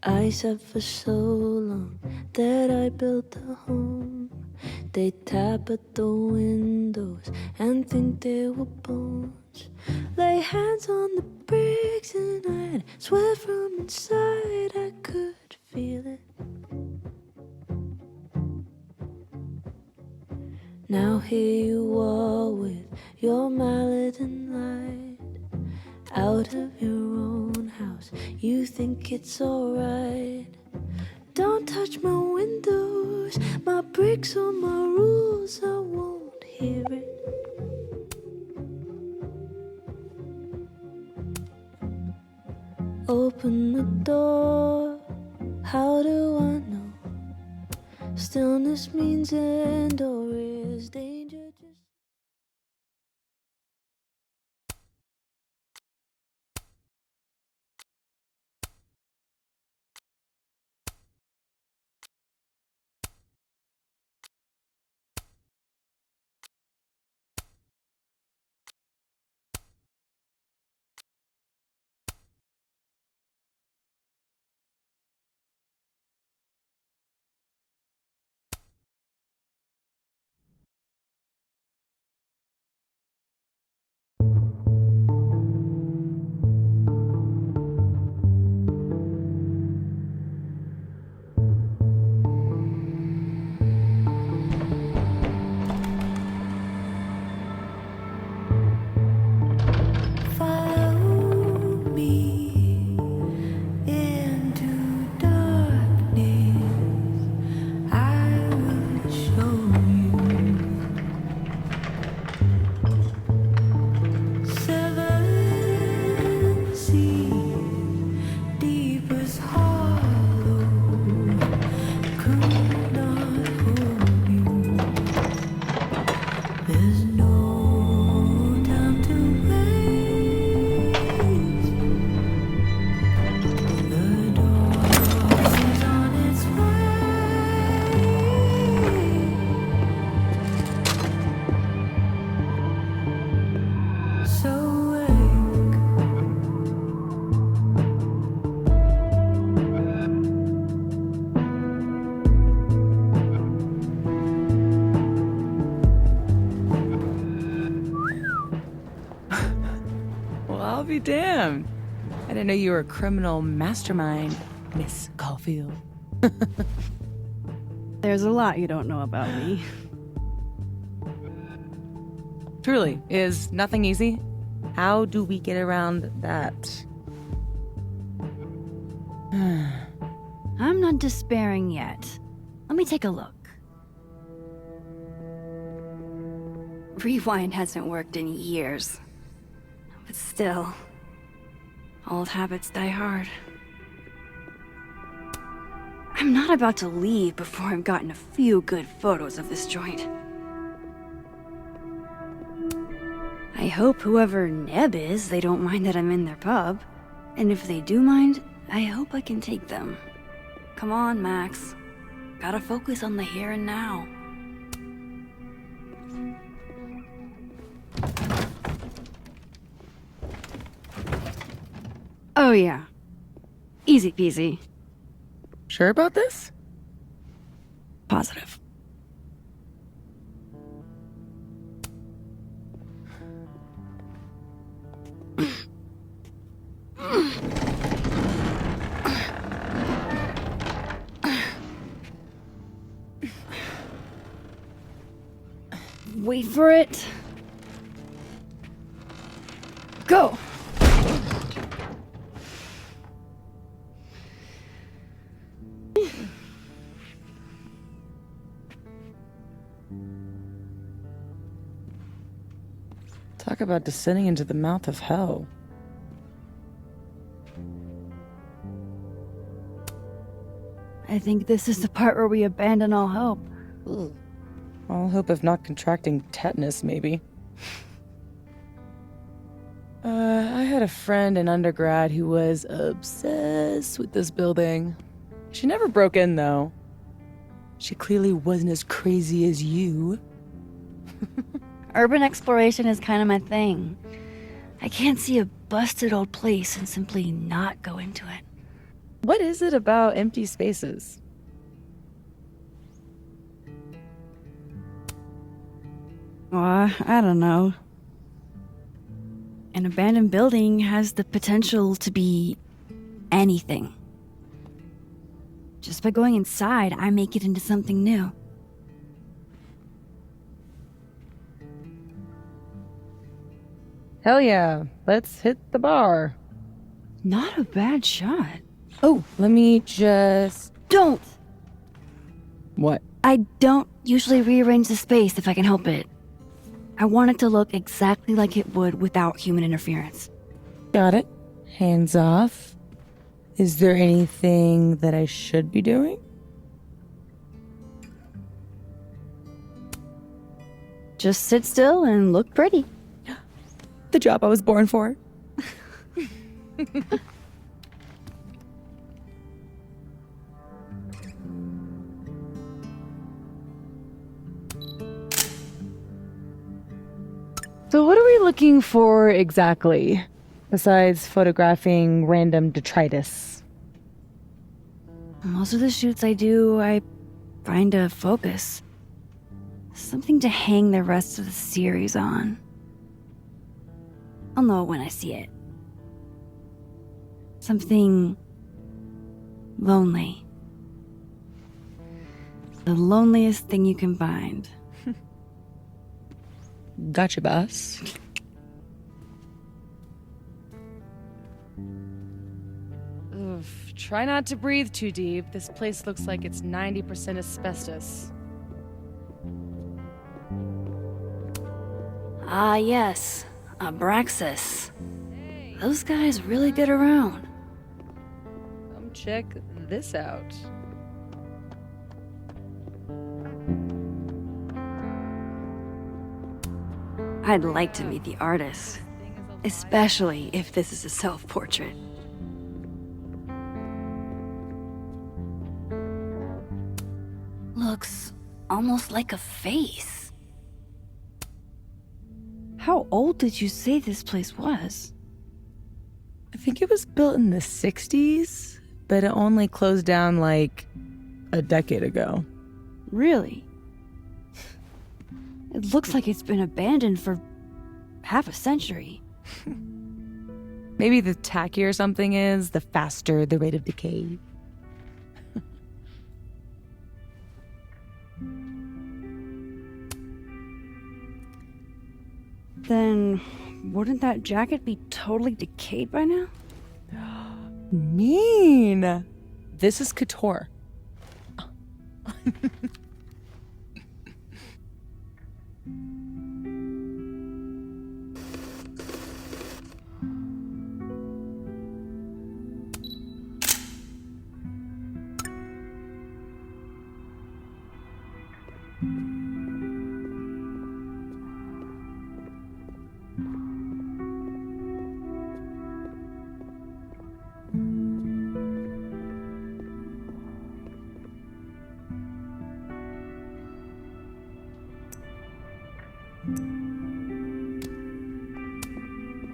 I said for so long that I built a home. They tap at the windows and think they were bones. Lay hands on the bricks and I'd swear from inside I could feel it. Now here you are with your mallet and light. Out of your own house, you think it's alright. Don't touch my windows, my bricks or my rules, I won't hear it. Open the door, how do I know? Stillness means end or is danger just... Well, I'll be damned. I didn't know you were a criminal mastermind, Miss Caulfield. There's a lot you don't know about me. Truly, is nothing easy? How do we get around that? I'm not despairing yet. Let me take a look. Rewind hasn't worked in years. But still, old habits die hard. I'm not about to leave before I've gotten a few good photos of this joint. I hope whoever Neb is, they don't mind that I'm in their pub. And if they do mind, I hope I can take them. Come on, Max. Gotta focus on the here and now. Oh yeah. Easy peasy. Sure about this? Positive. Wait for it. Go! Talk about descending into the mouth of hell. I think this is the part where we abandon all hope. Ugh. All hope of not contracting tetanus, maybe. I had a friend in undergrad who was obsessed with this building. She never broke in, though. She clearly wasn't as crazy as you. Urban exploration is kind of my thing. I can't see a busted old place and simply not go into it. What is it about empty spaces? I don't know. An abandoned building has the potential to be anything. Just by going inside, I make it into something new. Hell yeah, let's hit the bar. Not a bad shot. Oh, let me just... Don't! What? I don't usually rearrange the space if I can help it. I want it to look exactly like it would without human interference. Got it. Hands off. Is there anything that I should be doing? Just sit still and look pretty. The job I was born for. So what are we looking for exactly, besides photographing random detritus? Most of the shoots I do, I find a focus. Something to hang the rest of the series on. I'll know when I see it. Something lonely. The loneliest thing you can find. Gotcha, boss. Oof, try not to breathe too deep. This place looks like it's 90% asbestos. Ah, yes. Abraxas. Those guys really get around. Come check this out. I'd like to meet the artist. Especially if this is a self-portrait. Looks almost like a face. How old did you say this place was? I think it was built in the 60s, but it only closed down like a decade ago. Really? It looks like it's been abandoned for half a century. Maybe the tackier something is, the faster the rate of decay. Then wouldn't that jacket be totally decayed by now? Mean. This is couture.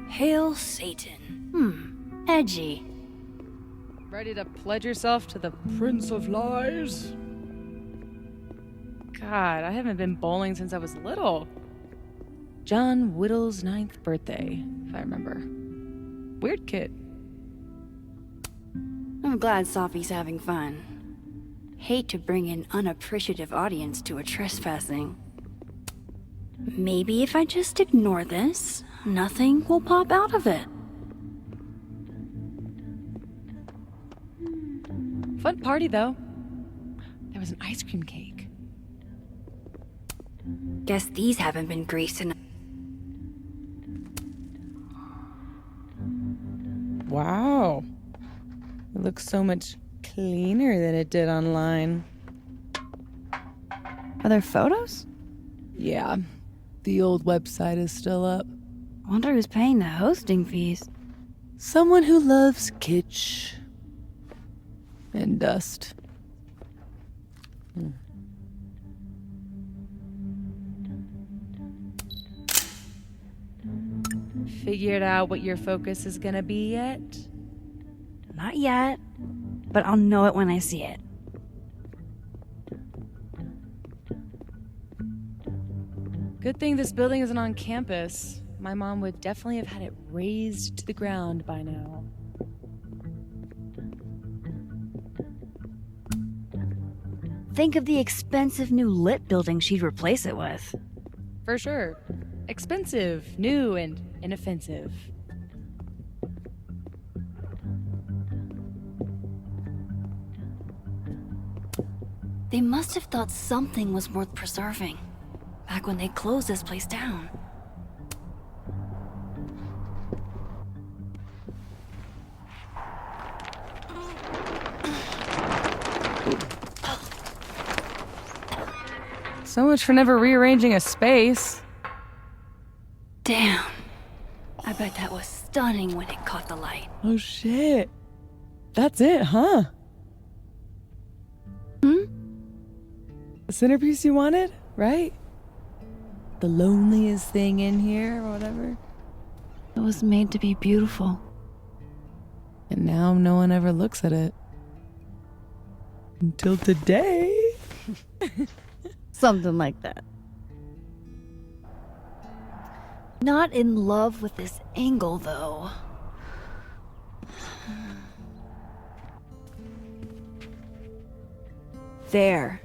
Hail Satan. Edgy. Ready to pledge yourself to the Prince of Lies? God, I haven't been bowling since I was little. John Whittle's 9th birthday, if I remember. Weird kid. I'm glad Sophie's having fun. Hate to bring an unappreciative audience to a trespassing. Maybe if I just ignore this, nothing will pop out of it. Fun party, though. There was an ice cream cake. Guess these haven't been greased enough. Wow. It looks so much cleaner than it did online. Are there photos? Yeah. The old website is still up. Wonder who's paying the hosting fees. Someone who loves kitsch. And dust. Figured out what your focus is gonna be yet? Not yet, but I'll know it when I see it. Good thing this building isn't on campus. My mom would definitely have had it razed to the ground by now. Think of the expensive new lit building she'd replace it with. For sure. Expensive, new, and inoffensive. They must have thought something was worth preserving, back when they closed this place down. So much for never rearranging a space. Damn. I bet that was stunning when it caught the light. Oh shit. That's it, huh? The centerpiece you wanted, right? The loneliest thing in here or whatever. It was made to be beautiful. And now no one ever looks at it. Until today. Something like that. Not in love with this angle, though. There.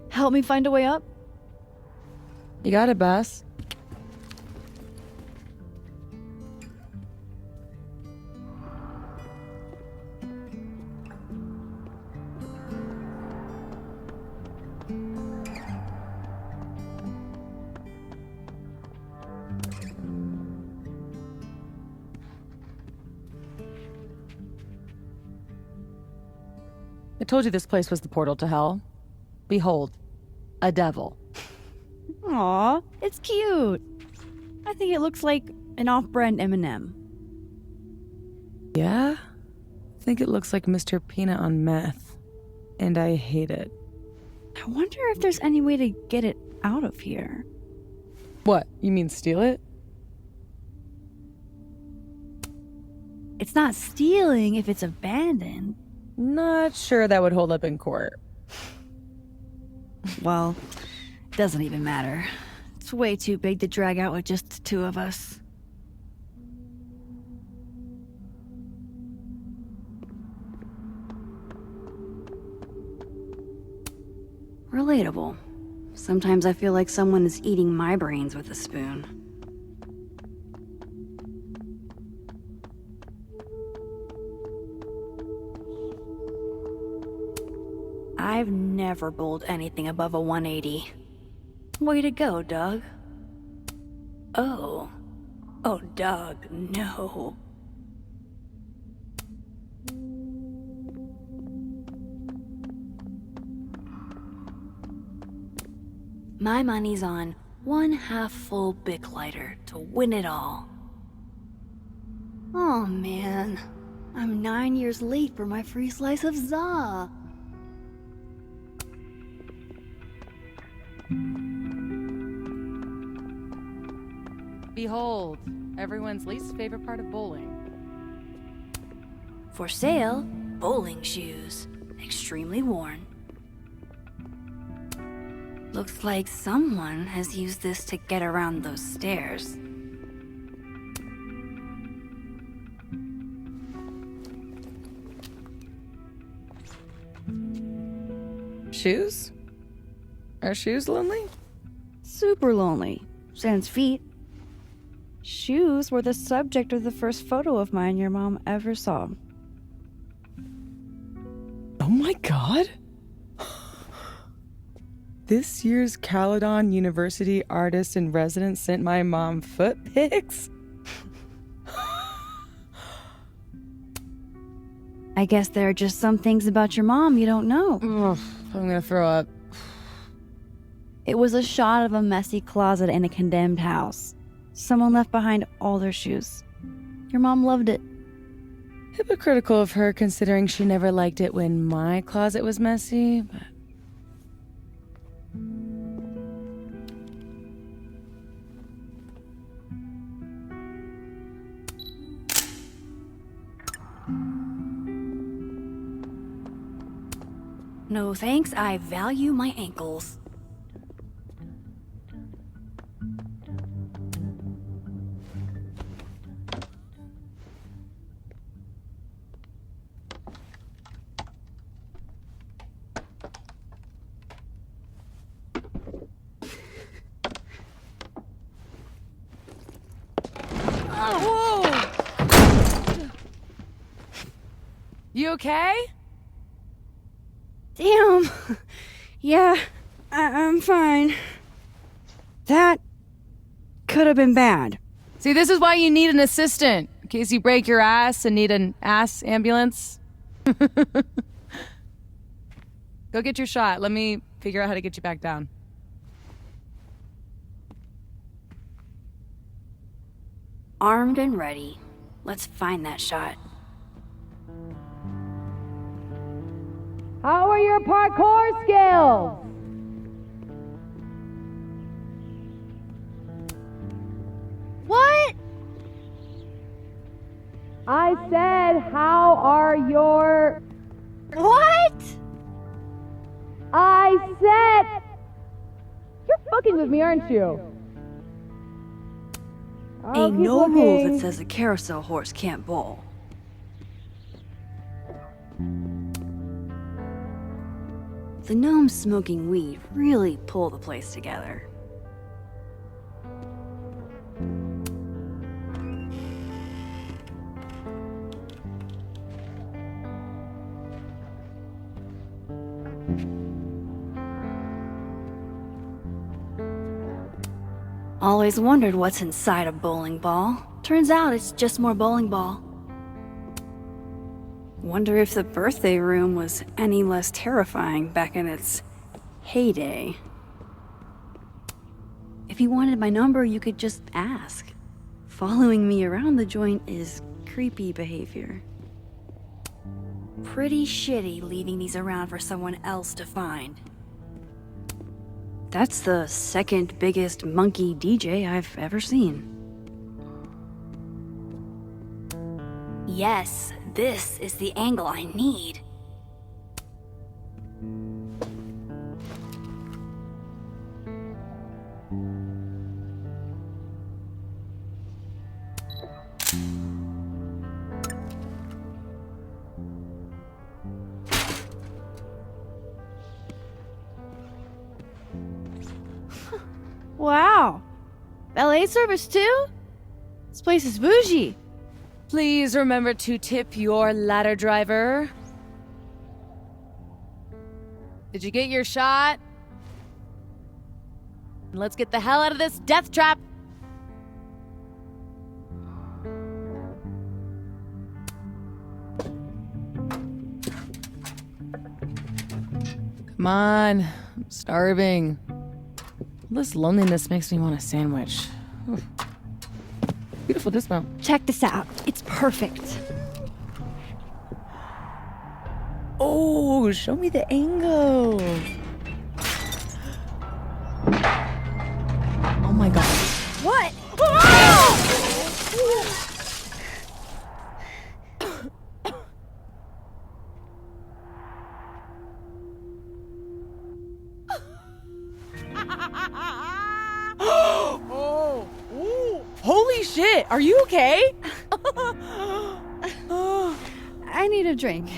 Help me find a way up? You got it, boss. I told you this place was the portal to hell. Behold, a devil. Aw, it's cute. I think it looks like an off-brand M&M. Yeah? I think it looks like Mr. Peanut on meth. And I hate it. I wonder if there's any way to get it out of here. What, you mean steal it? It's not stealing if it's abandoned. Not sure that would hold up in court. Well, doesn't even matter. It's way too big to drag out with just the two of us. Relatable. Sometimes I feel like someone is eating my brains with a spoon. I've never bowled anything above a 180. Way to go, Doug. Oh. Oh, Doug, no. My money's on one half-full Bic lighter to win it all. Oh, man. I'm 9 years late for my free slice of za. Behold, everyone's least favorite part of bowling. For sale, bowling shoes. Extremely worn. Looks like someone has used this to get around those stairs. Shoes? Are shoes lonely? Super lonely. Sans feet. Shoes were the subject of the first photo of mine your mom ever saw. Oh my god! This year's Caledon University artist in residence sent my mom foot pics? I guess there are just some things about your mom you don't know. Ugh, I'm gonna throw up. It was a shot of a messy closet in a condemned house. Someone left behind all their shoes. Your mom loved it. Hypocritical of her, considering she never liked it when my closet was messy, but... No thanks, I value my ankles. Whoa! You okay? Damn. Yeah, I'm fine. That could have been bad. See, this is why you need an assistant, in case you break your ass and need an ass ambulance. Go get your shot. Let me figure out how to get you back down. Armed and ready. Let's find that shot. How are your parkour skills? What? I said, how are your... What? I said... You're fucking with me, aren't you? Ain't no rule that says a carousel horse can't bowl. The gnomes smoking weed really pull the place together. Always wondered what's inside a bowling ball. Turns out it's just more bowling ball. Wonder if the birthday room was any less terrifying back in its heyday. If you wanted my number, you could just ask. Following me around the joint is creepy behavior. Pretty shitty leaving these around for someone else to find. That's the second biggest monkey DJ I've ever seen. Yes, this is the angle I need. Wow. Valet service too? This place is bougie. Please remember to tip your ladder driver. Did you get your shot? Let's get the hell out of this death trap. Come on, I'm starving. This loneliness makes me want a sandwich. Oof. Beautiful dismount. Check this out. It's perfect. Oh, show me the angle. Oh my god. What? Oh, ooh. Holy shit, are you okay? I need a drink.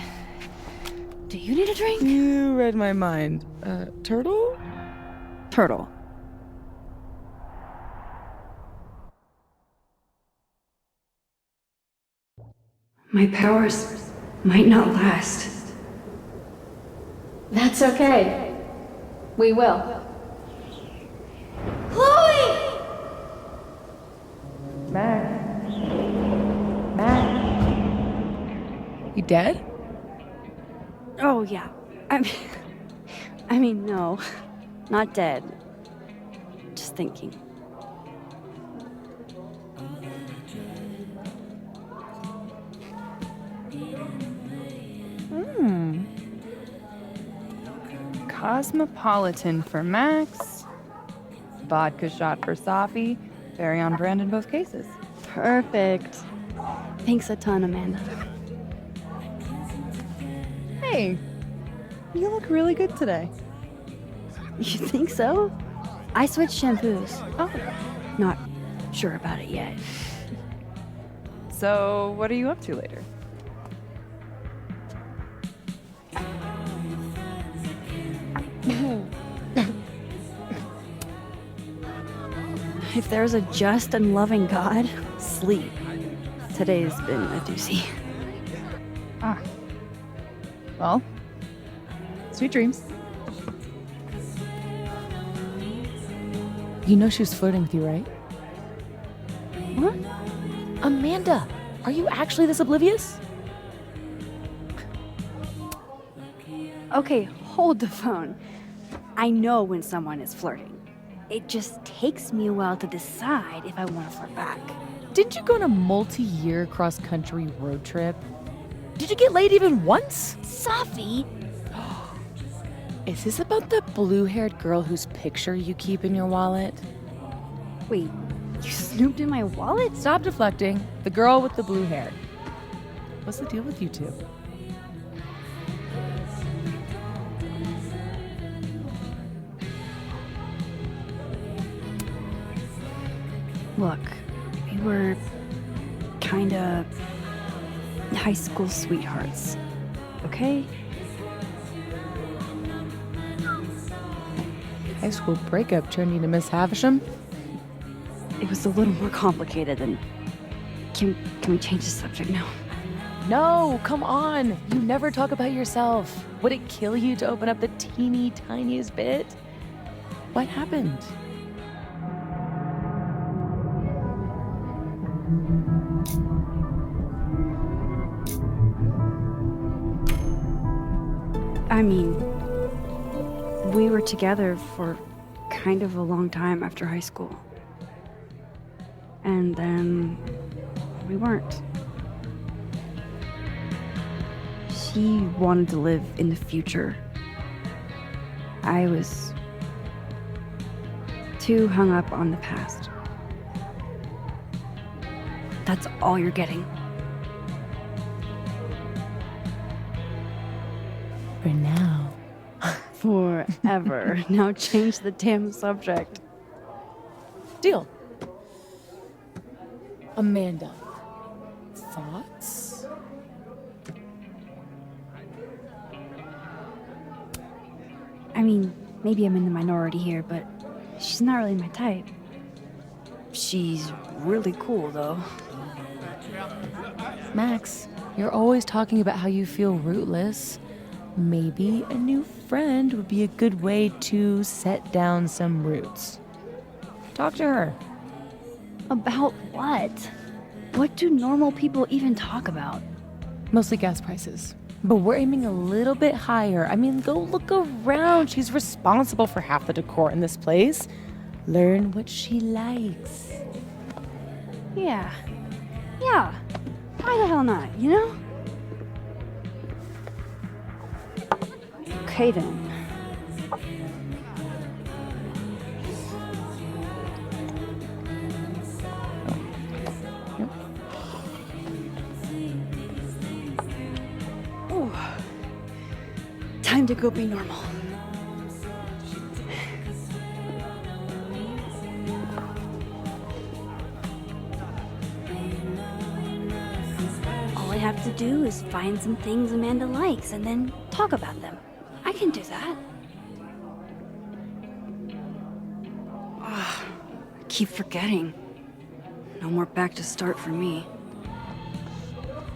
Do you need a drink? You read my mind. Turtle? Turtle. My powers might not last. That's okay. We will. Chloe! Max. You dead? Oh, yeah. I mean, no. Not dead. Just thinking. Cosmopolitan for Max, vodka shot for Safi, very on brand in both cases. Perfect. Thanks a ton, Amanda. Hey, You look really good today. You think so? I switched shampoos. Oh. Not sure about it yet. So, what are you up to later? If there's a just and loving God, sleep. Today's been a doozy. Ah. Well, sweet dreams. You know she was flirting with you, right? What? Amanda, are you actually this oblivious? Okay, hold the phone. I know when someone is flirting. It just takes me a while to decide if I want to flirt back. Didn't you go on a multi-year cross-country road trip? Did you get laid even once? Safi! Is this about the blue-haired girl whose picture you keep in your wallet? Wait, you snooped in my wallet? Stop deflecting. The girl with the blue hair. What's the deal with you two? Look, we were kinda high school sweethearts, okay? High school breakup turned you to Miss Havisham? It was a little more complicated than... Can we change the subject now? No, come on. You never talk about yourself. Would it kill you to open up the teeny tiniest bit? What happened? I mean, we were together for kind of a long time after high school. And then we weren't. She wanted to live in the future. I was too hung up on the past. That's all you're getting. For now. Forever. Now change the damn subject. Deal. Amanda. Thoughts? I mean, maybe I'm in the minority here, but she's not really my type. She's really cool, though. Max, you're always talking about how you feel rootless. Maybe a new friend would be a good way to set down some roots. Talk to her. About what? What do normal people even talk about? Mostly gas prices. But we're aiming a little bit higher. I mean, go look around. She's responsible for half the decor in this place. Learn what she likes. Yeah. Why the hell not, you know? Okay then. Ooh. Time to go be normal. All I have to do is find some things Amanda likes and then talk about them. I can do that. I keep forgetting. No more back to start for me.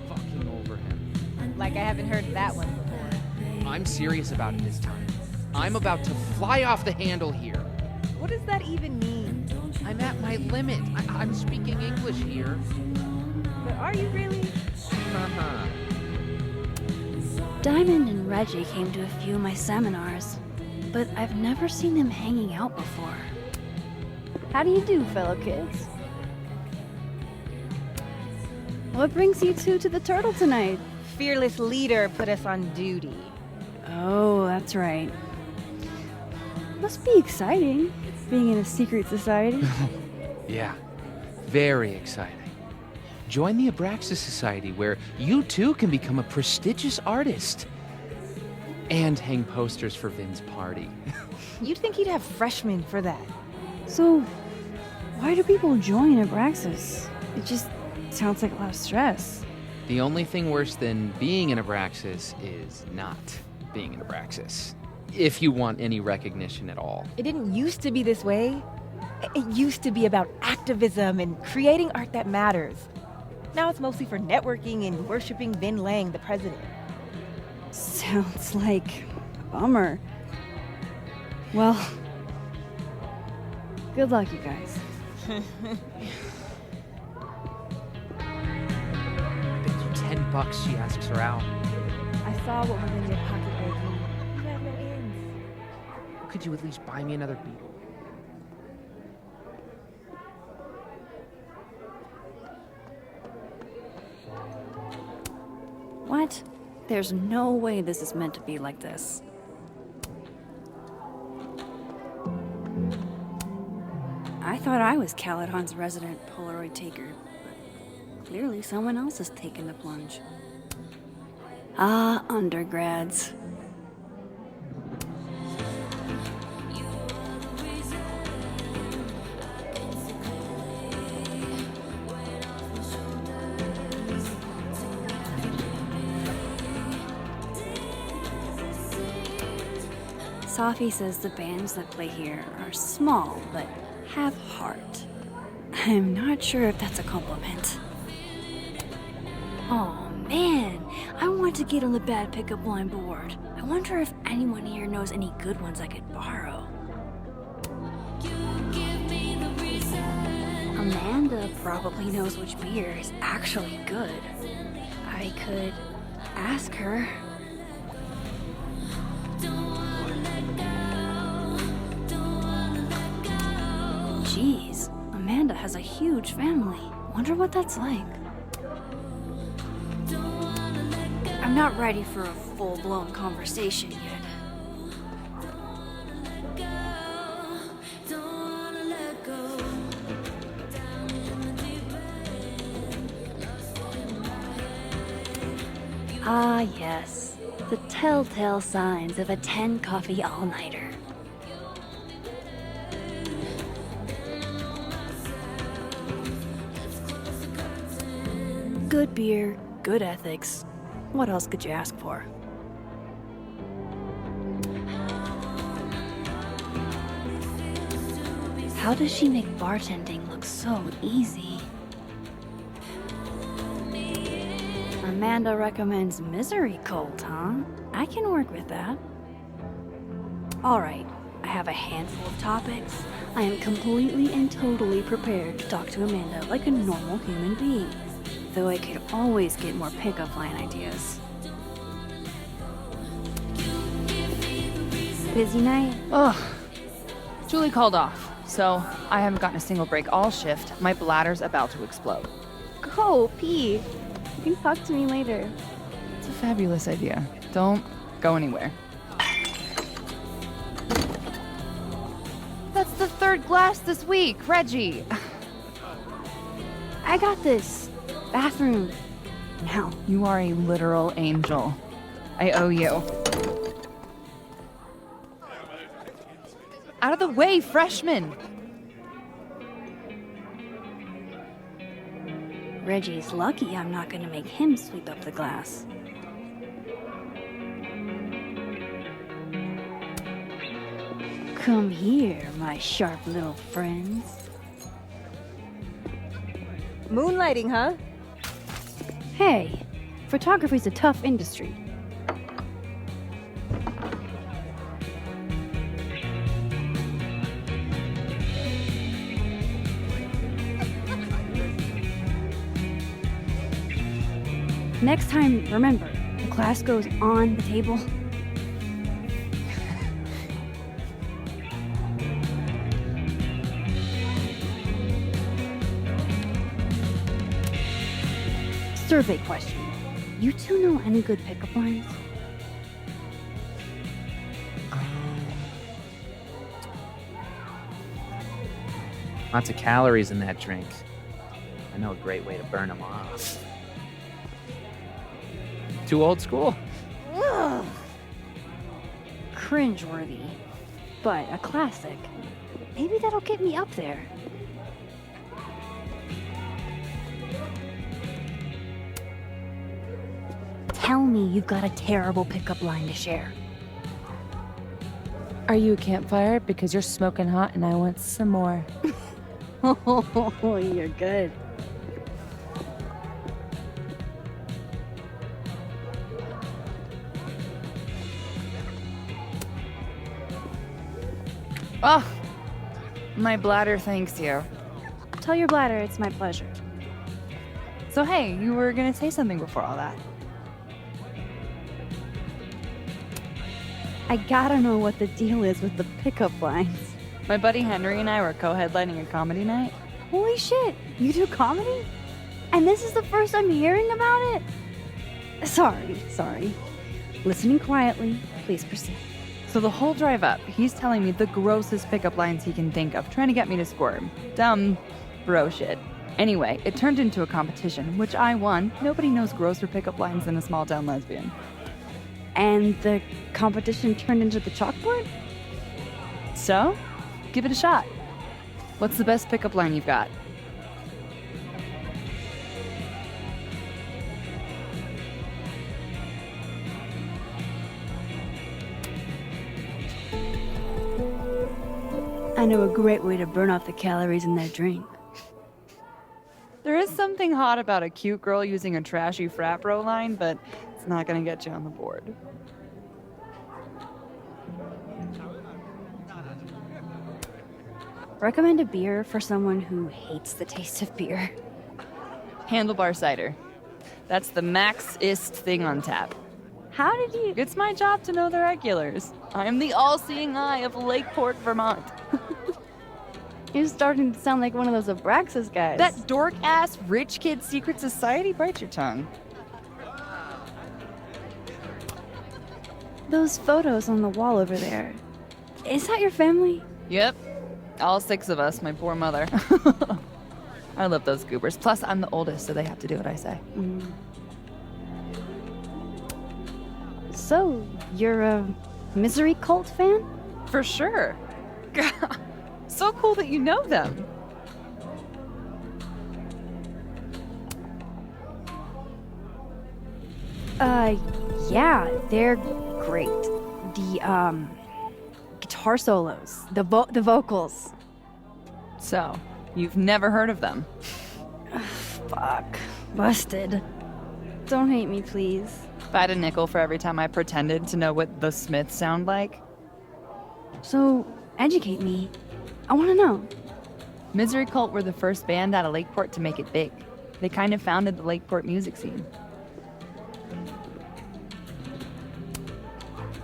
Fucking over him. Like I haven't heard that one before. I'm serious about it this time. I'm about to fly off the handle here. What does that even mean? I'm at my limit. I'm speaking English here. But are you really? Uh-huh. Diamond and Reggie came to a few of my seminars, but I've never seen them hanging out before. How do you do, fellow kids? What brings you two to the Turtle tonight? Fearless leader put us on duty. Oh, that's right. Must be exciting, being in a secret society. Yeah, very exciting. Join the Abraxas Society, where you too can become a prestigious artist. And hang posters for Vin's party. You'd think he'd have freshmen for that. So, why do people join Abraxas? It just sounds like a lot of stress. The only thing worse than being in Abraxas is not being in Abraxas. If you want any recognition at all. It didn't used to be this way. It used to be about activism and creating art that matters. Now it's mostly for networking and worshiping Vin Lang, the president. Sounds like a bummer. Well, good luck, you guys. $10 she asks her out. I saw what was in your pocket, Reggie. You have no ends. Could you at least buy me another beer? What? There's no way this is meant to be like this. I thought I was Caledon's resident Polaroid taker, but clearly someone else has taken the plunge. Ah, undergrads. Safi says the bands that play here are small, but have heart. I'm not sure if that's a compliment. Oh man, I want to get on the bad pickup line board. I wonder if anyone here knows any good ones I could borrow. Amanda probably knows which beer is actually good. I could ask her. Jeez, Amanda has a huge family. Wonder what that's like. I'm not ready for a full-blown conversation yet. Ah, yes. The telltale signs of a 10-coffee all-nighter. Good beer, good ethics. What else could you ask for? How does she make bartending look so easy? Amanda recommends Misery Cult, huh? I can work with that. Alright, I have a handful of topics. I am completely and totally prepared to talk to Amanda like a normal human being. Though I could always get more pickup line ideas. Busy night? Ugh. Julie called off, so I haven't gotten a single break all shift. My bladder's about to explode. Go, pee. You can talk to me later. It's a fabulous idea. Don't go anywhere. That's the third glass this week, Reggie. I got this. Bathroom. Now. You are a literal angel. I owe you. Out of the way, freshman! Reggie's lucky I'm not gonna make him sweep up the glass. Come here, my sharp little friends. Moonlighting, huh? Hey, photography's a tough industry. Next time, remember, the glass goes on the table. Survey question. You two know any good pickup lines? Lots of calories in that drink. I know a great way to burn them off. Too old school? Ugh. cringeworthy, but a classic. Maybe that'll get me up there. Tell me you've got a terrible pickup line to share. Are you a campfire? Because you're smoking hot and I want some more. Oh, you're good. Oh, my bladder thanks you. Tell your bladder it's my pleasure. So hey, you were gonna say something before all that. I gotta know what the deal is with the pickup lines. My buddy Henry and I were co-headlining a comedy night. Holy shit, you do comedy? And this is the first I'm hearing about it? Sorry. Listening quietly, please proceed. So the whole drive up, he's telling me the grossest pickup lines he can think of, trying to get me to squirm. Dumb bro shit. Anyway, it turned into a competition, which I won. Nobody knows grosser pickup lines than a small town lesbian. And the competition turned into the chalkboard? So, give it a shot. What's the best pickup line you've got? I know a great way to burn off the calories in that drink. There is something hot about a cute girl using a trashy frat bro line, but it's not gonna get you on the board. Recommend a beer for someone who hates the taste of beer. Handlebar cider. That's the max-ist thing on tap. How did you... It's my job to know the regulars. I am the all-seeing eye of Lakeport, Vermont. You're starting to sound like one of those Abraxas guys. That dork-ass rich kid secret society bites your tongue. Those photos on the wall over there. Is that your family? Yep. All 6 of us, my poor mother. I love those goobers. Plus, I'm the oldest, so they have to do what I say. So, you're a Misery Cult fan? For sure. So cool that you know them. Yeah, they're great. The, guitar solos, the vocals. So, you've never heard of them? Fuck. Busted. Don't hate me, please. If I had a nickel for every time I pretended to know what the Smiths sound like. So, educate me. I want to know. Misery Cult were the first band out of Lakeport to make it big. They kind of founded the Lakeport music scene.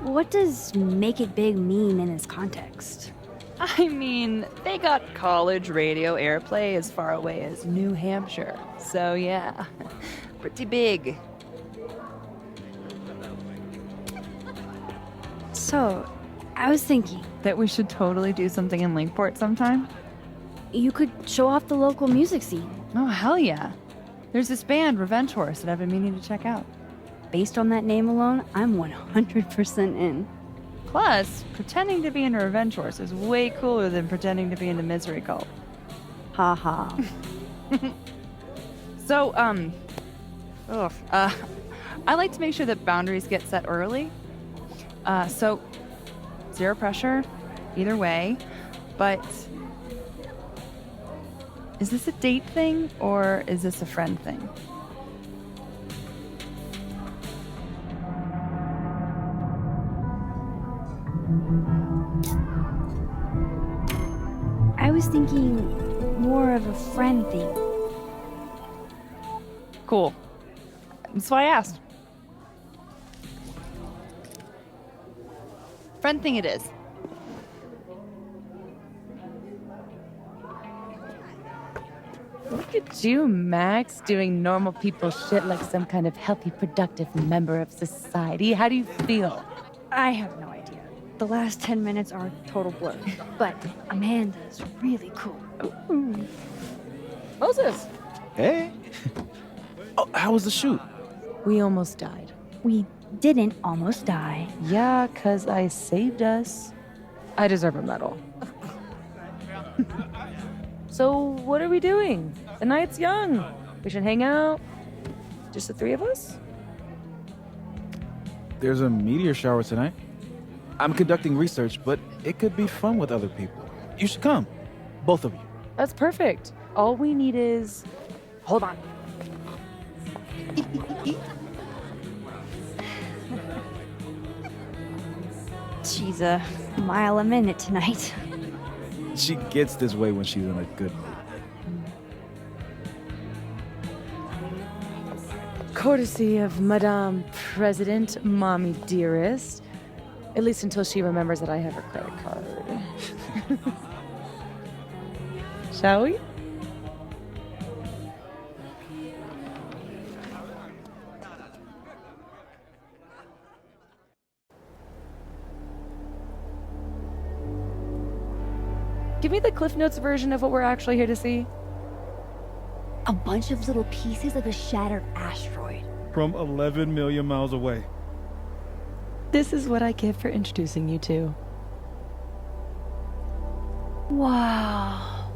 What does make it big mean in this context? I mean, they got college radio airplay as far away as New Hampshire. So yeah, pretty big. So, I was thinking, That we should totally do something in Lakeport sometime? you could show off the local music scene. Oh, hell yeah. There's this band, Revenge Horse, that I've been meaning to check out. Based on that name alone, I'm 100% in. Plus, pretending to be into Revenge Horse is way cooler than pretending to be into Misery Cult. Ha ha. So, I like to make sure that boundaries get set early. So, zero pressure, either way. But, is this a date thing, or is this a friend thing? I was thinking more of a friend thing. Cool. That's why I asked. Friend thing it is. Look at you, Max, doing normal people shit like some kind of healthy, productive member of society. How do you feel? I have no idea. The last 10 minutes are a total blur. But Amanda's really cool. Moses! Hey. Oh, how was the shoot? We almost died. We didn't almost die. Yeah, 'cause I saved us. I deserve a medal. So, what are we doing? The night's young. We should hang out. Just the three of us? There's a meteor shower tonight. I'm conducting research, but it could be fun with other people. You should come. Both of you. That's perfect. All we need is... Hold on. She's a mile a minute tonight. She gets this way when she's in a good mood. Courtesy of Madame President, Mommy Dearest. At least until she remembers that I have her credit card. Shall we? Give me the Cliff Notes version of what we're actually here to see. A bunch of little pieces of a shattered asteroid. From 11 million miles away. This is what I get for introducing you to. Wow.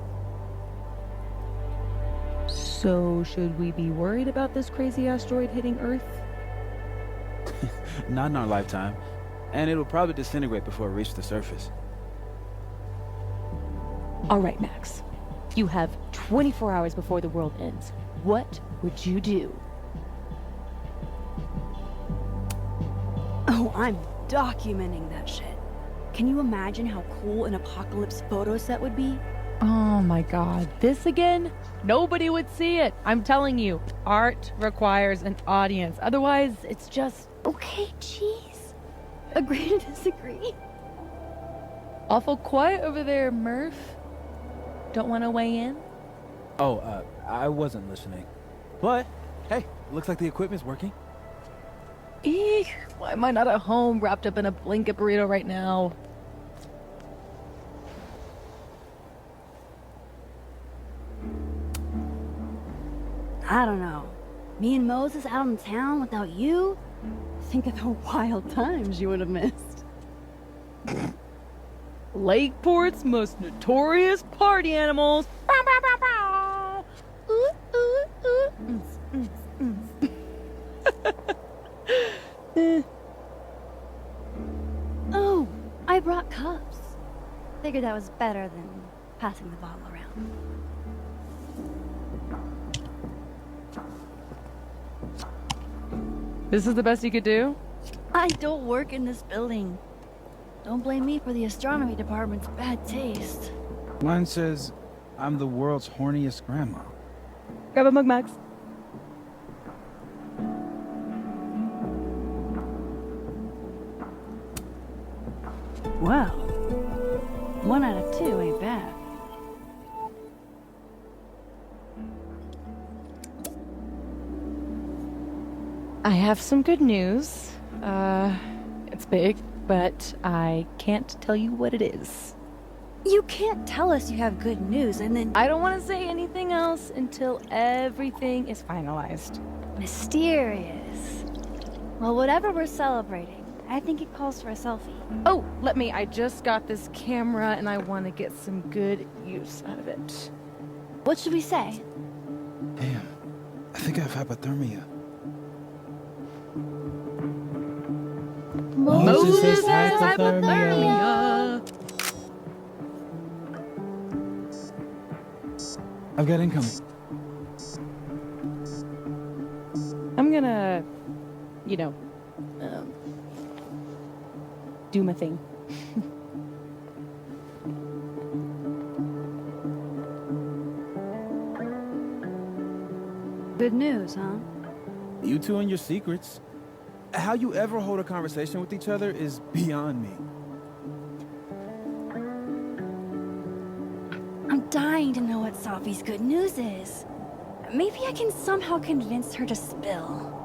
So, should we be worried about this crazy asteroid hitting Earth? Not in our lifetime. And it'll probably disintegrate before it reaches the surface. All right, Max. You have 24 hours before the world ends. What would you do? Oh, I'm documenting that shit. Can you imagine how cool an apocalypse photo set would be? Oh my god, this again? Nobody would see it. I'm telling you, art requires an audience. Otherwise, it's just... Okay, jeez. Agree to disagree. Awful quiet over there, Murph. Don't want to weigh in? Oh, I wasn't listening. But, hey, looks like the equipment's working. Eek, why am I not at home wrapped up in a blanket burrito right now? I don't know. Me and Moses out in town without you? Think of the wild times you would have missed. Lakeport's most notorious party animals. Bow, bow, bow, bow. Ooh, ooh, ooh. Oh, I brought cups. Figured that was better than passing the bottle around. This is the best you could do? I don't work in this building. Don't blame me for the astronomy department's bad taste. Mine says, I'm the world's horniest grandma. Grab a mug, Max. Well, 1 out of 2 ain't bad. I have some good news. It's big, but I can't tell you what it is. You can't tell us you have good news and then... I don't want to say anything else until everything is finalized. Mysterious. Well, whatever we're celebrating, I think it calls for a selfie. Oh, I just got this camera and I want to get some good use out of it. What should we say? Damn, I think I have hypothermia. Moses has hypothermia. I've got incoming. I'm gonna, do my thing. Good news, huh? You two and your secrets. How you ever hold a conversation with each other is beyond me. I'm dying to know what Sophie's good news is. Maybe I can somehow convince her to spill.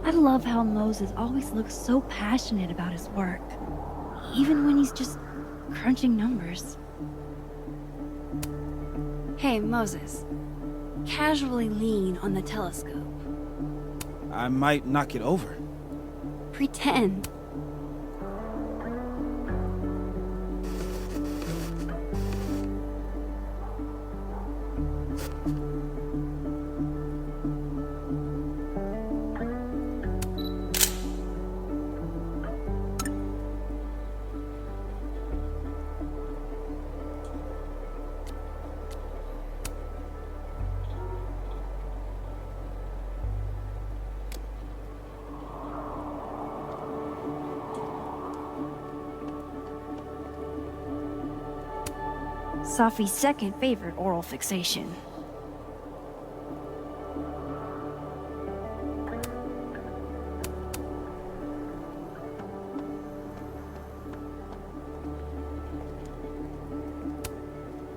I love how Moses always looks so passionate about his work, even when he's just crunching numbers. Hey, Moses. Casually lean on the telescope. I might knock it over. Pretend. Safi's second favorite oral fixation.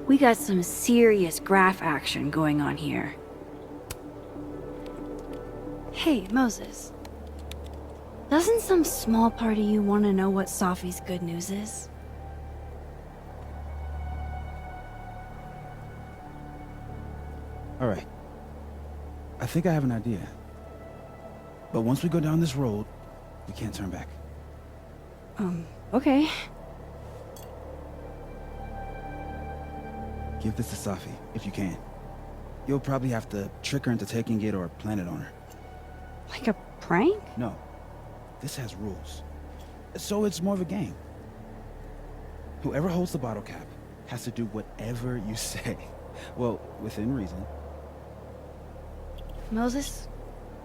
We got some serious graph action going on here. Hey, Moses. Doesn't some small part of you want to know what Safi's good news is? All right. I think I have an idea. But once we go down this road, we can't turn back. Okay. Give this to Safi, if you can. You'll probably have to trick her into taking it or plant it on her. Like a prank? No. This has rules. So it's more of a game. Whoever holds the bottle cap has to do whatever you say. Well, within reason. Moses,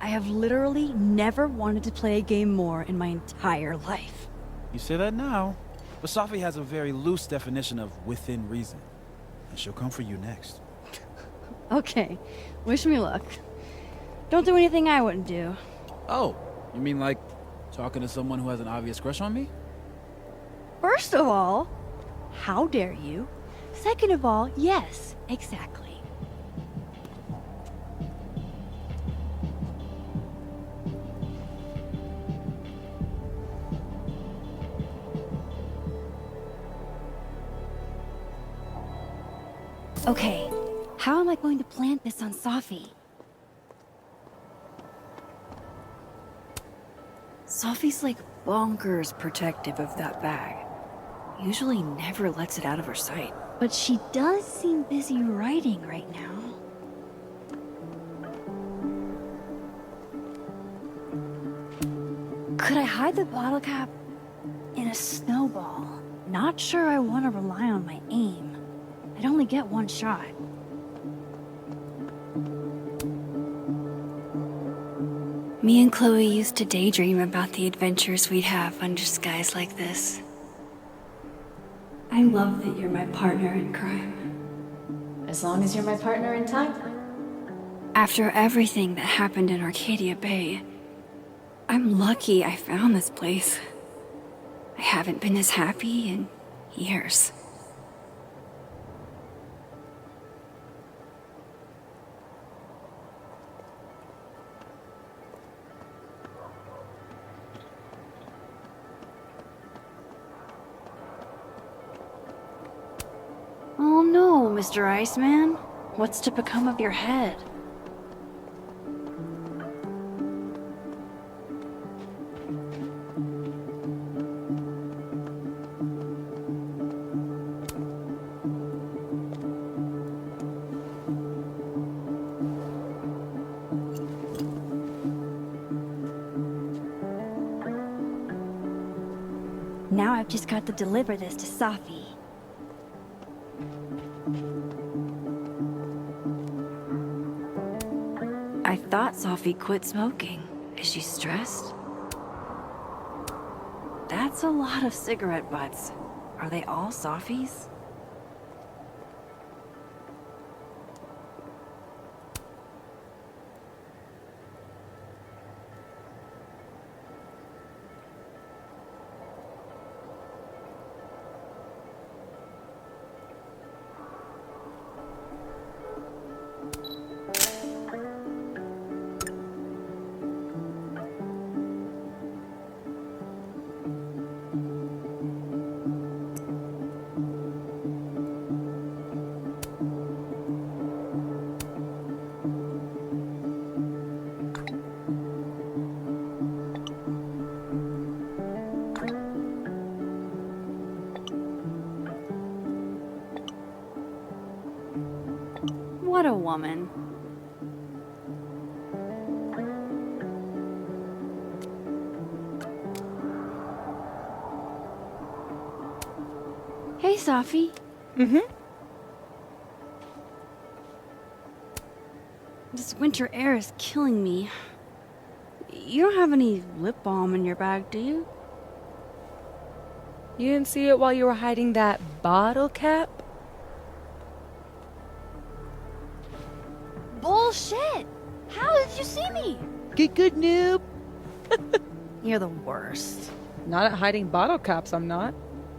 I have literally never wanted to play a game more in my entire life. You say that now, but Safi has a very loose definition of within reason. And she'll come for you next. Okay, wish me luck. Don't do anything I wouldn't do. Oh, you mean like talking to someone who has an obvious crush on me? First of all, how dare you? Second of all, yes, exactly. Okay, how am I going to plant this on Safi? Safi's like bonkers protective of that bag. Usually never lets it out of her sight. But she does seem busy writing right now. Could I hide the bottle cap in a snowball? Not sure I want to rely on my aim. I'd only get one shot. Me and Chloe used to daydream about the adventures we'd have under skies like this. I love that you're my partner in crime. As long as you're my partner in time. After everything that happened in Arcadia Bay, I'm lucky I found this place. I haven't been as happy in years. Oh no, Mr. Iceman. What's to become of your head? Now I've just got to deliver this to Safi. I thought Safi quit smoking. Is she stressed? That's a lot of cigarette butts. Are they all Safi's? woman. Hey, Safi. Mm-hmm. This winter air is killing me. You don't have any lip balm in your bag, do you? You didn't see it while you were hiding that bottle cap? Bullshit! How did you see me? Get good, noob. You're the worst. Not at hiding bottle caps, I'm not.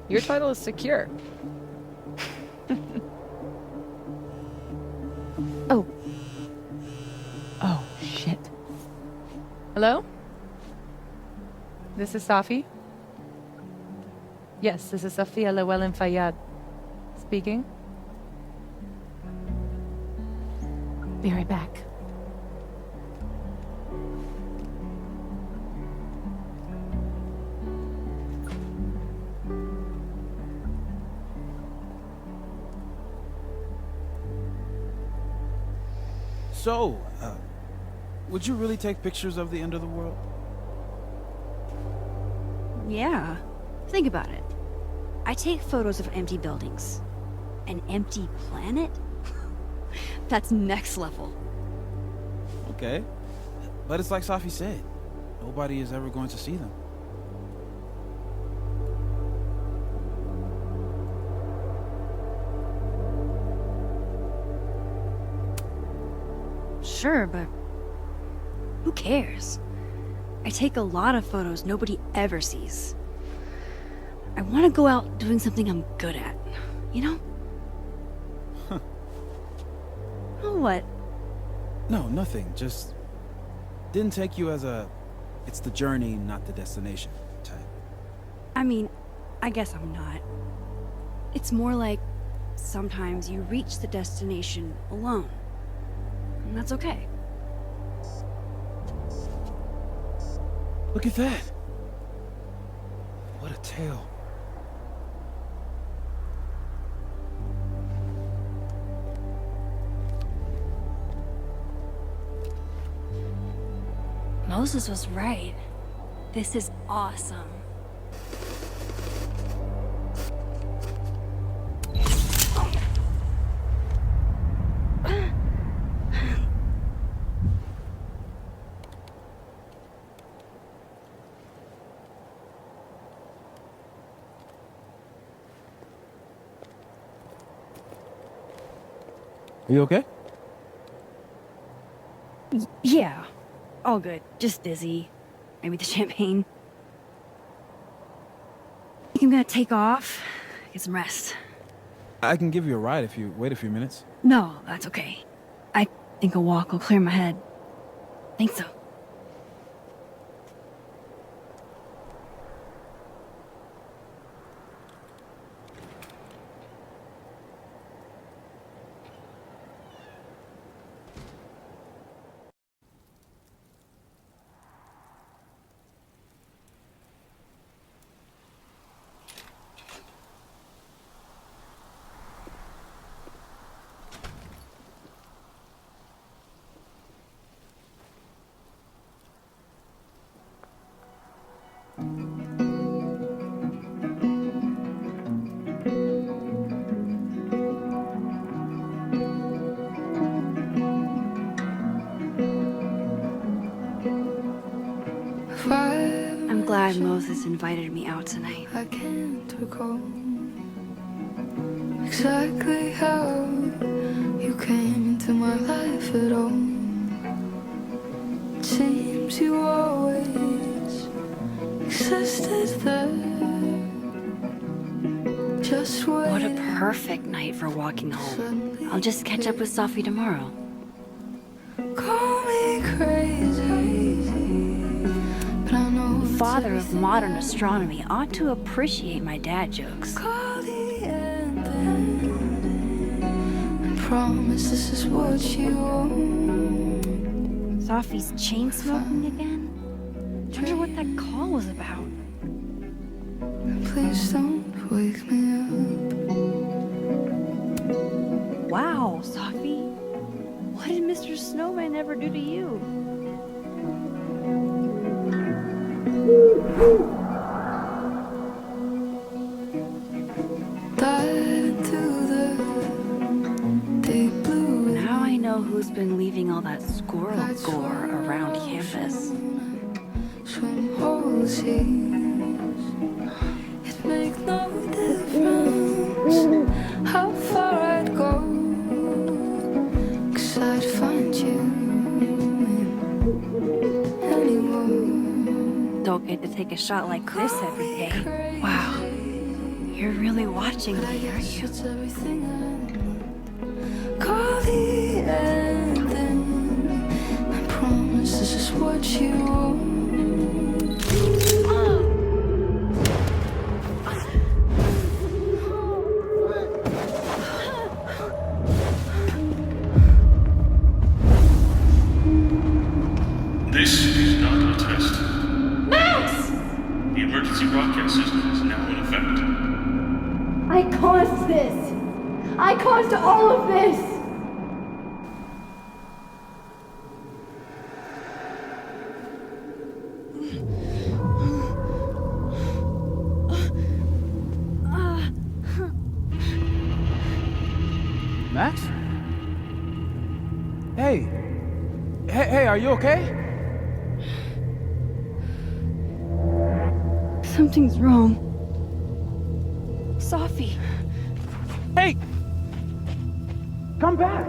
Your title is secure. Oh. Oh, shit. Hello? This is Safi? Yes, this is Safia Llewellyn Fayyad. Speaking. Be right back. So, would you really take pictures of the end of the world? Yeah. Think about it. I take photos of empty buildings. An empty planet? That's next level. Okay. But it's like Safi said, nobody is ever going to see them. Sure, but who cares? I take a lot of photos nobody ever sees. I want to go out doing something I'm good at, you know? Huh. Oh, what? No, nothing. Just didn't take you as a it's the journey, not the destination type. I mean, I guess I'm not. It's more like sometimes you reach the destination alone. And that's okay. Look at that. What a tale. Moses was right. This is awesome. Are you okay? Yeah. All good. Just dizzy. Maybe the champagne. I think I'm gonna take off. Get some rest. I can give you a ride if you wait a few minutes. No, that's okay. I think a walk will clear my head. Think so. I'm glad Moses invited me out tonight. I can't recall exactly how you came into my life at all. It seems you always existed there. Just wait. What a perfect night for walking home. I'll just catch up with Safi tomorrow. Call me crazy, but I know The father of modern astronomy ought to appreciate my dad jokes. call the end then. I promise this is what you want. Safi's chain smoking again? Wonder what that call was about. Please don't wake me up. Wow, Safi. Mr. Snowman ever do to you? Now I know who's been leaving all that squirrel gore around campus. It makes no difference how far I'd go, 'cause I'd find you anywhere. Don't get to take a shot like this every day. Wow. You're really watching me, aren't you? It's everything I know. Call the ending. I promise this is what you want. This is not a test. Max! The emergency broadcast system is now in effect. I caused this! I caused all of this! Max? Hey! Hey, are you okay? Something's wrong. Sophie. Hey! Come back!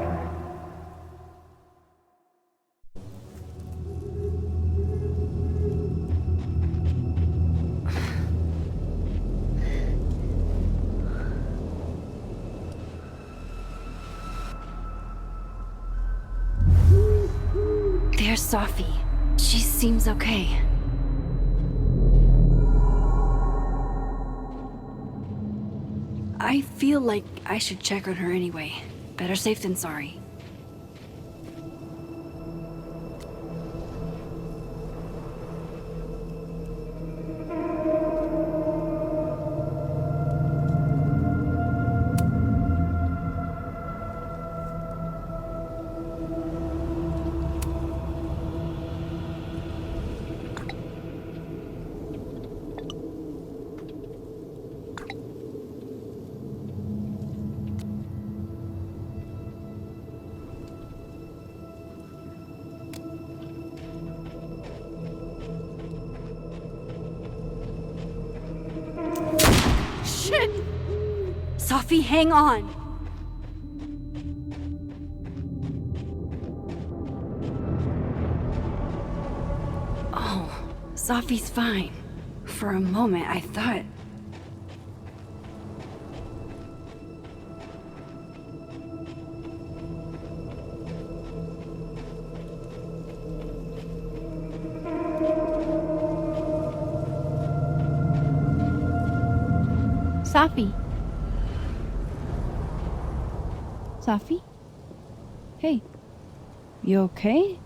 There's Sophie. She seems okay. I feel like I should check on her anyway. Better safe than sorry. Shit! Sophie, hang on! Oh, Sophie's fine. For a moment, I thought... Sophie. Sophie? Hey. You okay?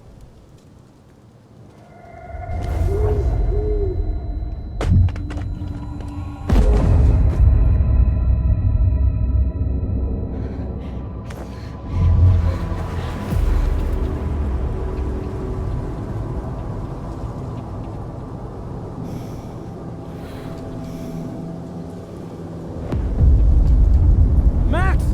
Max!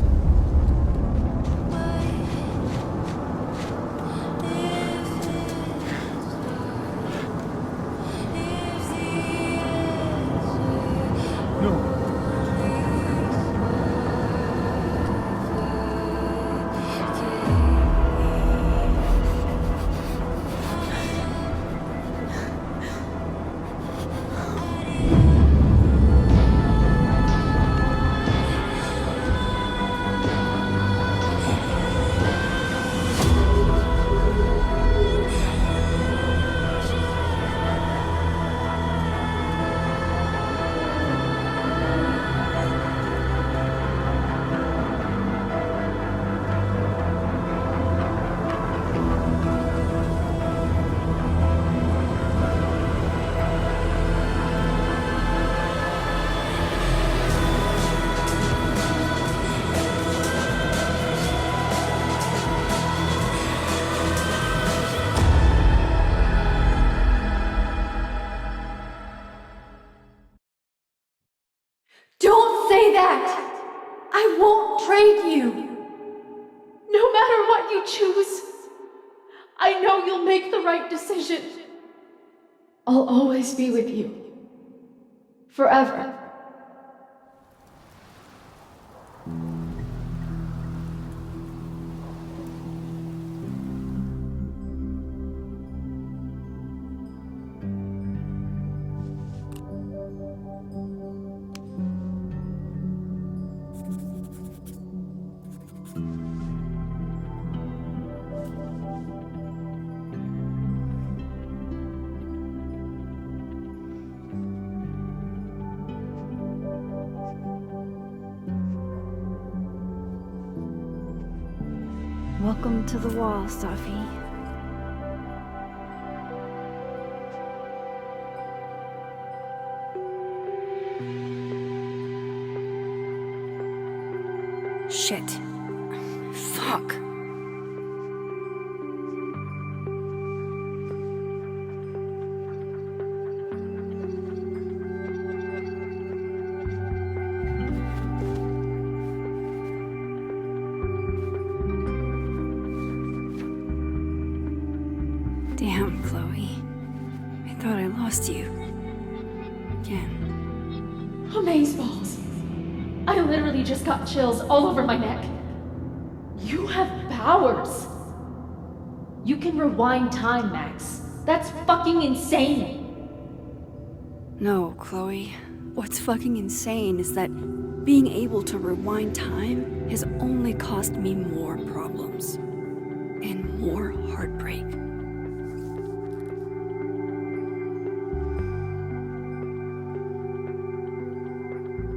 path you choose, I know you'll make the right decision. I'll always be with you. Forever. Welcome to the wall, Safi. Shit. Fuck. Damn, Chloe. I thought I lost you. Again. Amazeballs. I literally just got chills all over my neck. You have powers. You can rewind time, Max. That's fucking insane. No, Chloe. What's fucking insane is that being able to rewind time has only caused me more problems. And more heartbreak.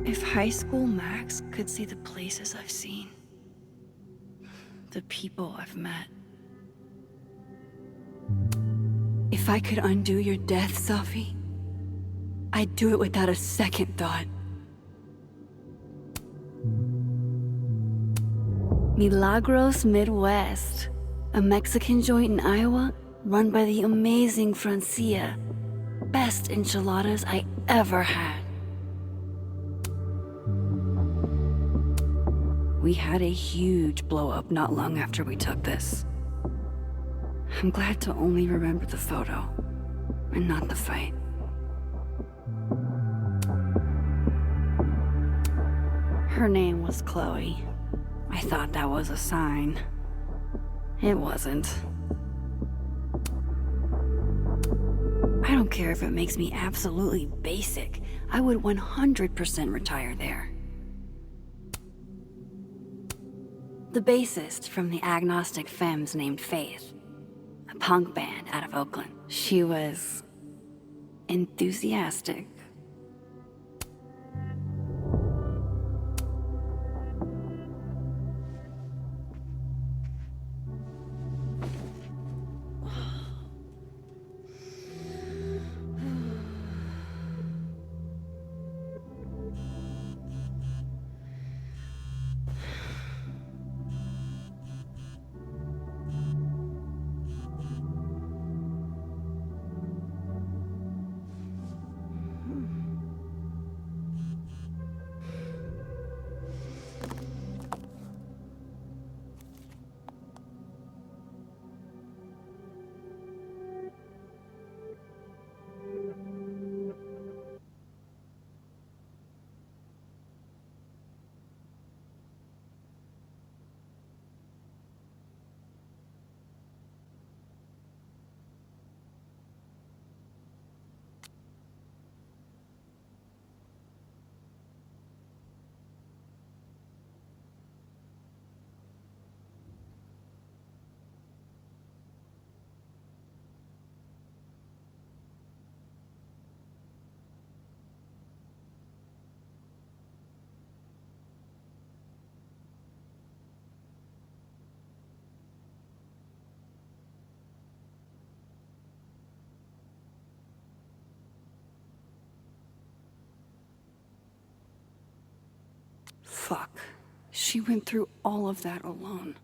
If high school Max could see the places I've seen, the people I've met. If I could undo your death, Safi, I'd do it without a second thought. Milagros Midwest, a Mexican joint in Iowa run by the amazing Francia. Best enchiladas I ever had. We had a huge blow-up not long after we took this. I'm glad to only remember the photo, and not the fight. Her name was Chloe. I thought that was a sign. It wasn't. I don't care if it makes me absolutely basic. I would 100% retire there. The bassist from the Agnostic Femmes named Faith, a punk band out of Oakland. She was enthusiastic. Fuck. She went through all of that alone.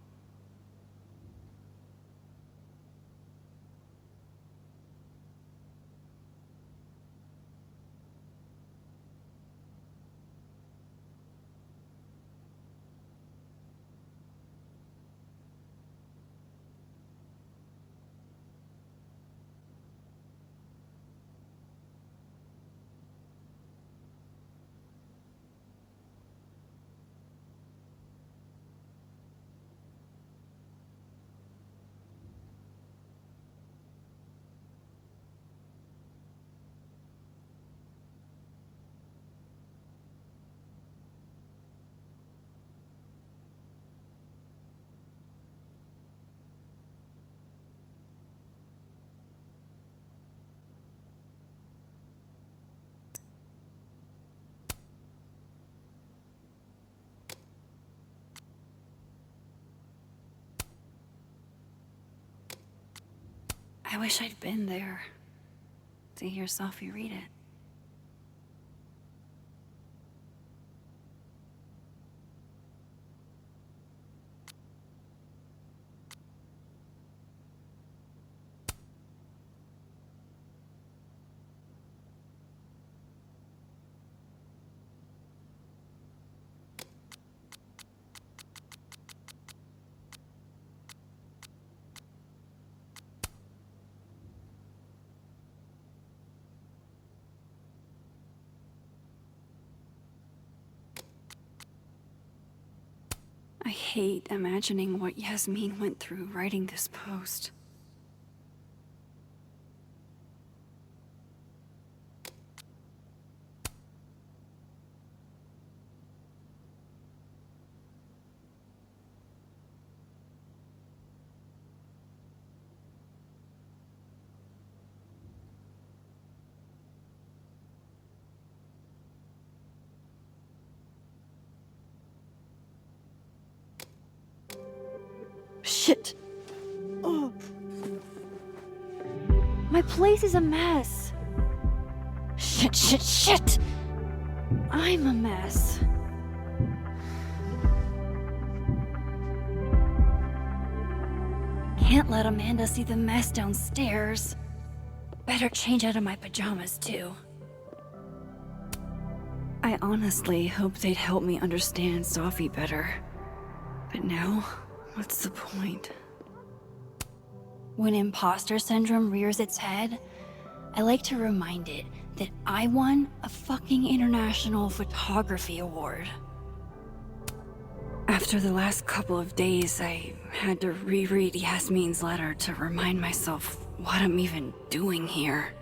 I wish I'd been there to hear Sophie read it. I hate imagining what Yasmin went through writing this post. Shit! Oh. My place is a mess! Shit! I'm a mess. Can't let Amanda see the mess downstairs. Better change out of my pajamas, too. I honestly hoped they'd help me understand Sophie better. But now, what's the point? When imposter syndrome rears its head, I like to remind it that I won a fucking international photography award. After the last couple of days, I had to reread Yasmin's letter to remind myself what I'm even doing here.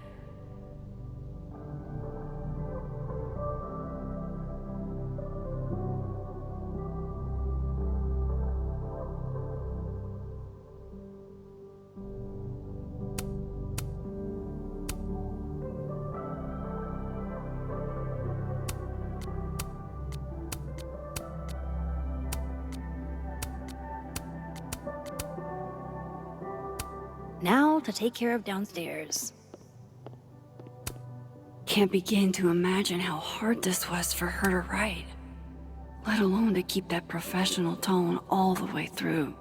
Now to take care of downstairs. Can't begin to imagine how hard this was for her to write, let alone to keep that professional tone all the way through.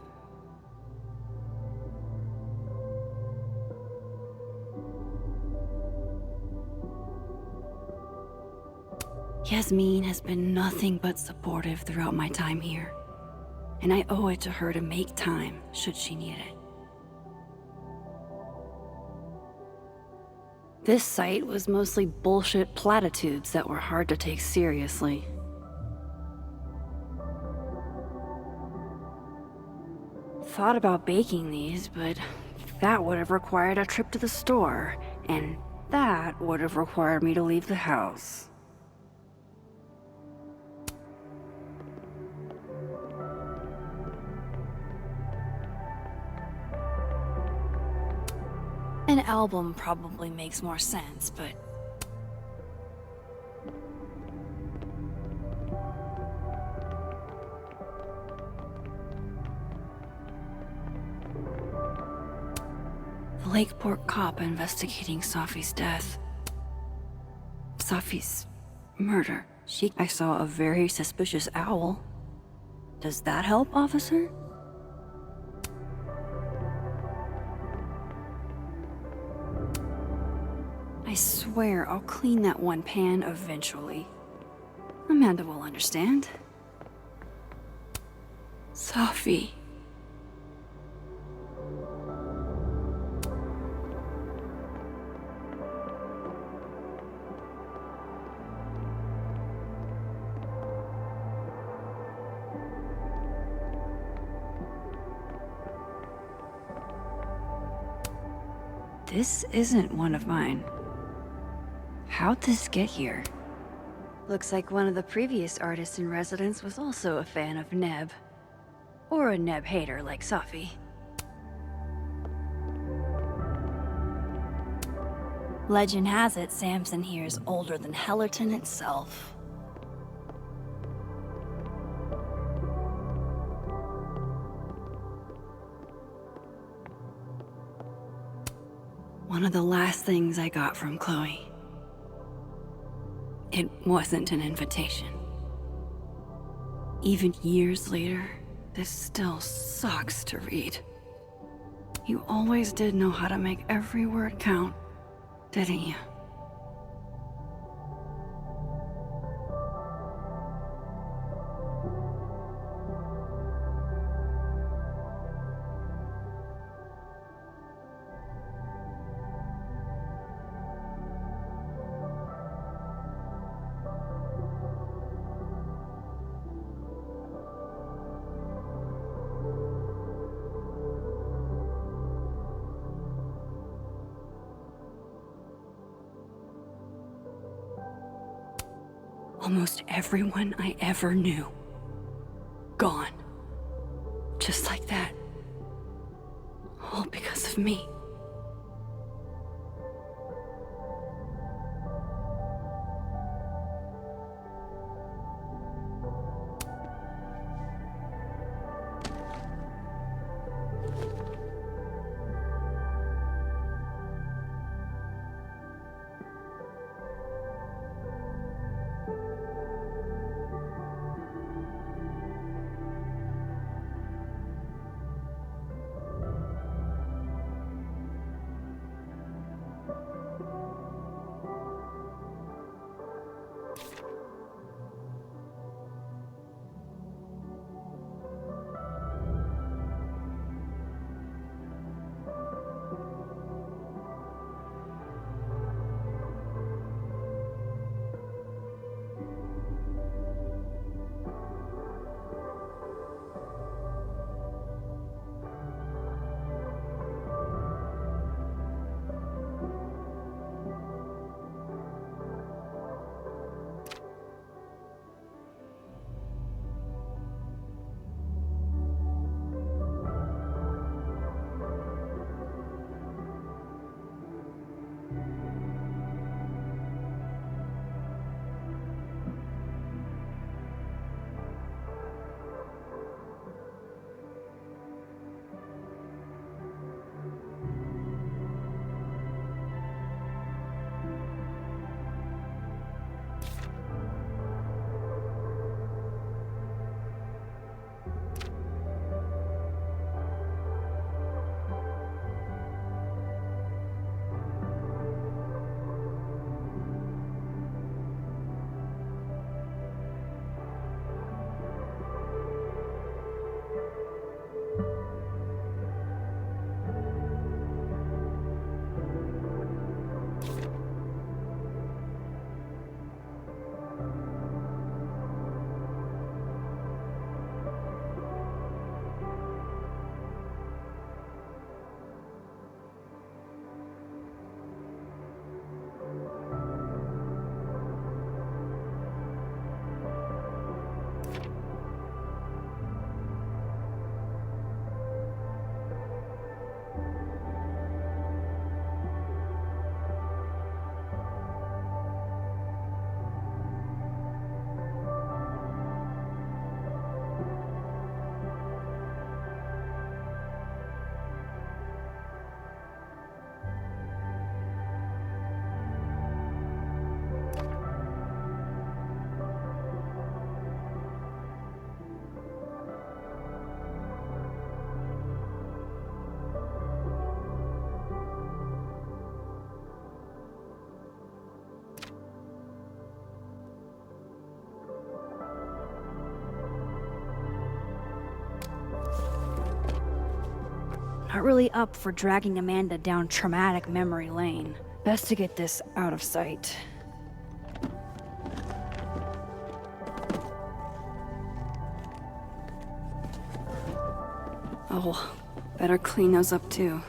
Yasmin has been nothing but supportive throughout my time here, and I owe it to her to make time should she need it. This site was mostly bullshit platitudes that were hard to take seriously. Thought about baking these, but that would have required a trip to the store, and that would have required me to leave the house. An album probably makes more sense, but... The Lakeport cop investigating Sophie's death. Sophie's murder. I saw a very suspicious owl. Does that help, officer? I swear I'll clean that one pan eventually. Amanda will understand. Sophie. This isn't one of mine. How'd this get here? Looks like one of the previous artists in residence was also a fan of Neb. Or a Neb hater like Sophie. Legend has it Samson here is older than Hellerton itself. One of the last things I got from Chloe. It wasn't an invitation. Even years later, this still sucks to read. You always did know how to make every word count, didn't you? Almost everyone I ever knew. Gone. Just like that. All because of me. Not really up for dragging Amanda down traumatic memory lane. Best to get this out of sight. Oh, better clean those up too.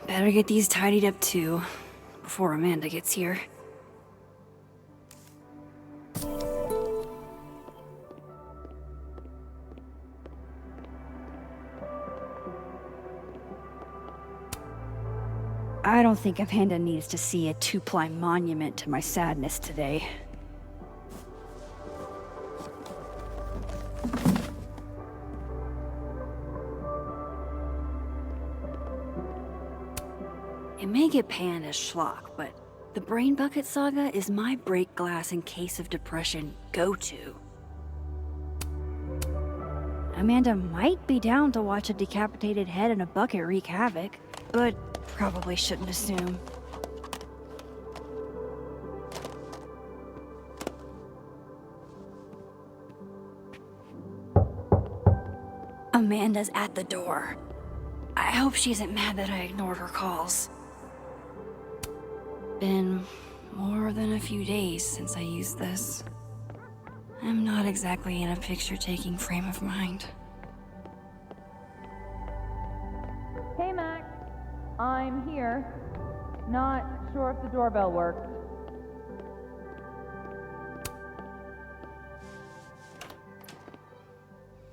Better get these tidied up too, before Amanda gets here. I don't think Amanda needs to see a 2-ply monument to my sadness today. It may get panned as schlock, but the Brain Bucket Saga is my break glass in case of depression go-to. Amanda might be down to watch a decapitated head in a bucket wreak havoc, but probably shouldn't assume. Amanda's at the door. I hope she isn't mad that I ignored her calls. Been more than a few days since I used this. I'm not exactly in a picture-taking frame of mind. Hey, Max. I'm here. Not sure if the doorbell worked.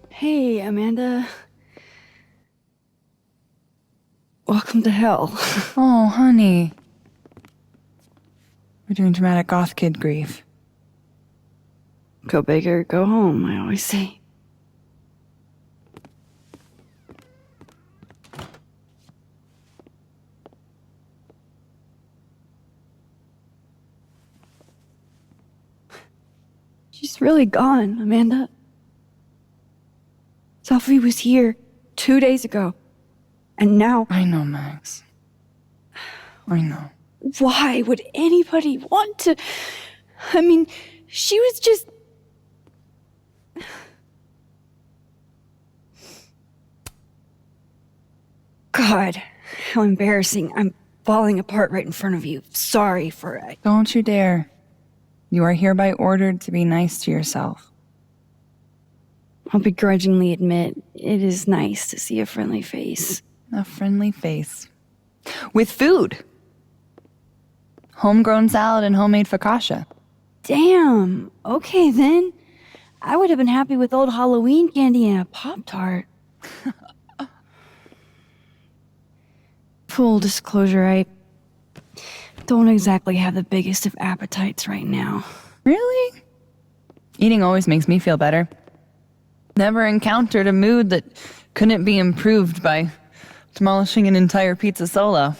Hey, Amanda. Welcome to hell. Oh, honey. We're doing dramatic goth kid grief. Go big or go home, I always say. She's really gone, Amanda. Sophie was here 2 days ago. And now... I know, Max. I know. Why would anybody want to... I mean, she was just... God, how embarrassing. I'm falling apart right in front of you. Sorry for it. Don't you dare. You are hereby ordered to be nice to yourself. I'll begrudgingly admit, it is nice to see a friendly face. A friendly face. With food. Homegrown salad and homemade focaccia. Damn. Okay, then. I would have been happy with old Halloween candy and a Pop-Tart. Full disclosure, I don't exactly have the biggest of appetites right now. Really? Eating always makes me feel better. Never encountered a mood that couldn't be improved by demolishing an entire pizza solo.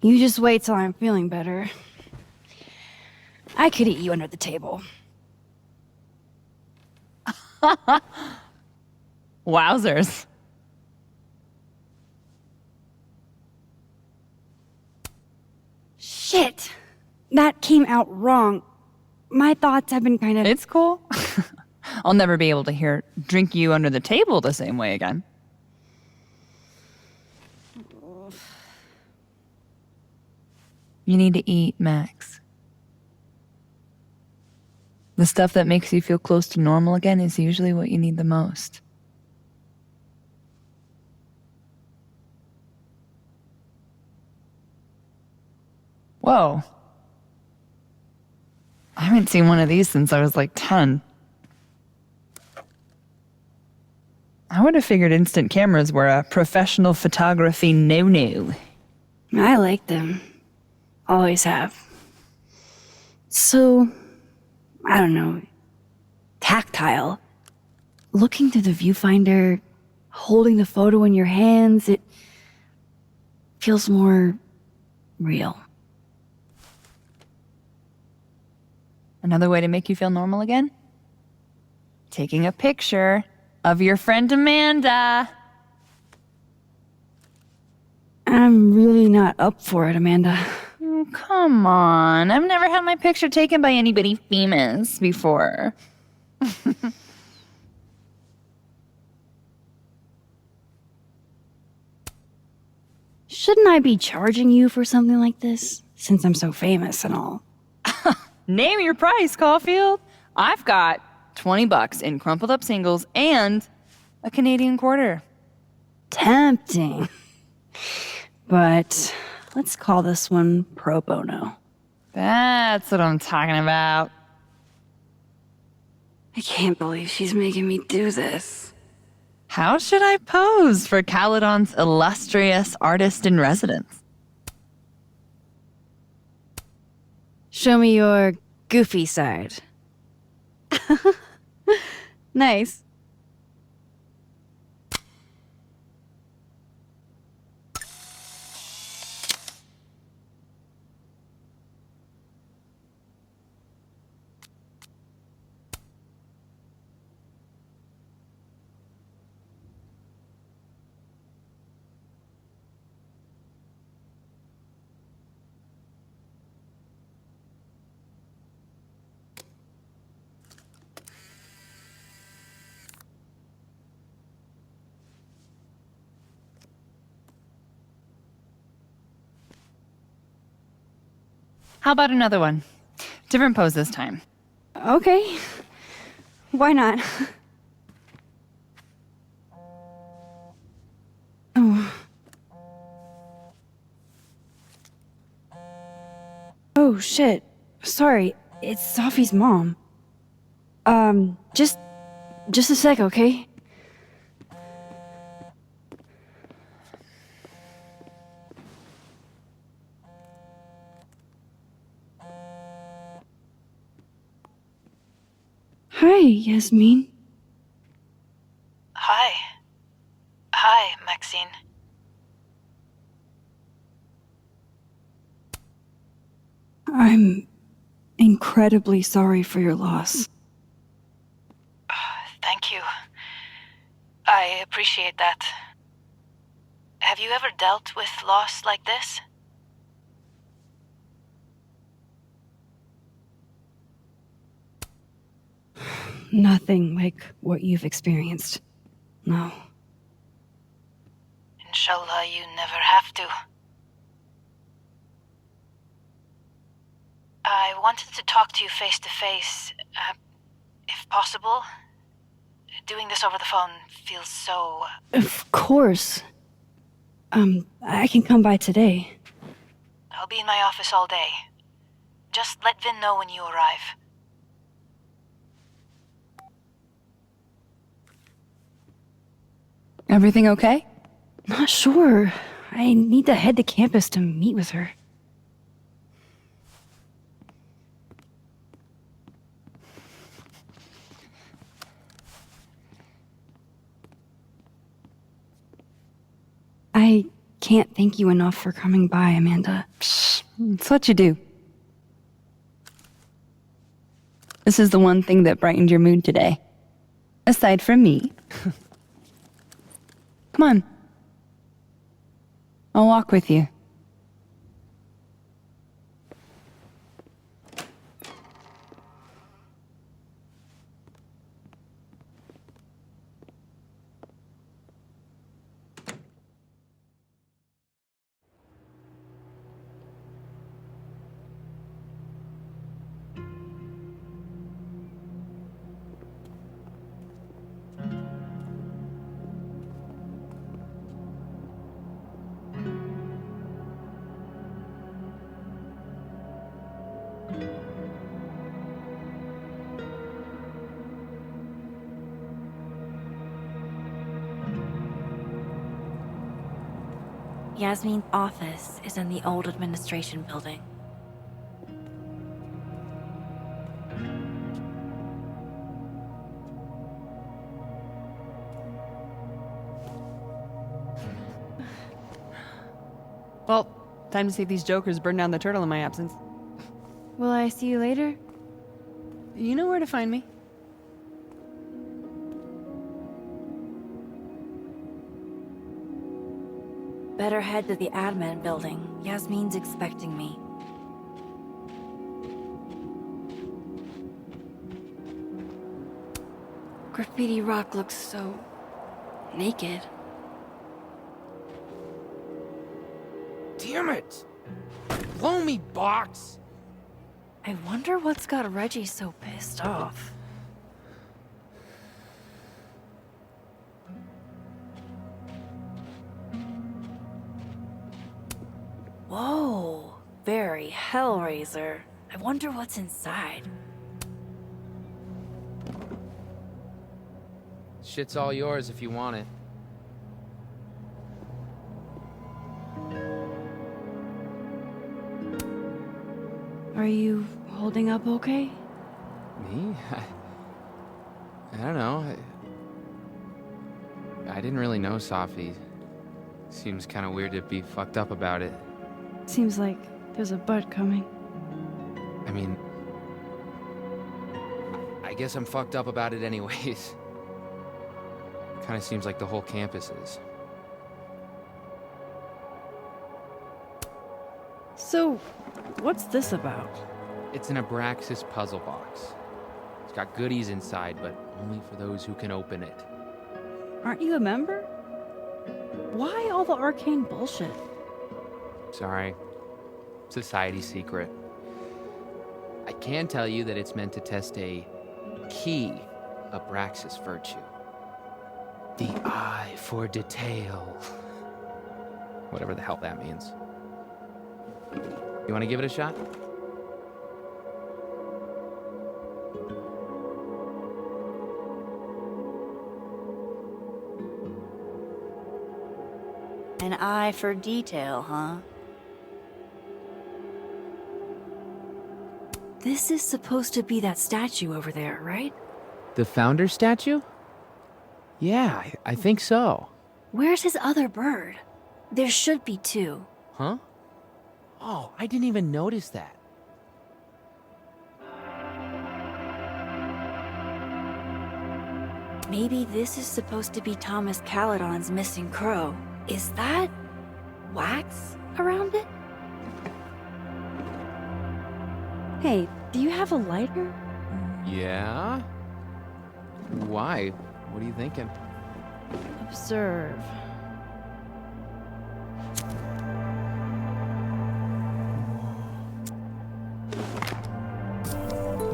You just wait till I'm feeling better. I could eat you under the table. Wowzers. Shit! That came out wrong. My thoughts have been kind of... It's cool. I'll never be able to drink you under the table the same way again. You need to eat, Max. The stuff that makes you feel close to normal again is usually what you need the most. Whoa. I haven't seen one of these since I was like 10. I would have figured instant cameras were a professional photography no-no. I like them. Always have. So, I don't know, tactile. Looking through the viewfinder, holding the photo in your hands, it feels more real. Another way to make you feel normal again? Taking a picture of your friend Amanda. I'm really not up for it, Amanda. Oh, come on. I've never had my picture taken by anybody famous before. Shouldn't I be charging you for something like this? Since I'm so famous and all. Name your price, Caulfield. I've got $20 in crumpled up singles and a Canadian quarter. Tempting. But let's call this one pro bono. That's what I'm talking about. I can't believe she's making me do this. How should I pose for Caledon's illustrious artist in residence? Show me your goofy side. Nice. How about another one? Different pose this time. Okay. Why not? Oh. Oh, shit. Sorry, it's Sophie's mom. Just a sec, okay? Hi, Yasmin. Hi. Hi, Maxine. I'm incredibly sorry for your loss. Thank you. I appreciate that. Have you ever dealt with loss like this? Nothing like what you've experienced. No. Inshallah, you never have to. I wanted to talk to you face to face, if possible. Doing this over the phone feels so... Of course. I can come by today. I'll be in my office all day. Just let Vin know when you arrive. Everything okay? Not sure. I need to head to campus to meet with her. I can't thank you enough for coming by, Amanda. Psh, it's what you do. This is the one thing that brightened your mood today. Aside from me. Come on. I'll walk with you. Yasmin's office is in the old administration building. Well, time to see these jokers burn down the turtle in my absence. Will I see you later? You know where to find me. Better head to the admin building. Yasmin's expecting me. Graffiti Rock looks so... naked. Damn it! Blow me, box! I wonder what's got Reggie so pissed off. Whoa, very Hellraiser. I wonder what's inside. Shit's all yours if you want it. Are you holding up okay? Me? I don't know. I didn't really know Safi. Seems kind of weird to be fucked up about it. Seems like there's a but coming. I mean, I guess I'm fucked up about it anyways. Kind of seems like the whole campus is. So, what's this about? It's an Abraxas puzzle box. It's got goodies inside, but only for those who can open it. Aren't you a member? Why all the arcane bullshit? Sorry. Society secret. I can tell you that it's meant to test a key Abraxas virtue. The eye for detail. Whatever the hell that means. You want to give it a shot? An eye for detail, huh? This is supposed to be that statue over there, right? The founder statue? Yeah, I think so. Where's his other bird? There should be two. Huh? Oh, I didn't even notice that. Maybe this is supposed to be Thomas Caledon's missing crow. Is that wax around it? Hey, do you have a lighter? Yeah? Why? What are you thinking? Observe.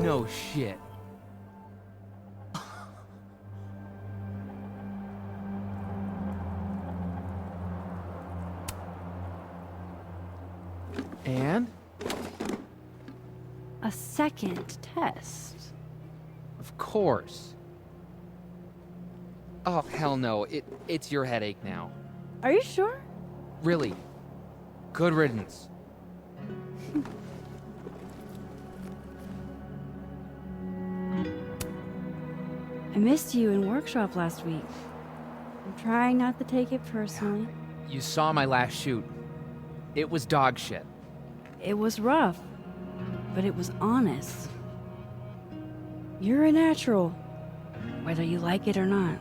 No shit. And? A second test. Of course. Oh, hell no. It's your headache now. Are you sure? Really. Good riddance. I missed you in workshop last week. I'm trying not to take it personally. You saw my last shoot. It was dog shit. It was rough, but it was honest. You're a natural, whether you like it or not.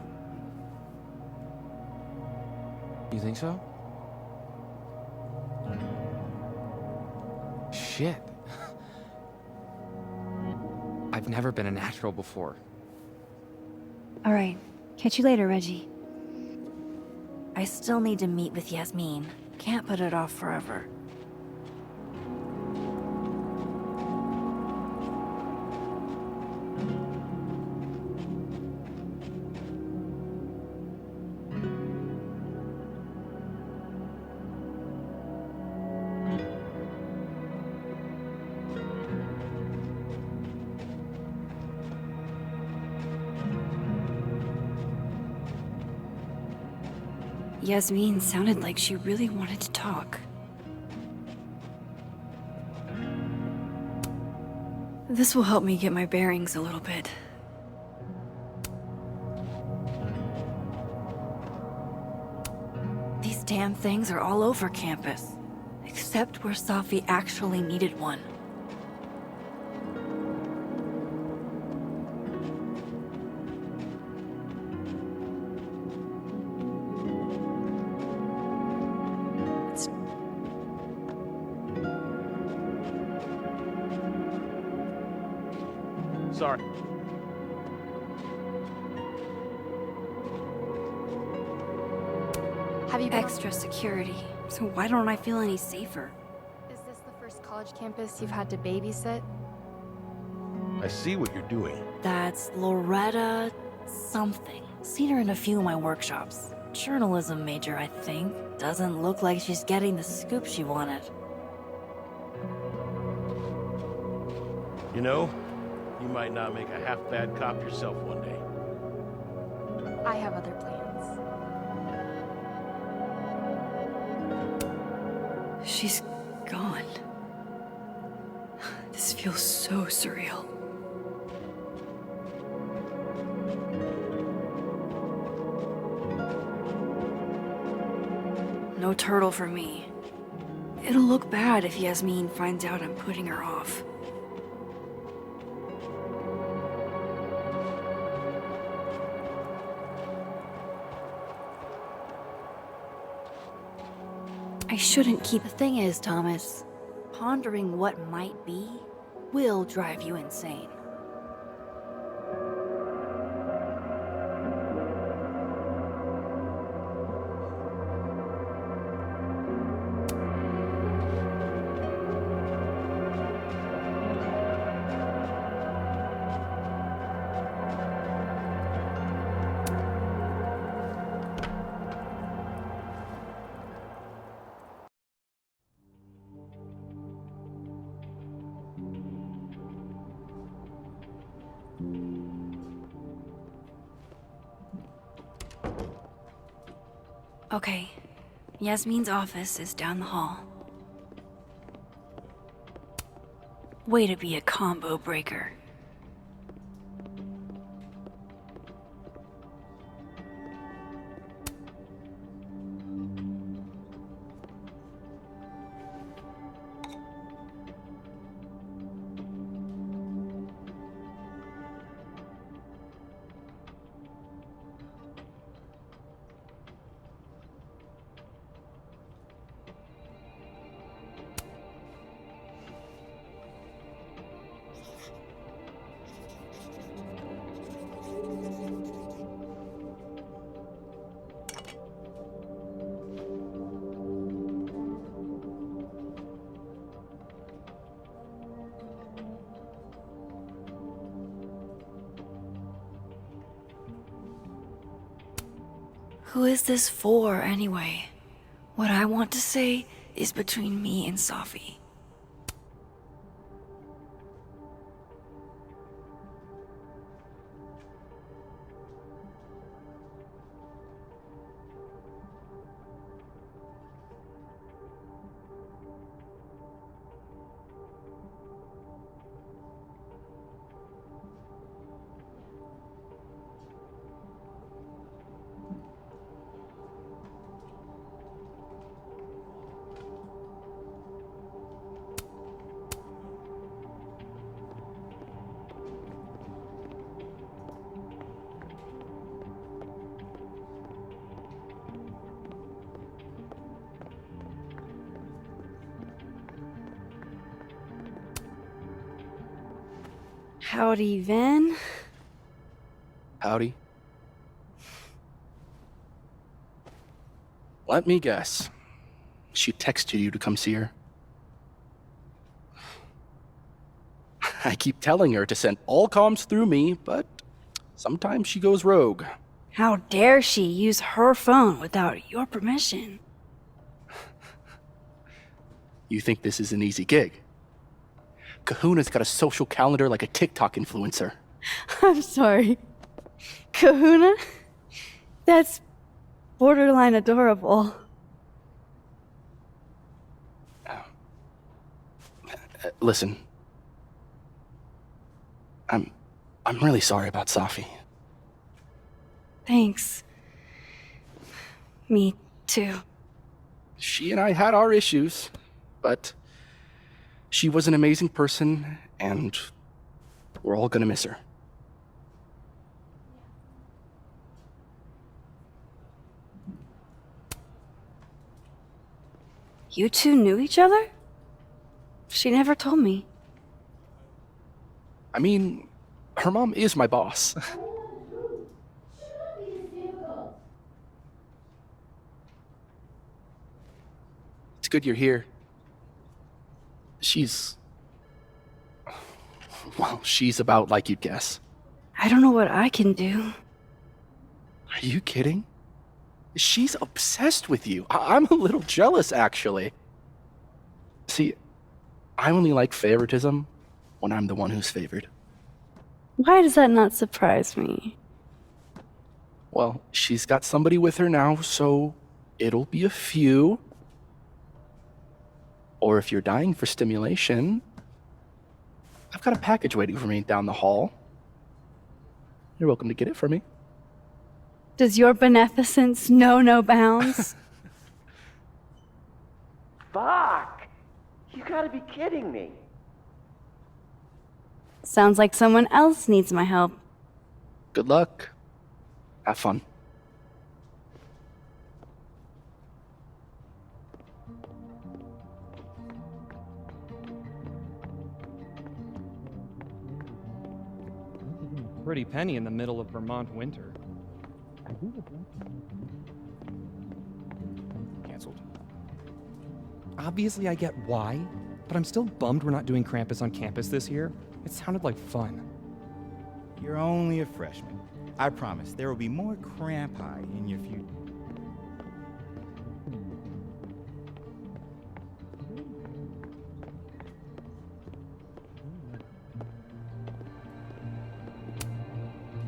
You think so? Shit. I've never been a natural before. All right, catch you later, Reggie. I still need to meet with Yasmin. Can't put it off forever. Yasmin sounded like she really wanted to talk. This will help me get my bearings a little bit. These damn things are all over campus, except where Safi actually needed one. Sorry. Have you extra security? So why don't I feel any safer? Is this the first college campus you've had to babysit? I see what you're doing. That's Loretta something. Seen her in a few of my workshops. Journalism major, I think. Doesn't look like she's getting the scoop she wanted. You know, you might not make a half-bad cop yourself one day. I have other plans. She's gone. This feels so surreal. No turtle for me. It'll look bad if Yasmin finds out I'm putting her off. I shouldn't keep. The thing is, Thomas, pondering what might be will drive you insane. Okay, Yasmin's office is down the hall. Way to be a combo breaker. Who is this for, anyway? What I want to say is between me and Safi. Howdy, Vin. Howdy. Let me guess. She texted you to come see her? I keep telling her to send all comms through me, but sometimes she goes rogue. How dare she use her phone without your permission? You think this is an easy gig? Kahuna's got a social calendar like a TikTok influencer. I'm sorry. Kahuna? That's borderline adorable. Listen. I'm really sorry about Safi. Thanks. Me too. She and I had our issues, but she was an amazing person, and we're all gonna miss her. You two knew each other? She never told me. I mean, her mom is my boss. It's good you're here. Well, she's about like you'd guess. I don't know what I can do. Are you kidding? She's obsessed with you. I'm a little jealous, actually. See, I only like favoritism when I'm the one who's favored. Why does that not surprise me? Well, she's got somebody with her now, so it'll be a few. Or if you're dying for stimulation, I've got a package waiting for me down the hall. You're welcome to get it for me. Does your beneficence know no bounds? Fuck! You gotta be kidding me. Sounds like someone else needs my help. Good luck. Have fun. Pretty penny in the middle of Vermont winter. Cancelled. Obviously, I get why, but I'm still bummed we're not doing Krampus on campus this year. It sounded like fun. You're only a freshman. I promise there will be more Crampi in your future.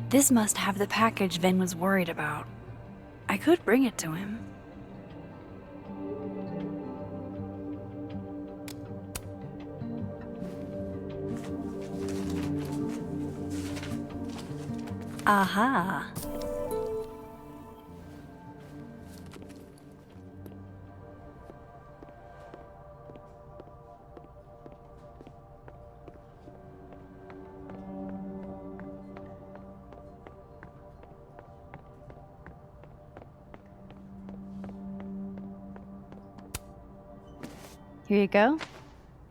This must have the package Vin was worried about. I could bring it to him. Aha. Here you go.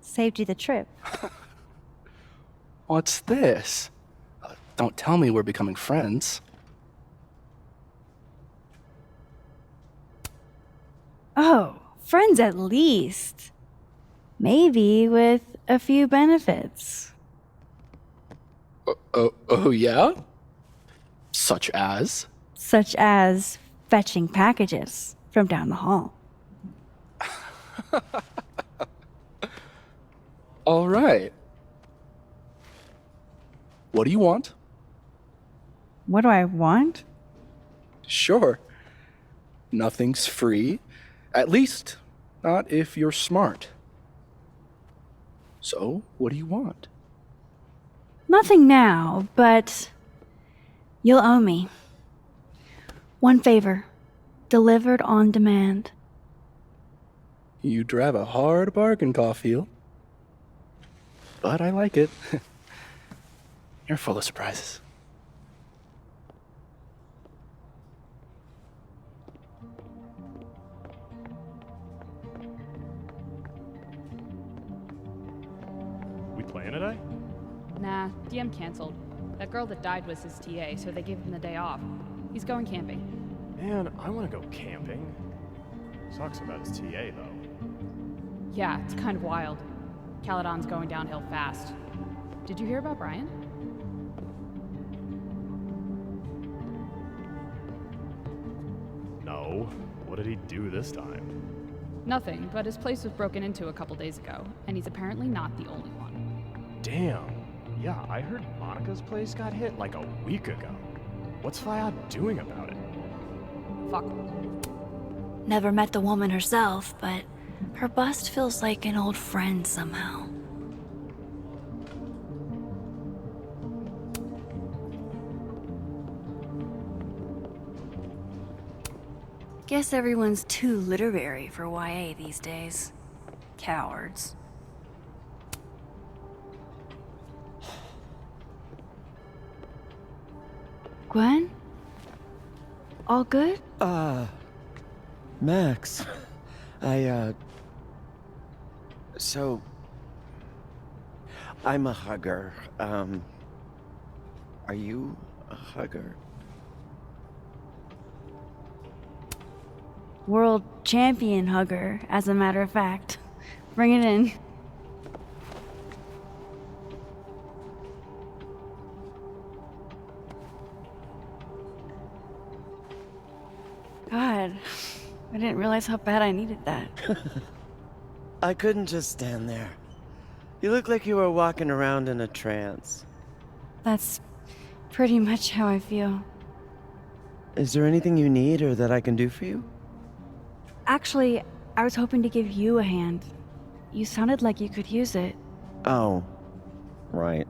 Saved you the trip. What's this? Don't tell me we're becoming friends. Oh, friends at least. Maybe with a few benefits. Oh yeah? Such as? Such as fetching packages from down the hall. All right. What do you want? What do I want? Sure. Nothing's free. At least, not if you're smart. So, what do you want? Nothing now, but you'll owe me. One favor, delivered on demand. You drive a hard bargain, Caulfield. But I like it. You're full of surprises. We playing today? Nah, DM canceled. That girl that died was his TA, so they gave him the day off. He's going camping. Man, I want to go camping. Sucks about his TA, though. Yeah, it's kind of wild. Caledon's going downhill fast. Did you hear about Brian? No. What did he do this time? Nothing, but his place was broken into a couple days ago, and he's apparently not the only one. Damn. Yeah, I heard Monica's place got hit like a week ago. What's Fly Out doing about it? Fuck. Never met the woman herself, but her bust feels like an old friend somehow. Guess everyone's too literary for YA these days. Cowards. Gwen? All good? Max. So... I'm a hugger. Are you a hugger? World champion hugger, as a matter of fact. Bring it in. God, I didn't realize how bad I needed that. I couldn't just stand there. You look like you were walking around in a trance. That's pretty much how I feel. Is there anything you need or that I can do for you? Actually, I was hoping to give you a hand. You sounded like you could use it. Oh, right.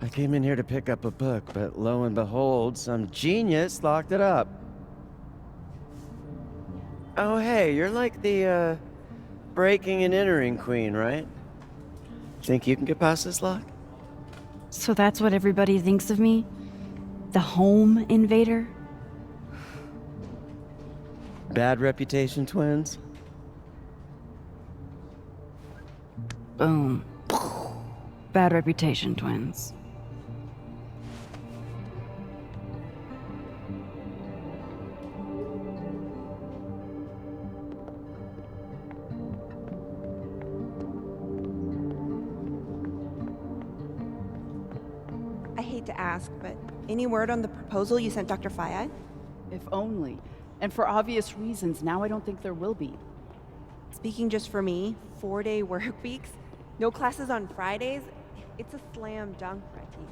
I came in here to pick up a book, but lo and behold, some genius locked it up. Oh, hey, you're like the, breaking and entering queen, right? Think you can get past this lock? So that's what everybody thinks of me? The home invader? Bad reputation, twins? Boom. Bad reputation, twins. I hate to ask, but any word on the proposal you sent Dr. Fayad? If only. And for obvious reasons, now I don't think there will be. Speaking just for me, 4-day work weeks, no classes on Fridays, it's a slam dunk, Retty.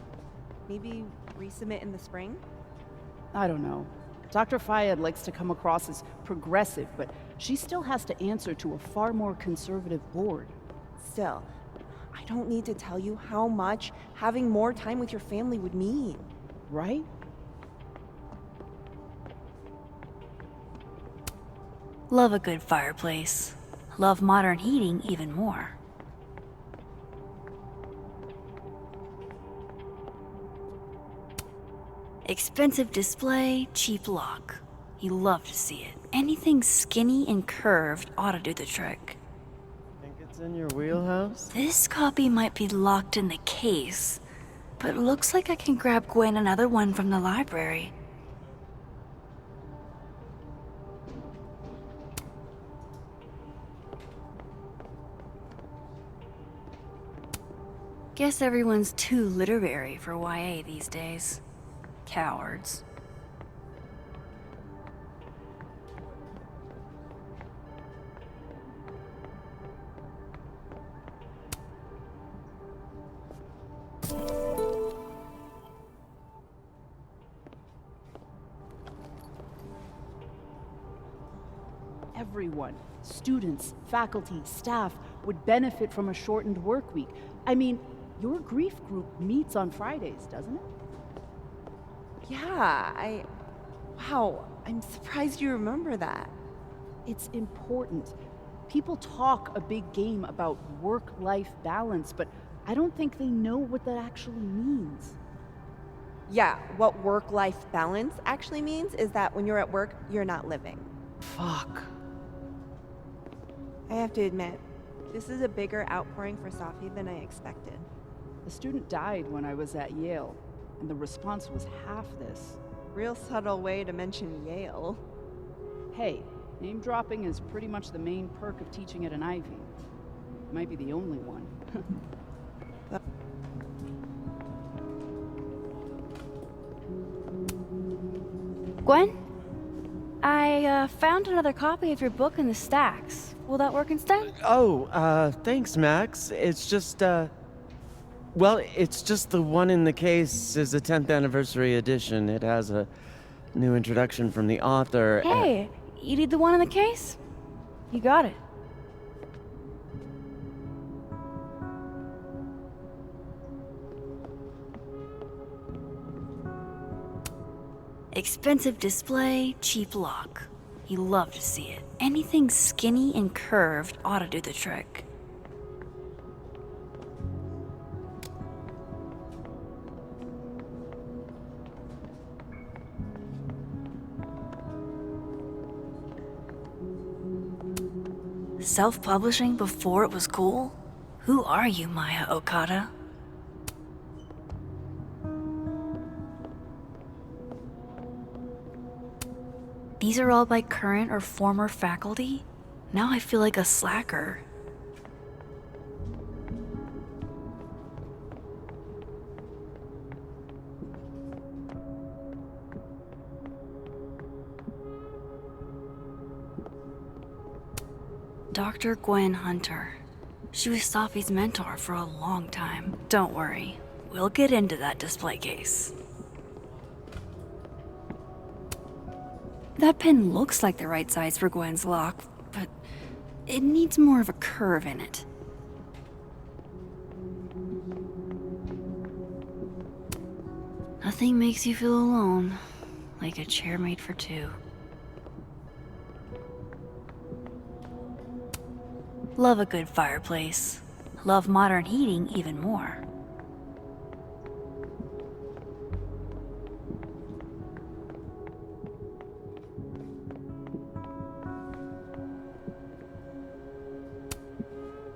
Maybe resubmit in the spring? I don't know. Dr. Fayad likes to come across as progressive, but she still has to answer to a far more conservative board. Still, I don't need to tell you how much having more time with your family would mean. Right? Love a good fireplace. Love modern heating even more. Expensive display, cheap lock. You love to see it. Anything skinny and curved ought to do the trick. Think it's in your wheelhouse? This copy might be locked in the case, but it looks like I can grab Gwen another one from the library. Guess everyone's too literary for YA these days. Cowards. Everyone, students, faculty, staff, would benefit from a shortened work week. I mean, your grief group meets on Fridays, doesn't it? Yeah, wow, I'm surprised you remember that. It's important. People talk a big game about work-life balance, but I don't think they know what that actually means. Yeah, what work-life balance actually means is that when you're at work, you're not living. Fuck. I have to admit, this is a bigger outpouring for Safi than I expected. The student died when I was at Yale, and the response was half this. Real subtle way to mention Yale. Hey, name dropping is pretty much the main perk of teaching at an Ivy. Might be the only one. Gwen? I found another copy of your book in the stacks. Will that work instead? Oh, thanks, Max. It's just, well, it's just the one in the case is the 10th anniversary edition. It has a new introduction from the author. Hey, you need the one in the case? You got it. Expensive display, cheap lock. You love to see it. Anything skinny and curved ought to do the trick. Self-publishing before it was cool? Who are you, Maya Okada? These are all by current or former faculty? Now I feel like a slacker. Dr. Gwen Hunter. She was Safi's mentor for a long time. Don't worry, we'll get into that display case. That pen looks like the right size for Gwen's lock, but it needs more of a curve in it. Nothing makes you feel alone like a chair made for two. Love a good fireplace. Love modern heating even more.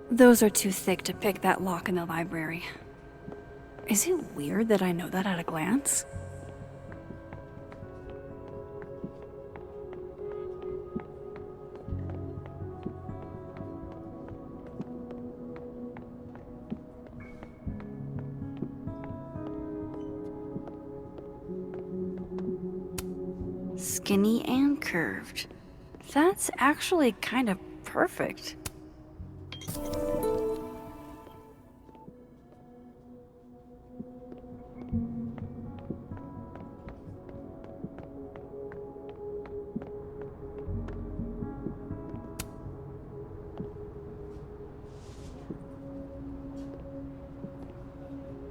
Those are too thick to pick that lock in the library. Is it weird that I know that at a glance? Skinny and curved. That's actually kind of perfect.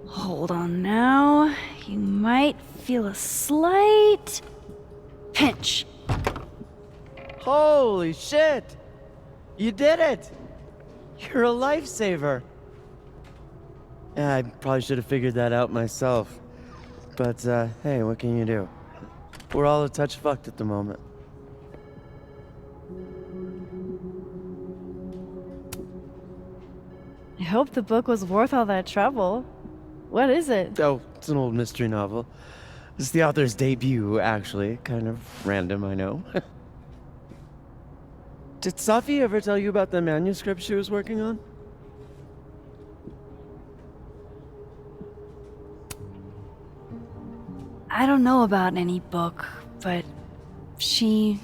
Hold on now. You might feel a slight pinch. Holy shit! You did it! You're a lifesaver. Yeah, I probably should have figured that out myself. But, hey, what can you do? We're all a touch fucked at the moment. I hope the book was worth all that trouble. What is it? Oh, it's an old mystery novel. It's the author's debut, actually. Kind of random, I know. Did Safi ever tell you about the manuscript she was working on? I don't know about any book, but she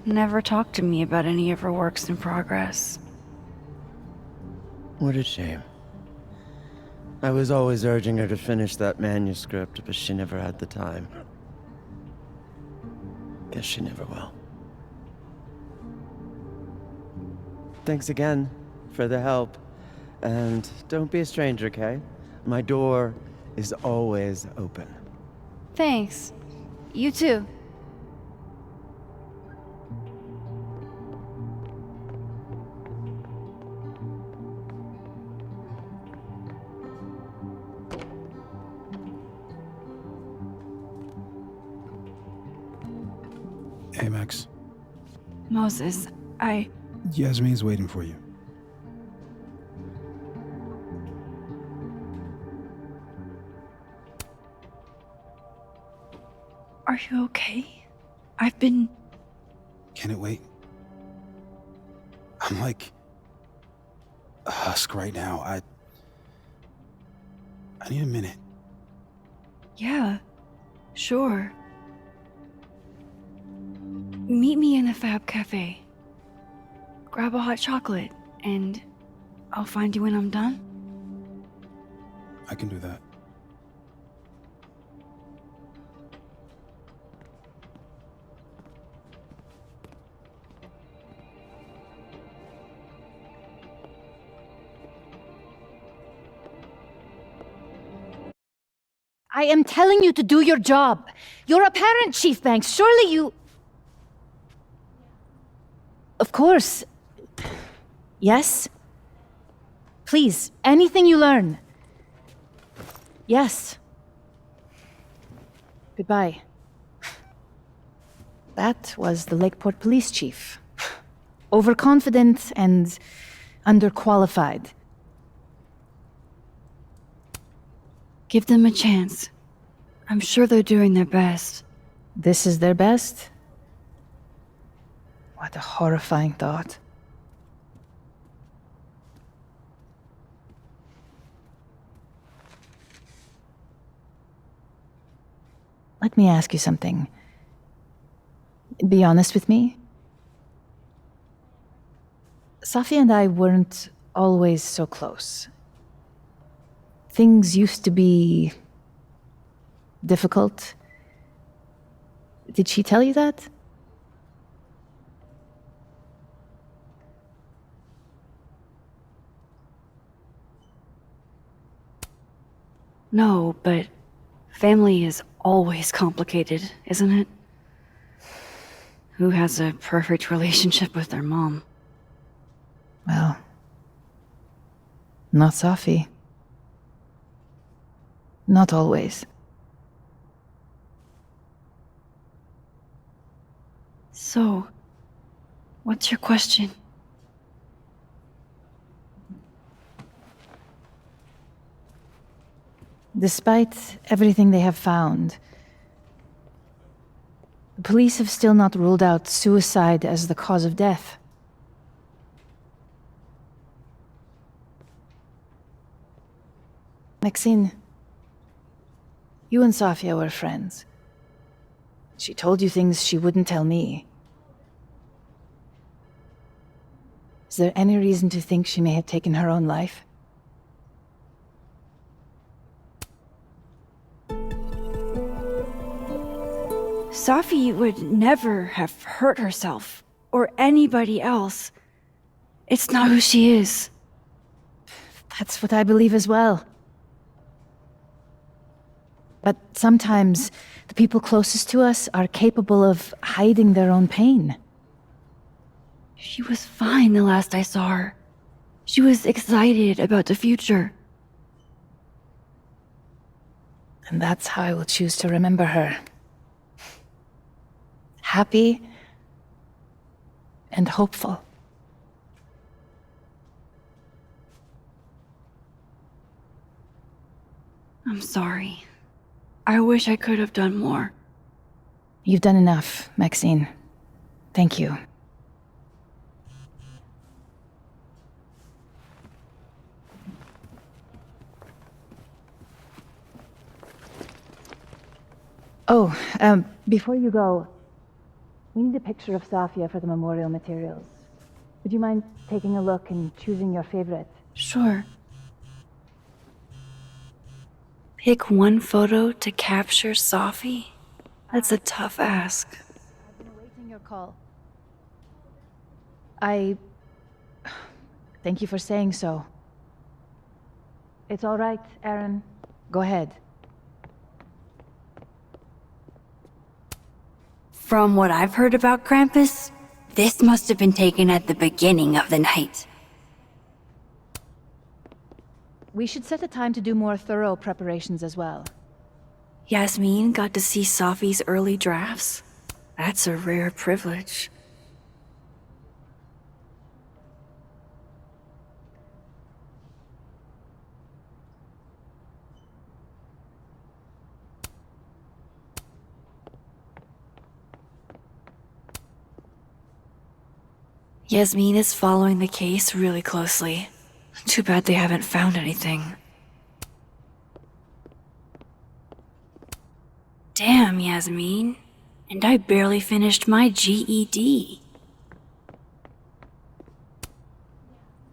never talked to me about any of her works in progress. What a shame. I was always urging her to finish that manuscript, but she never had the time. Guess she never will. Thanks again for the help. And don't be a stranger, Kay? My door is always open. Thanks. You too. Hey, Max. Moses, Yasmin's waiting for you. Are you okay? I've been... Can it wait? I'm like a husk right now. I need a minute. Yeah, sure. Meet me in a Fab Cafe. Grab a hot chocolate, and I'll find you when I'm done. I can do that. I am telling you to do your job. You're a parent, Chief Banks. Surely you... Of course. Yes? Please, anything you learn. Yes. Goodbye. That was the Lakeport Police Chief. Overconfident and underqualified. Give them a chance. I'm sure they're doing their best. This is their best? What a horrifying thought. Let me ask you something. Be honest with me. Safi and I weren't always so close. Things used to be difficult. Did she tell you that? No, but family is always complicated, isn't it? Who has a perfect relationship with their mom? Well, not Safi. Not always. So, what's your question? Despite everything they have found, the police have still not ruled out suicide as the cause of death. Maxine, you and Safia were friends. She told you things she wouldn't tell me. Is there any reason to think she may have taken her own life? Safi would never have hurt herself, or anybody else. It's not who she is. That's what I believe as well. But sometimes, the people closest to us are capable of hiding their own pain. She was fine the last I saw her. She was excited about the future. And that's how I will choose to remember her. Happy and hopeful. I'm sorry. I wish I could have done more. You've done enough, Maxine. Thank you. Oh, before you go, we need a picture of Safia for the memorial materials. Would you mind taking a look and choosing your favorite? Sure. Pick one photo to capture Safi? That's a tough ask. I've been awaiting your call. Thank you for saying so. It's all right, Aaron. Go ahead. From what I've heard about Krampus, this must have been taken at the beginning of the night. We should set a time to do more thorough preparations as well. Yasmin got to see Safi's early drafts. That's a rare privilege. Yasmin is following the case really closely. Too bad they haven't found anything. Damn, Yasmin. And I barely finished my GED.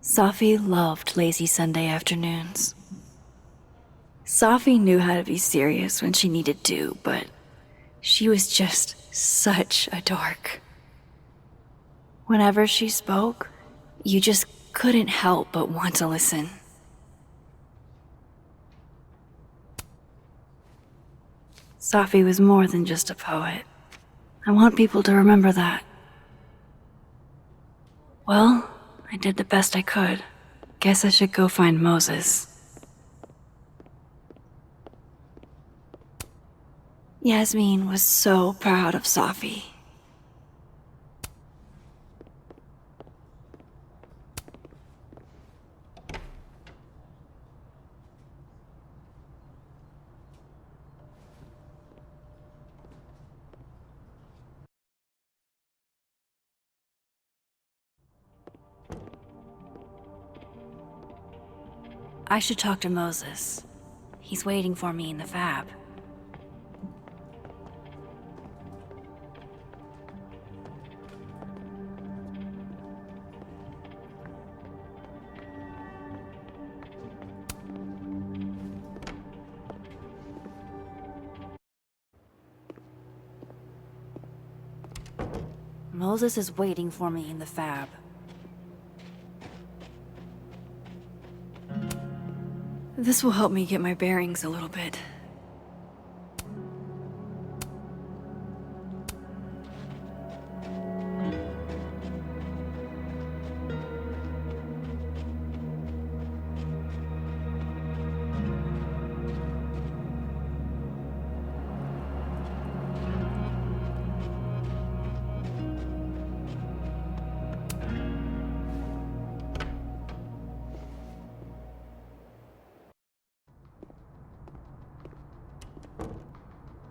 Safi loved lazy Sunday afternoons. Safi knew how to be serious when she needed to, but she was just such a dork. Whenever she spoke, you just couldn't help but want to listen. Safi was more than just a poet. I want people to remember that. Well, I did the best I could. Guess I should go find Moses. Yasmin was so proud of Safi. I should talk to Moses. He's waiting for me in the fab. Moses is waiting for me in the fab. This will help me get my bearings a little bit.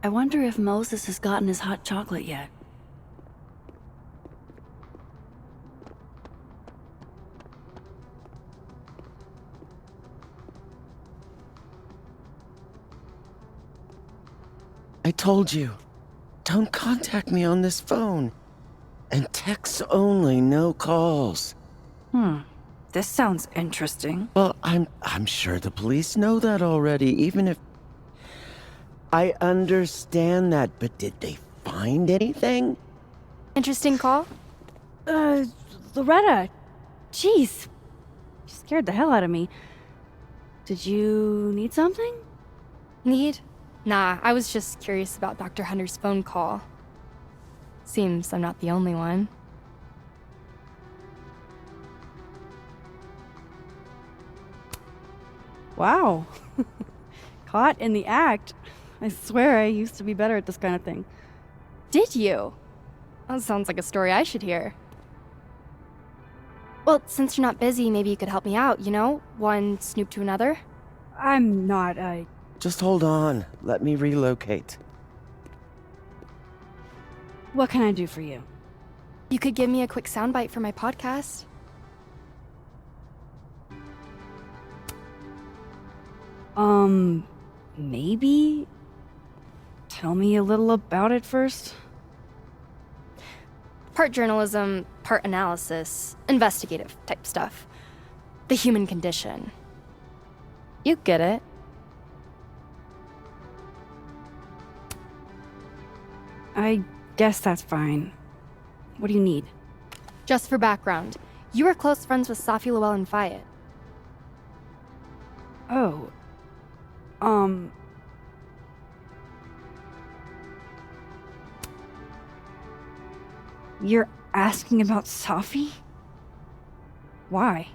I wonder if Moses has gotten his hot chocolate yet. I told you, don't contact me on this phone. And texts only, no calls. This sounds interesting. Well, I'm sure the police know that already, even if... I understand that, but did they find anything? Interesting call? Loretta, Jeez. You scared the hell out of me. Did you need something? Need? Nah, I was just curious about Dr. Hunter's phone call. Seems I'm not the only one. wow. Caught in the act. I swear I used to be better at this kind of thing. Did you? That sounds like a story I should hear. Well, since you're not busy, maybe you could help me out, you know? One snoop to another. I'm not, Just hold on. Let me relocate. What can I do for you? You could give me a quick soundbite for my podcast. Maybe? Tell me a little about it first. Part journalism, part analysis, investigative type stuff. The human condition. You get it. I guess that's fine. What do you need? Just for background, you were close friends with Safi Lowell and Fayed. Oh. You're asking about Safi? Why?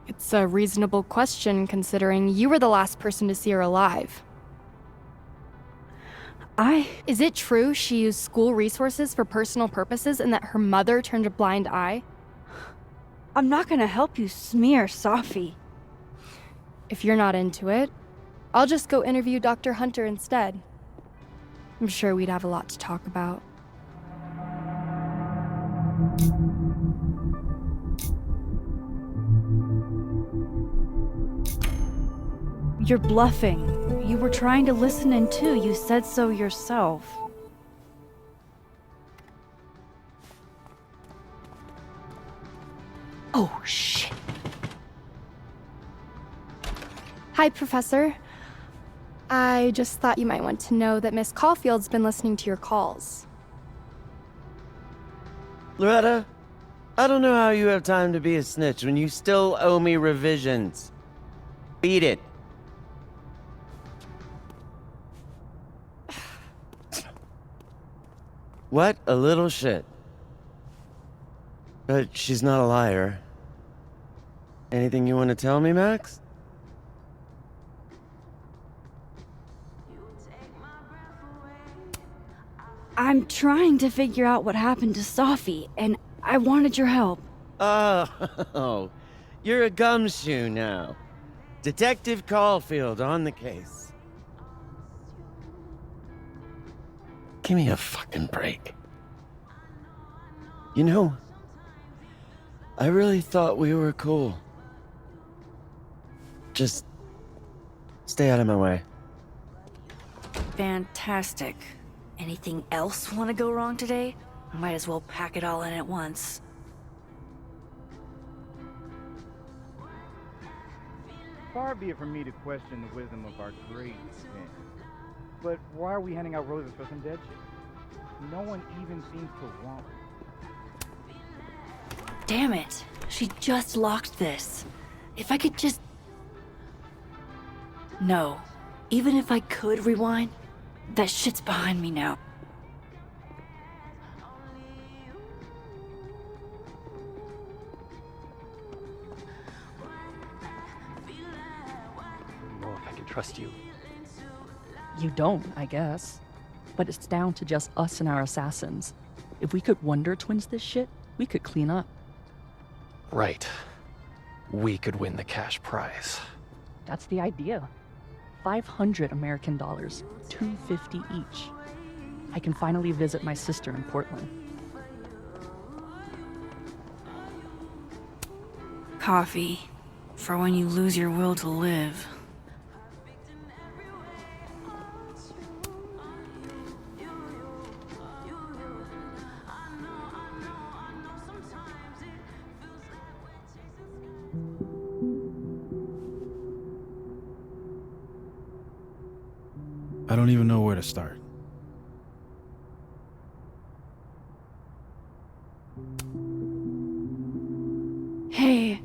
It's a reasonable question considering you were the last person to see her alive. Is it true she used school resources for personal purposes and that her mother turned a blind eye? I'm not gonna help you smear Safi. If you're not into it, I'll just go interview Dr. Hunter instead. I'm sure we'd have a lot to talk about. You're bluffing. You were trying to listen in too. You said so yourself. Oh, shit. Hi, Professor. I just thought you might want to know that Miss Caulfield's been listening to your calls. Loretta, I don't know how you have time to be a snitch when you still owe me revisions. Beat it. What a little shit. But she's not a liar. Anything you want to tell me, Max? I'm trying to figure out what happened to Safi, and I wanted your help. Oh, you're a gumshoe now. Detective Caulfield on the case. Give me a fucking break. You know, I really thought we were cool. Just stay out of my way. Fantastic. Anything else want to go wrong today? Might as well pack it all in at once. Far be it from me to question the wisdom of our great man. But why are we handing out roses for some dead shit? No one even seems to want one. Damn it. She just locked this. If I could just... No. Even if I could rewind, that shit's behind me now. I don't know if I can trust you. You don't, I guess. But it's down to just us and our assassins. If we could Wonder Twins this shit, we could clean up. Right. We could win the cash prize. That's the idea. 500 American dollars, $250 each. I can finally visit my sister in Portland. Coffee. For when you lose your will to live. I don't even know where to start. Hey,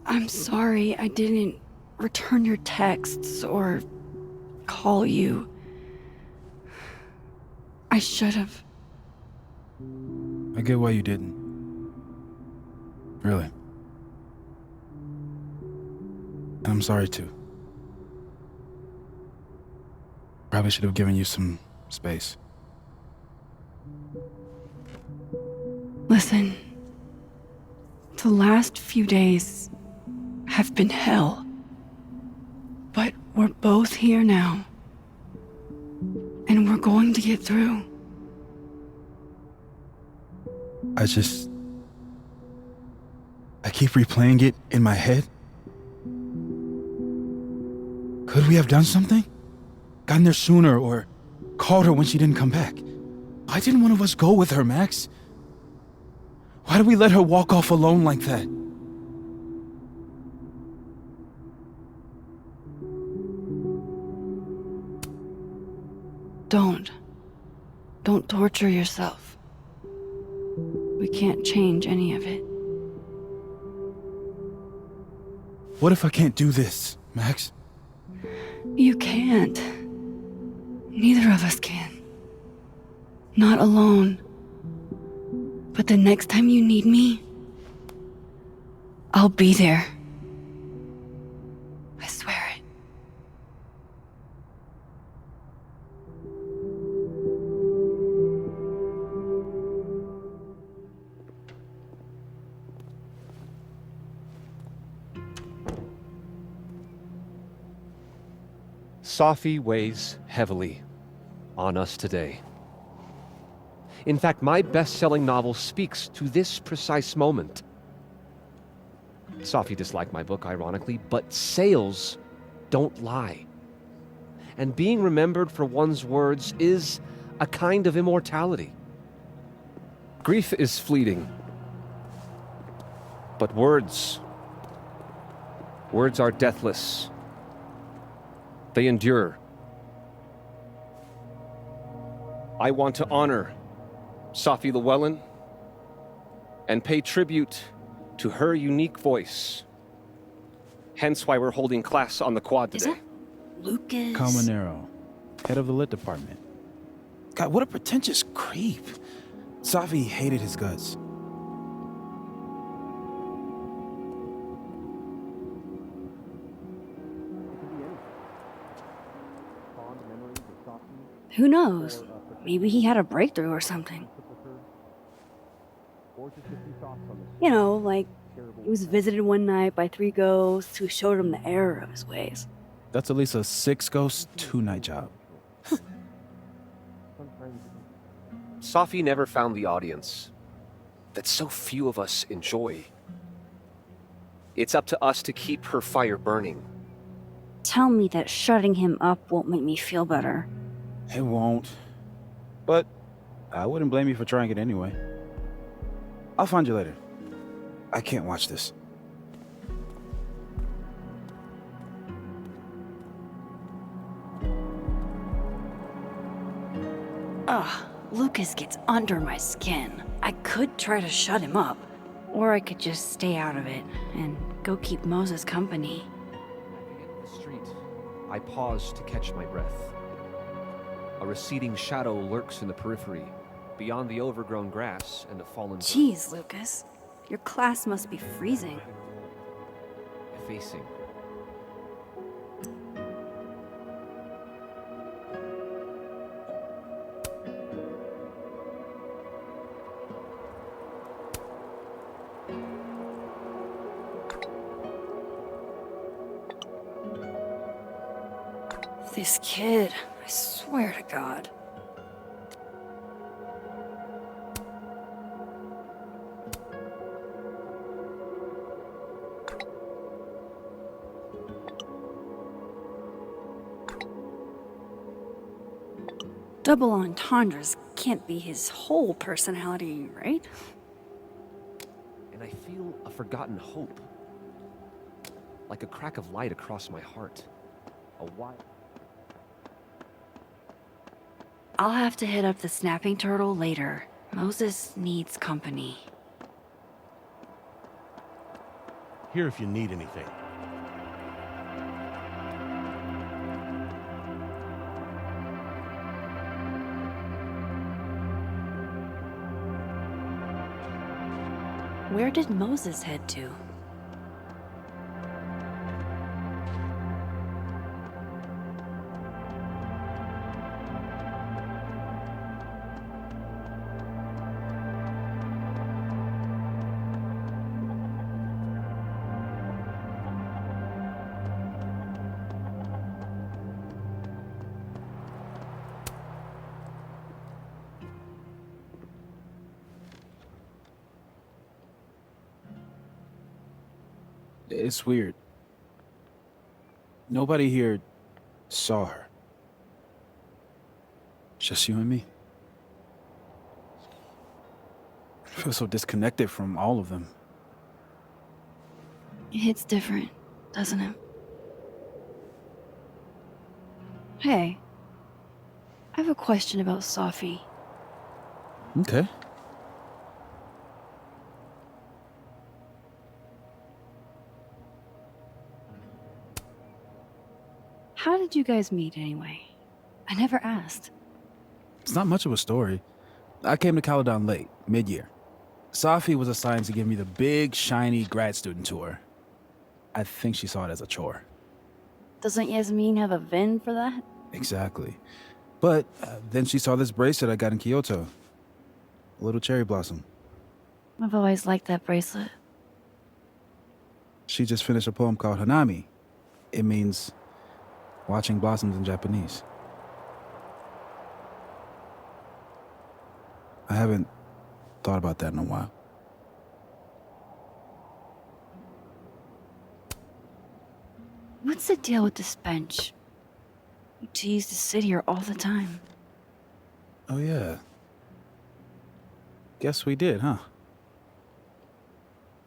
I'm sorry I didn't return your texts or call you. I should have. I get why you didn't. Really. And I'm sorry too. Probably should have given you some space. Listen, the last few days have been hell. But we're both here now. And we're going to get through. I keep replaying it in my head. Could we have done something? Gotten there sooner or called her when she didn't come back? Why didn't one of us go with her, Max? Why did we let her walk off alone like that? Don't torture yourself. We can't change any of it. What if I can't do this, Max? You can't. Neither of us can. Not alone. But the next time you need me, I'll be there. I swear it. Safi weighs heavily on us today. In fact, my best-selling novel speaks to this precise moment. Safi disliked my book, ironically, but sales don't lie. And being remembered for one's words is a kind of immortality. Grief is fleeting, but words are deathless. They endure. I want to honor Safi Llewellyn and pay tribute to her unique voice. Hence why we're holding class on the quad today. Is that Lucas? Calmanero, head of the lit department. God, what a pretentious creep. Safi hated his guts. Who knows? Maybe he had a breakthrough or something. You know, like, he was visited one night by 3 ghosts who showed him the error of his ways. That's at least a 6 ghost, 2-night job. Safi never found the audience that so few of us enjoy. It's up to us to keep her fire burning. Tell me that shutting him up won't make me feel better. It won't. But I wouldn't blame you for trying it anyway. I'll find you later. I can't watch this. Ugh, Lucas gets under my skin. I could try to shut him up, or I could just stay out of it and go keep Moses company. The street I pause to catch my breath. A receding shadow lurks in the periphery, beyond the overgrown grass and the fallen birds. Jeez, Lucas. Your class must be freezing. Effacing. This kid, I swear to God. Double entendres can't be his whole personality, right? And I feel a forgotten hope. Like a crack of light across my heart. A wild... I'll have to hit up the snapping turtle later. Moses needs company. Here if you need anything. Where did Moses head to? It's weird. Nobody here saw her. Just you and me. I feel so disconnected from all of them. It hits different, doesn't it? Hey, I have a question about Safi. Okay. How did you guys meet anyway? I never asked. It's not much of a story. I came to Caledon late, mid-year. Safi was assigned to give me the big, shiny grad student tour. I think she saw it as a chore. Doesn't Yasmin have a VIN for that? Exactly. But then she saw this bracelet I got in Kyoto. A little cherry blossom. I've always liked that bracelet. She just finished a poem called Hanami. It means watching blossoms in Japanese. I haven't thought about that in a while. What's the deal with this bench? You two used to sit here all the time. Oh, yeah. Guess we did, huh?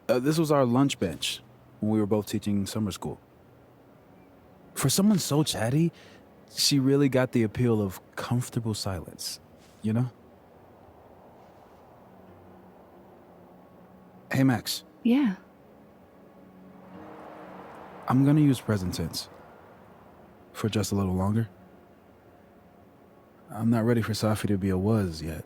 This was our lunch bench when we were both teaching summer school. For someone so chatty, she really got the appeal of comfortable silence, you know? Hey, Max. Yeah. I'm gonna use present tense. For just a little longer. I'm not ready for Safi to be a was yet.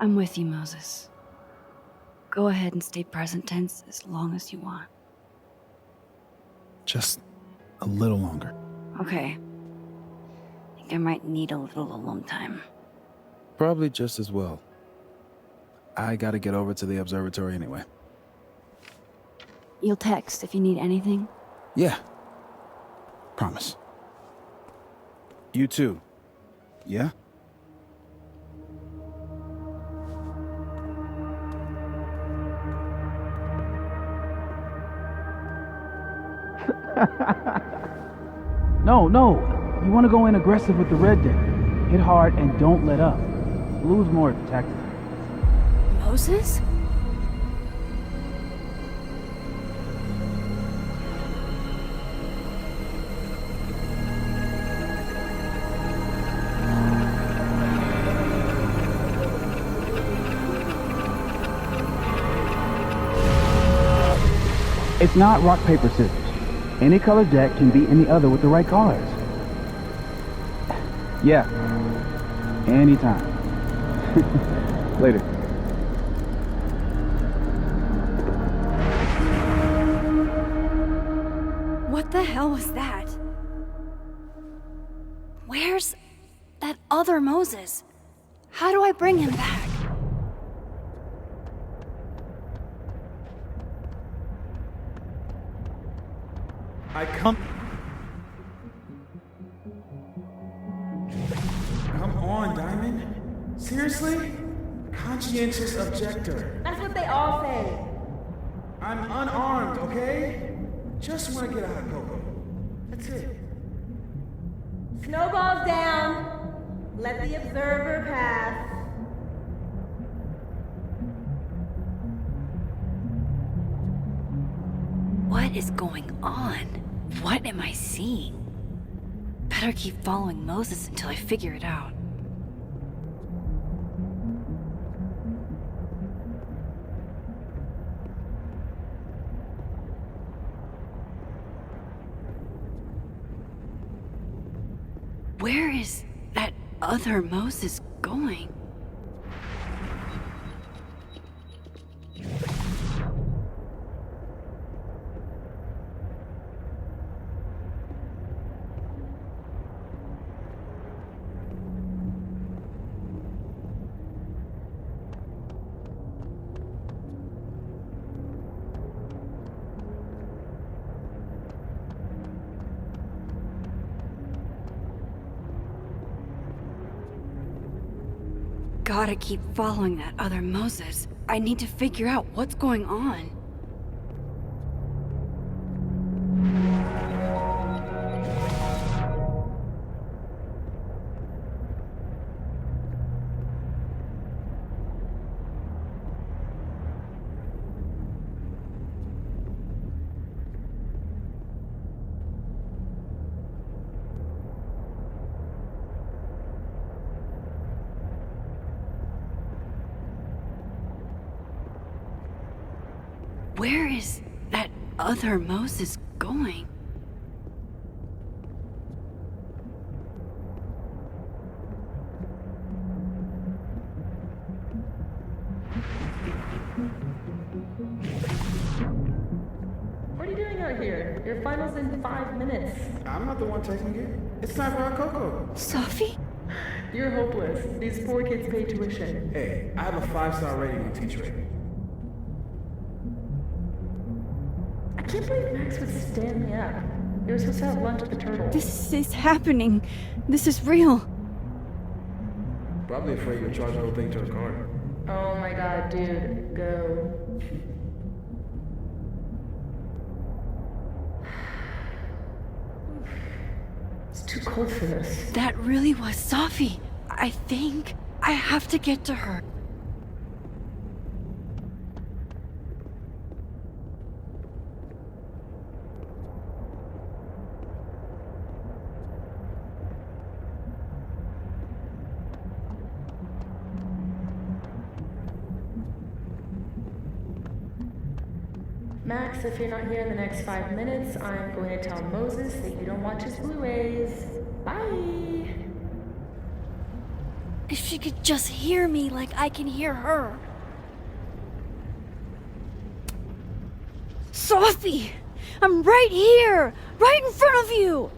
I'm with you, Moses. Go ahead and stay present tense as long as you want. Just a little longer. Okay. I think I might need a little alone time. Probably just as well. I gotta get over to the observatory anyway. You'll text if you need anything? Yeah. Promise. You too. Yeah? No. You want to go in aggressive with the red deck. Hit hard and don't let up. Blue's more tactical. Moses? It's not rock, paper, scissors. Any colored deck can beat any other with the right cards. Yeah. Anytime. Later. What the hell was that? Where's that other Moses? How do I bring him back? Come on, Diamond. Seriously? Conscientious objector. That's what they all say. I'm unarmed, okay? Just want to get out of Coco. That's it. Snowballs down. Let the observer pass. What is going on? What am I seeing? Better keep following Moses until I figure it out. Where is that other Moses going? Gotta keep following that other Moses. I need to figure out what's going on. Where is that other Moses going? What are you doing out here? Your final's in 5 minutes. I'm not the one taking it. It's time for our Coco. Sophie? You're hopeless. These poor kids pay tuition. Hey, I have a 5-star rating on T-Trade. I can't believe Max would stand me up. You were supposed to have lunch at the Turtle. This is happening. This is real. Probably afraid you'll charge the whole thing to her card. Oh my god, dude. Go. It's too cold for this. That really was Sophie. I think I have to get to her. Max, if you're not here in the next 5 minutes, I'm going to tell Moses that you don't watch his Blu-rays. Bye! If she could just hear me like I can hear her. Sophie! I'm right here! Right in front of you!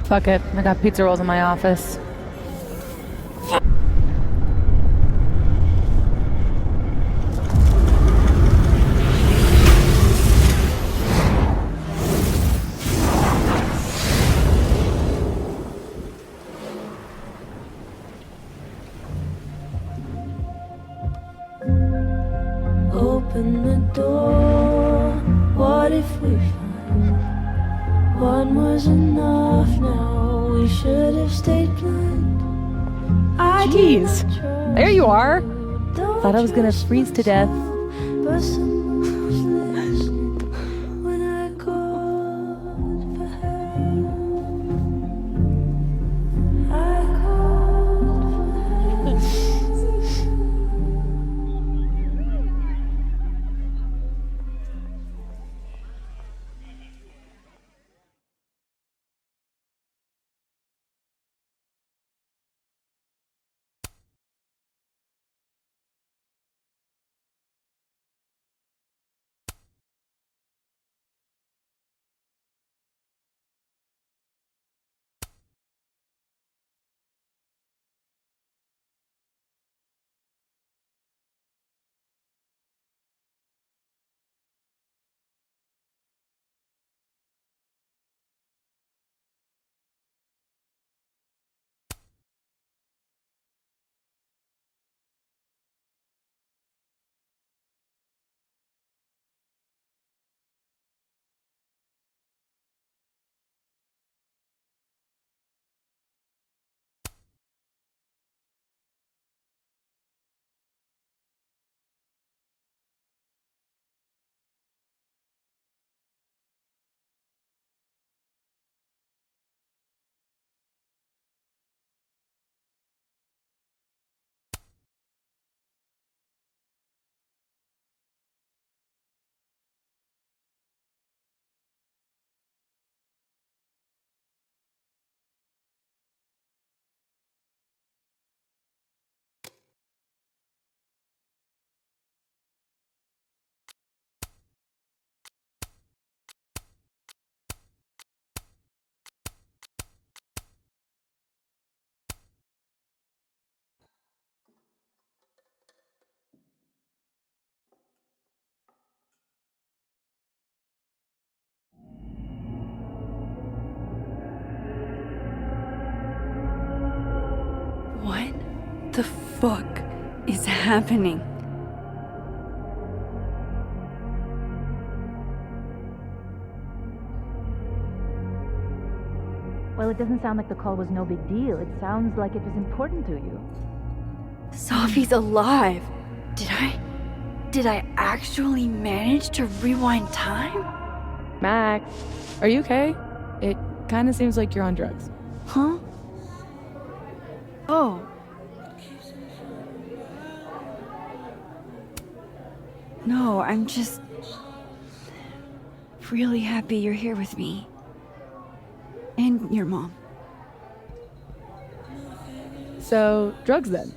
Fuck it. I got pizza rolls in my office. Open the door. What if we find one was enough now? We should have stayed blind. Jeez. There you are. Thought I was gonna freeze to death. But someone was listening when I called for help. happening? Well, it doesn't sound like the call was no big deal. It sounds like it was important to you. Sophie's alive. Did I actually manage to rewind time? Max, are you okay? It kind of seems like you're on drugs. Huh? Oh. No, I'm just really happy you're here with me. And your mom. So, drugs then?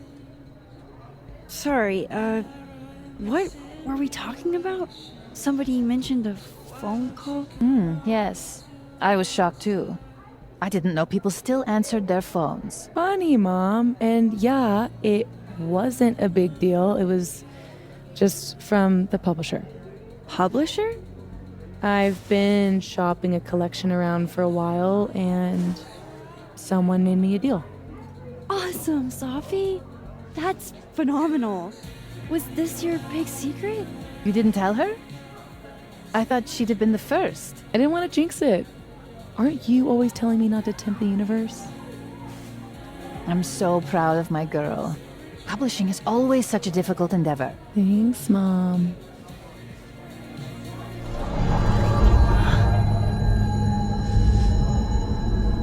Sorry, what were we talking about? Somebody mentioned a phone call? Yes. I was shocked too. I didn't know people still answered their phones. Funny, Mom. And yeah, it wasn't a big deal. It was just from the publisher. Publisher? I've been shopping a collection around for a while, and someone made me a deal. Awesome, Sophie. That's phenomenal. Was this your big secret? You didn't tell her? I thought she'd have been the first. I didn't want to jinx it. Aren't you always telling me not to tempt the universe? I'm so proud of my girl. Publishing is always such a difficult endeavor. Thanks, Mom.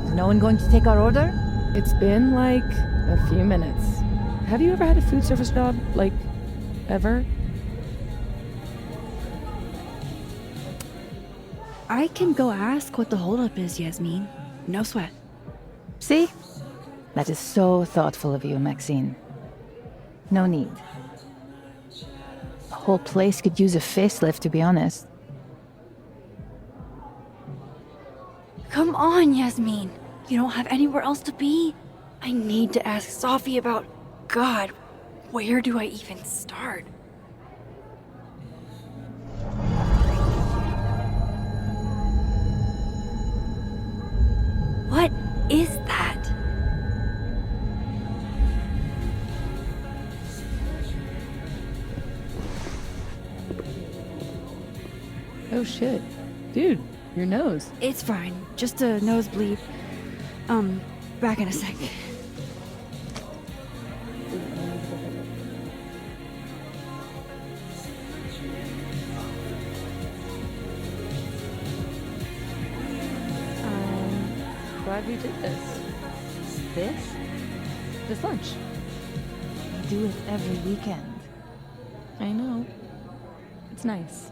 Is no one going to take our order? It's been like a few minutes. Have you ever had a food service job? Like, ever? I can go ask what the holdup is, Yasmin. No sweat. See? That is so thoughtful of you, Maxine. No need. The whole place could use a facelift, to be honest. Come on, Yasmin. You don't have anywhere else to be? I need to ask Sophie about... God, where do I even start? What is that? Oh shit. Dude, your nose. It's fine. Just a nosebleed. Back in a sec. Glad we did this. This? This lunch. We do it every weekend. I know. It's nice.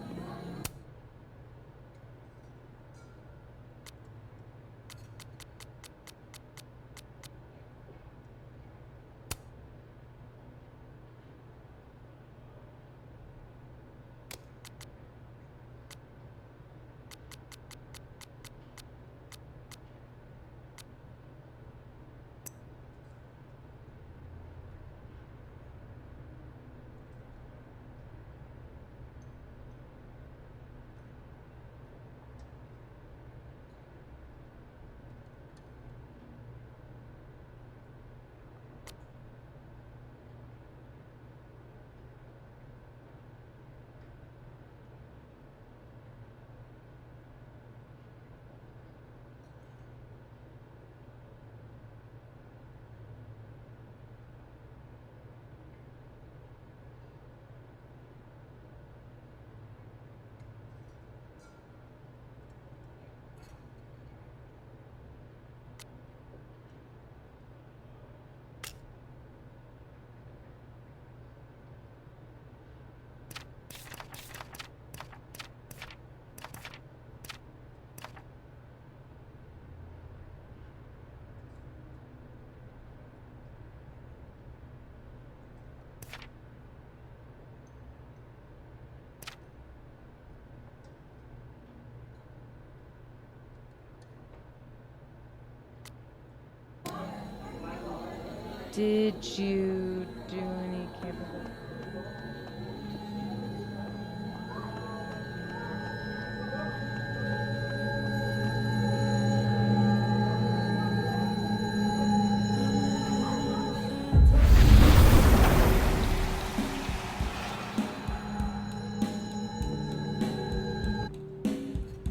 Did you do any camping?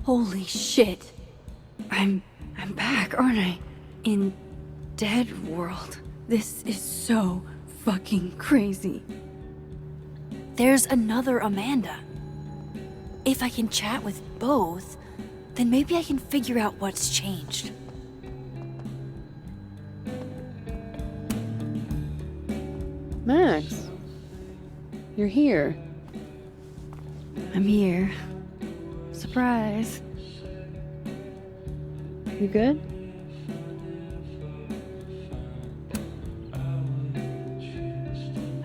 Holy shit. I'm back, aren't I? In Dead World. This is so fucking crazy. There's another Amanda. If I can chat with both, then maybe I can figure out what's changed. Max, you're here. I'm here. Surprise. You good?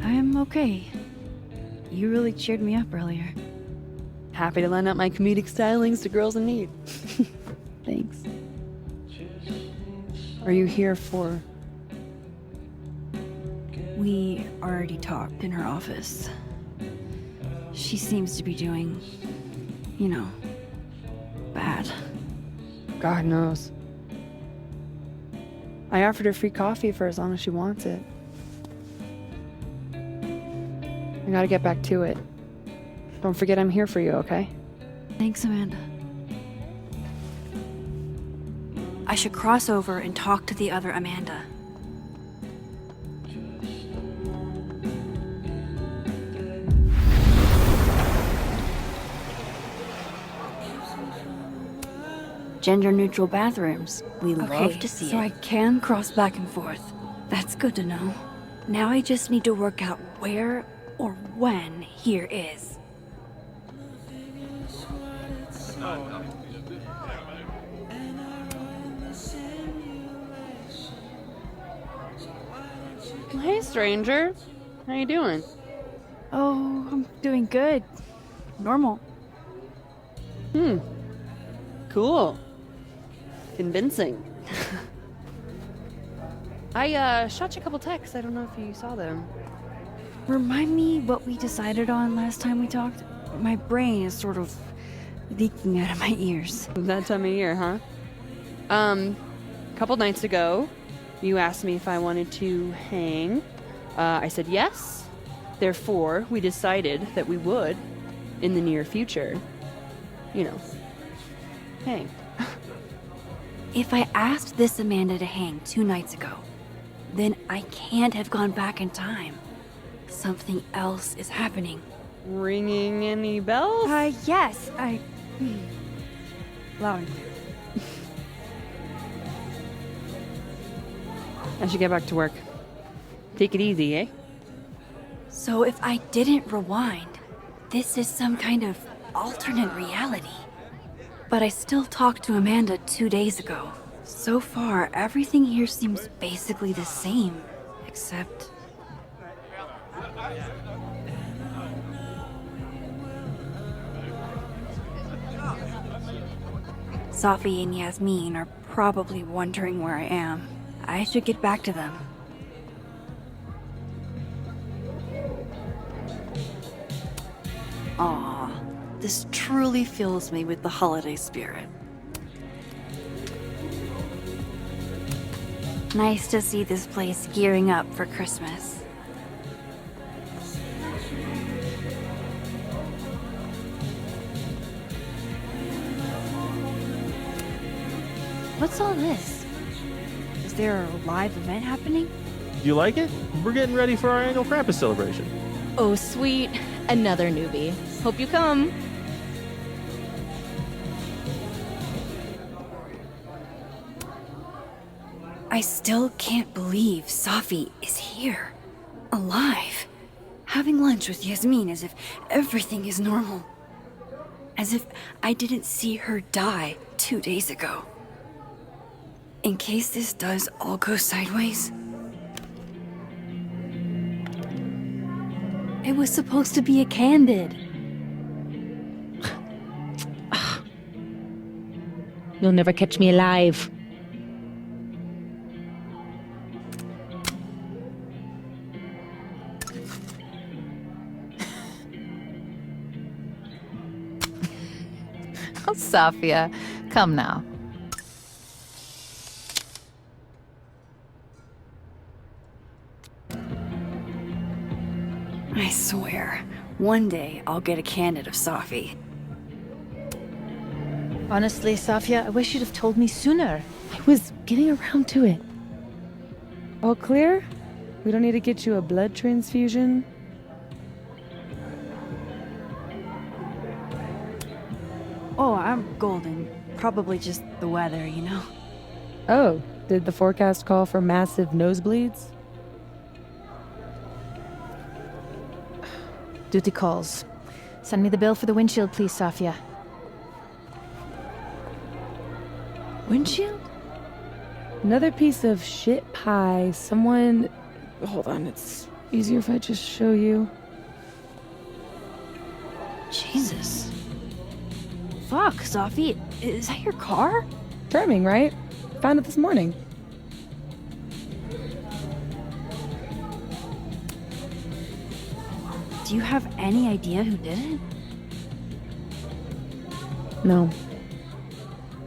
I'm okay. You really cheered me up earlier. Happy to lend out my comedic stylings to girls in need. Thanks. Are you here for... We already talked in her office. She seems to be doing, you know, bad. God knows. I offered her free coffee for as long as she wants it. I gotta get back to it. Don't forget I'm here for you, okay? Thanks, Amanda. I should cross over and talk to the other Amanda. Gender-neutral bathrooms. We love to see it. So I can cross back and forth. That's good to know. Now I just need to work out where or when here is. Hey, stranger. How you doing? Oh, I'm doing good. Normal. Cool. Convincing. I shot you a couple texts. I don't know if you saw them. Remind me what we decided on last time we talked? My brain is sort of leaking out of my ears. That time of year, huh? A couple nights ago, you asked me if I wanted to hang. I said yes. Therefore, we decided that we would, in the near future, you know, hang. If I asked this Amanda to hang 2 nights ago, then I can't have gone back in time. Something else is happening. Ringing any bells? Yes, loud and clear. I should get back to work. Take it easy, eh? So if I didn't rewind, this is some kind of alternate reality. But I still talked to Amanda 2 days ago. So far, everything here seems basically the same, except... Safi and Yasmin are probably wondering where I am. I should get back to them. Aw, this truly fills me with the holiday spirit. Nice to see this place gearing up for Christmas. What's all this? Is there a live event happening? Do you like it? We're getting ready for our annual Krampus celebration. Oh, sweet. Another newbie. Hope you come. I still can't believe Safi is here. Alive. Having lunch with Yasmin as if everything is normal. As if I didn't see her die 2 days ago. In case this does all go sideways. It was supposed to be a candid. You'll never catch me alive. Oh, Safia, come now. I swear, one day I'll get a candid of Safi. Honestly, Safia, I wish you'd have told me sooner. I was getting around to it. All clear? We don't need to get you a blood transfusion? Oh, I'm golden. Probably just the weather, you know? Oh, did the forecast call for massive nosebleeds? Duty calls. Send me the bill for the windshield, please, Safia. Windshield? Another piece of shit pie. Someone... Hold on, it's easier if I just show you. Jesus. Fuck, Safi. Is that your car? Charming, right? Found it this morning. Do you have any idea who did it? No.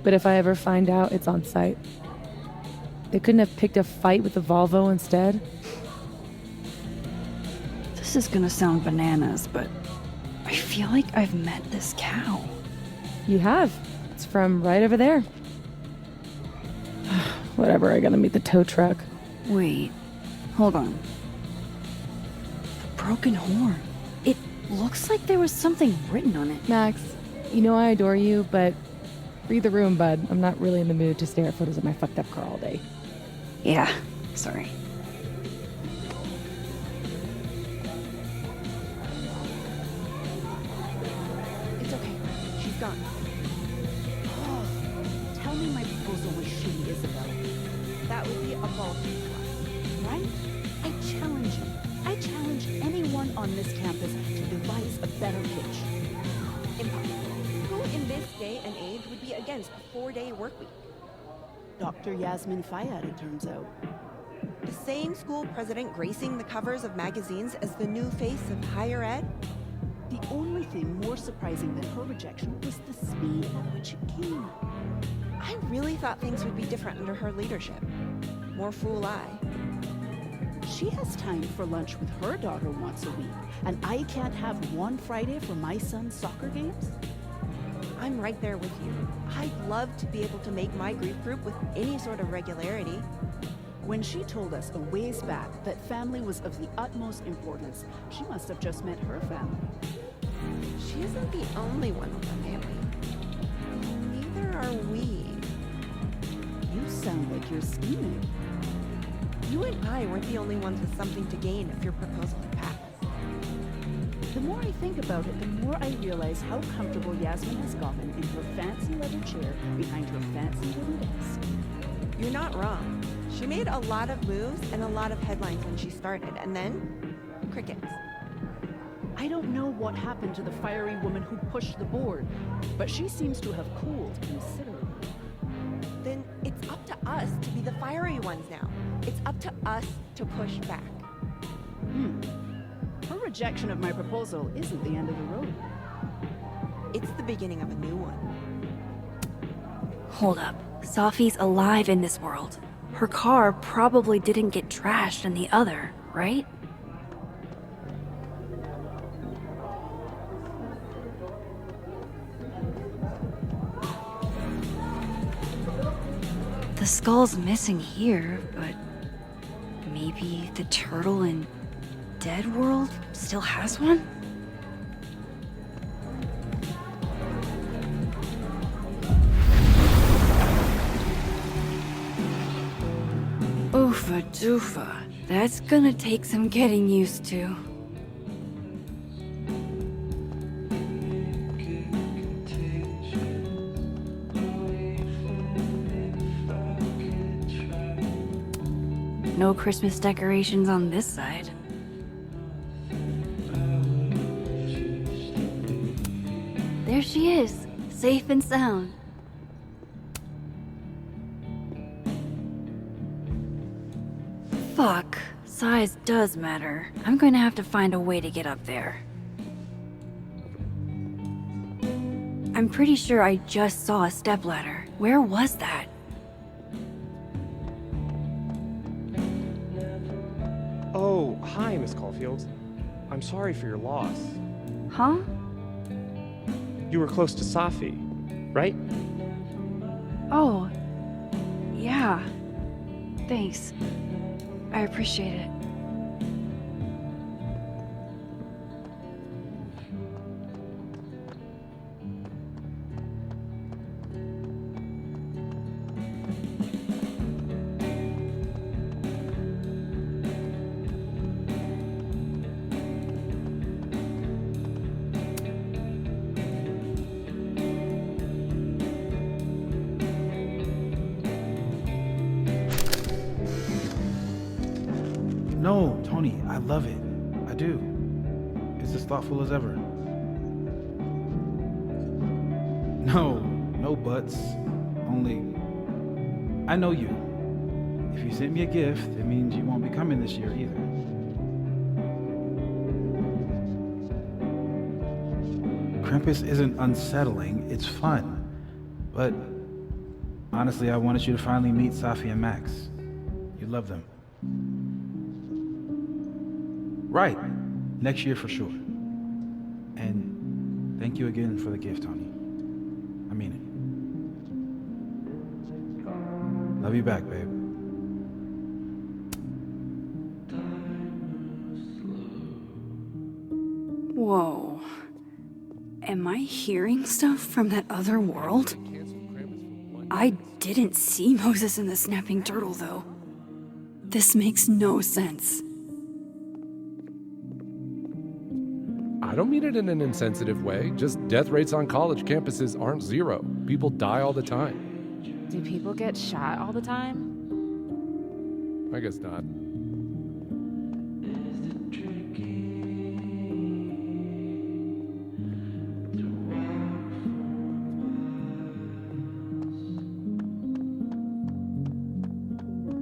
But if I ever find out, it's on site. They couldn't have picked a fight with the Volvo instead? This is gonna sound bananas, but I feel like I've met this cow. You have. It's from right over there. Whatever, I gotta meet the tow truck. Wait, hold on. The broken horn. It looks like there was something written on it. Max, you know I adore you, but read the room, bud. I'm not really in the mood to stare at photos of my fucked up car all day. Yeah, sorry. It's okay. She's gone. Oh, tell me my proposal was shitty, Isabel. That would be a ballsy class. Right? I challenge you. I challenge anyone on this campus to devise a better pitch. Impossible. Who in this day and age would be against a 4-day work week? Dr. Yasmin Fayyad, it turns out. The same school president gracing the covers of magazines as the new face of higher ed? The only thing more surprising than her rejection was the speed at which it came. I really thought things would be different under her leadership. More fool I. She has time for lunch with her daughter once a week, and I can't have one Friday for my son's soccer games? I'm right there with you. I'd love to be able to make my grief group with any sort of regularity. When she told us a ways back that family was of the utmost importance, she must have just met her family. She isn't the only one with a family. Neither are we. You sound like you're scheming. You and I weren't the only ones with something to gain if your proposal had passed. The more I think about it, the more I realize how comfortable Yasmin has gotten in her fancy leather chair behind her fancy wooden desk. You're not wrong. She made a lot of moves and a lot of headlines when she started, and then crickets. I don't know what happened to the fiery woman who pushed the board, but she seems to have cooled considerably. Then it's up to us to be the fiery ones now. It's up to us to push back. Her rejection of my proposal isn't the end of the road. It's the beginning of a new one. Hold up. Safi's alive in this world. Her car probably didn't get trashed in the other, right? The skull's missing here, but maybe the turtle in Dead World still has one? Oofa doofa. That's gonna take some getting used to. No Christmas decorations on this side. There she is, safe and sound. Fuck, size does matter. I'm going to have to find a way to get up there. I'm pretty sure I just saw a stepladder. Where was that? Oh, hi, Miss Caulfield. I'm sorry for your loss. Huh? You were close to Safi, right? Oh, yeah. Thanks. I appreciate it. No, Tony, I love it. I do. It's as thoughtful as ever. No, no buts. Only, I know you. If you sent me a gift, it means you won't be coming this year either. Krampus isn't unsettling, it's fun. But honestly, I wanted you to finally meet Safi and Max. You love them. Right. Next year for sure. And thank you again for the gift, Tony. I mean it. Love you back, babe. Whoa. Am I hearing stuff from that other world? I didn't see Moses in the snapping turtle, though. This makes no sense. I don't mean it in an insensitive way. Just death rates on college campuses aren't zero. People die all the time. Do people get shot all the time? I guess not.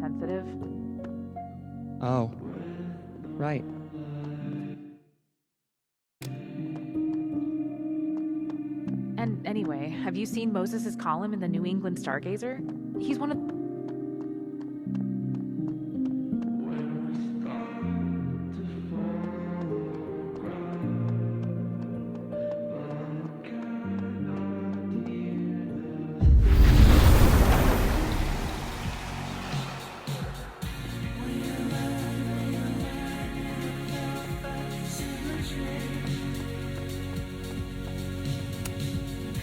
Sensitive? Oh, right. And anyway, have you seen Moses' column in the New England Stargazer? He's one of...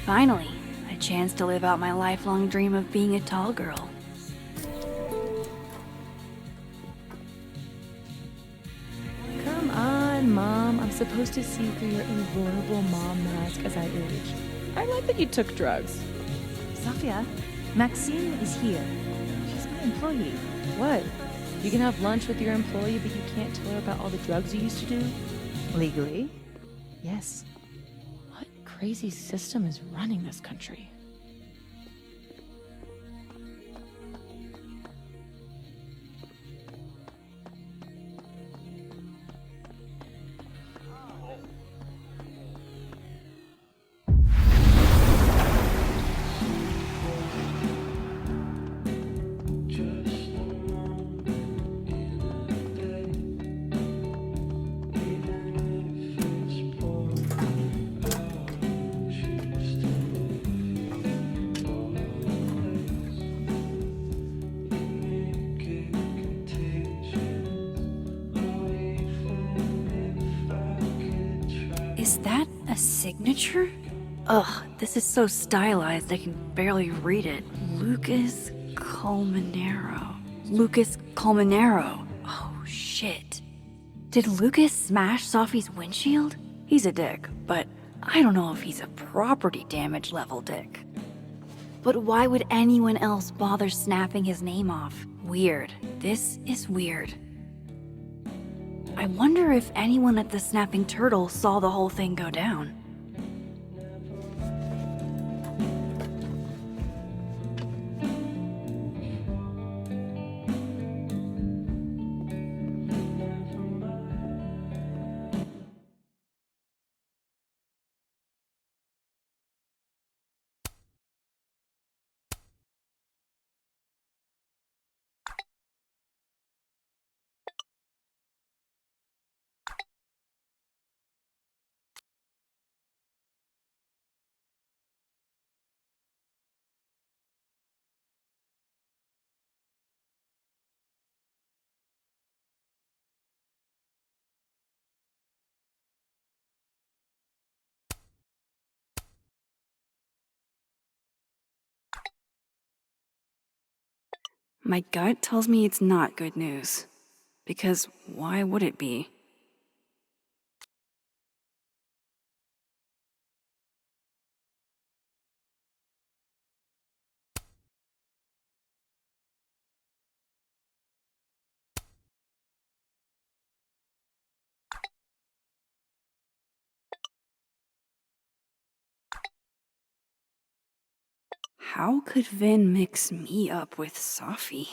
Finally, a chance to live out my lifelong dream of being a tall girl. Come on, Mom. I'm supposed to see through your invulnerable mom mask as I age. I like that you took drugs. Safia, Maxine is here. She's my employee. What? You can have lunch with your employee, but you can't tell her about all the drugs you used to do? Legally? Yes. What crazy system is running this country? Is that a signature? Ugh, this is so stylized I can barely read it. Lucas Colmenero. Lucas Colmenero. Oh, shit. Did Lucas smash Safi's windshield? He's a dick, but I don't know if he's a property damage level dick. But why would anyone else bother snapping his name off? Weird. This is weird. I wonder if anyone at the Snapping Turtle saw the whole thing go down. My gut tells me it's not good news. Because why would it be? How could Vin mix me up with Safi?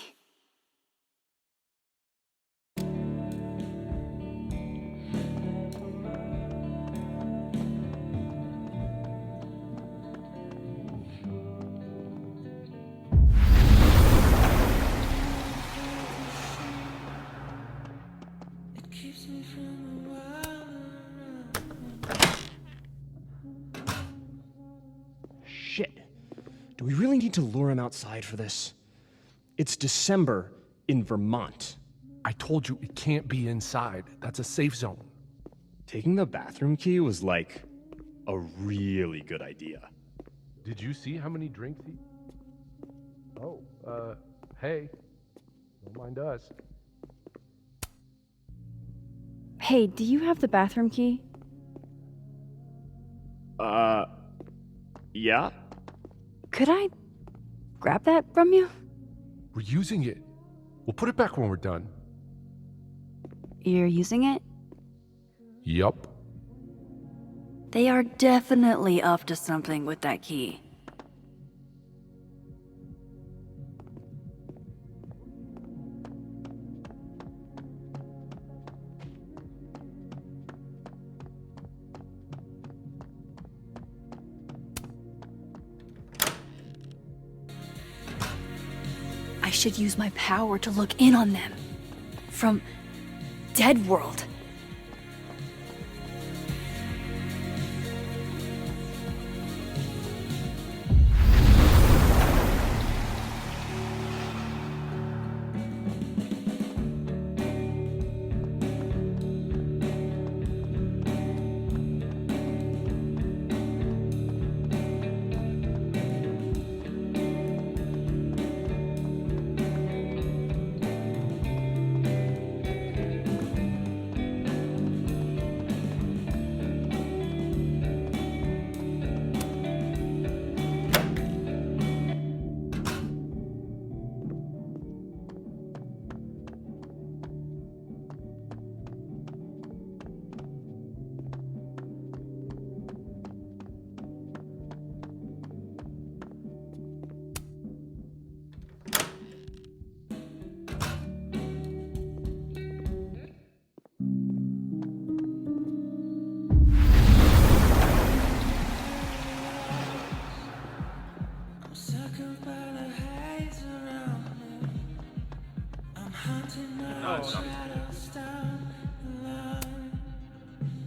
Shit. Do we really need to lure him outside for this? It's December in Vermont. I told you it can't be inside. That's a safe zone. Taking the bathroom key was like a really good idea. Did you see how many drinks he... Oh, hey. Don't mind us. Hey, do you have the bathroom key? Yeah? Could I grab that from you? We're using it. We'll put it back when we're done. You're using it? Yup. They are definitely up to something with that key. I should use my power to look in on them. From Dead World.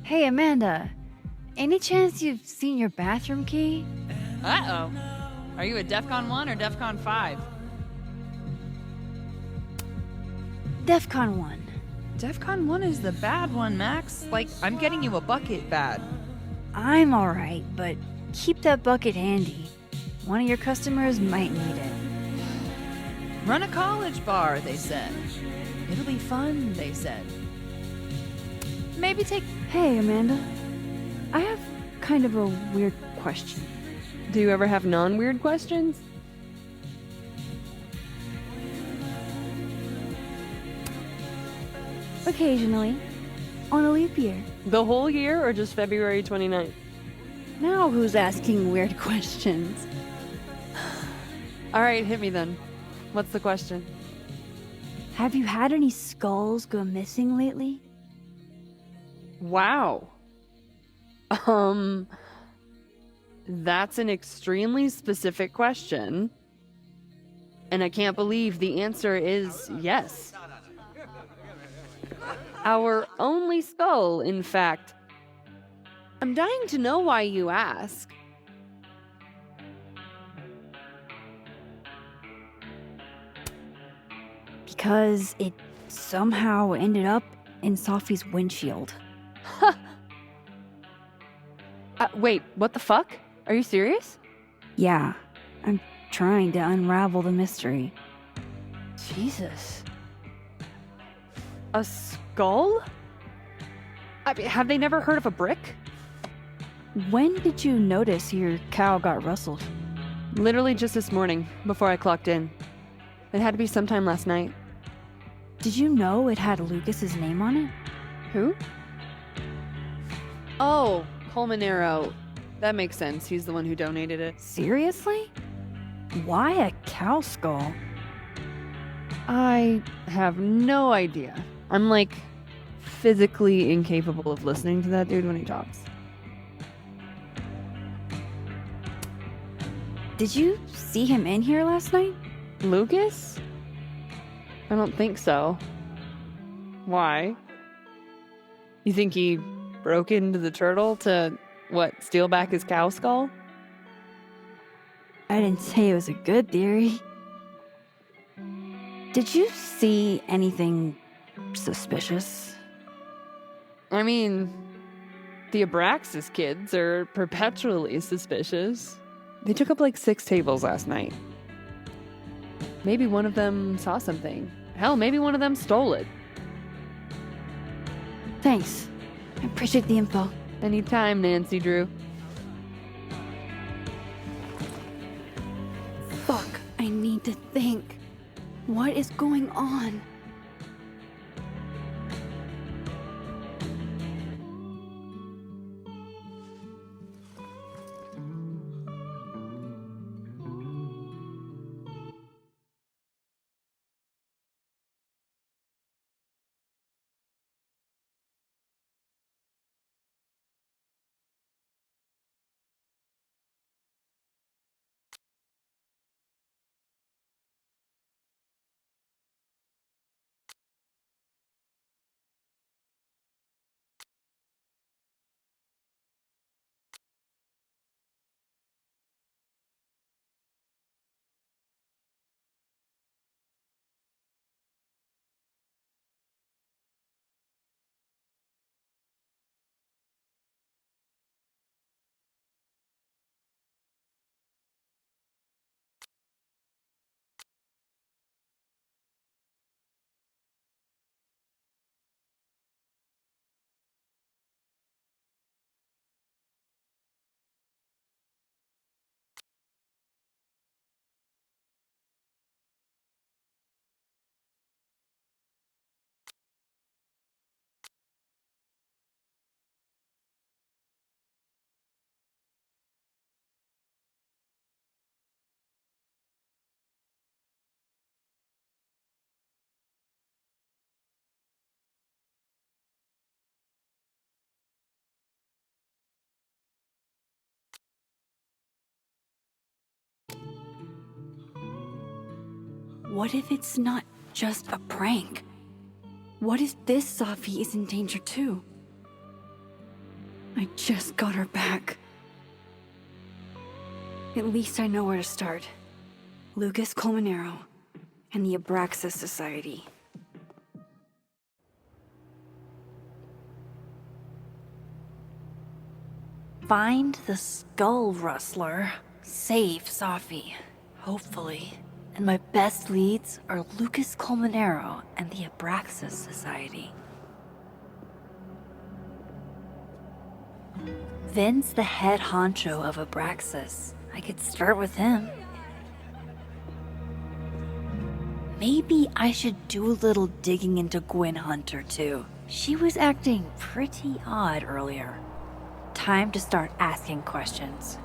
Hey, Amanda. Any chance you've seen your bathroom key? Uh-oh. Are you a DEFCON 1 or DEFCON 5? DEFCON 1. DEFCON 1 is the bad one, Max. Like, I'm getting you a bucket bad. I'm alright, but keep that bucket handy. One of your customers might need it. Run a college bar, they said. It'll be fun, they said. Maybe take... Hey, Amanda. I have kind of a weird question. Do you ever have non-weird questions? Occasionally. On a leap year. The whole year or just February 29th? Now who's asking weird questions? All right, hit me then. What's the question? Have you had any skulls go missing lately? Wow. That's an extremely specific question. And I can't believe the answer is yes. Our only skull, in fact. I'm dying to know why you ask. Because it somehow ended up in Safi's windshield. Wait, what the fuck? Are you serious? Yeah, I'm trying to unravel the mystery. Jesus. A skull? I mean, have they never heard of a brick? When did you notice your cow got rustled? Literally just this morning, before I clocked in. It had to be sometime last night. Did you know it had Lucas's name on it? Who? Oh, Colmenero. That makes sense. He's the one who donated it. Seriously? Why a cow skull? I have no idea. I'm like physically incapable of listening to that dude when he talks. Did you see him in here last night? Lucas? I don't think so. Why? You think he broke into the turtle to, what, steal back his cow skull? I didn't say it was a good theory. Did you see anything suspicious? I mean, the Abraxas kids are perpetually suspicious. They took up like 6 tables last night. Maybe one of them saw something. Hell, maybe one of them stole it. Thanks. I appreciate the info. Anytime, Nancy Drew. Fuck, I need to think. What is going on? What if it's not just a prank? What if this Sophie is in danger too? I just got her back. At least I know where to start. Lucas Colmenero and the Abraxas Society. Find the skull rustler. Save Sophie. Hopefully. And my best leads are Lucas Colmenero and the Abraxas Society. Vin's the head honcho of Abraxas. I could start with him. Maybe I should do a little digging into Gwen Hunter too. She was acting pretty odd earlier. Time to start asking questions.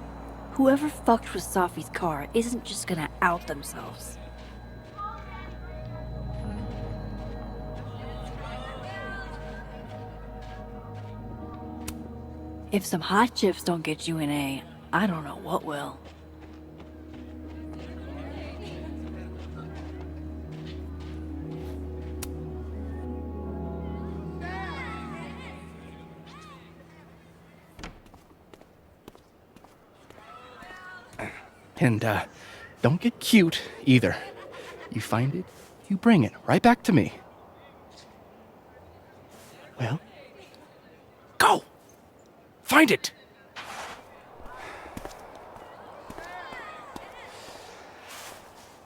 Whoever fucked with Sophie's car isn't just gonna out themselves. If some hot chips don't get you an A, I don't know what will. And, don't get cute, either. You find it, you bring it right back to me. Well, go! Find it!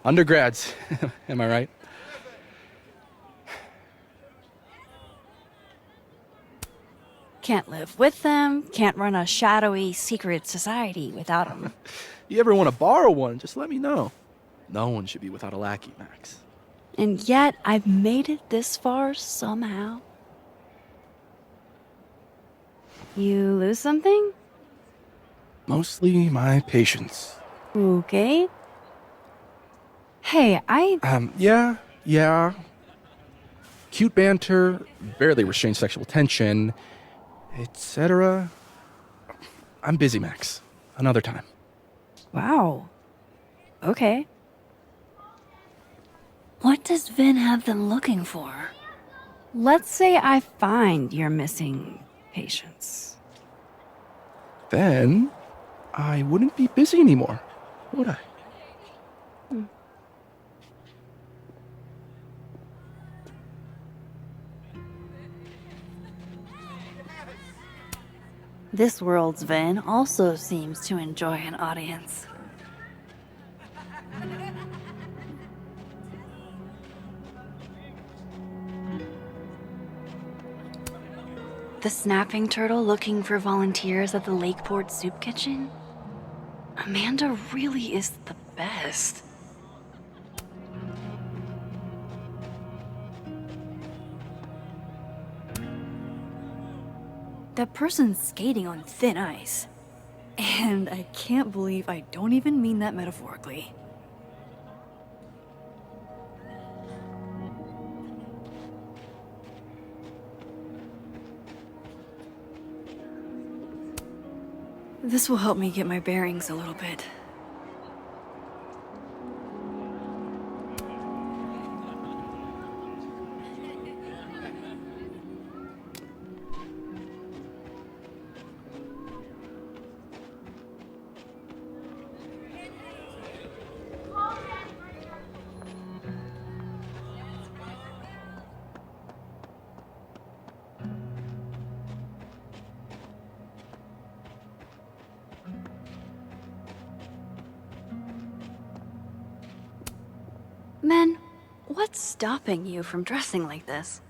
Undergrads, am I right? Can't live with them, can't run a shadowy, secret society without them. You ever want to borrow one, just let me know. No one should be without a lackey, Max. And yet, I've made it this far somehow. You lose something? Mostly my patience. Okay. Hey, Yeah. Cute banter, barely restrained sexual tension, etc. I'm busy, Max. Another time. Wow. Okay. What does Vin have them looking for? Let's say I find you're missing patience. Then I wouldn't be busy anymore, would I? This world's Vin also seems to enjoy an audience. The snapping turtle looking for volunteers at the Lakeport Soup Kitchen? Amanda really is the best. That person's skating on thin ice. And I can't believe I don't even mean that metaphorically. This will help me get my bearings a little bit. Men, what's stopping you from dressing like this?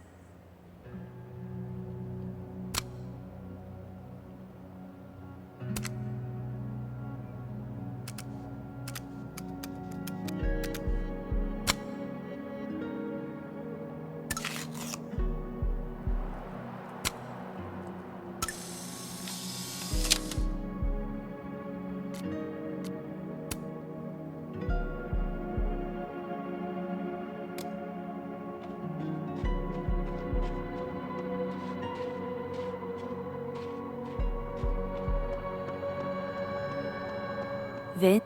Vin?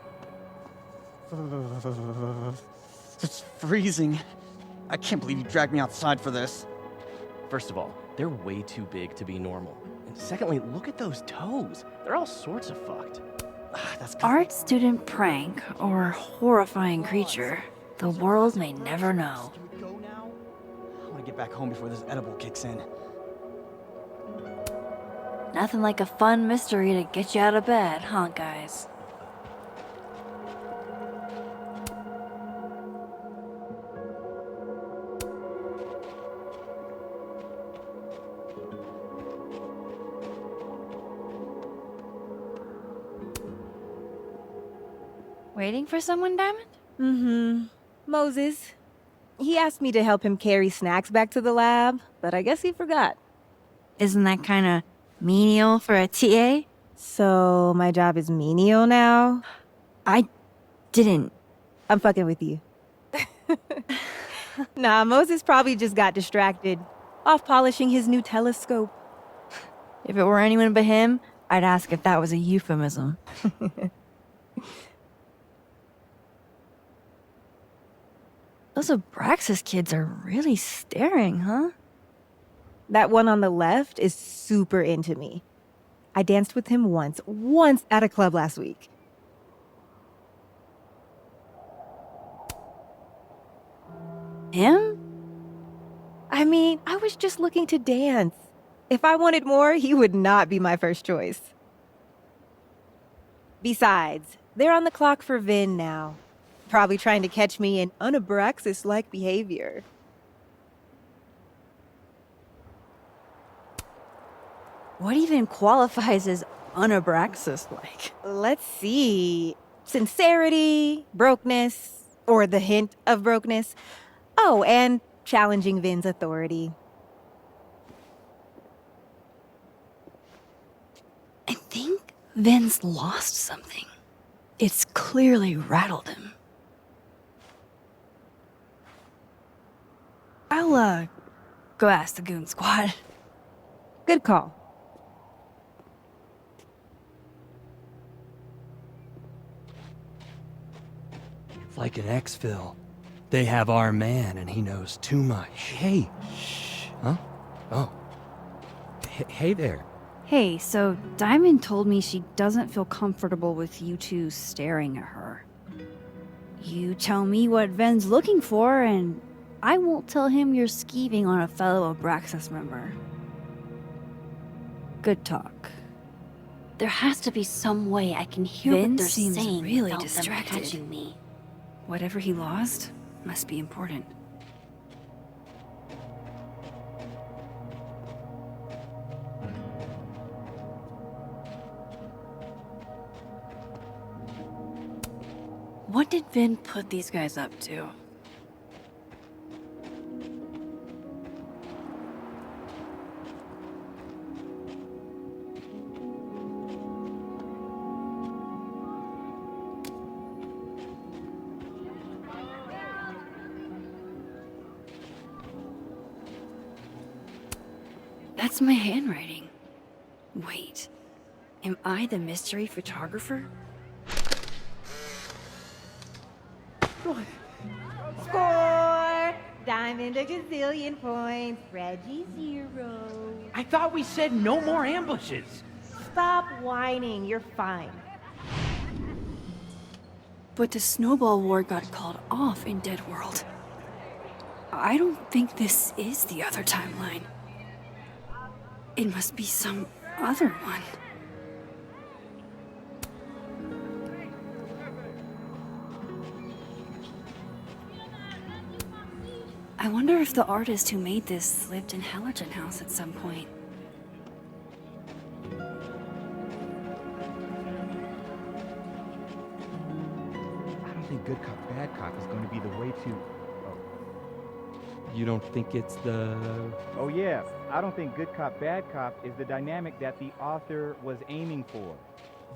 It's freezing. I can't believe you dragged me outside for this. First of all, they're way too big to be normal. And secondly, look at those toes. They're all sorts of fucked. Art student prank or horrifying creature. The world may never know. I want to get back home before this edible kicks in. Nothing like a fun mystery to get you out of bed, huh, guys? Waiting for someone, Diamond? Mm-hmm. Moses. He asked me to help him carry snacks back to the lab, but I guess he forgot. Isn't that kind of menial for a TA? So my job is menial now? I didn't. I'm fucking with you. Nah, Moses probably just got distracted, off polishing his new telescope. If it were anyone but him, I'd ask if that was a euphemism. Those Abraxas kids are really staring, huh? That one on the left is super into me. I danced with him once at a club last week. Him? I mean, I was just looking to dance. If I wanted more, he would not be my first choice. Besides, they're on the clock for Vin now. Probably trying to catch me in unabraxas-like behavior. What even qualifies as unabraxas-like? Let's see. Sincerity, brokenness, or the hint of brokenness. Oh, and challenging Vin's authority. I think Vin's lost something. It's clearly rattled him. I'll, go ask the goon squad. Good call. It's like an exfil. They have our man, and he knows too much. Hey, shh. Huh? Oh. Hey there. Hey, so Diamond told me she doesn't feel comfortable with you two staring at her. You tell me what Ven's looking for, and I won't tell him you're skeeving on a fellow Abraxas member. Good talk. There has to be some way I can hear what they're saying really without distracted. Them catching me. Whatever he lost must be important. What did Vin put these guys up to? That's my handwriting. Wait, am I the mystery photographer? Score! Diamond a gazillion points, Reggie 0. I thought we said no more ambushes. Stop whining, you're fine. But the snowball war got called off in Dead World. I don't think this is the other timeline. It must be some other one. I wonder if the artist who made this lived in Hellerton House at some point. I don't think good cop, bad cop is going to be the way to... You don't think it's the... Oh yeah, I don't think good cop, bad cop is the dynamic that the author was aiming for.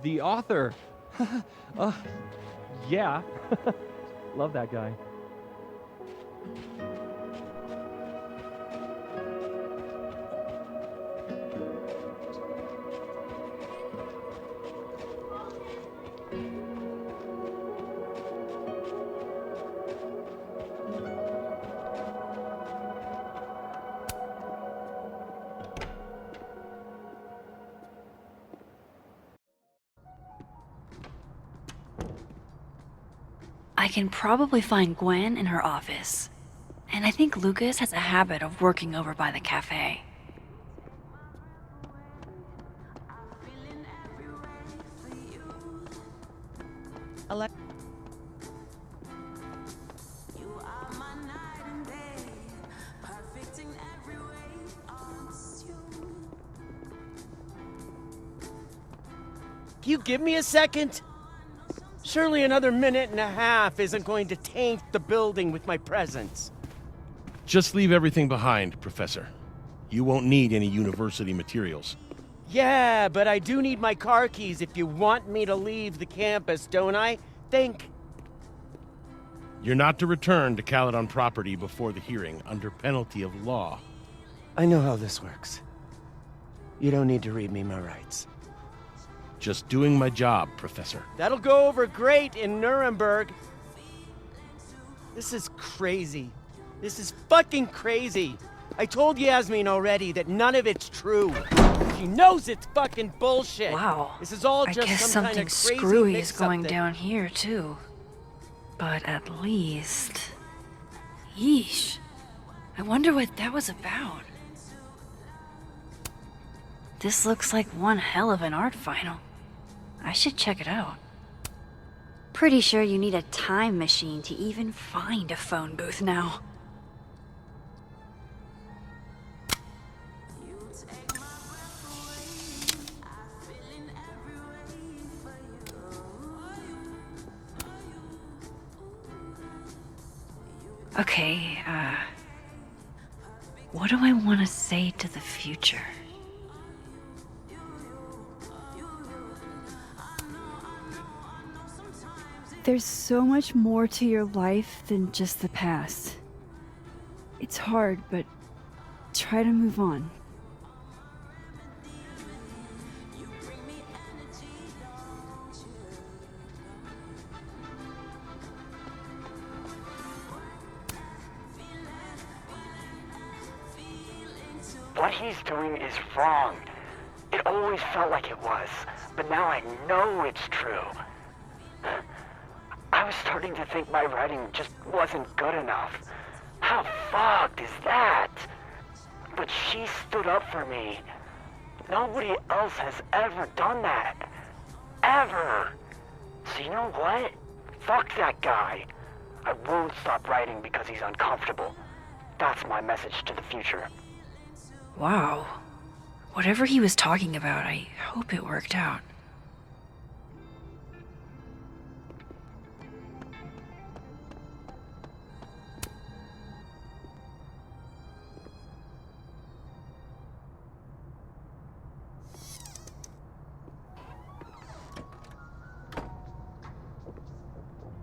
The author? Yeah. Love that guy. I can probably find Gwen in her office. And I think Lucas has a habit of working over by the cafe. Can you give me a second? Surely another minute and a half isn't going to taint the building with my presence. Just leave everything behind, Professor. You won't need any university materials. Yeah, but I do need my car keys if you want me to leave the campus, don't I? Think. You're not to return to Caledon property before the hearing, under penalty of law. I know how this works. You don't need to read me my rights. Just doing my job, Professor. That'll go over great in Nuremberg. This is crazy. This is fucking crazy. I told Yasmin already that none of it's true. She knows it's fucking bullshit. Wow. This is all I just guess some kind something of crazy screwy is mix-up going that- down here, too. But at least... Yeesh. I wonder what that was about. This looks like one hell of an art final. I should check it out. Pretty sure you need a time machine to even find a phone booth now. Okay, what do I want to say to the future? There's so much more to your life than just the past. It's hard, but try to move on. What he's doing is wrong. It always felt like it was, but now I know it's true. I was starting to think my writing just wasn't good enough. How fucked is that? But she stood up for me. Nobody else has ever done that. Ever. So you know what? Fuck that guy. I won't stop writing because he's uncomfortable. That's my message to the future. Wow. Whatever he was talking about, I hope it worked out.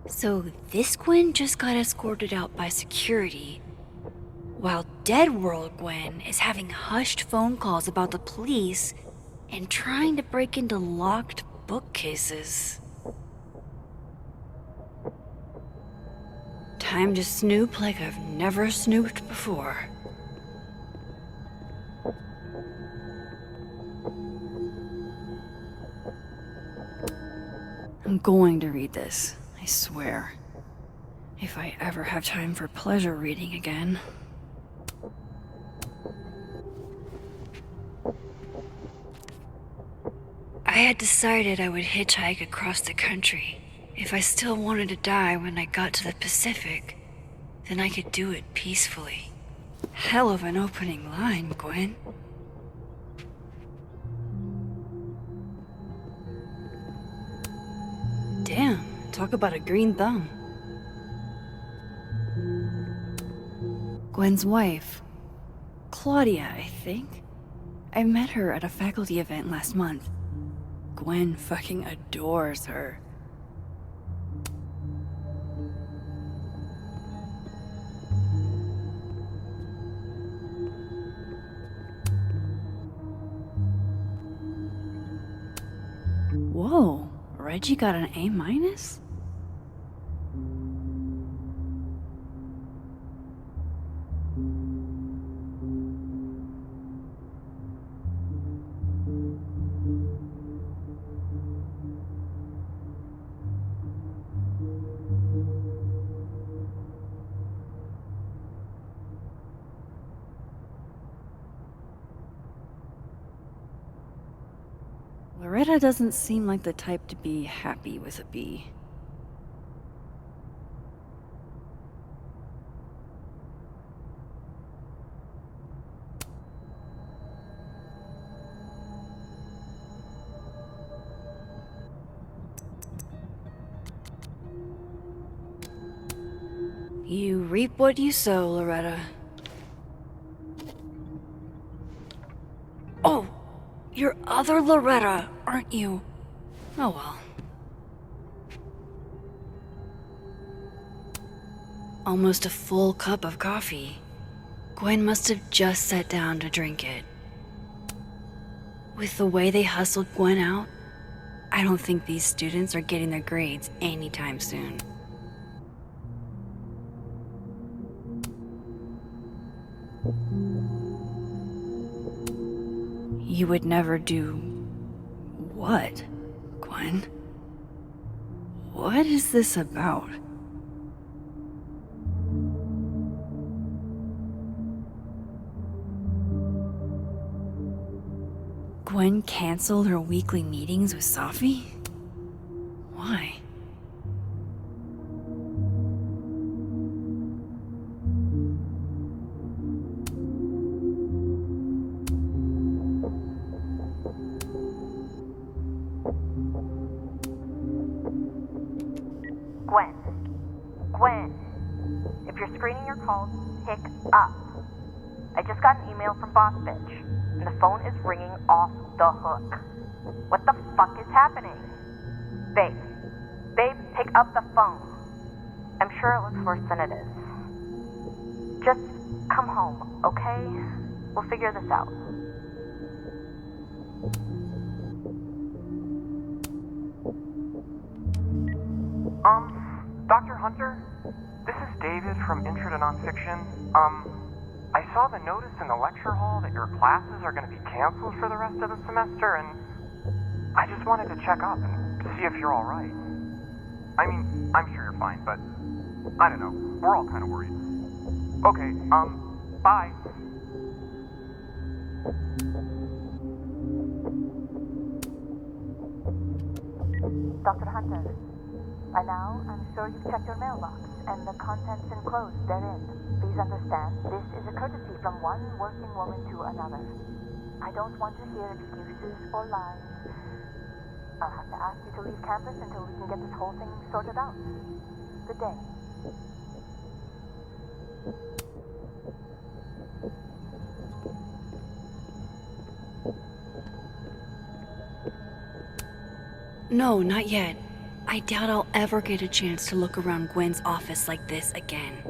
So this Gwen just got escorted out by security, while Dead World Gwen is having hushed phone calls about the police and trying to break into locked bookcases. Time to snoop like I've never snooped before. I'm going to read this, I swear. If I ever have time for pleasure reading again. I had decided I would hitchhike across the country. If I still wanted to die when I got to the Pacific, then I could do it peacefully. Hell of an opening line, Gwen. Damn, talk about a green thumb. Gwen's wife, Claudia, I think. I met her at a faculty event last month. Gwen fucking adores her. Whoa, Reggie got an A-? Loretta doesn't seem like the type to be happy with a B. You reap what you sow, Loretta. Oh! You're other Loretta, aren't you? Oh well. Almost a full cup of coffee. Gwen must have just sat down to drink it. With the way they hustled Gwen out, I don't think these students are getting their grades anytime soon. You would never do... what, Gwen? What is this about? Gwen canceled her weekly meetings with Safi? Why? Gwen. Gwen. If you're screening your calls, pick up. I just got an email from Boss Bitch, and the phone is ringing off the hook. What the fuck is happening? Babe, pick up the phone. I'm sure it looks worse than it is. Just come home, okay? We'll figure this out. Dr. Hunter? This is David from Intro to Nonfiction. I saw the notice in the lecture hall that your classes are going to be canceled for the rest of the semester, and I just wanted to check up and see if you're all right. I mean, I'm sure you're fine, but I don't know. We're all kind of worried. Okay, bye. Dr. Hunter, by now, I'm sure you've checked your mailbox and the contents enclosed therein. Please understand, this is a courtesy from one working woman to another. I don't want to hear excuses or lies. I'll have to ask you to leave campus until we can get this whole thing sorted out. Good day. No, not yet. I doubt I'll ever get a chance to look around Gwen's office like this again.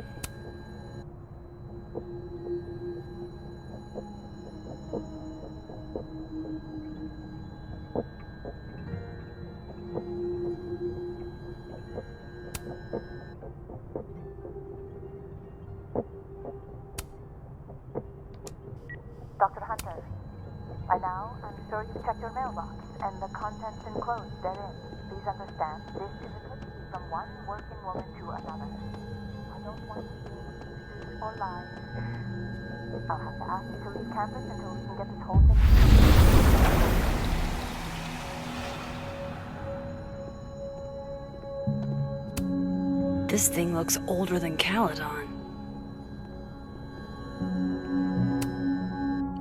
Dr. Hunter, by now, I'm sure you've checked your mailbox and the contents enclosed therein. Please understand, this is a courtesy from one working woman to another. I don't want to hear excuses or lies. I'll have to ask you to leave campus until we can get this whole thing. This thing looks older than Caledon.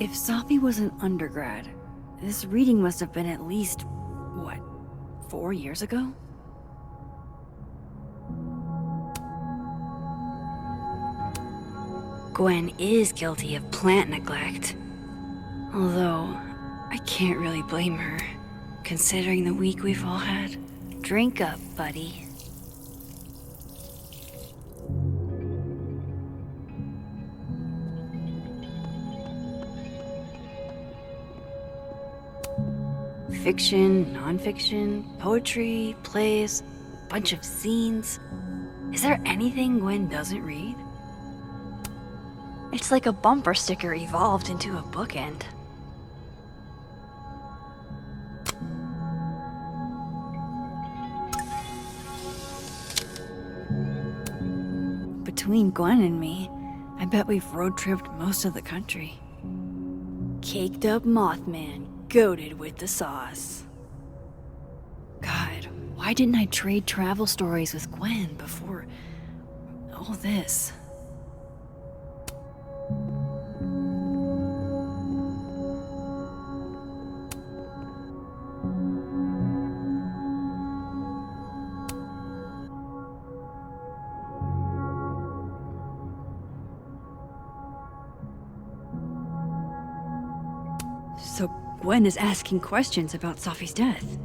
If Safi was an undergrad, this reading must have been at least, 4 years ago? Gwen is guilty of plant neglect. Although, I can't really blame her, considering the week we've all had. Drink up, buddy. Fiction, nonfiction, poetry, plays, bunch of scenes. Is there anything Gwen doesn't read? It's like a bumper sticker evolved into a bookend. Between Gwen and me, I bet we've road-tripped most of the country. Caked up Mothman, goated with the sauce. God, why didn't I trade travel stories with Gwen before all this? So Gwen is asking questions about Safi's death.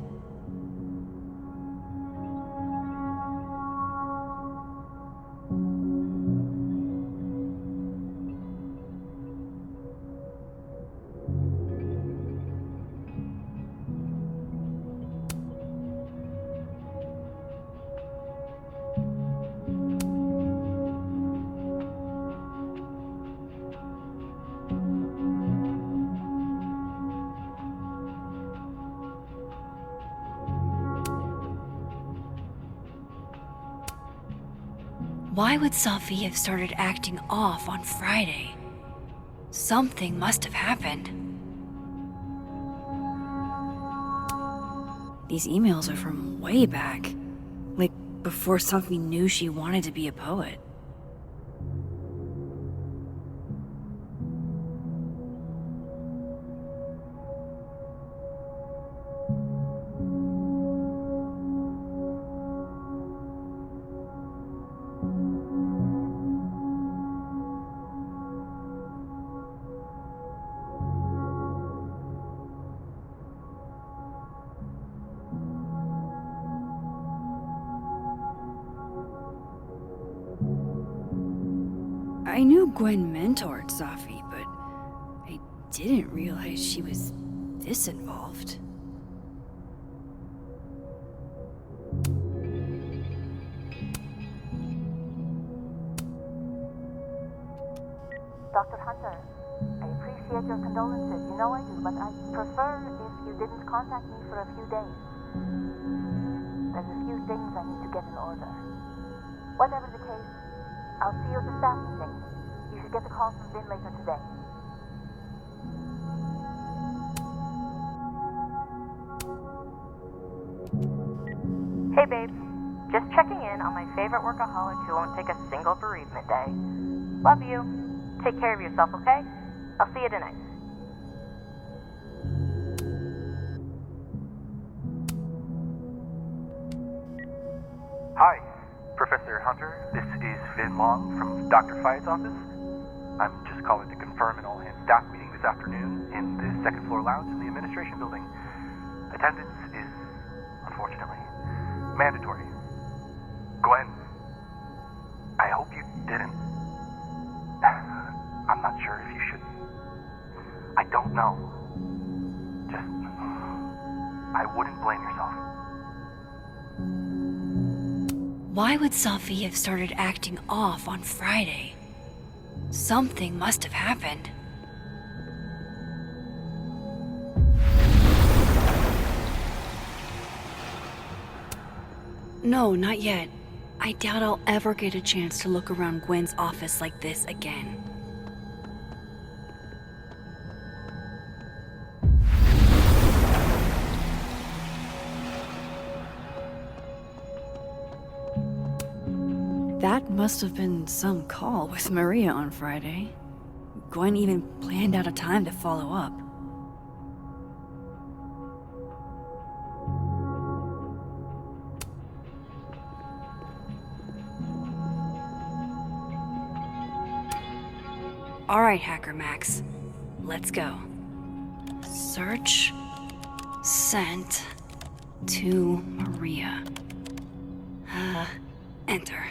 Why would Safi have started acting off on Friday? Something must have happened. These emails are from way back. Like, before Safi knew she wanted to be a poet. I knew Gwen mentored Safi, but I didn't realize she was this involved. Dr. Hunter, I appreciate your condolences. You know I do, but I'd prefer if you didn't contact me for a few days. There's a few things I need to get in order. Whatever the case, I'll see you at the staff meeting. You should get the call from Vin later today. Hey babe, just checking in on my favorite workaholic who won't take a single bereavement day. Love you. Take care of yourself, okay? I'll see you tonight. Hi, Professor Hunter. This is Vin Long from Dr. Fye's office. I'm just calling to confirm an all-hands staff meeting this afternoon in the second floor lounge in the administration building. Attendance is, unfortunately, mandatory. Gwen, I hope you didn't. I'm not sure if you should. I don't know. Just, I wouldn't blame yourself. Why would Safi have started acting off on Friday? Something must have happened. No, not yet. I doubt I'll ever get a chance to look around Gwen's office like this again. That must have been some call with Maria on Friday. Gwen even planned out a time to follow up. All right, Hacker Max. Let's go. Search. Sent. To Maria. Enter.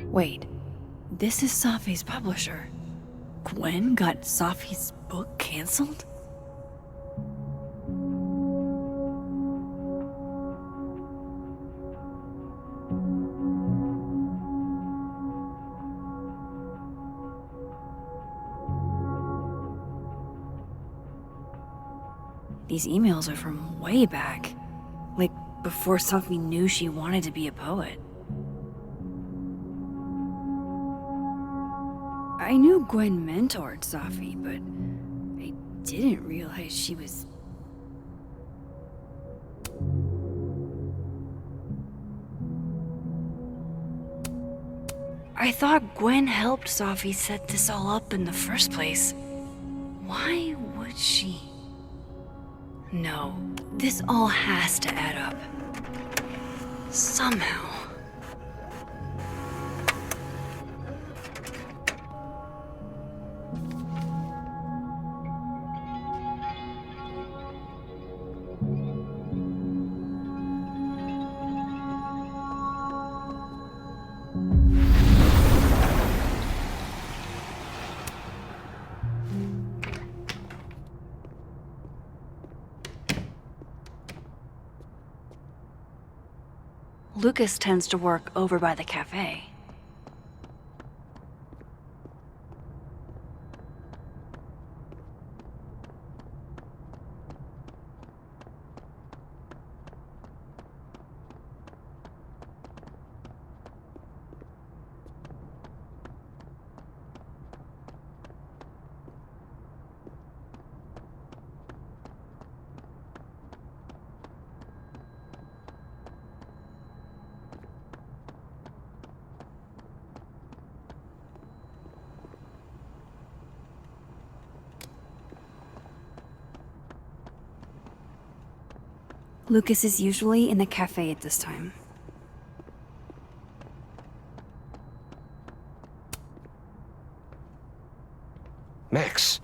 Wait. This is Safi's publisher. Gwen got Safi's book canceled? These emails are from way back. Like, before Safi knew she wanted to be a poet. I knew Gwen mentored Safi, but I didn't realize she was... I thought Gwen helped Safi set this all up in the first place. Why would she... No, this all has to add up. Somehow. Lucas tends to work over by the cafe. Lucas is usually in the cafe at this time. Max.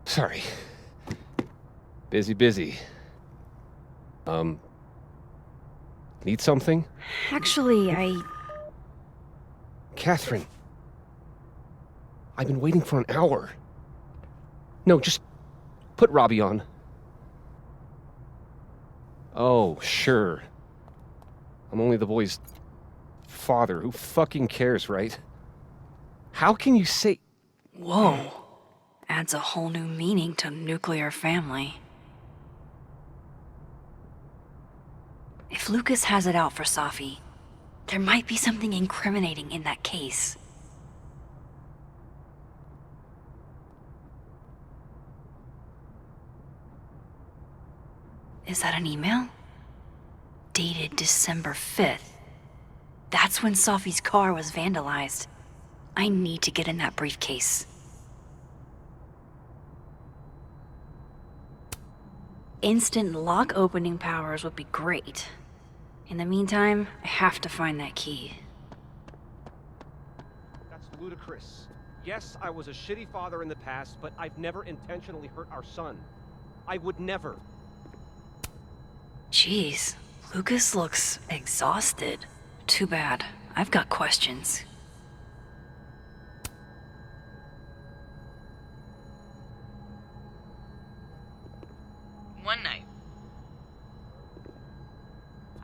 Sorry. Busy. Need something? Actually, Catherine. I've been waiting for an hour. No, just put Robbie on. Oh, sure. I'm only the boy's father. Who fucking cares, right? How can you say... Whoa. Adds a whole new meaning to nuclear family. If Lucas has it out for Safi, there might be something incriminating in that case. Is that an email? Dated December 5th. That's when Safi's car was vandalized. I need to get in that briefcase. Instant lock opening powers would be great. In the meantime, I have to find that key. That's ludicrous. Yes, I was a shitty father in the past, but I've never intentionally hurt our son. I would never. Jeez, Lucas looks exhausted. Too bad. I've got questions. One night,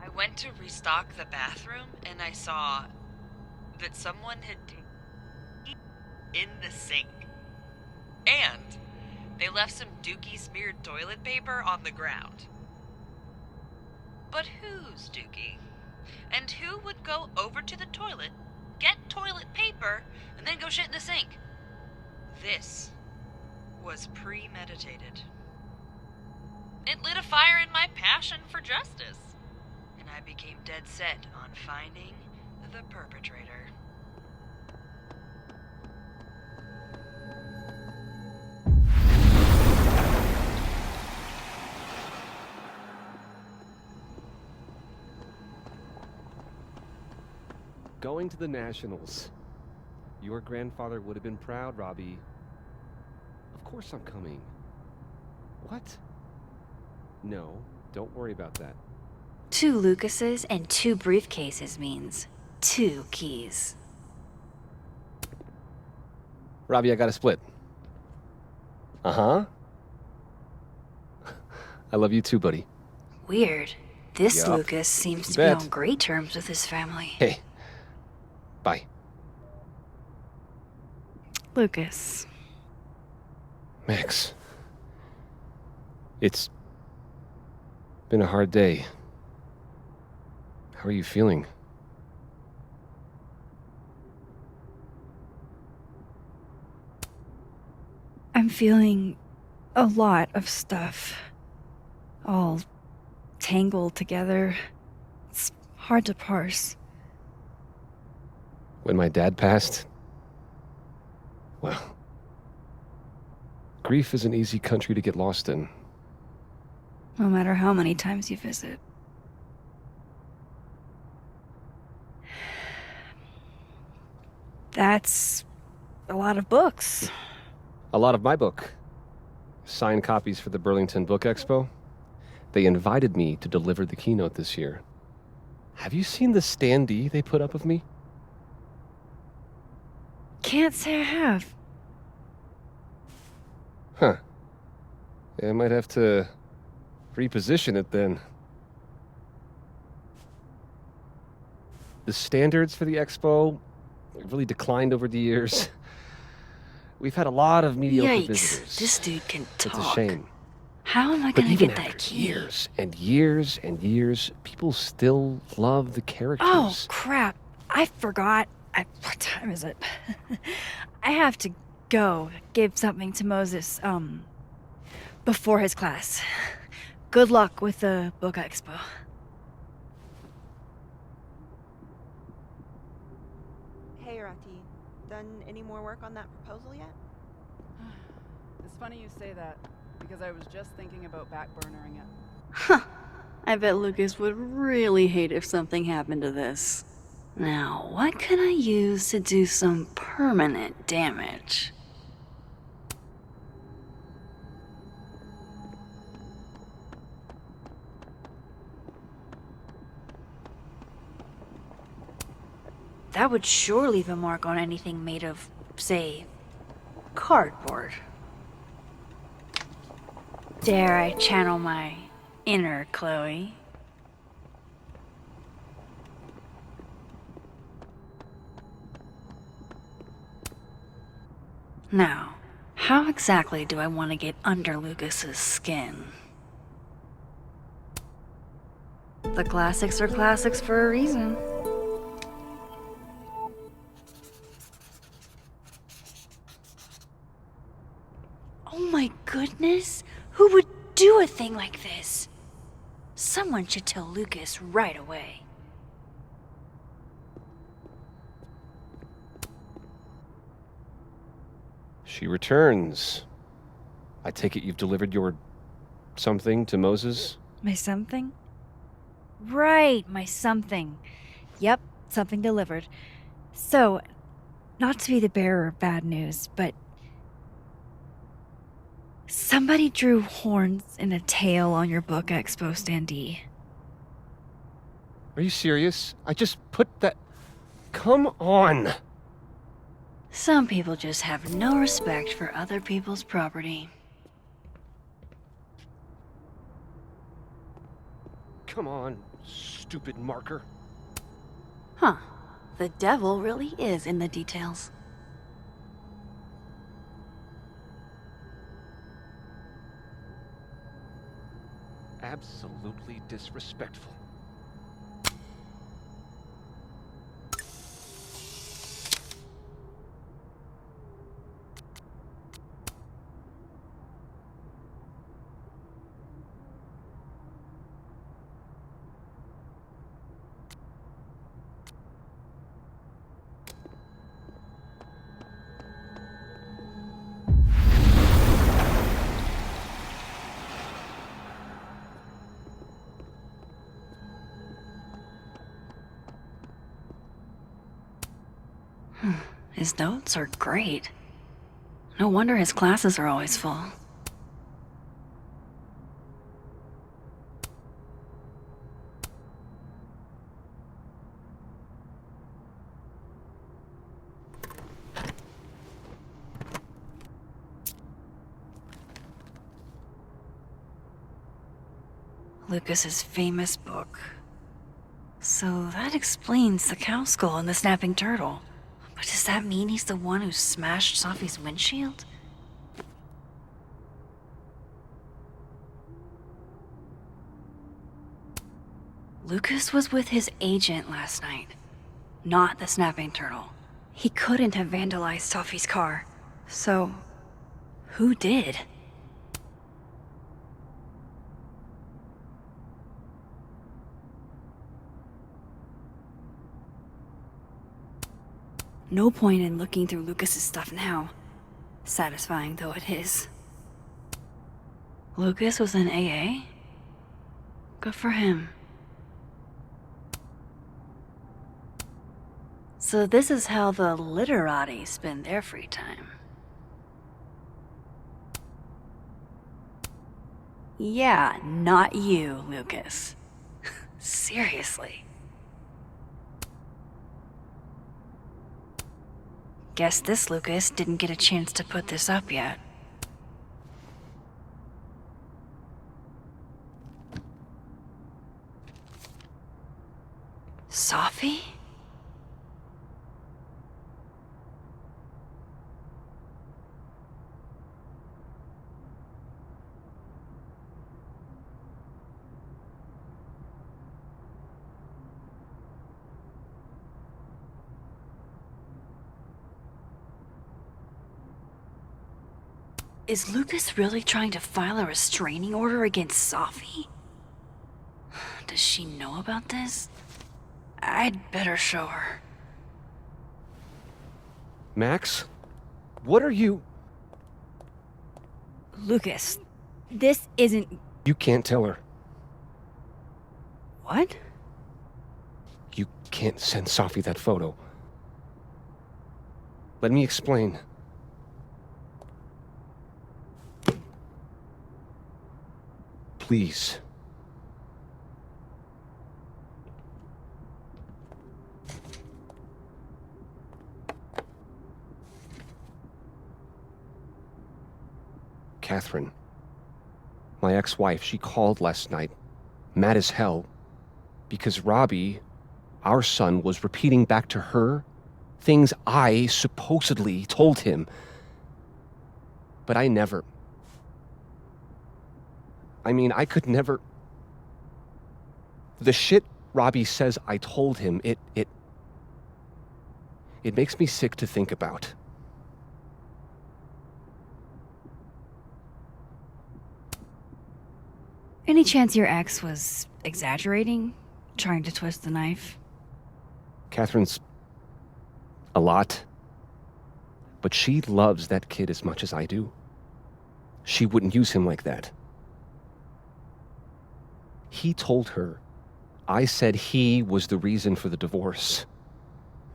I went to restock the bathroom and I saw that someone had taken in the sink. And they left some Dookie smeared toilet paper on the ground. But whose Dookie? And who would go over to the toilet, get toilet paper, and then go shit in the sink? This was premeditated. It lit a fire in my passion for justice, and I became dead set on finding the perpetrator. Going to the Nationals. Your grandfather would have been proud, Robbie. Of course I'm coming. What? No, don't worry about that. 2 Lucases and 2 briefcases means 2 keys. Robbie, I got a split. Uh-huh. I love you too, buddy. Weird. This Yup. Lucas seems You to be bet. on great terms with his family. Hey. Bye. Lucas. Max. It's been a hard day. How are you feeling? I'm feeling a lot of stuff. All tangled together. It's hard to parse. When my dad passed, well, grief is an easy country to get lost in. No matter how many times you visit. That's a lot of books. A lot of my book. Signed copies for the Burlington Book Expo. They invited me to deliver the keynote this year. Have you seen the standee they put up of me? Can't say I have. Huh. I might have to reposition it then. The standards for the expo have really declined over the years. We've had a lot of mediocre visitors. This dude can talk. It's a shame. How am I But gonna even get that after key? years and years and years, people still love the characters. Oh, crap. I forgot. What time is it? I have to go give something to Moses, before his class. Good luck with the book expo. Hey, Rati. Done any more work on that proposal yet? It's funny you say that, because I was just thinking about backburnering it. Huh. I bet Lucas would really hate if something happened to this. Now, what can I use to do some permanent damage? That would sure leave a mark on anything made of, say, cardboard. Dare I channel my inner Chloe? Now, how exactly do I want to get under Lucas's skin? The classics are classics for a reason. Oh my goodness! Who would do a thing like this? Someone should tell Lucas right away. She returns. I take it you've delivered your something to Moses? My something? Right, my something. Yep, something delivered. So, not to be the bearer of bad news, but somebody drew horns and a tail on your book Expo standee. Are you serious? I just put that... Come on! Some people just have no respect for other people's property. Come on, stupid marker. Huh. The devil really is in the details. Absolutely disrespectful. His notes are great. No wonder his classes are always full. Lucas's famous book. So that explains the cow skull and the snapping turtle. But does that mean he's the one who smashed Sophie's windshield? Lucas was with his agent last night, not the snapping turtle. He couldn't have vandalized Sophie's car. So, who did? No point in looking through Lucas's stuff now, satisfying though it is. Lucas was in AA? Good for him. So this is how the literati spend their free time. Yeah, not you, Lucas. Seriously. Guess this Lucas didn't get a chance to put this up yet. Sophie? Is Lucas really trying to file a restraining order against Sophie? Does she know about this? I'd better show her. Max? What are you... Lucas, this isn't... You can't tell her. What? You can't send Sophie that photo. Let me explain. Please. Catherine, my ex-wife, she called last night, mad as hell, because Robbie, our son, was repeating back to her things I supposedly told him. But I never... I could never... The shit Robbie says I told him, it makes me sick to think about. Any chance your ex was exaggerating? Trying to twist the knife? Catherine's a lot. But she loves that kid as much as I do. She wouldn't use him like that. He told her I said he was the reason for the divorce.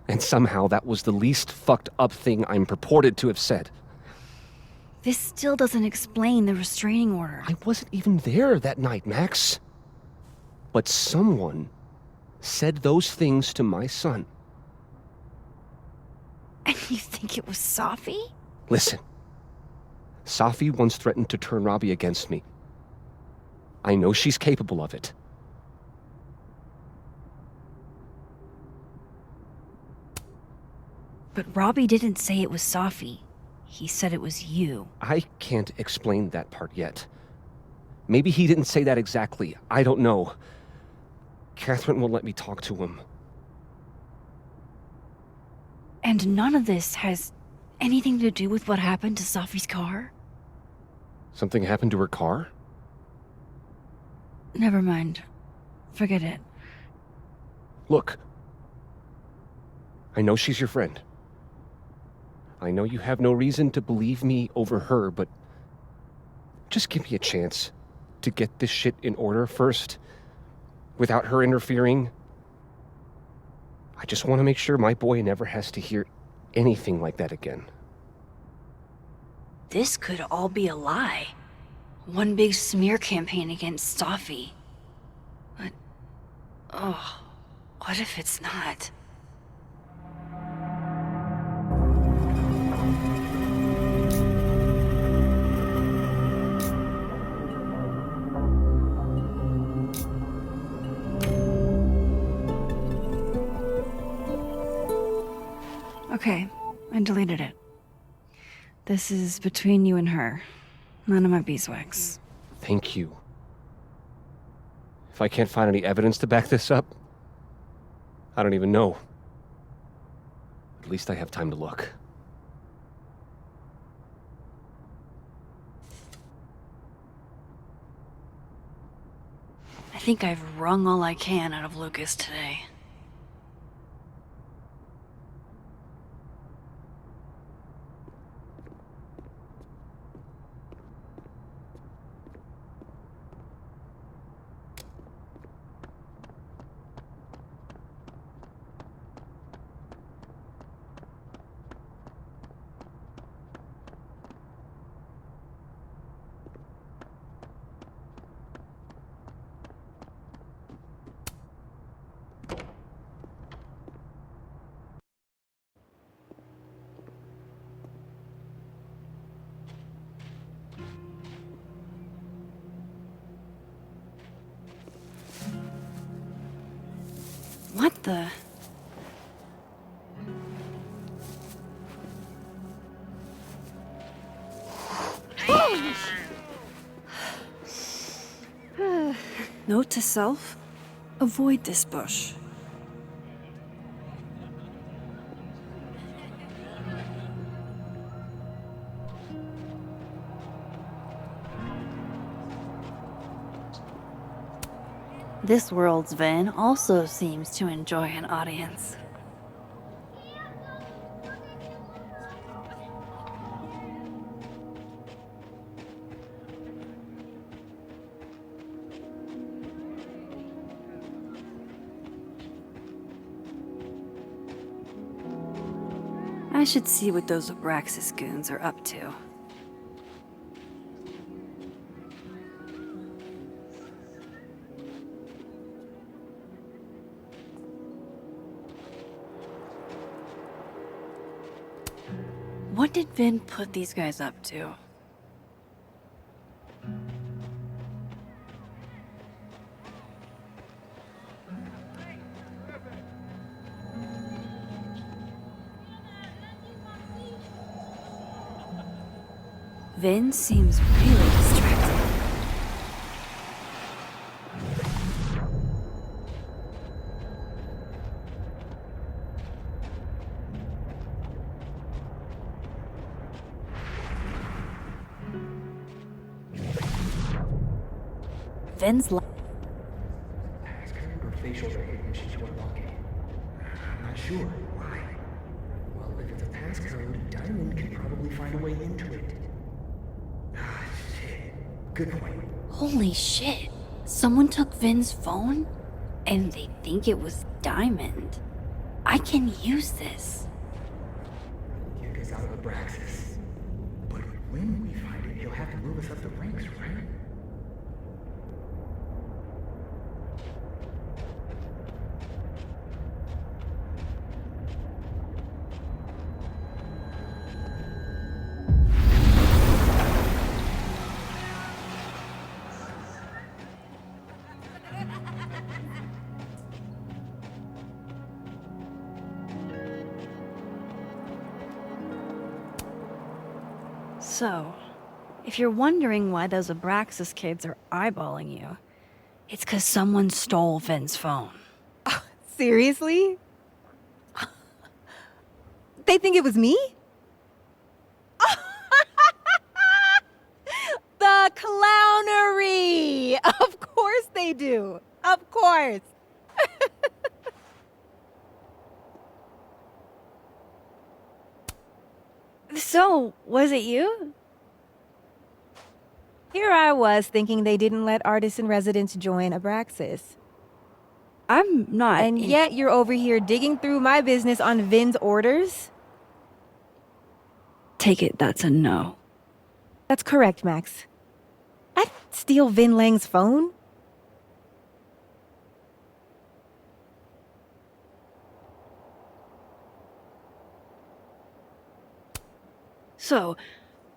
And somehow that was the least fucked up thing I'm purported to have said. This still doesn't explain the restraining order. I wasn't even there that night, Max. But someone said those things to my son. And you think it was Safi? Listen. Safi once threatened to turn Robbie against me. I know she's capable of it. But Robbie didn't say it was Safi. He said it was you. I can't explain that part yet. Maybe he didn't say that exactly. I don't know. Catherine won't let me talk to him. And none of this has anything to do with what happened to Safi's car? Something happened to her car? Never mind. Forget it. Look. I know she's your friend. I know you have no reason to believe me over her, but just give me a chance to get this shit in order first, without her interfering. I just want to make sure my boy never has to hear anything like that again. This could all be a lie. One big smear campaign against Safi. But, what if it's not? Okay, I deleted it. This is between you and her. None of my beeswax. Thank you. If I can't find any evidence to back this up, I don't even know. At least I have time to look. I think I've wrung all I can out of Lucas today. What the? Note to self, avoid this bush. This world's Vin also seems to enjoy an audience. I should see what those Abraxas goons are up to. What did Vin put these guys up to? Vin seems really distracted. Vin's Passcode or facial recognition to unlock it? I'm not sure. Why? Well, if it's a passcode, Diamond can probably find a way into it. Ah, shit. Good point. Holy shit. Someone took Vin's phone? And they think it was Diamond. I can use this. Get us out of Abraxas. But when we find it, he'll have to move us up the ranks, right? So, if you're wondering why those Abraxas kids are eyeballing you, it's because someone stole Vin's phone. Seriously? They think it was me? The clownery! Of course they do. Of course. So, was it you? Here I was thinking they didn't let artists in residence join Abraxas. I'm not. And yet you're over here digging through my business on Vin's orders? Take it that's a no. That's correct, Max. I'd steal Vin Lang's phone? So,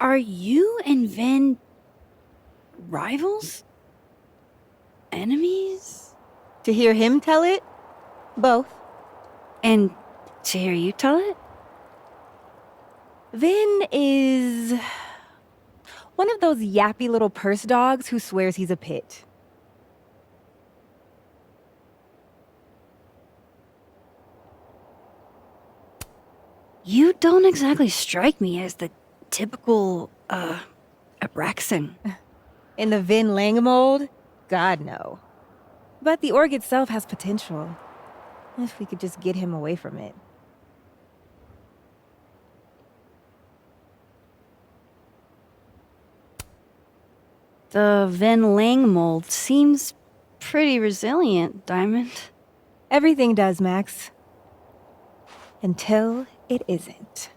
are you and Vin rivals? Enemies? To hear him tell it? Both. And to hear you tell it? Vin is one of those yappy little purse dogs who swears he's a pit. You don't exactly strike me as the typical, Abraxan. In the Vin Lang mold? God, no. But the org itself has potential. If we could just get him away from it. The Vin Lang mold seems pretty resilient, Diamond. Everything does, Max. Until it isn't.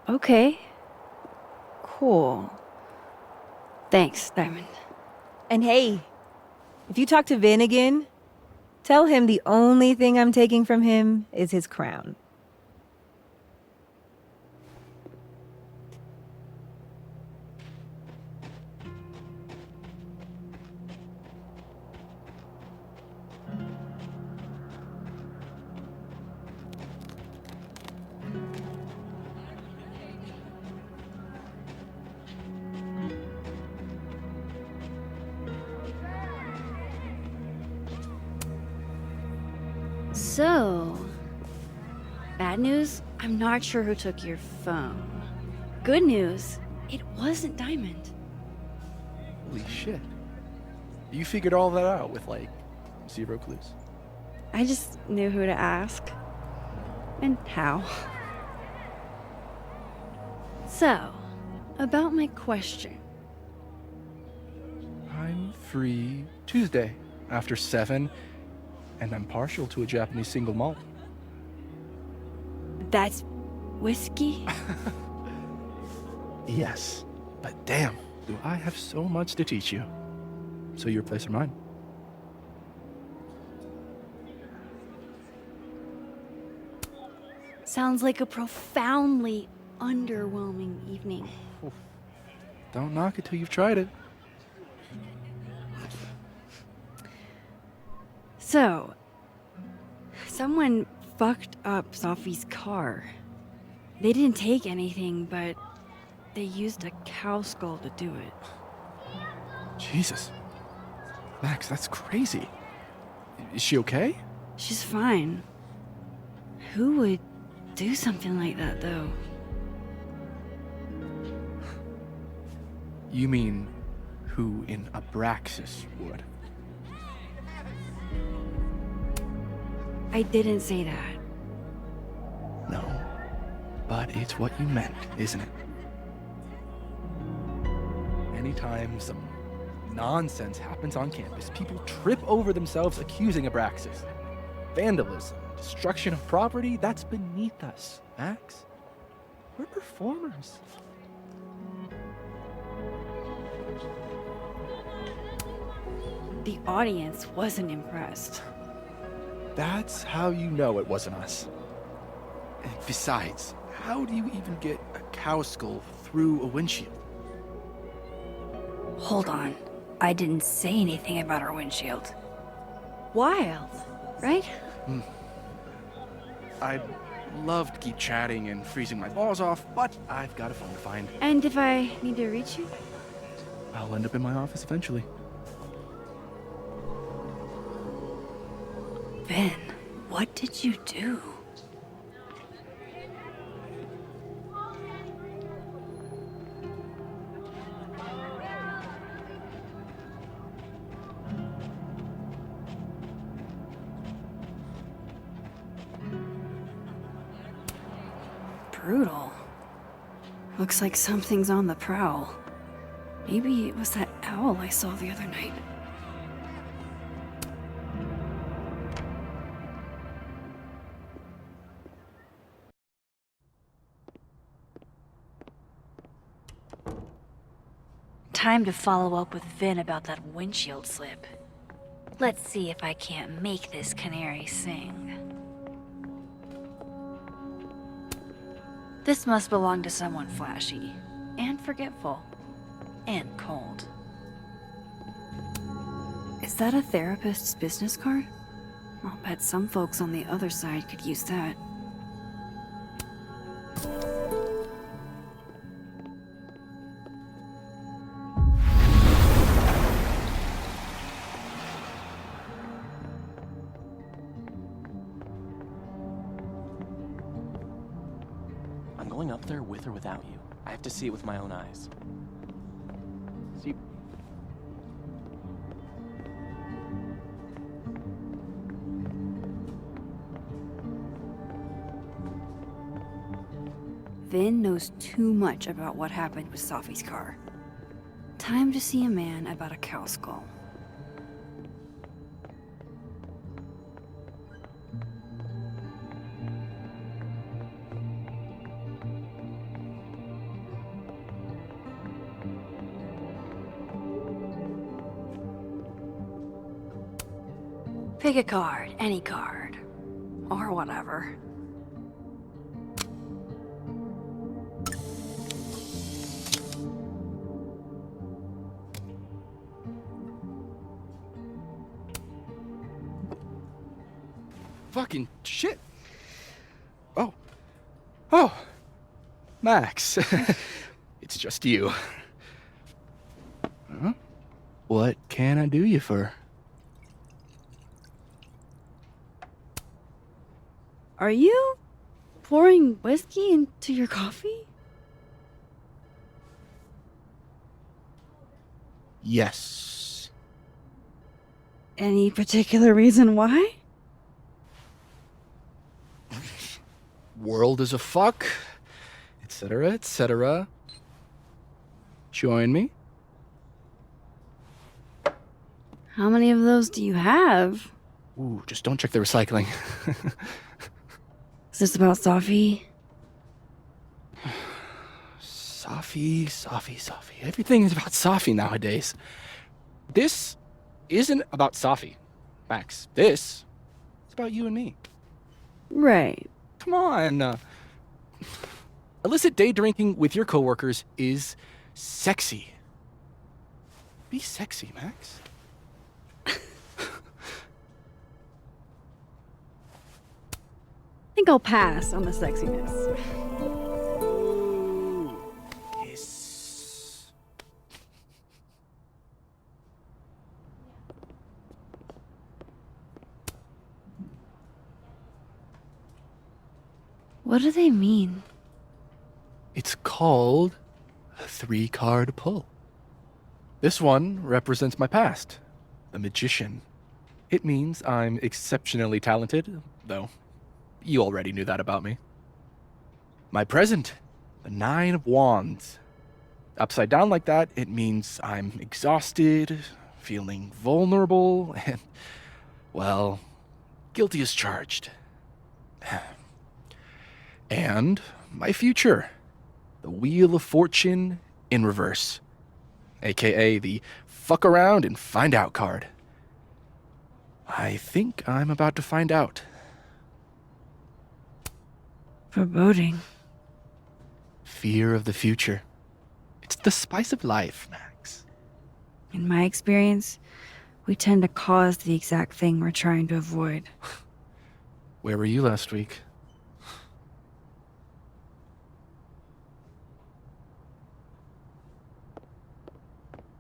Okay. Cool. Thanks, Diamond. And hey, if you talk to Vin again, tell him the only thing I'm taking from him is his crown. So, bad news, I'm not sure who took your phone. Good news, it wasn't Diamond. Holy shit. You figured all that out with, like, 0 clues. I just knew who to ask. And how. So, about my question. I'm free Tuesday after 7, and I'm partial to a Japanese single malt. That's whiskey? Yes, but damn, do I have so much to teach you. So your place or mine? Sounds like a profoundly underwhelming evening. Don't knock it till you've tried it. So, someone fucked up Sophie's car. They didn't take anything, but they used a cow skull to do it. Jesus. Max, that's crazy. Is she okay? She's fine. Who would do something like that, though? You mean who in Abraxas would? I didn't say that. No. But it's what you meant, isn't it? Anytime some nonsense happens on campus, people trip over themselves accusing Abraxas. Vandalism, destruction of property, that's beneath us, Max. We're performers. The audience wasn't impressed. That's how you know it wasn't us. And besides, how do you even get a cow skull through a windshield? Hold on. I didn't say anything about our windshield. Wild, right? I'd love to keep chatting and freezing my balls off, but I've got a phone to find. And if I need to reach you? I'll end up in my office eventually. Ben, what did you do? Brutal. Looks like something's on the prowl. Maybe it was that owl I saw the other night. Time to follow up with Vin about that windshield slip. Let's see if I can't make this canary sing. This must belong to someone flashy, and forgetful, and cold. Is that a therapist's business card? I'll bet some folks on the other side could use that. I'm going up there with or without you. I have to see it with my own eyes. See. Vin knows too much about what happened with Sophie's car. Time to see a man about a cow skull. Pick a card, any card. Or whatever. Fucking shit. Oh. Max. It's just you. Huh? What can I do you for? Are you pouring whiskey into your coffee? Yes. Any particular reason why? World is a fuck, etc., etc. Join me. How many of those do you have? Ooh, just don't check the recycling. Is this about Sophie? Sophie. Everything is about Sophie nowadays. This isn't about Sophie, Max. This is about you and me. Right. Come on. Illicit day drinking with your coworkers is sexy. Be sexy, Max. think I'll pass on the sexiness. What do they mean? It's called a 3-card pull. This one represents my past, a magician. It means I'm exceptionally talented, though you already knew that about me. My present, the 9 of Wands. Upside down like that, it means I'm exhausted, feeling vulnerable, and, well, guilty as charged. And my future, the Wheel of Fortune in reverse, aka the fuck around and find out card. I think I'm about to find out. Foreboding. Fear of the future. It's the spice of life, Max. In my experience, we tend to cause the exact thing we're trying to avoid. Where were you last week?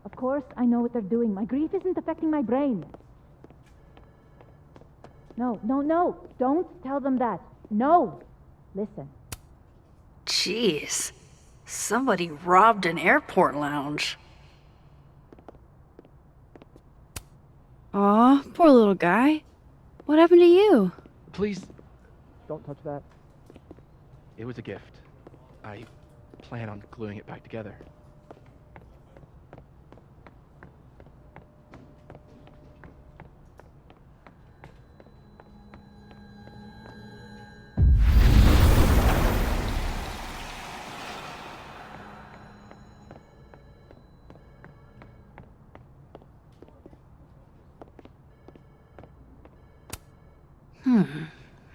Of course, I know what they're doing. My grief isn't affecting my brain. No. Don't tell them that. No. Listen. Jeez. Somebody robbed an airport lounge. Aw, poor little guy. What happened to you? Please, don't touch that. It was a gift. I plan on gluing it back together.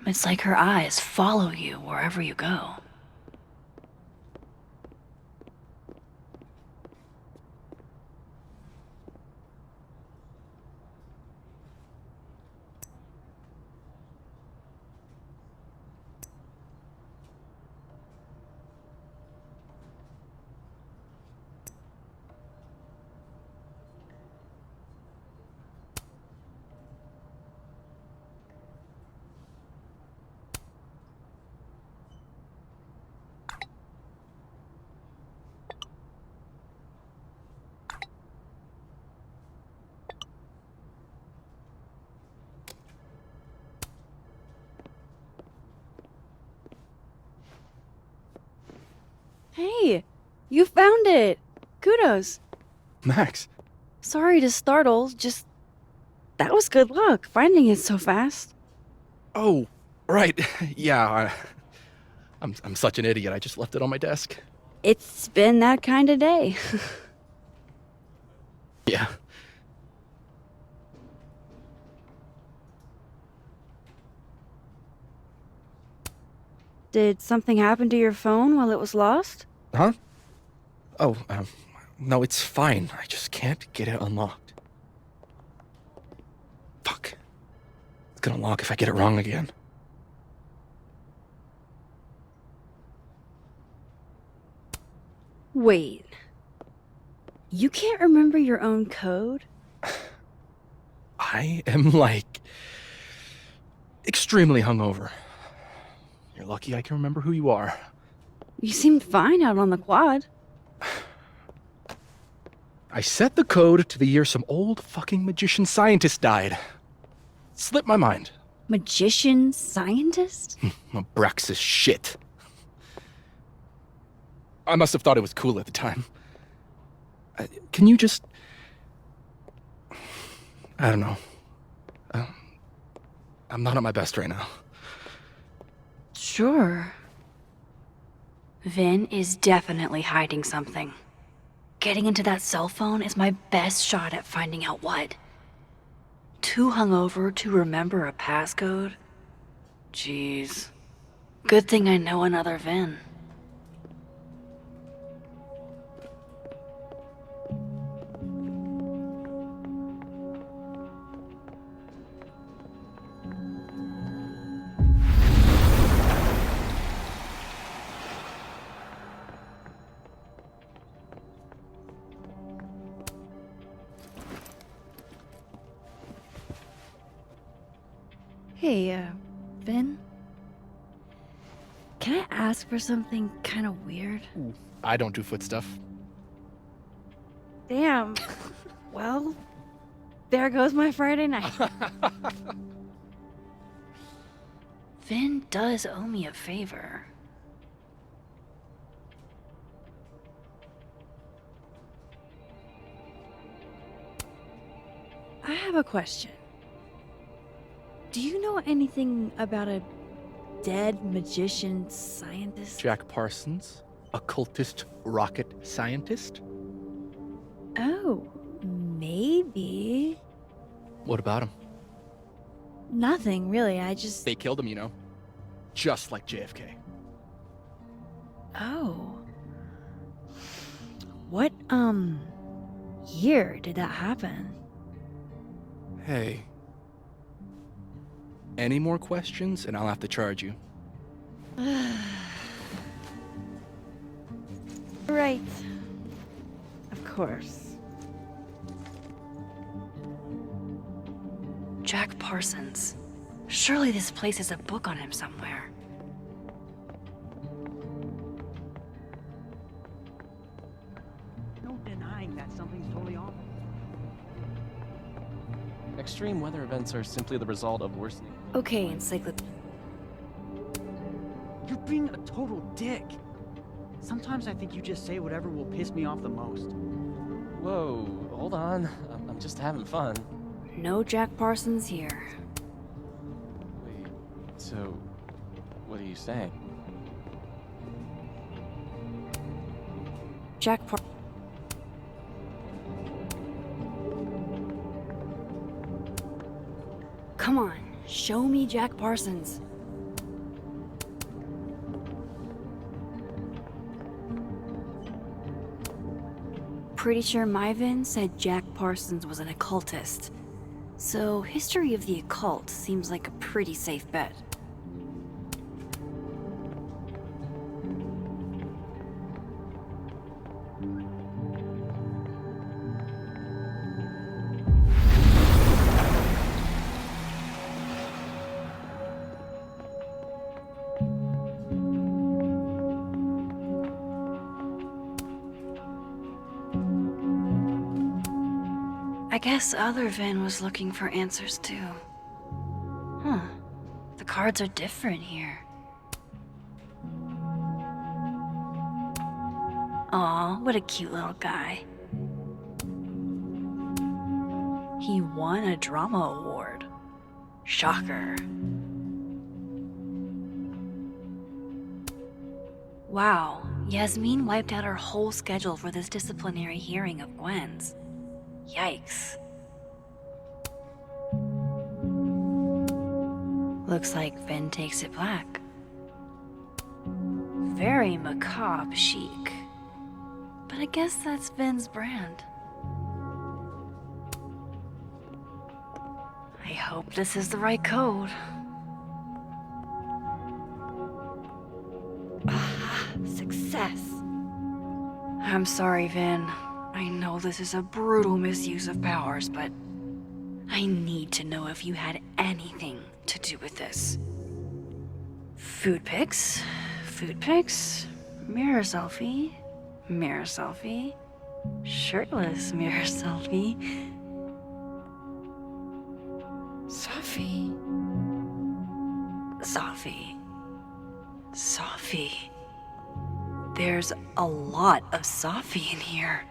It's like her eyes follow you wherever you go. Hey, you found it! Kudos! Max! Sorry to startle, just... that was good luck, finding it so fast. Oh, right. Yeah, I'm such an idiot. I just left it on my desk. It's been that kind of day. Yeah. Did something happen to your phone while it was lost? Huh? Oh, no, it's fine. I just can't get it unlocked. Fuck. It's gonna lock if I get it wrong again. Wait. You can't remember your own code? I am, like, extremely hungover. You're lucky I can remember who you are. You seemed fine out on the quad. I set the code to the year some old fucking magician scientist died. Slipped my mind. Magician scientist? Abraxas shit. I must have thought it was cool at the time. Can you just... I don't know. I'm not at my best right now. Sure. Vin is definitely hiding something. Getting into that cell phone is my best shot at finding out what. Too hungover to remember a passcode? Jeez. Good thing I know another Vin. Hey, Vin? Can I ask for something kind of weird? I don't do foot stuff. Damn. Well, there goes my Friday night. Vin does owe me a favor. I have a question. Do you know anything about a dead magician scientist? Jack Parsons, occultist rocket scientist? Oh, maybe. What about him? Nothing, really. I just... They killed him, you know. Just like JFK. Oh. What, year did that happen? Hey. Any more questions and I'll have to charge you. Right. Of course. Jack Parsons. Surely this place has a book on him somewhere. No denying that something's totally off. Extreme weather events are simply the result of worsening. Okay, encyclopedia. You're being a total dick. Sometimes I think you just say whatever will piss me off the most. Whoa, hold on. I'm just having fun. No Jack Parsons here. Wait, so what are you saying? Jack Parsons. Come on, show me Jack Parsons. Pretty sure Myvin said Jack Parsons was an occultist. So, history of the occult seems like a pretty safe bet. I guess other Vin was looking for answers too. Huh. The cards are different here. Aw, what a cute little guy. He won a drama award. Shocker. Wow, Yasmin wiped out her whole schedule for this disciplinary hearing of Gwen's. Yikes. Looks like Vin takes it black. Very macabre chic. But I guess that's Vin's brand. I hope this is the right code. Ah, success. I'm sorry, Vin. I know this is a brutal misuse of powers, but I need to know if you had anything to do with this. Food pics, mirror selfie, shirtless mirror selfie. Sophie. There's a lot of Sophie in here.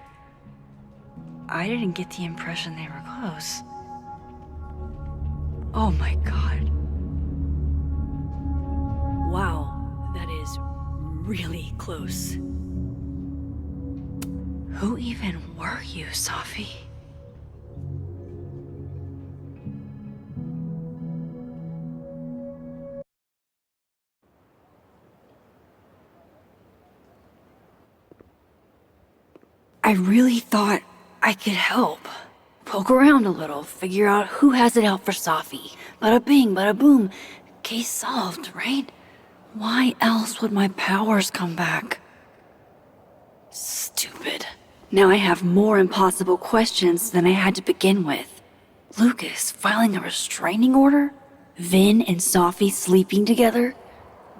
I didn't get the impression they were close. Oh my god. Wow, that is really close. Who even were you, Sophie? I really thought I could help. Poke around a little, figure out who has it out for Sophie. Bada bing, bada boom. Case solved, right? Why else would my powers come back? Stupid. Now I have more impossible questions than I had to begin with. Lucas filing a restraining order? Vin and Sophie sleeping together?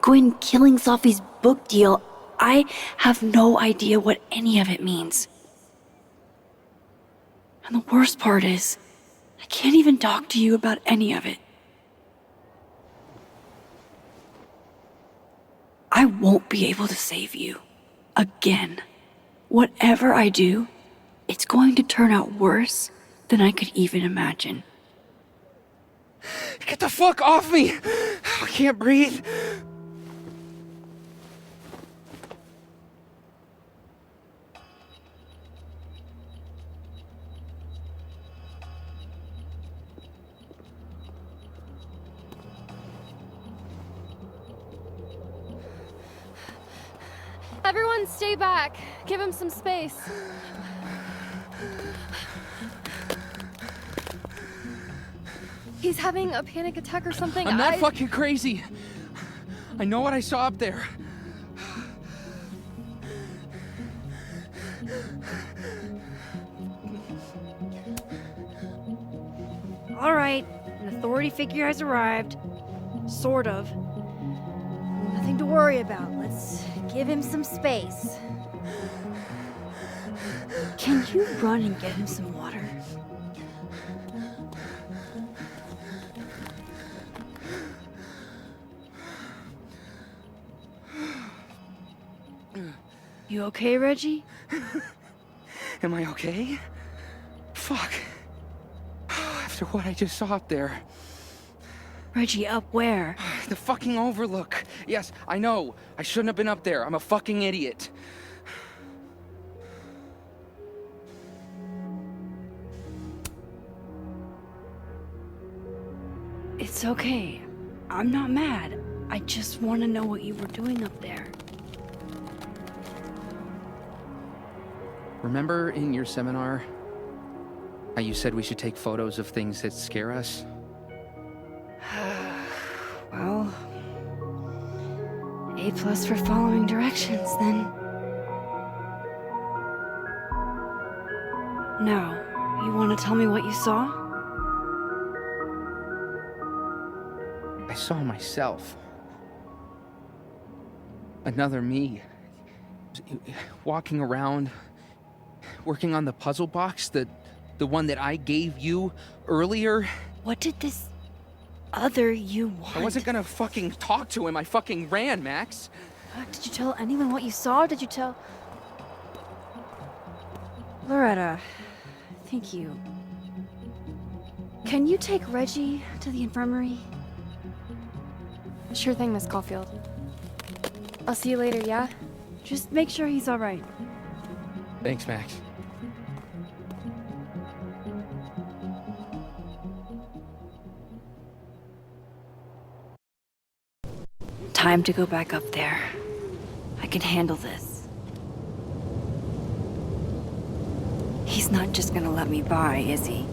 Gwen killing Sophie's book deal? I have no idea what any of it means. And the worst part is, I can't even talk to you about any of it. I won't be able to save you. Again. Whatever I do, it's going to turn out worse than I could even imagine. Get the fuck off me! I can't breathe. Everyone stay back. Give him some space. He's having a panic attack or something. I'm not fucking crazy. I know what I saw up there. All right, an authority figure has arrived. Sort of. Nothing to worry about. Let's give him some space. Can you run and get him some water? You okay, Reggie? Am I okay? Fuck. After what I just saw up there. Reggie, up where? The fucking overlook. Yes, I know. I shouldn't have been up there. I'm a fucking idiot. It's okay. I'm not mad. I just want to know what you were doing up there. Remember in your seminar how you said we should take photos of things that scare us? Well, A+ for following directions, then. Now, you want to tell me what you saw? I saw myself. Another me. Walking around, working on the puzzle box, the one that I gave you earlier. What did this other you want? I wasn't gonna fucking talk to him. I fucking ran, Max. Did you tell anyone what you saw? Did you tell... Loretta, thank you. Can you take Reggie to the infirmary? Sure thing, Miss Caulfield. I'll see you later, yeah? Just make sure he's all right. Thanks, Max. Time to go back up there. I can handle this. He's not just gonna let me by, is he?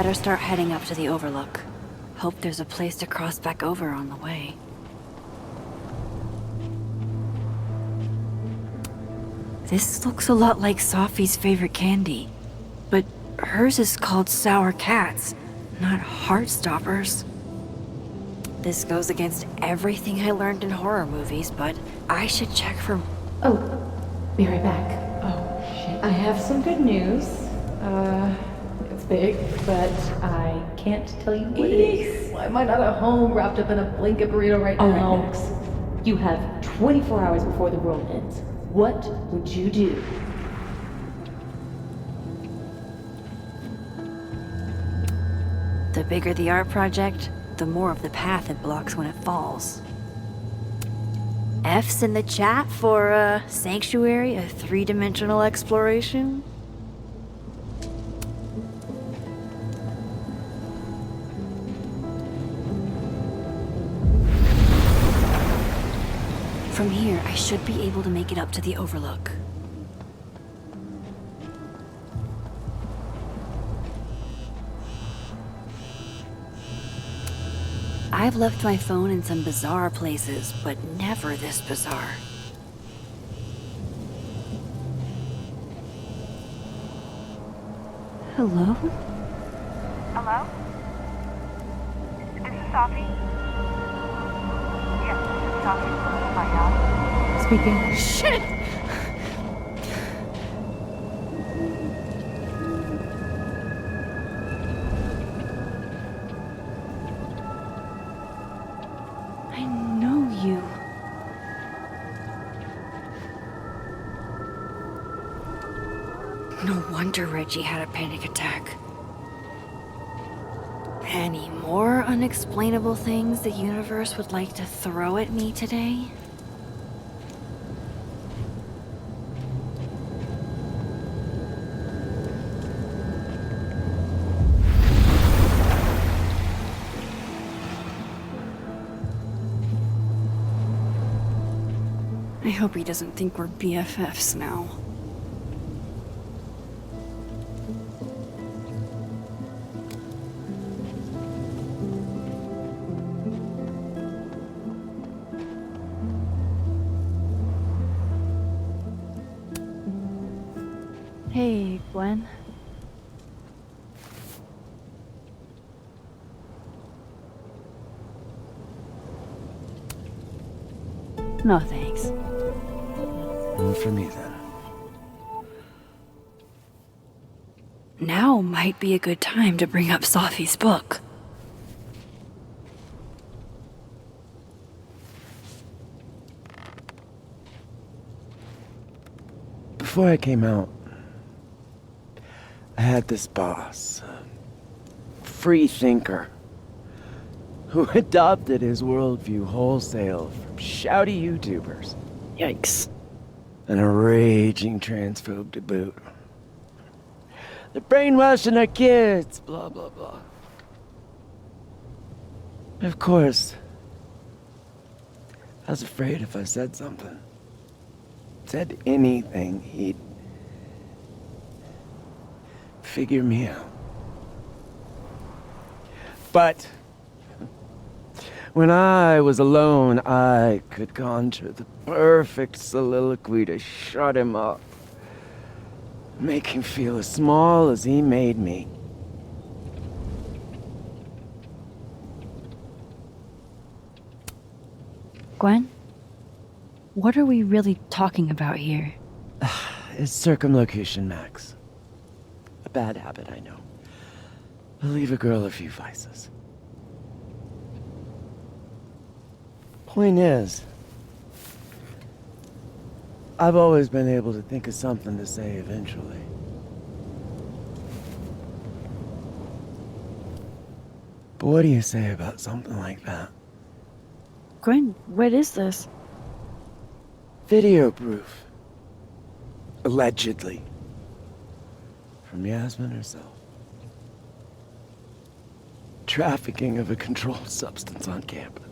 better start heading up to the overlook. Hope there's a place to cross back over on the way. This looks a lot like Sophie's favorite candy, but hers is called Sour Cats, not Heartstoppers. This goes against everything I learned in horror movies, but I should check for... Oh, be right back. Oh, shit. I have some good news. It's big, but I can't tell you what it is. Why am I not at home wrapped up in a blanket burrito right now? All right, Max. You have 24 hours before the world ends. What would you do? The bigger the art project, the more of the path it blocks when it falls. F's in the chat for Sanctuary, a 3-dimensional exploration. From here, I should be able to make it up to the overlook. I've left my phone in some bizarre places, but never this bizarre. Hello? Hello? This is Sophie? Yes, this is Sophie. My God. Speaking. Shit! I know you. No wonder Reggie had a panic attack. Any more unexplainable things the universe would like to throw at me today? I hope he doesn't think we're BFFs now. Hey, Gwen. No thanks. For me, then. Now might be a good time to bring up Sophie's book. Before I came out, I had this boss, a free thinker, who adopted his worldview wholesale from shouty YouTubers. Yikes. And a raging transphobe to boot. They're brainwashing our kids, blah, blah, blah. Of course, I was afraid if I said something, said anything, he'd figure me out. But when I was alone, I could conjure the perfect soliloquy to shut him up. Make him feel as small as he made me. Gwen? What are we really talking about here? It's circumlocution, Max. A bad habit, I know. I'll leave a girl a few vices. Point is, I've always been able to think of something to say eventually. But what do you say about something like that? Gwen, what is this? Video proof. Allegedly. From Yasmin herself. Trafficking of a controlled substance on campus.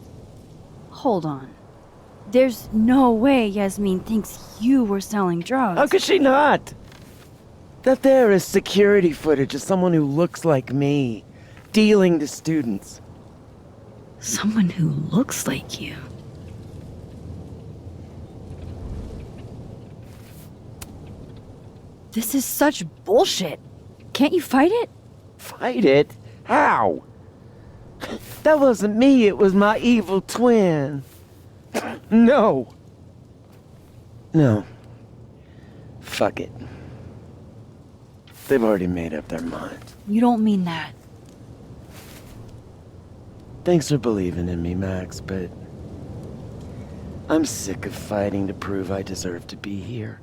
Hold on. There's no way Yasmin thinks you were selling drugs. How could she not? That there is security footage of someone who looks like me, dealing to students. Someone who looks like you. This is such bullshit. Can't you fight it? Fight it? How? That wasn't me, it was my evil twin. No. No. Fuck it. They've already made up their mind. You don't mean that. Thanks for believing in me, Max, but I'm sick of fighting to prove I deserve to be here.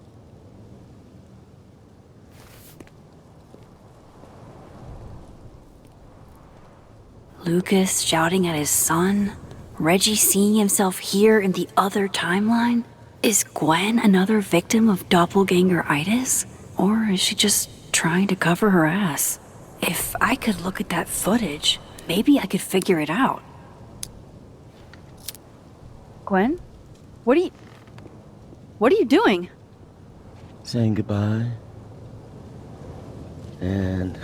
Lucas shouting at his son? Reggie seeing himself here in the other timeline? Is Gwen another victim of doppelganger-itis? Or is she just trying to cover her ass? If I could look at that footage, maybe I could figure it out. Gwen? What are you doing? Saying goodbye. And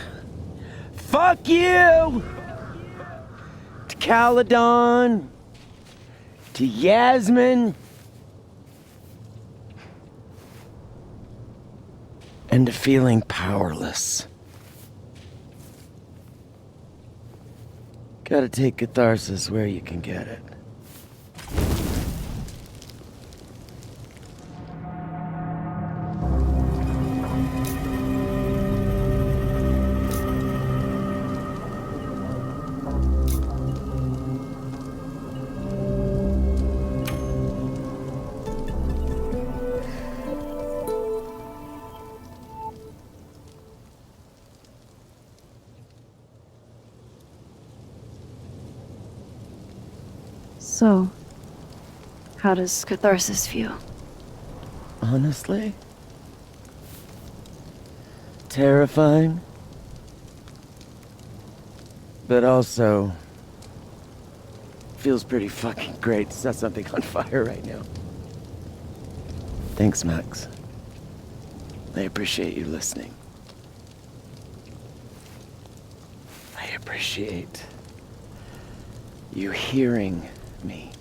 fuck you! To Caledon. To Yasmin. And to feeling powerless. Gotta take catharsis where you can get it. So, how does catharsis feel? Honestly? Terrifying. But also feels pretty fucking great to set something on fire right now. Thanks, Max. I appreciate you listening. I appreciate you hearing me.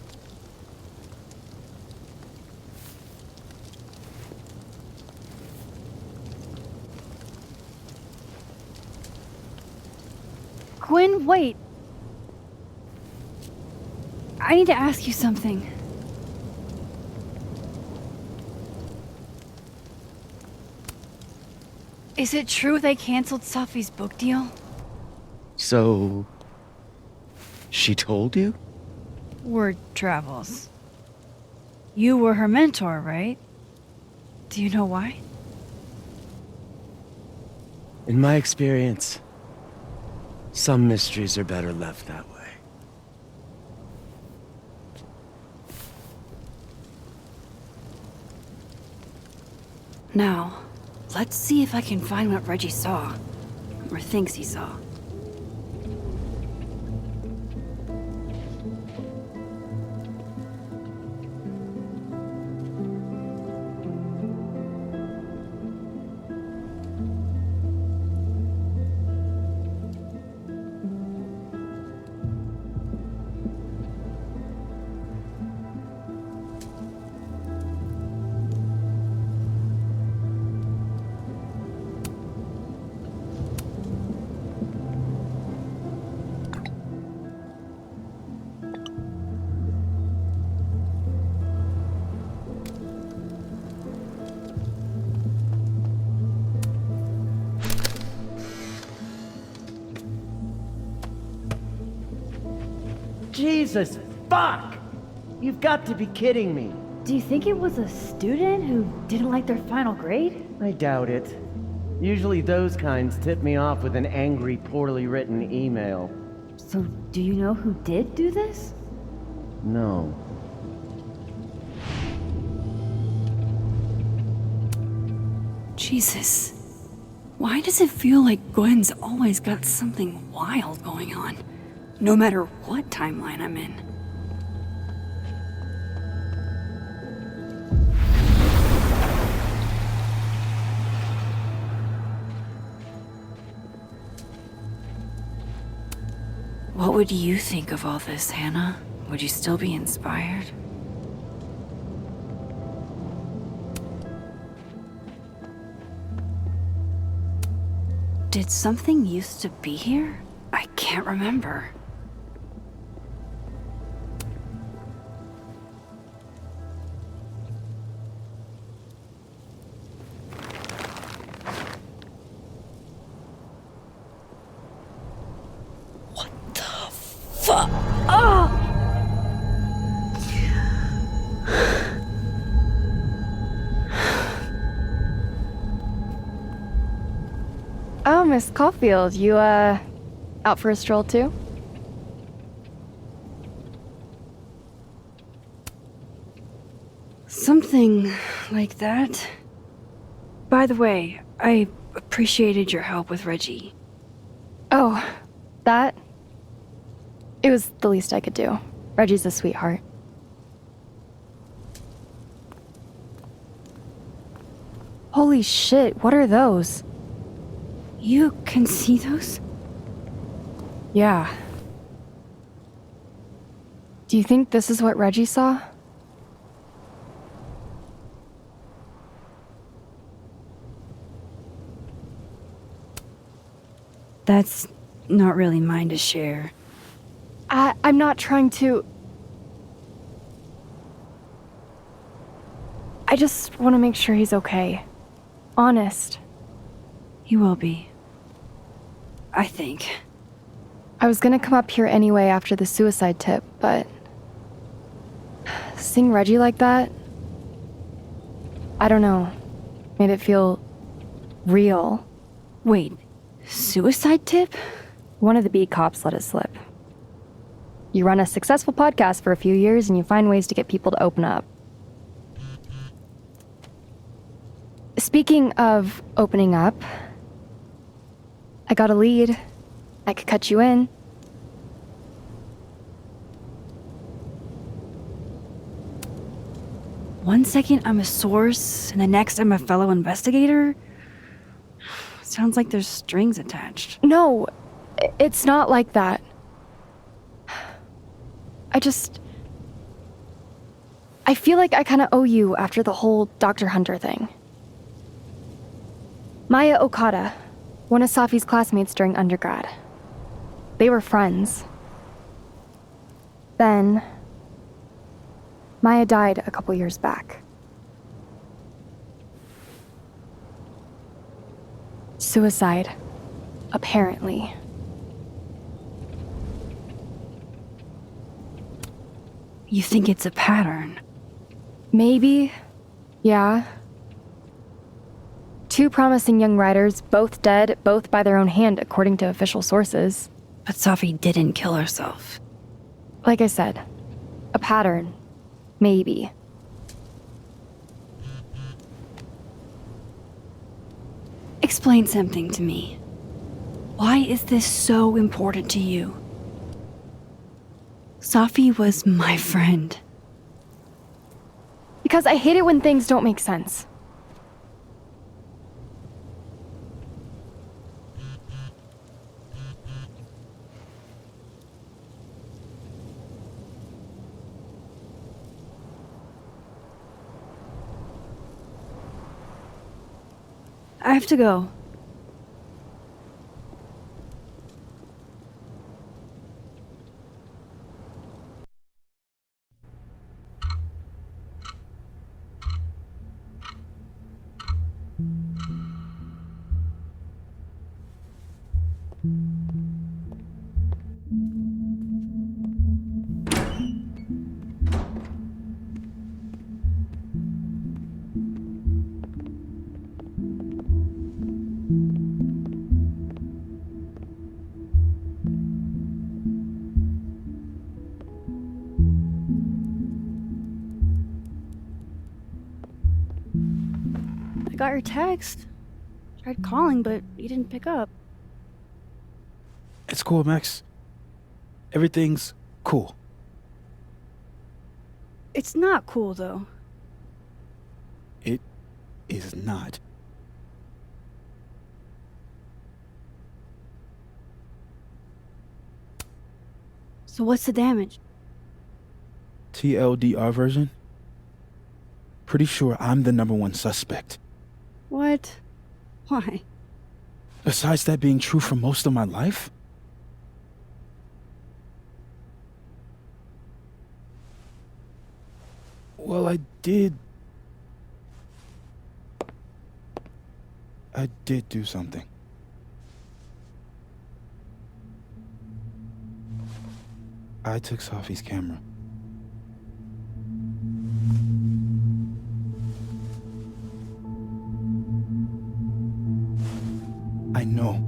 Gwen, wait. I need to ask you something. Is it true they canceled Safi's book deal? So, she told you? Word travels. You were her mentor, right? Do you know why? In my experience, some mysteries are better left that way. Now, let's see if I can find what Reggie saw. Or thinks he saw. Jesus, fuck! You've got to be kidding me. Do you think it was a student who didn't like their final grade? I doubt it. Usually those kinds tip me off with an angry, poorly written email. So, do you know who did do this? No. Jesus. Why does it feel like Gwen's always got something wild going on? No matter what timeline I'm in. would you think of all this, Hannah? Would you still be inspired? Did something used to be here? I can't remember. What the fuck? Oh! Oh, Miss Caulfield, you, out for a stroll too? Something like that. By the way, I appreciated your help with Reggie. Oh, that? It was the least I could do. Reggie's a sweetheart. Holy shit, what are those? You can see those? Yeah. Do you think this is what Reggie saw? That's not really mine to share. I'm not trying to... I just want to make sure he's okay. Honest. He will be. I think. I was gonna come up here anyway after the suicide tip, but... seeing Reggie like that... I don't know. Made it feel... real. Wait, suicide tip? One of the B cops let it slip. You run a successful podcast for a few years and you find ways to get people to open up. Speaking of opening up, I got a lead. I could cut you in. One second I'm a source, and the next I'm a fellow investigator? Sounds like there's strings attached. No, it's not like that. I feel like I kind of owe you after the whole Dr. Hunter thing. Maya Okada, one of Safi's classmates during undergrad. They were friends. Then, Maya died a couple years back. Suicide, apparently. You think it's a pattern? Maybe. Yeah. 2 promising young writers, both dead, both by their own hand, according to official sources. But Safi didn't kill herself. Like I said, a pattern. Maybe. Explain something to me. Why is this so important to you? Safi was my friend. Because I hate it when things don't make sense. I have to go. I got your text. Tried calling, but you didn't pick up. It's cool, Max. Everything's cool. It's not cool, though. It is not. So what's the damage? TLDR version? Pretty sure I'm the #1 suspect. What? Why? Besides that being true for most of my life? Well, I did do something. I took Sophie's camera. I know.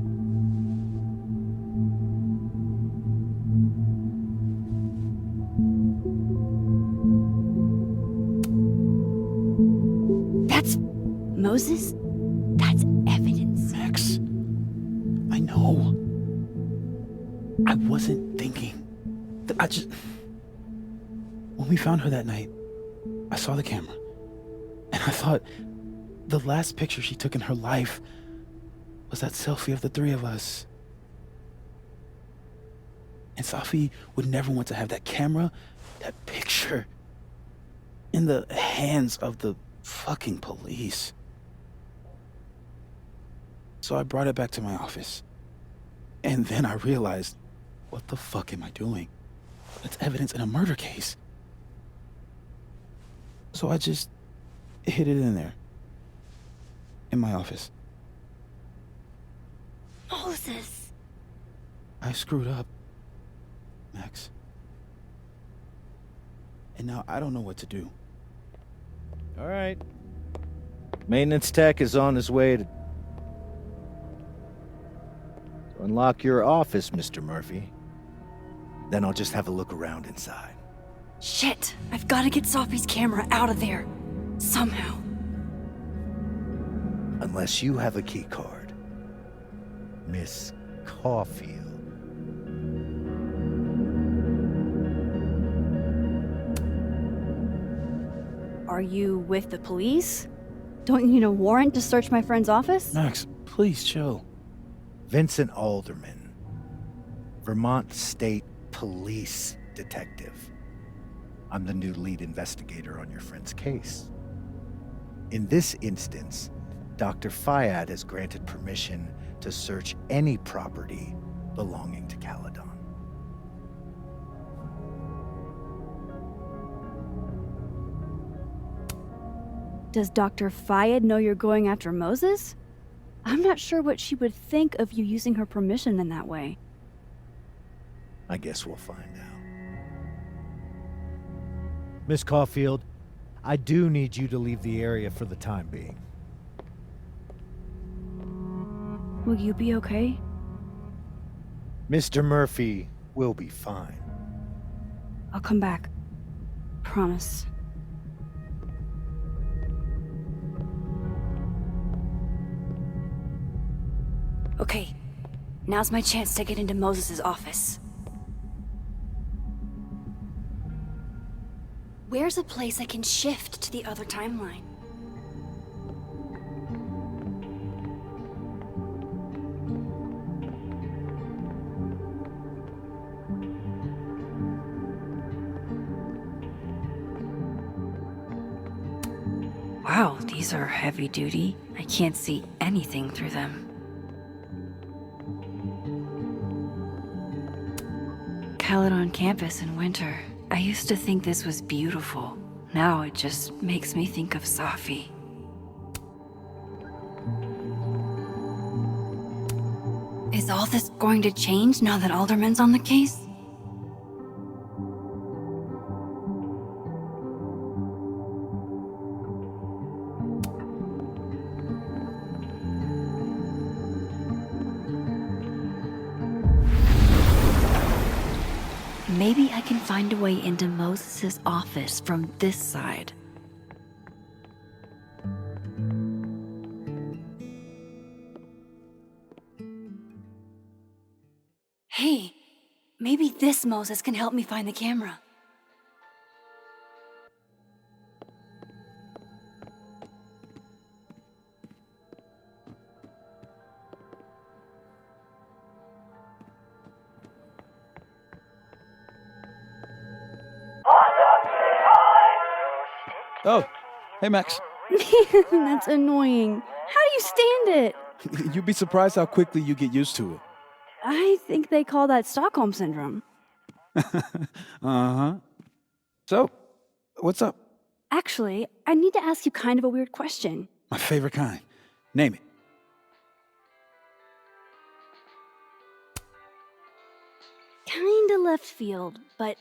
That's Moses? That's evidence. Max, I know. I wasn't thinking. When we found her that night, I saw the camera. And I thought the last picture she took in her life was that selfie of the three of us. And Sophie would never want to have that camera, that picture, in the hands of the fucking police. So I brought it back to my office. And then I realized, what the fuck am I doing? It's evidence in a murder case. So I just hid it in there. In my office. Moses! I screwed up, Max. And now I don't know what to do. All right. Maintenance tech is on his way to unlock your office, Mr. Murphy. Then I'll just have a look around inside. Shit! I've got to get Sophie's camera out of there. Somehow. Unless you have a key card. Miss Caulfield. Are you with the police? Don't you need a warrant to search my friend's office? Max, please chill. Vincent Alderman, Vermont State Police Detective. I'm the new lead investigator on your friend's case. In this instance, Dr. Fayad has granted permission to search any property belonging to Caledon. Does Dr. Fayed know you're going after Moses? I'm not sure what she would think of you using her permission in that way. I guess we'll find out. Miss Caulfield, I do need you to leave the area for the time being. Will you be okay? Mr. Murphy will be fine. I'll come back. Promise. Okay, now's my chance to get into Moses' office. Where's a place I can shift to the other timeline? Wow, these are heavy duty. I can't see anything through them. Caledon campus in winter. I used to think this was beautiful. Now it just makes me think of Safi. Is all this going to change now that Alderman's on the case? Maybe I can find a way into Moses' office from this side. Hey, maybe this Moses can help me find the camera. Oh, hey, Max. Man, that's annoying. How do you stand it? You'd be surprised how quickly you get used to it. I think they call that Stockholm Syndrome. Uh-huh. So, what's up? Actually, I need to ask you kind of a weird question. My favorite kind. Name it. Kinda left field, but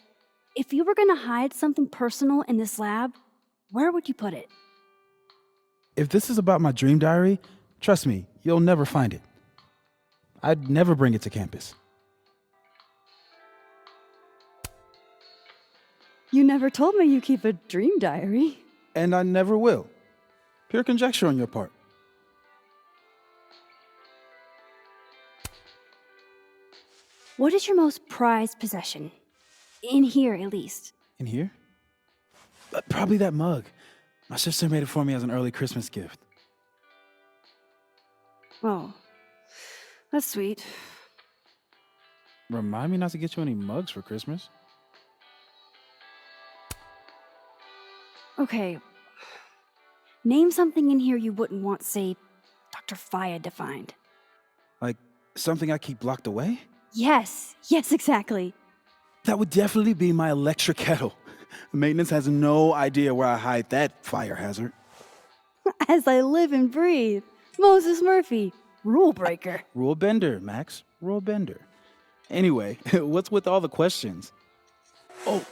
if you were gonna hide something personal in this lab, where would you put it? If this is about my dream diary, trust me, you'll never find it. I'd never bring it to campus. You never told me you keep a dream diary. And I never will. Pure conjecture on your part. What is your most prized possession? In here, at least. In here? Probably that mug. My sister made it for me as an early Christmas gift. Oh, that's sweet. Remind me not to get you any mugs for Christmas. Okay. Name something in here you wouldn't want, say, Dr. Fayed to find. Like something I keep locked away? Yes, exactly. That would definitely be my electric kettle. Maintenance has no idea where I hide that fire hazard. As I live and breathe. Moses Murphy, rule breaker. Rule bender, Max. Rule bender. Anyway, what's with all the questions? Oh,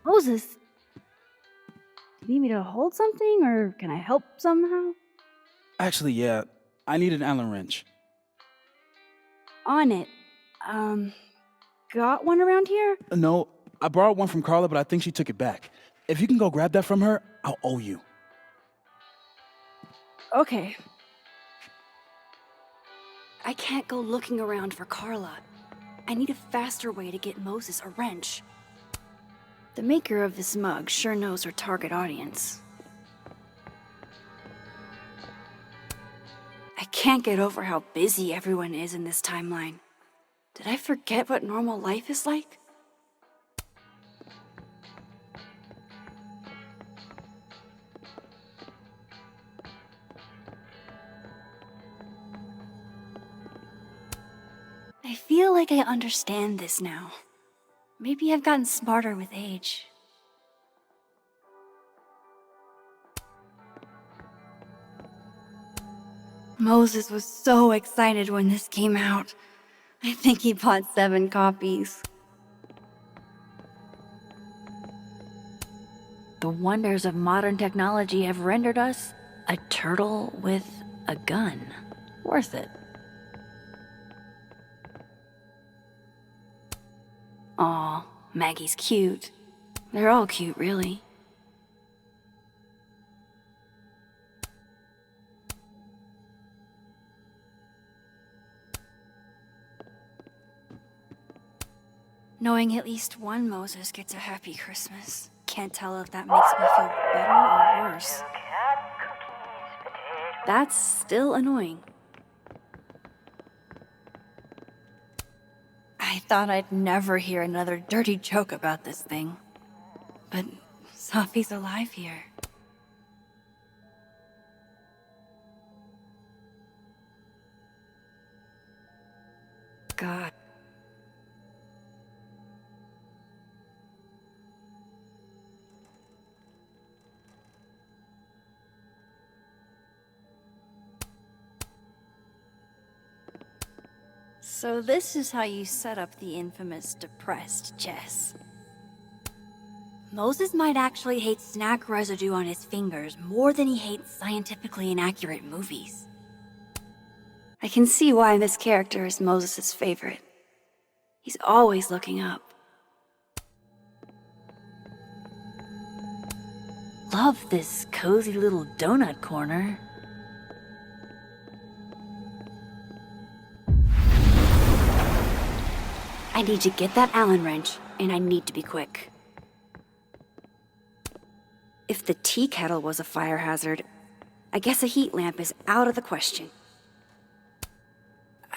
Moses, do you need me to hold something, or can I help somehow? actually, yeah. I need an Allen wrench. On it. Got one around here? No, I borrowed one from Carla, but I think she took it back. If you can go grab that from her, I'll owe you. Okay. I can't go looking around for Carla. I need a faster way to get Moses a wrench. The maker of this mug sure knows her target audience. I can't get over how busy everyone is in this timeline. Did I forget what normal life is like? I feel like I understand this now. Maybe I've gotten smarter with age. Moses was so excited when this came out. I think he bought 7 copies. The wonders of modern technology have rendered us a turtle with a gun. Worth it. Aw, Maggie's cute. They're all cute, really. Knowing at least one Moses gets a happy Christmas. Can't tell if that makes me feel better or worse. That's still annoying. I thought I'd never hear another dirty joke about this thing. But Sophie's alive here. God. So this is how you set up the infamous depressed Jess. Moses might actually hate snack residue on his fingers more than he hates scientifically inaccurate movies. I can see why this character is Moses' favorite. He's always looking up. Love this cozy little donut corner. I need to get that Allen wrench, and I need to be quick. If the tea kettle was a fire hazard, I guess a heat lamp is out of the question.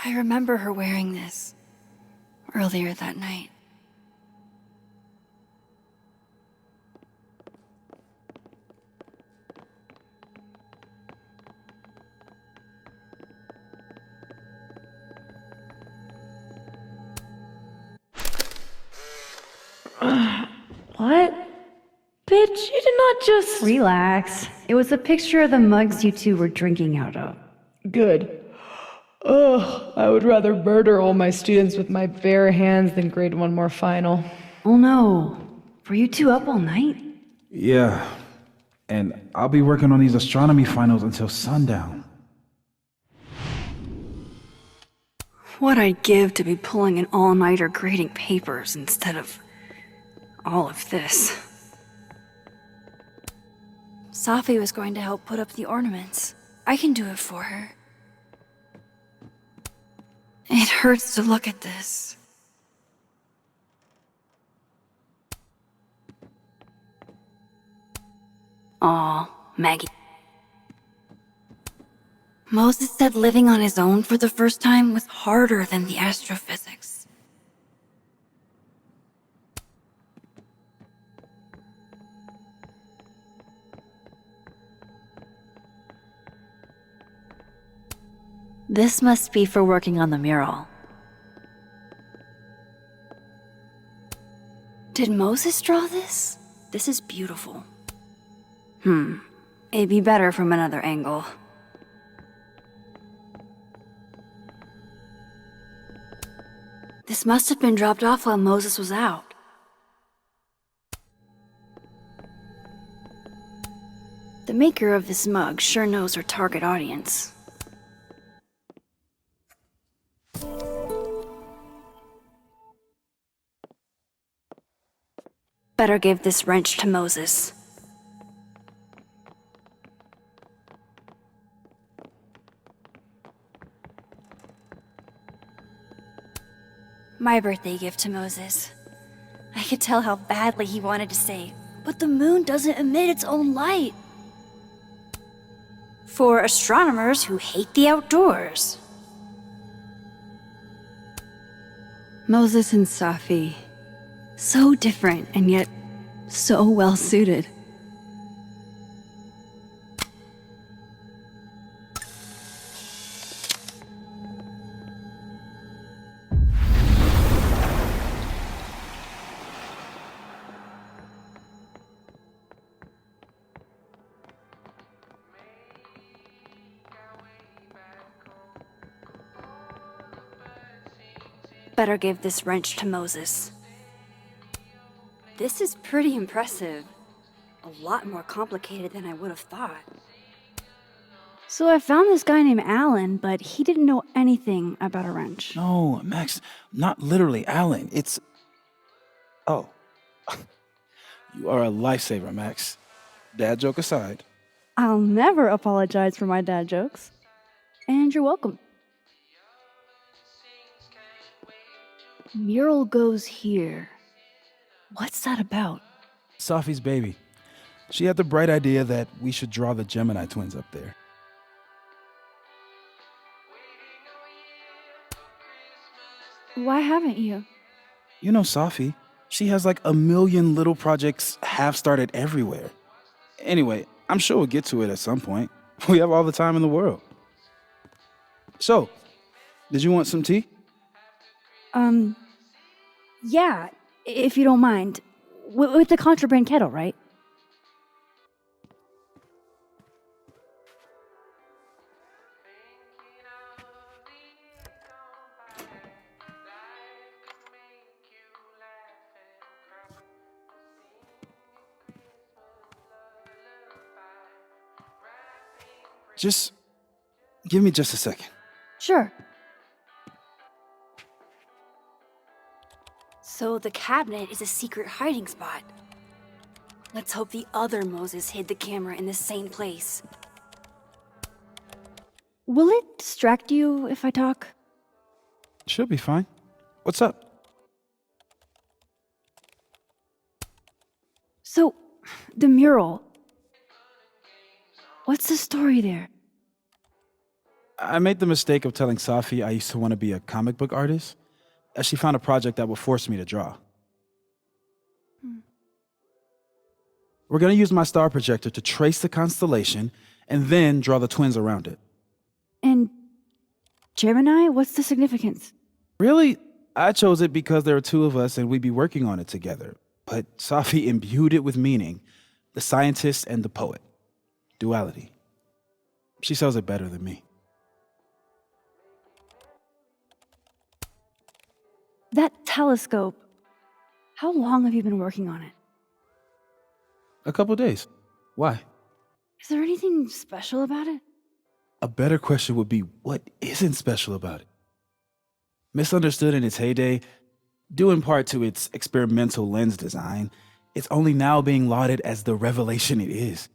I remember her wearing this earlier that night. What? Bitch, you did not just. Relax. It was a picture of the mugs you two were drinking out of. Good. Ugh, I would rather murder all my students with my bare hands than grade one more final. Oh no. Were you two up all night? Yeah. And I'll be working on these astronomy finals until sundown. What I'd give to be pulling an all-nighter grading papers instead of all of this. Safi was going to help put up the ornaments. I can do it for her. It hurts to look at this. Aw, Maggie. Moses said living on his own for the first time was harder than the astrophysics. This must be for working on the mural. Did Moses draw this? This is beautiful. It'd be better from another angle. This must have been dropped off while Moses was out. The maker of this mug sure knows her target audience. Better give this wrench to Moses. My birthday gift to Moses. I could tell how badly he wanted to say, but the moon doesn't emit its own light. For astronomers who hate the outdoors. Moses and Safi. So different and yet so well suited. Better give this wrench to Moses. This is pretty impressive. A lot more complicated than I would have thought. So I found this guy named Alan, but he didn't know anything about a wrench. No, Max, not literally Alan. It's... Oh. You are a lifesaver, Max. Dad joke aside. I'll never apologize for my dad jokes. And you're welcome. Mural goes here. What's that about? Safi's baby. She had the bright idea that we should draw the Gemini twins up there. Why haven't you? You know Safi. She has like 1 million little projects half-started everywhere. Anyway, I'm sure we'll get to it at some point. We have all the time in the world. So, did you want some tea? Yeah, if you don't mind. With the contraband kettle, right? Just give me just a second. Sure. So the cabinet is a secret hiding spot. Let's hope the other Moses hid the camera in the same place. Will it distract you if I talk? She'll be fine. What's up? So, the mural. What's the story there? I made the mistake of telling Safi I used to want to be a comic book artist, as she found a project that would force me to draw. We're going to use my star projector to trace the constellation and then draw the twins around it. And Gemini, what's the significance? Really? I chose it because there are two of us and we'd be working on it together. But Safi imbued it with meaning. The scientist and the poet. Duality. She sells it better than me. That telescope. How long have you been working on it? A couple days. Why? Is there anything special about it? A better question would be, what isn't special about it? Misunderstood in its heyday, due in part to its experimental lens design, it's only now being lauded as the revelation it is.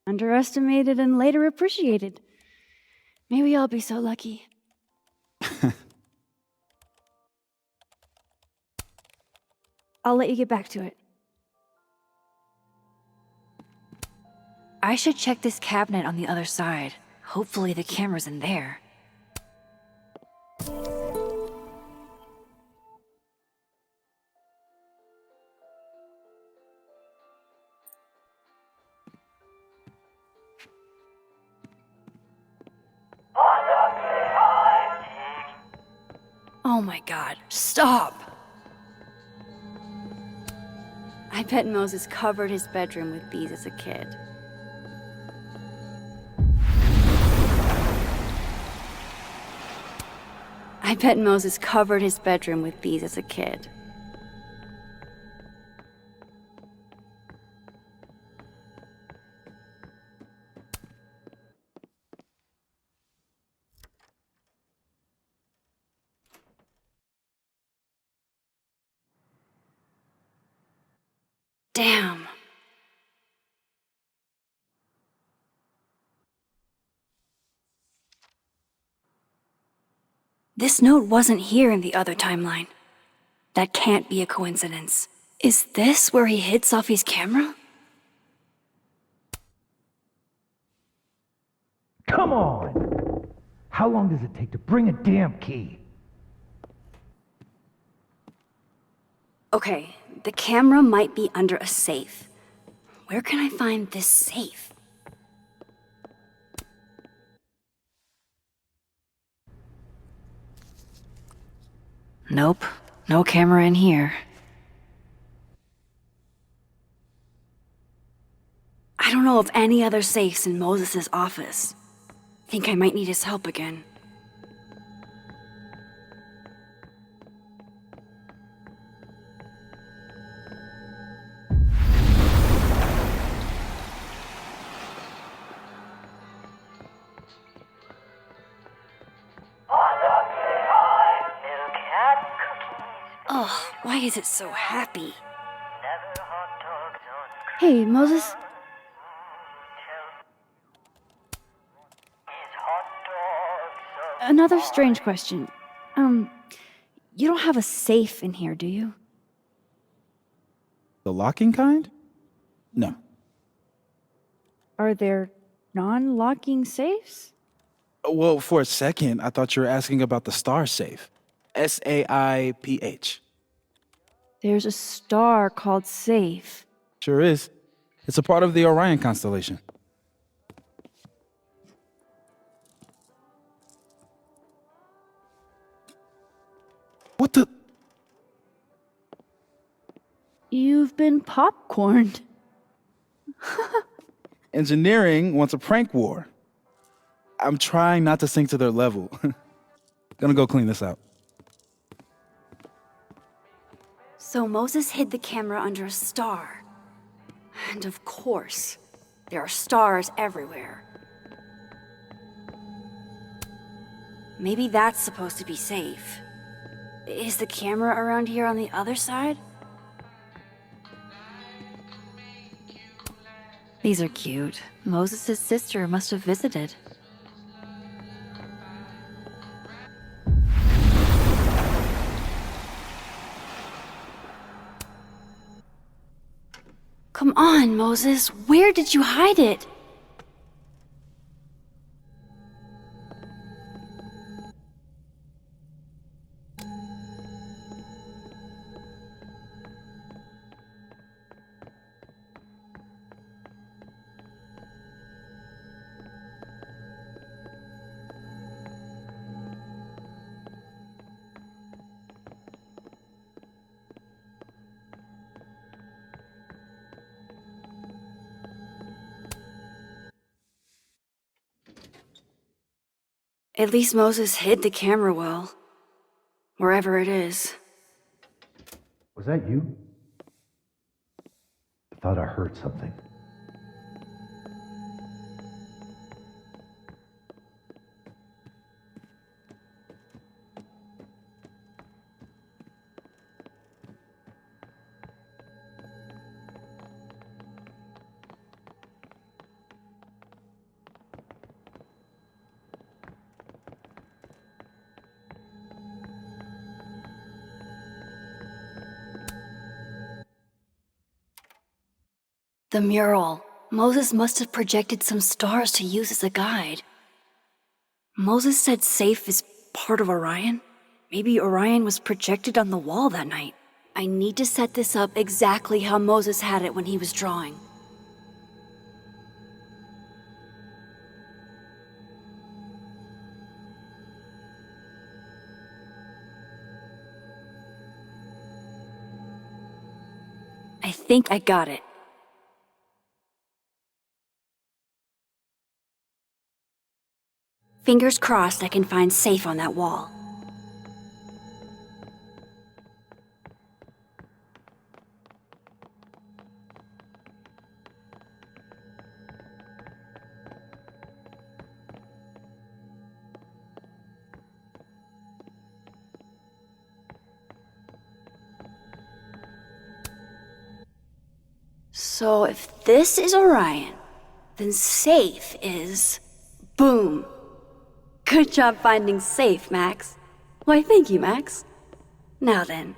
Underestimated and later appreciated. May we all be so lucky. I'll let you get back to it. I should check this cabinet on the other side. Hopefully the camera's in there. Oh my god, stop! I bet Moses covered his bedroom with these as a kid. I bet Moses covered his bedroom with these as a kid. Damn. This note wasn't here in the other timeline. That can't be a coincidence. Is this where he hid Safi's camera? Come on! How long does it take to bring a damn key? Okay, the camera might be under a safe. Where can I find this safe? Nope, no camera in here. I don't know of any other safes in Moses' office. Think I might need his help again. Oh, why is it so happy? Hey, Moses? Another strange question. You don't have a safe in here, do you? The locking kind? No. Are there non-locking safes? Well, for a second, I thought you were asking about the star safe. SAIPH. There's a star called Safe. Sure is. It's a part of the Orion constellation. What the? You've been popcorned. Engineering wants a prank war. I'm trying not to sink to their level. Gonna go clean this out. So Moses hid the camera under a star. And of course, there are stars everywhere. Maybe that's supposed to be safe. Is the camera around here on the other side? These are cute. Moses' sister must have visited. Come on, Moses. Where did you hide it? At least Moses hid the camera well. Wherever it is. Was that you? I thought I heard something. The mural. Moses must have projected some stars to use as a guide. Moses said Safe is part of Orion? Maybe Orion was projected on the wall that night. I need to set this up exactly how Moses had it when he was drawing. I think I got it. Fingers crossed I can find Safe on that wall. So if this is Orion, then Safe is... Boom! Good job finding Safe, Max. Why, thank you, Max. Now then.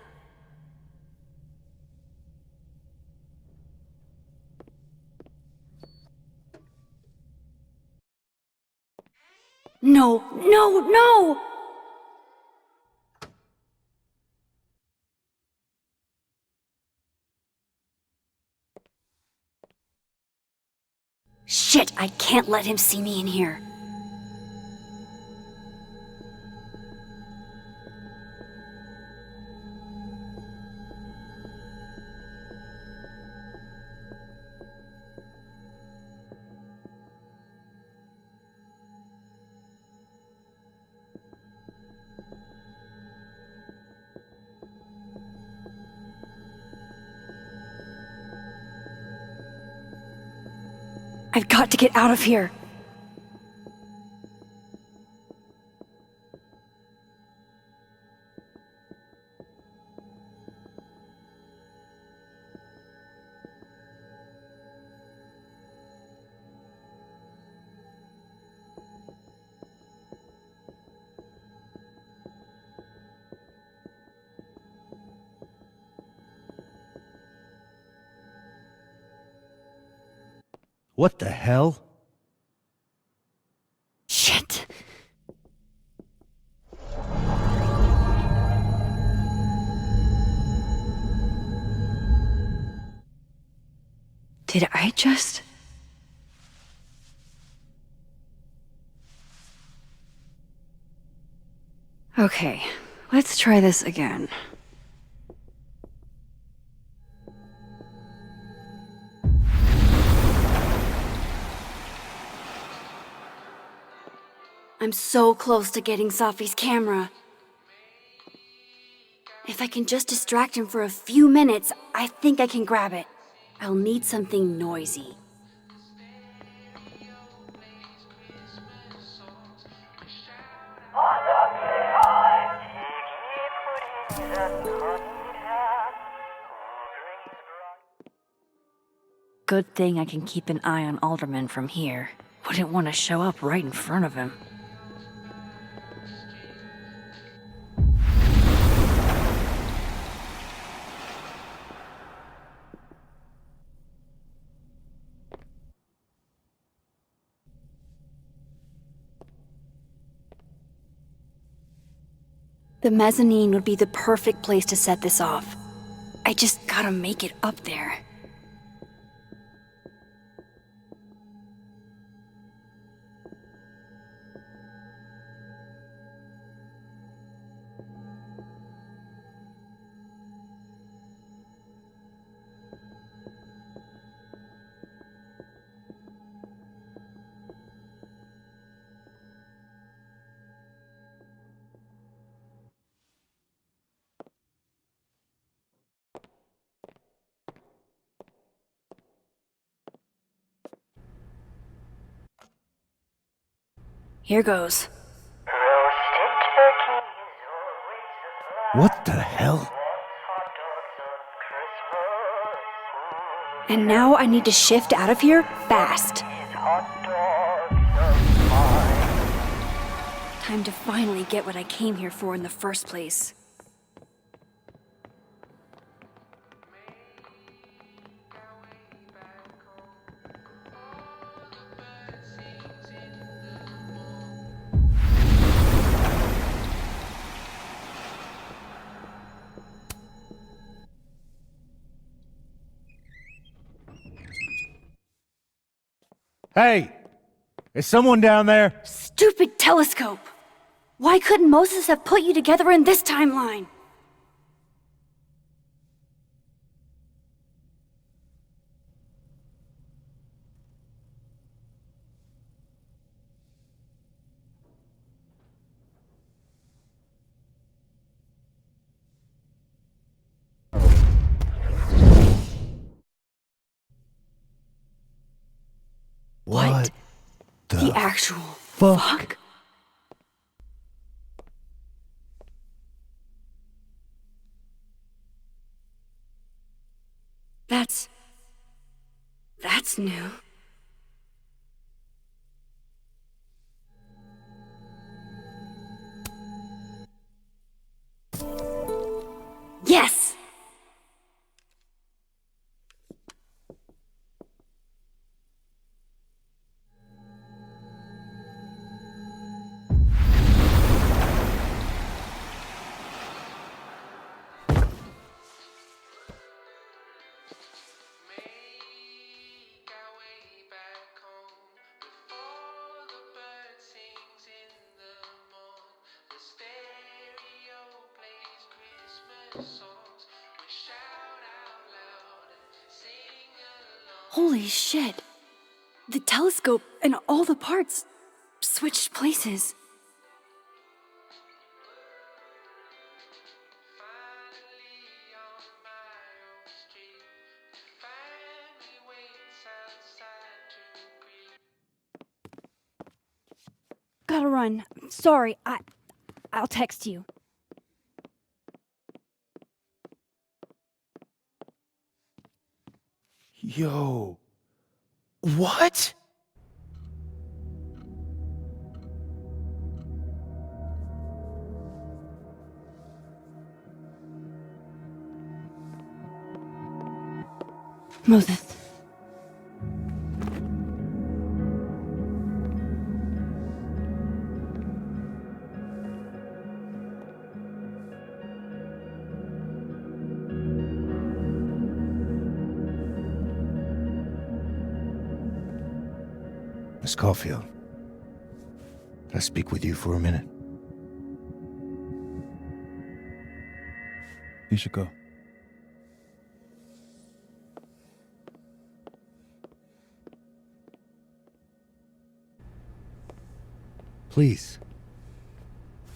No, no, no! Shit, I can't let him see me in here. I've got to get out of here. What the hell? Shit. Did I just... Okay, let's try this again. I'm so close to getting Safi's camera. If I can just distract him for a few minutes, I think I can grab it. I'll need something noisy. Good thing I can keep an eye on Alderman from here. Wouldn't want to show up right in front of him. The mezzanine would be the perfect place to set this off. I just gotta make it up there. Here goes. What the hell? And now I need to shift out of here fast. Time to finally get what I came here for in the first place. Hey! Is someone down there? Stupid telescope! Why couldn't Moses have put you together in this timeline? What the actual fuck? That's new. Yes! Holy shit! The telescope and all the parts switched places. Gotta run. Sorry, I'll text you. Yo. What? Moses. Miss Caulfield, can I speak with you for a minute? You should go. Please,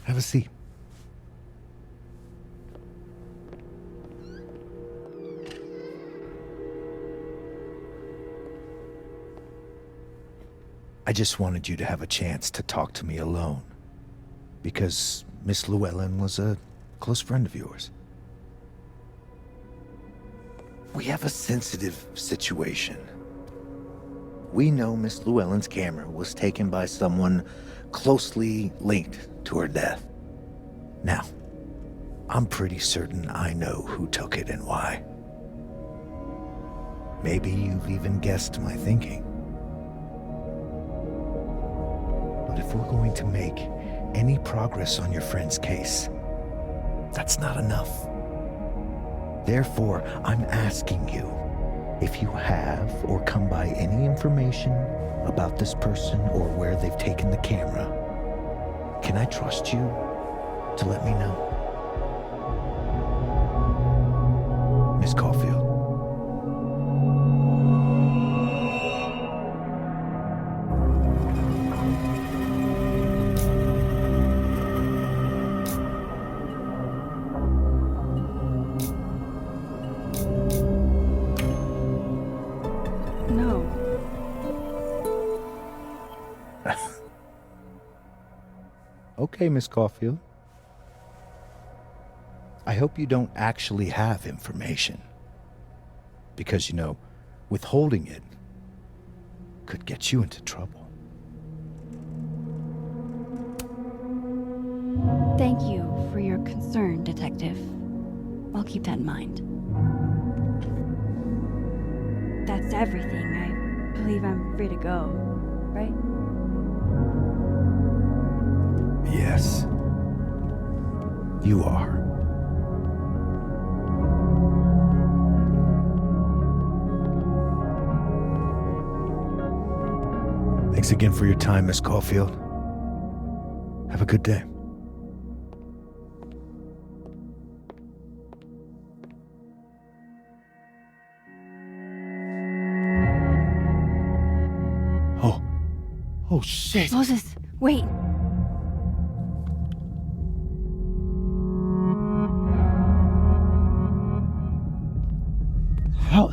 have a seat. I just wanted you to have a chance to talk to me alone, because Miss Llewellyn was a close friend of yours. We have a sensitive situation. We know Miss Llewellyn's camera was taken by someone closely linked to her death. Now, I'm pretty certain I know who took it and why. Maybe you've even guessed my thinking. But if we're going to make any progress on your friend's case, that's not enough. Therefore, I'm asking you, if you have or come by any information about this person or where they've taken the camera, can I trust you to let me know? Miss Caulfield. Okay, Miss Caulfield. I hope you don't actually have information. Because, you know, withholding it could get you into trouble. Thank you for your concern, Detective. I'll keep that in mind. That's everything. I believe I'm free to go, right? Yes. You are. Thanks again for your time, Miss Caulfield. Have a good day. Oh shit! Moses, wait! How?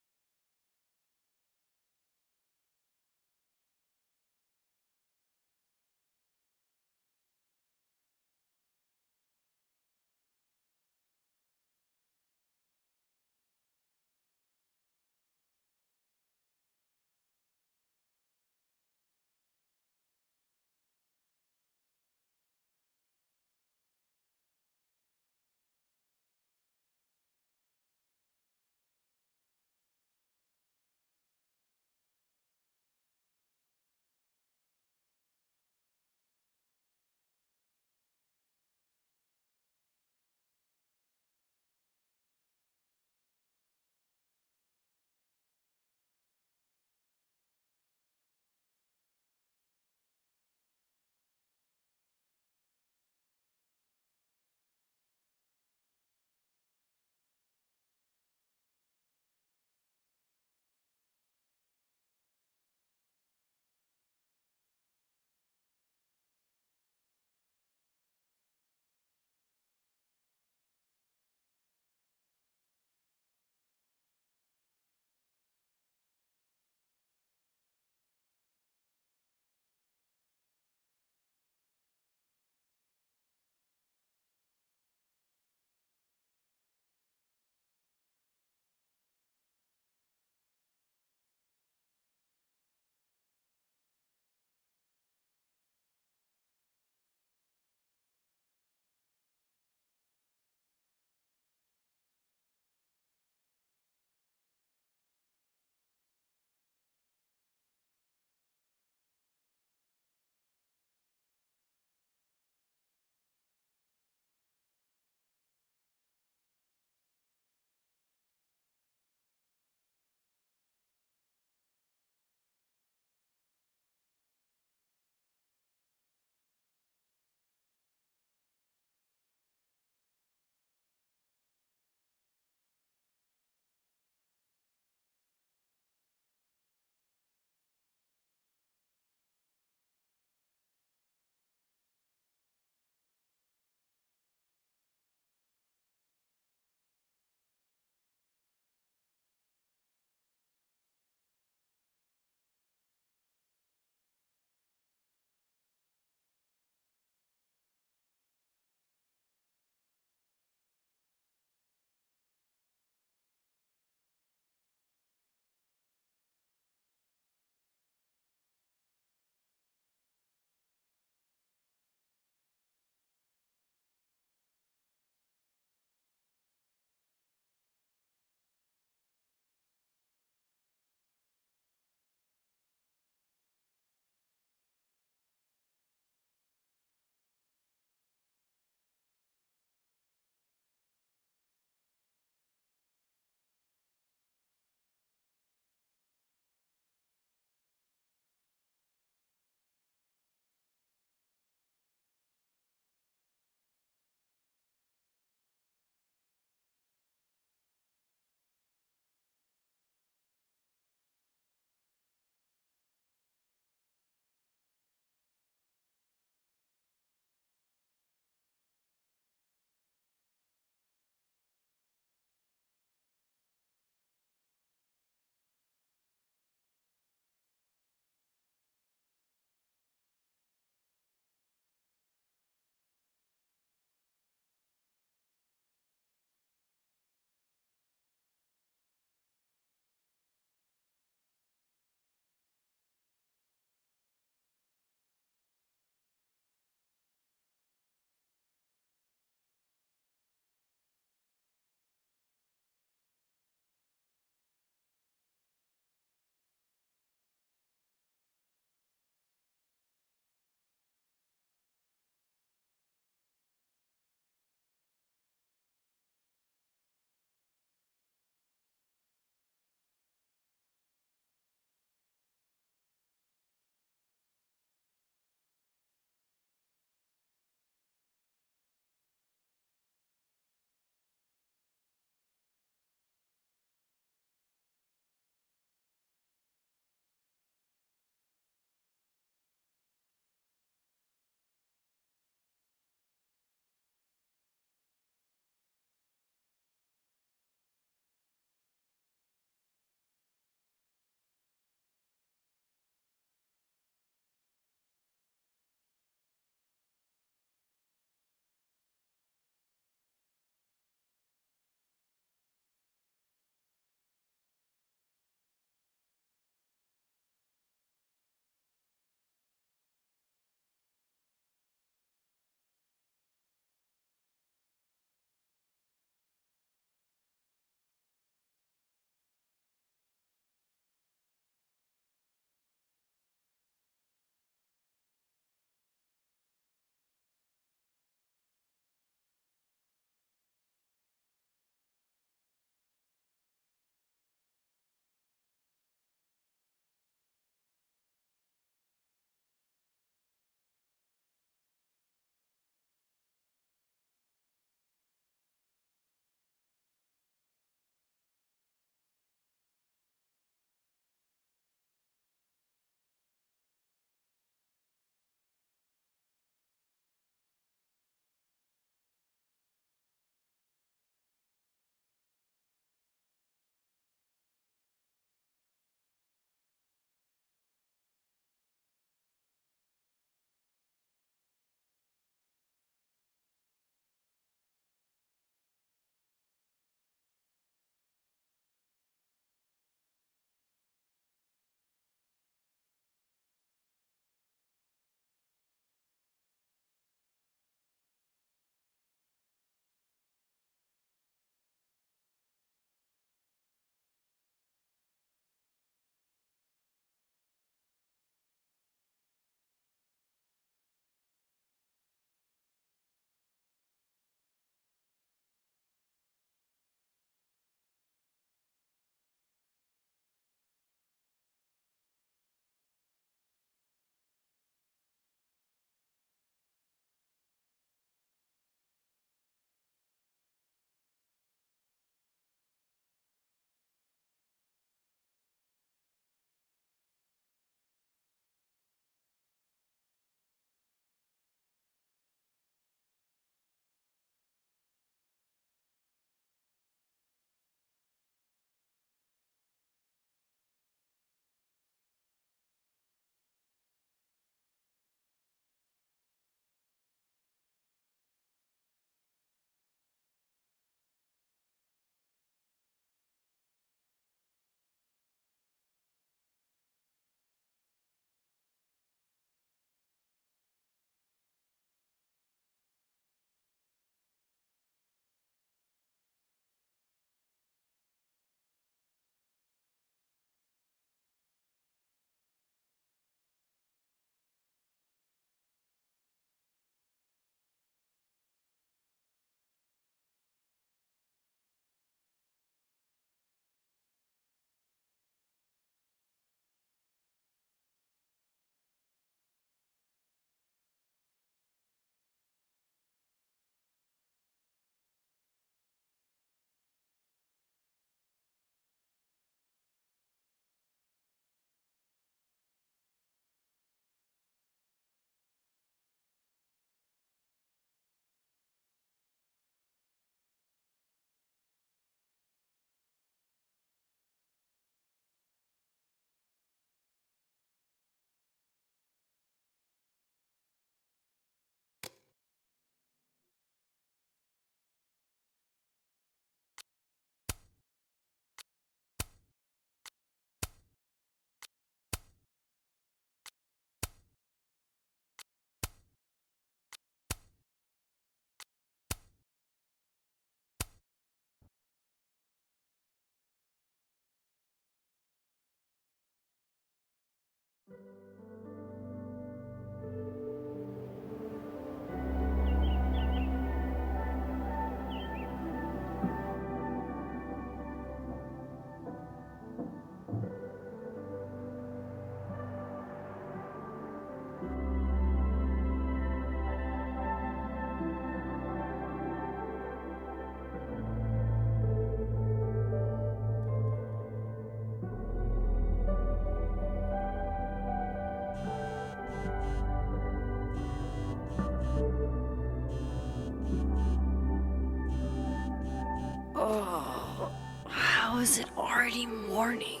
Oh, how is it already morning?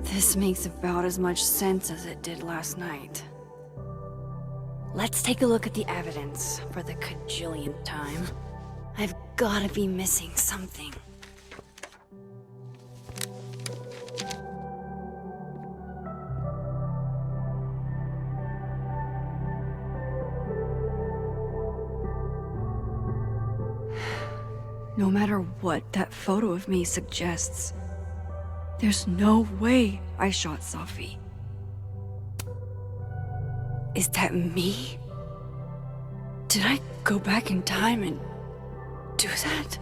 This makes about as much sense as it did last night. Let's take a look at the evidence for the cajillionth time. I've gotta be missing something. No matter what that photo of me suggests, there's no way I shot Safi. Is that me? Did I go back in time and do that?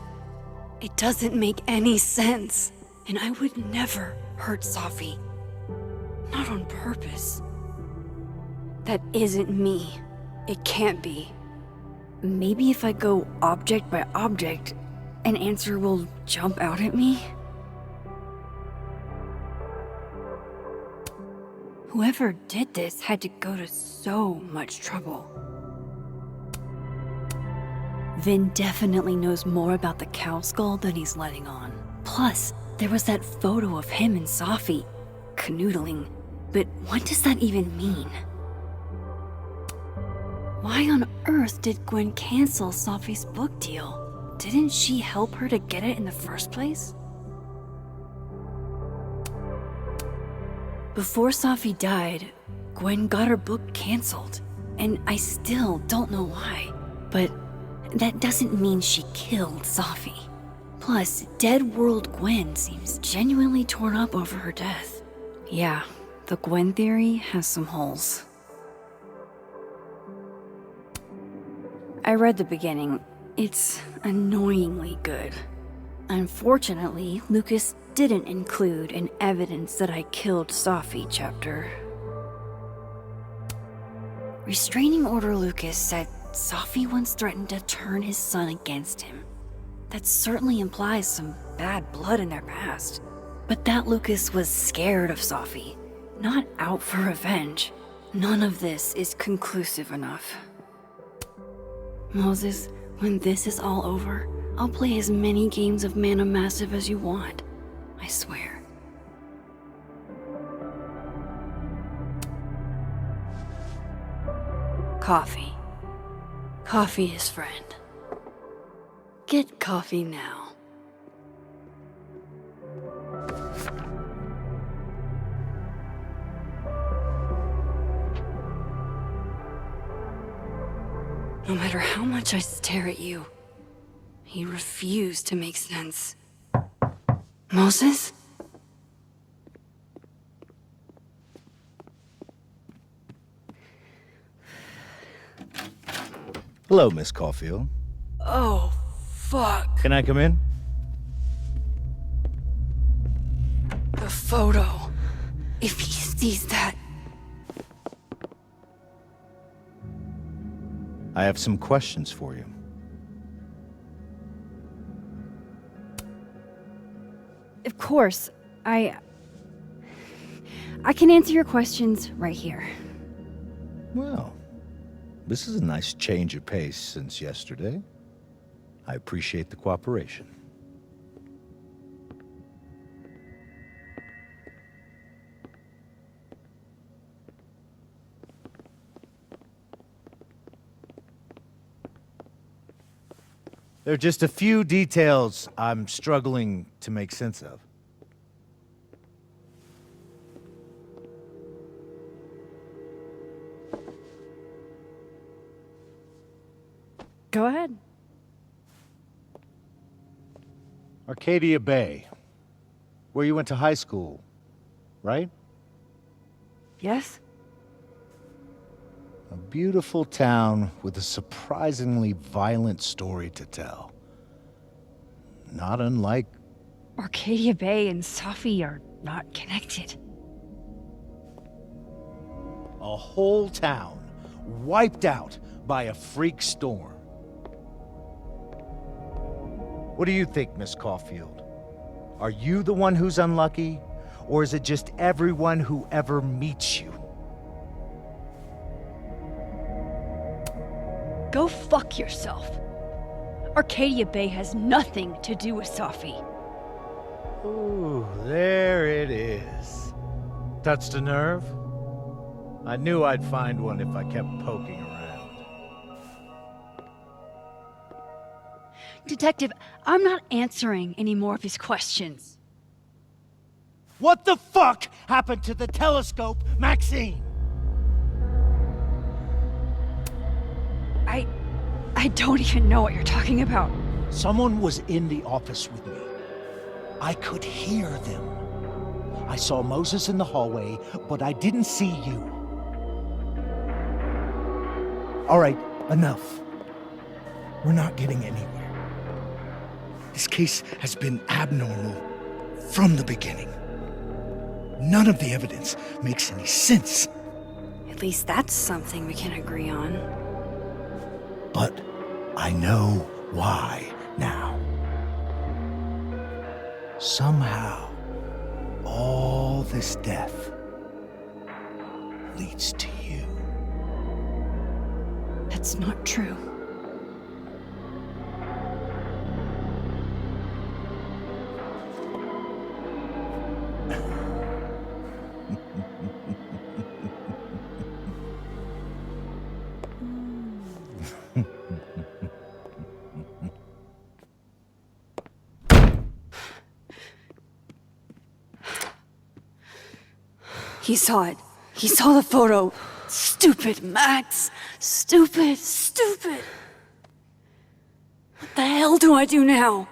It doesn't make any sense, and I would never hurt Safi. Not on purpose. That isn't me. It can't be. Maybe if I go object by object, an answer will jump out at me? Whoever did this had to go to so much trouble. Vin definitely knows more about the cow skull than he's letting on. Plus, there was that photo of him and Safi canoodling. But what does that even mean? Why on earth did Gwen cancel Safi's book deal? Didn't she help her to get it in the first place? Before Safi died, Gwen got her book canceled, and I still don't know why. But that doesn't mean she killed Safi. Plus, Dead World Gwen seems genuinely torn up over her death. Yeah, the Gwen theory has some holes. I read the beginning. It's annoyingly good. Unfortunately, Lucas didn't include an evidence that I killed Safi chapter. Restraining Order Lucas said Safi once threatened to turn his son against him. That certainly implies some bad blood in their past. But that Lucas was scared of Safi, not out for revenge. None of this is conclusive enough. Moses, when this is all over, I'll play as many games of Mana Massive as you want. I swear. Coffee. Coffee is friend. Get coffee now. No matter how much I stare at you, he refused to make sense. Moses? Hello, Miss Caulfield. Oh, fuck. Can I come in? The photo. If he sees that... I have some questions for you. Of course, I can answer your questions right here. Well, this is a nice change of pace since yesterday. I appreciate the cooperation. There are just a few details I'm struggling to make sense of. Go ahead. Arcadia Bay, where you went to high school, right? Yes? A beautiful town with a surprisingly violent story to tell. Not unlike... Arcadia Bay and Safi are not connected. A whole town wiped out by a freak storm. What do you think, Miss Caulfield? Are you the one who's unlucky, or is it just everyone who ever meets you? Go fuck yourself. Arcadia Bay has nothing to do with Safi. Ooh, there it is. Touched a nerve? I knew I'd find one if I kept poking around. Detective, I'm not answering any more of his questions. What the fuck happened to the telescope, Maxine? I don't even know what you're talking about. Someone was in the office with me. I could hear them. I saw Moses in the hallway, but I didn't see you. All right, enough. We're not getting anywhere. This case has been abnormal from the beginning. None of the evidence makes any sense. At least that's something we can agree on. But I know why now. Somehow, all this death leads to you. That's not true. He saw it. He saw the photo. Stupid Max. Stupid, stupid. What the hell do I do now?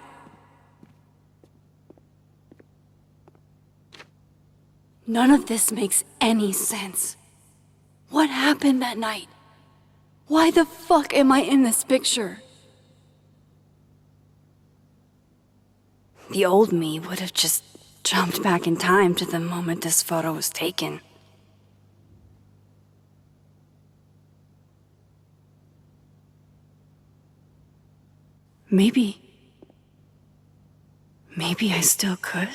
None of this makes any sense. What happened that night? Why the fuck am I in this picture? The old me would have just jumped back in time to the moment this photo was taken. Maybe I still could.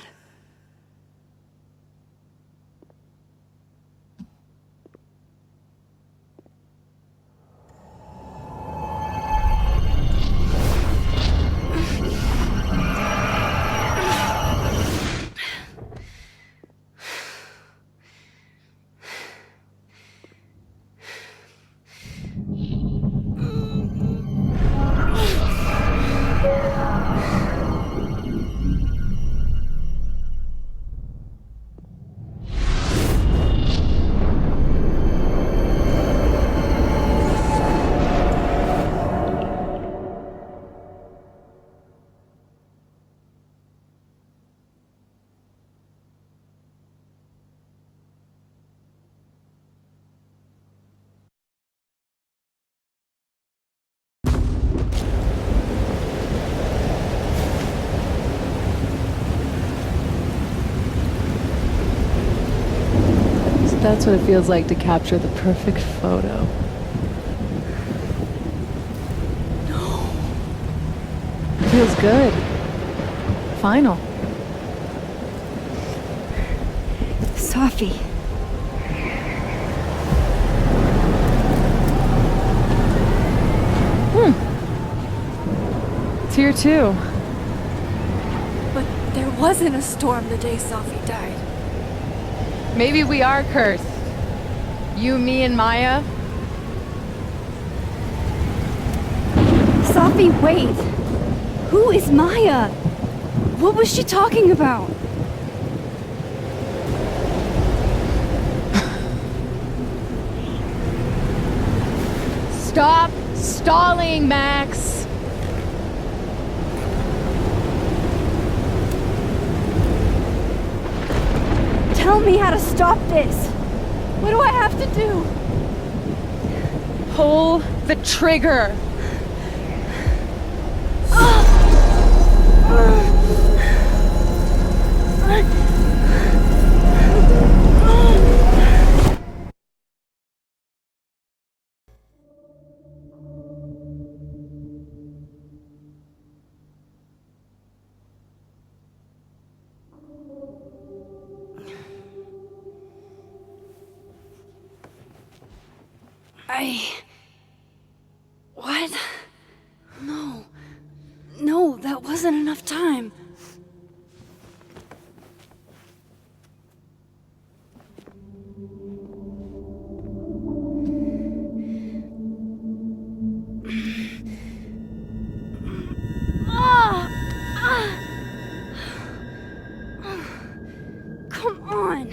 That's what it feels like to capture the perfect photo. No. It feels good. Final. Safi. It's here too. But there wasn't a storm the day Safi died. Maybe we are cursed. You, me, and Maya. Safi, wait! Who is Maya? What was she talking about? Stop stalling, Max! Tell me how to stop this. What do I have to do? Pull the trigger. What? No. No, that wasn't enough time. Come on.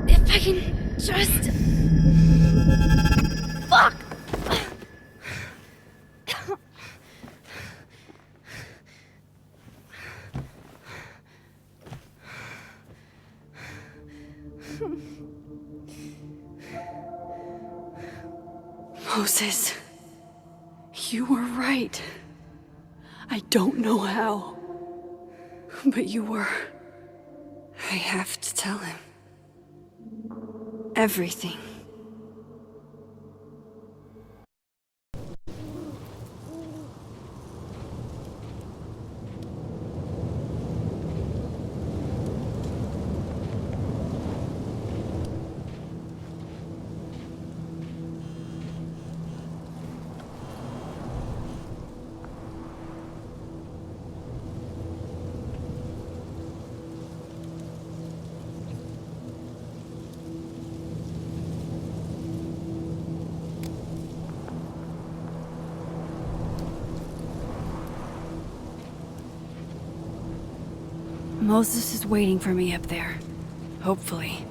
If I can just... Fuck! Moses, you were right. I don't know how, but you were. I have to tell him. Everything. Moses is waiting for me up there. Hopefully.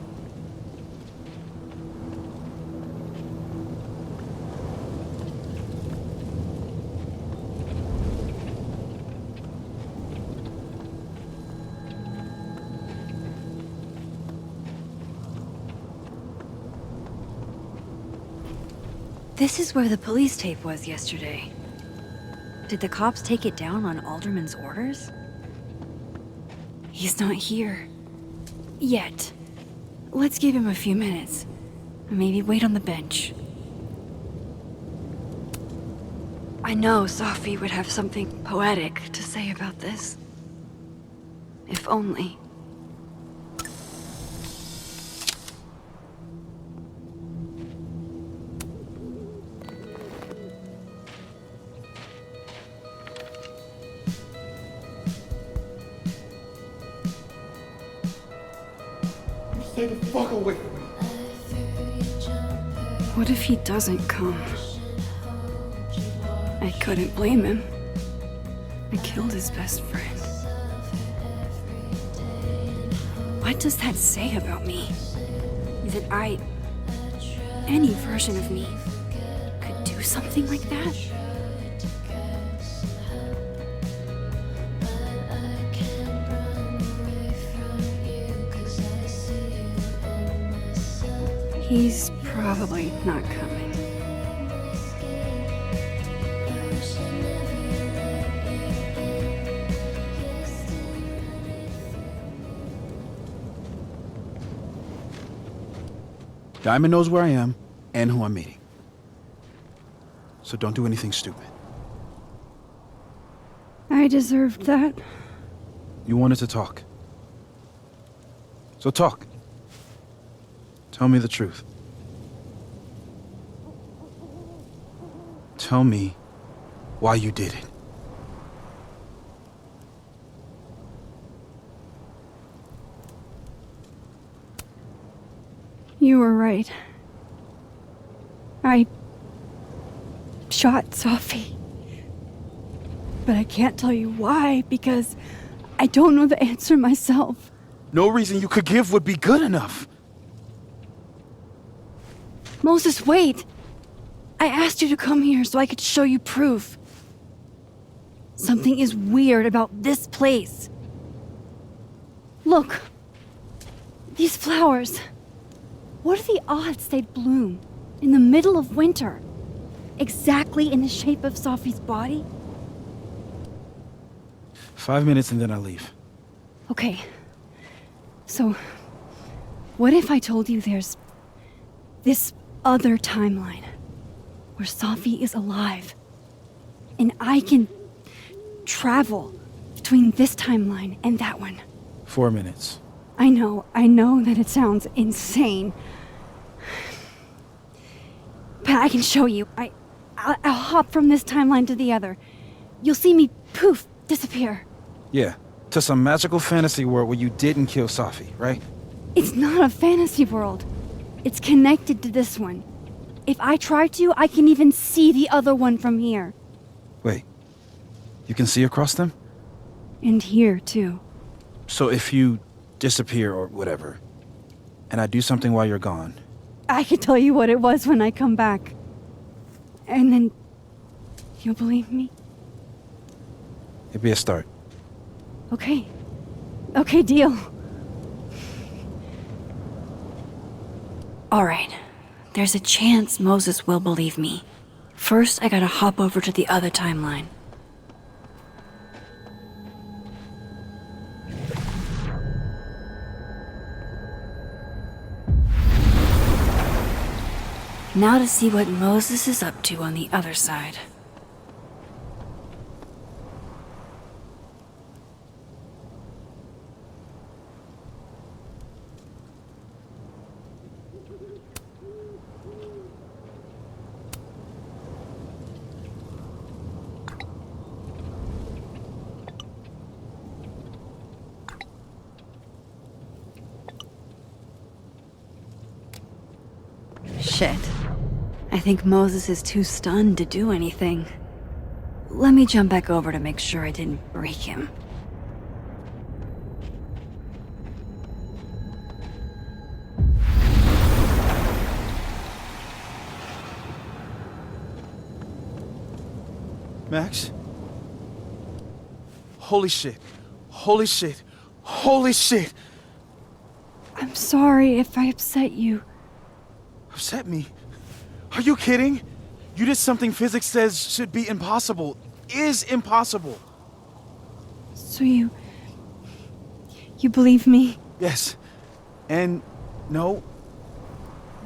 This is where the police tape was yesterday. Did the cops take it down on Alderman's orders? He's not here. Yet. Let's give him a few minutes. Maybe wait on the bench. I know Sophie would have something poetic to say about this. If only. Stay the fuck away from me. What if he doesn't come? I couldn't blame him. I killed his best friend. What does that say about me? That any version of me, could do something like that? He's probably not coming. Diamond knows where I am and who I'm meeting. So don't do anything stupid. I deserved that. You wanted to talk. So talk. Tell me the truth. Tell me why you did it. You were right. I shot Sophie. But I can't tell you why, because I don't know the answer myself. No reason you could give would be good enough. Moses, wait! I asked you to come here so I could show you proof. Something is weird about this place. Look, These flowers. What are the odds they'd bloom in the middle of winter? Exactly in the shape of Sophie's body? 5 minutes and then I leave. Okay. So, what if I told you there's this other timeline where Sophie is alive and I can travel between this timeline and that one? 4 minutes. I know that it sounds insane. But I can show you. I'll hop from this timeline to the other. You'll see me, poof, disappear. Yeah, to some magical fantasy world where you didn't kill Sophie, right? It's not a fantasy world. It's connected to this one. If I try to, I can even see the other one from here. Wait, you can see across them? And here, too. So if you disappear or whatever, and I do something while you're gone... I can tell you what it was when I come back. And then... you'll believe me? It'd be a start. Okay. Okay, deal. Alright. There's a chance Moses will believe me. First, I gotta hop over to the other timeline. Now to see what Moses is up to on the other side. Shit. I think Moses is too stunned to do anything. Let me jump back over to make sure I didn't break him. Max? Holy shit. Holy shit. Holy shit! I'm sorry if I upset you. Upset me? Are you kidding? You did something physics says should be impossible. Is impossible. So you believe me? Yes. And no.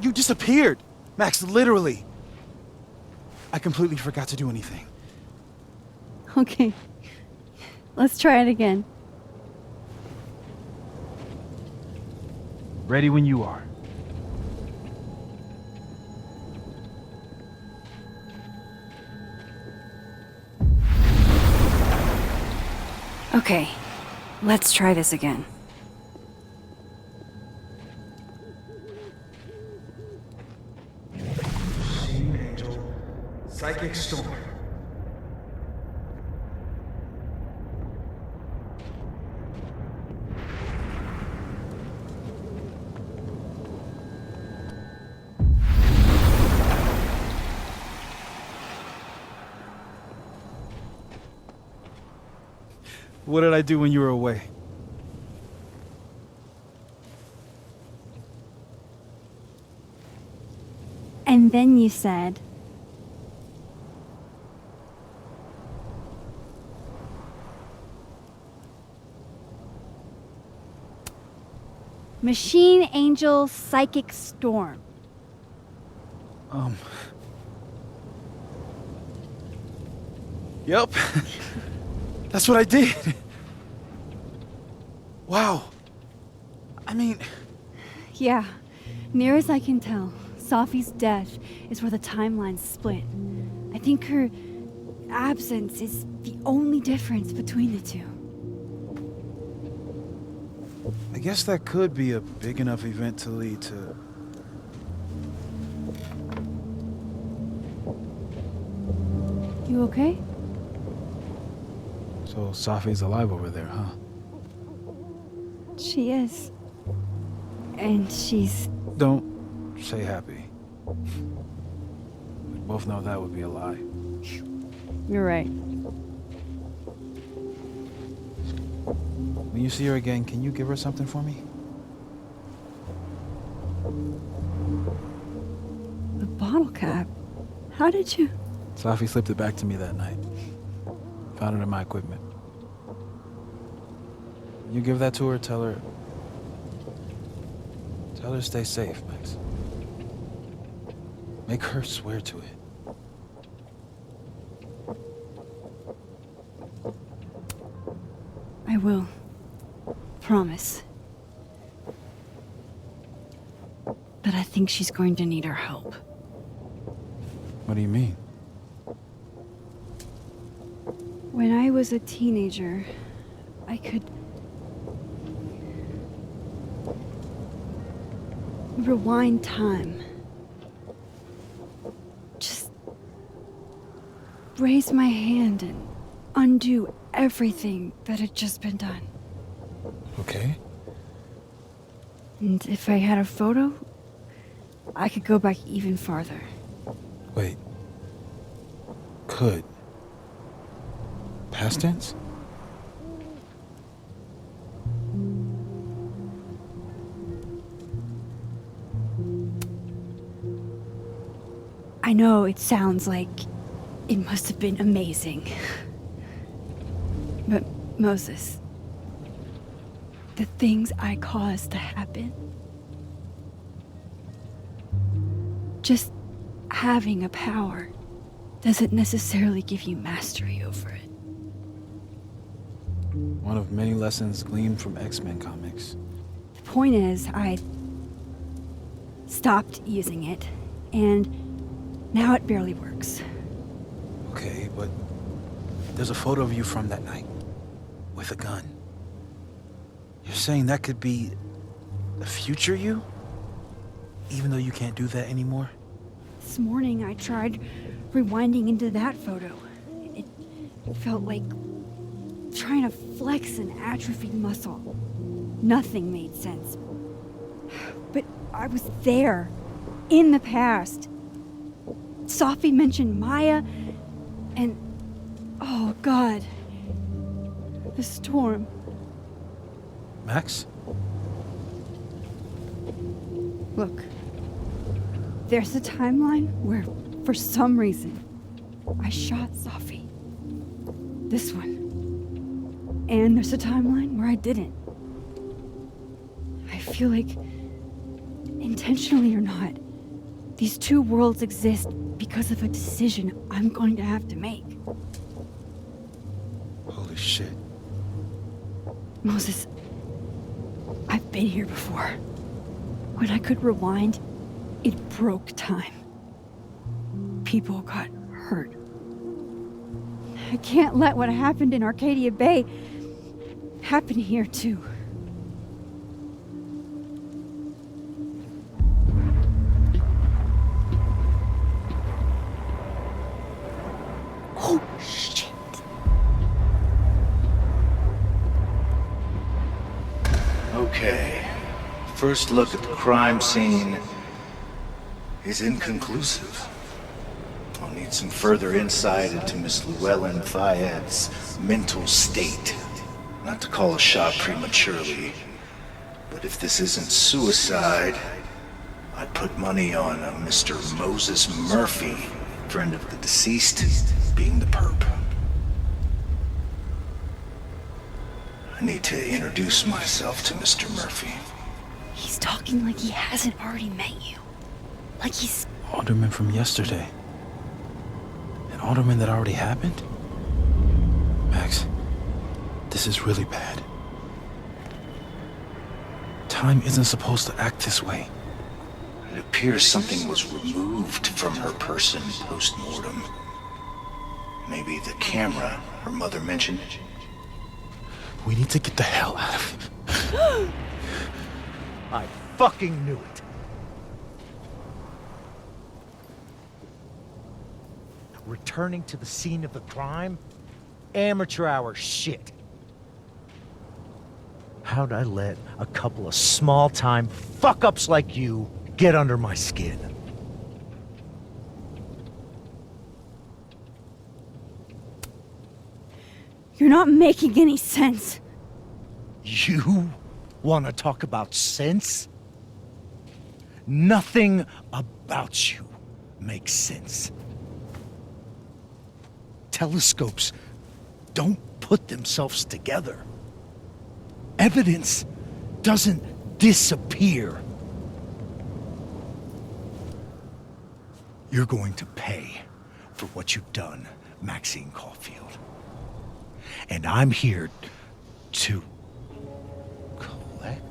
You disappeared. Max, literally. I completely forgot to do anything. Okay. Let's try it again. Ready when you are. Okay, let's try this again. Machine Angel, Psychic Storm. What did I do when you were away? And then you said... Machine Angel Psychic Storm. Yep. That's what I did. Wow. I mean... Yeah, near as I can tell, Sophie's death is where the timelines split. I think her absence is the only difference between the two. I guess that could be a big enough event to lead to... You okay? So Sophie's alive over there, huh? She is. And she's... Don't say happy. We both know that would be a lie. You're right. When you see her again, can you give her something for me? The bottle cap? How did you? Safi slipped it back to me that night. Found it in my equipment. You give that to her, tell her stay safe, Max. Make her swear to it. I will. Promise. But I think she's going to need our help. What do you mean? When I was a teenager, I could rewind time. Just raise my hand and undo everything that had just been done. Okay. And if I had a photo, I could go back even farther. Wait. Could. Past tense? I know it sounds like it must have been amazing. But Moses, the things I caused to happen, just having a power doesn't necessarily give you mastery over it. One of many lessons gleaned from X-Men comics. The point is, I stopped using it, and now it barely works. Okay, but there's a photo of you from that night, with a gun. You're saying that could be the future you? Even though you can't do that anymore? This morning I tried rewinding into that photo. It felt like trying to flex an atrophied muscle. Nothing made sense. But I was there, in the past. Safi mentioned Maya, and oh God, the storm. Max? Look, there's a timeline where, for some reason, I shot Safi. This one. And there's a timeline where I didn't. I feel like, intentionally or not, these two worlds exist because of a decision I'm going to have to make. Holy shit. Moses, I've been here before. When I could rewind, it broke time. People got hurt. I can't let what happened in Arcadia Bay happen here too. Oh, shit. Okay. First look at the crime scene is inconclusive. I'll need some further insight into Miss Llewellyn Fayette's mental state. Not to call a shot prematurely, but if this isn't suicide, I'd put money on a Mr. Moses Murphy, friend of the deceased, being the perp. I need to introduce myself to Mr. Murphy. He's talking like he hasn't already met you. Like he's... Alderman from yesterday. An alderman that already happened? Max, this is really bad. Time isn't supposed to act this way. It appears something was removed from her person post-mortem. Maybe the camera her mother mentioned. We need to get the hell out of here. I fucking knew it. Returning to the scene of the crime? Amateur hour shit. How'd I let a couple of small-time fuck-ups like you get under my skin? You're not making any sense. You want to talk about sense? Nothing about you makes sense. Telescopes don't put themselves together. Evidence doesn't disappear. You're going to pay for what you've done, Maxine Caulfield. And I'm here to collect.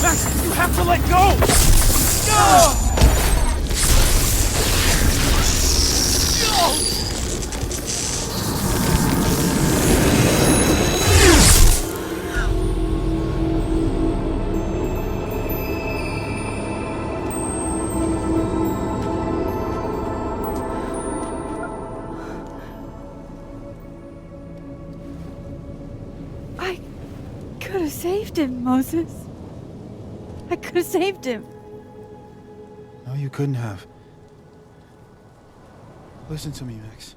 Max, you have to let go! No! I could have saved him, Moses. I could have saved him. No, you couldn't have. Listen to me, Max.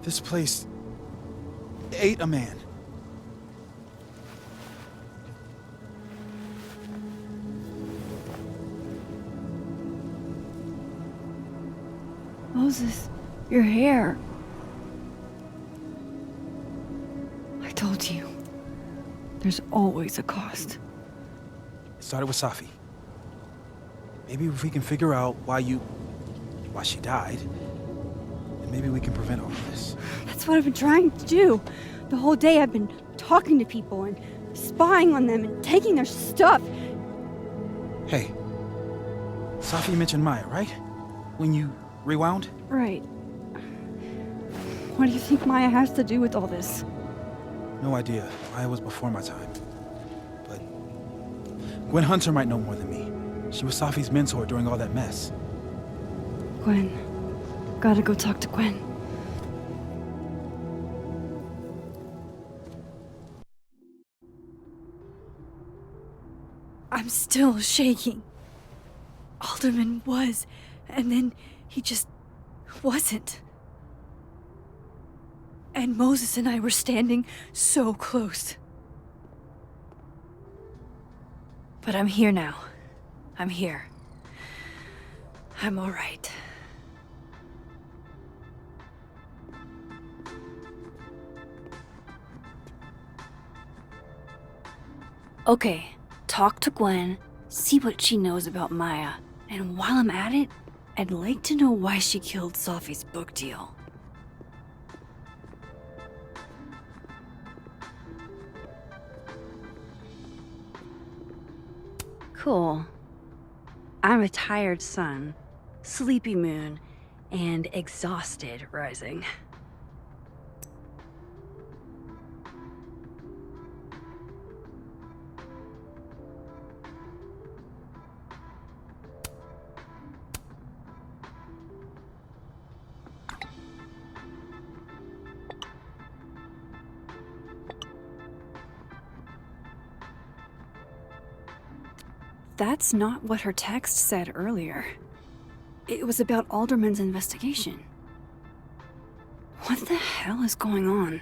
This place ate a man. Moses, your hair. I told you. There's always a cost. It started with Safi. Maybe if we can figure out why she died, then maybe we can prevent all of this. That's what I've been trying to do. The whole day I've been talking to people and spying on them and taking their stuff. Hey, Safi mentioned Maya, right? When you rewound? Right. What do you think Maya has to do with all this? No idea. Maya was before my time. But Gwen Hunter might know more than me. She was Safi's mentor during all that mess. Gwen. Gotta go talk to Gwen. I'm still shaking. Alderman was, and then he just wasn't. And Moses and I were standing so close. But I'm here now. I'm here. I'm all right. Okay, talk to Gwen, see what she knows about Maya, and while I'm at it, I'd like to know why she killed Safi's book deal. Cool. I'm a tired sun, sleepy moon, and exhausted rising. that's not what her text said earlier. It was about Alderman's investigation. What the hell is going on?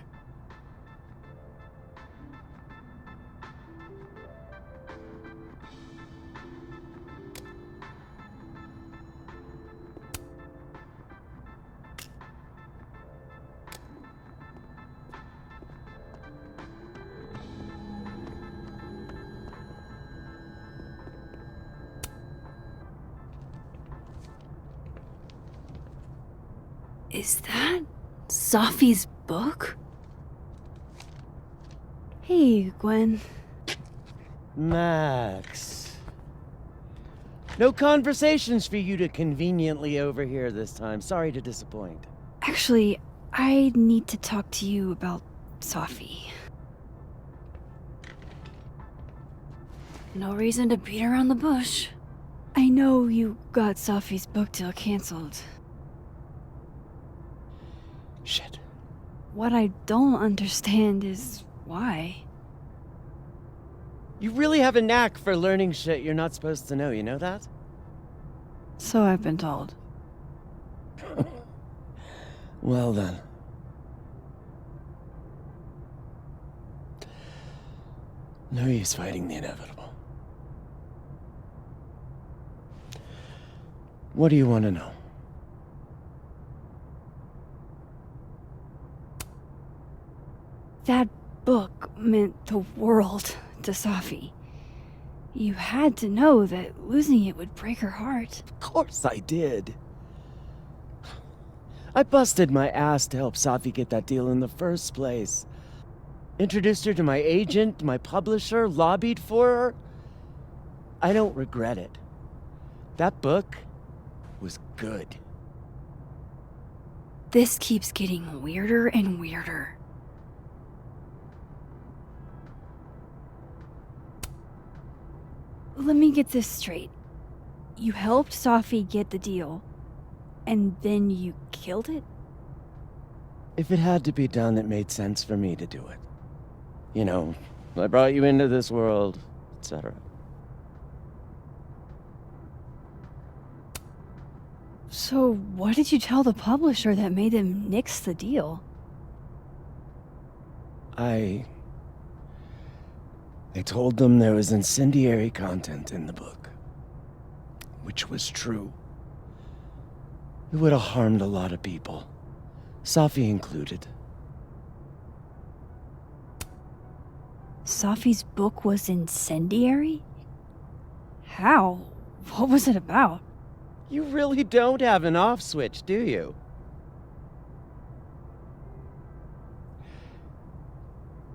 Is that Safi's book? Hey, Gwen. Max. No conversations for you to conveniently overhear this time. Sorry to disappoint. Actually, I need to talk to you about Safi. No reason to beat around the bush. I know you got Safi's book deal canceled. Shit. What I don't understand is why. You really have a knack for learning shit you're not supposed to know, you know that? So I've been told. Well then. No use fighting the inevitable. What do you want to know? That book meant the world to Safi. You had to know that losing it would break her heart. Of course I did. I busted my ass to help Safi get that deal in the first place. Introduced her to my agent, my publisher, lobbied for her. I don't regret it. That book was good. This keeps getting weirder and weirder. Let me get this straight. You helped Safi get the deal, and then you killed it? If it had to be done, it made sense for me to do it. You know, I brought you into this world, etc. So what did you tell the publisher that made them nix the deal? I told them there was incendiary content in the book. Which was true. It would have harmed a lot of people. Safi included. Safi's book was incendiary? How? What was it about? You really don't have an off switch, do you?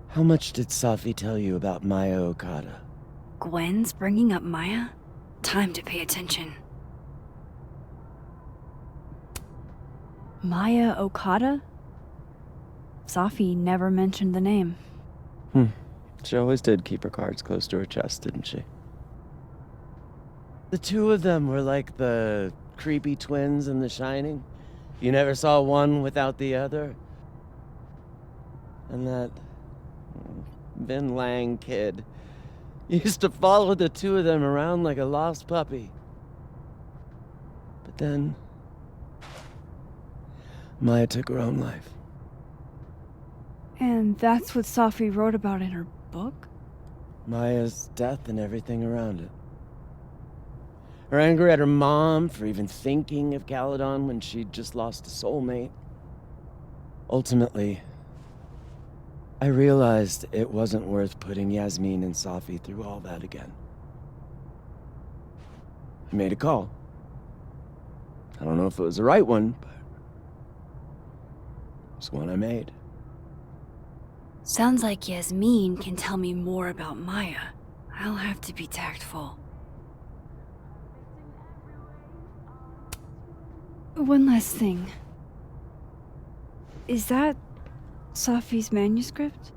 How much did Safi tell you about Maya Okada? Gwen's bringing up Maya? Time to pay attention. Maya Okada? Safi never mentioned the name. She always did keep her cards close to her chest, didn't she? The two of them were like the creepy twins in The Shining. You never saw one without the other. And that Vin Lang kid used to follow the two of them around like a lost puppy. But then Maya took her own life. And that's what Safi wrote about in her book? Maya's death and everything around it. Her anger at her mom for even thinking of Caledon when she'd just lost a soulmate. Ultimately, I realized it wasn't worth putting Yasmin and Safi through all that again. I made a call. I don't know if it was the right one, but it's one I made. Sounds like Yasmin can tell me more about Maya. I'll have to be tactful. One last thing. Is that Safi's manuscript?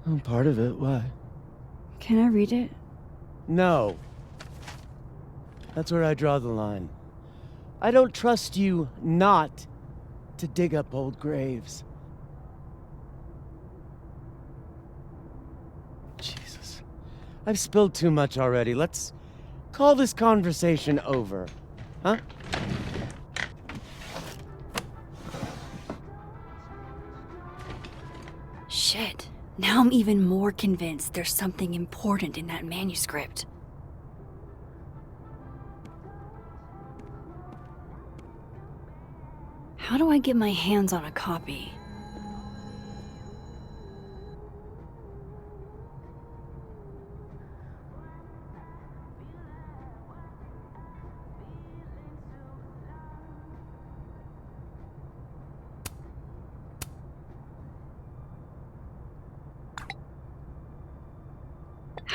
Oh, part of it. Why? Can I read it? No. That's where I draw the line. I don't trust you not to dig up old graves. Jesus. I've spilled too much already. Let's call this conversation over, huh? Shit. Now I'm even more convinced there's something important in that manuscript. How do I get my hands on a copy?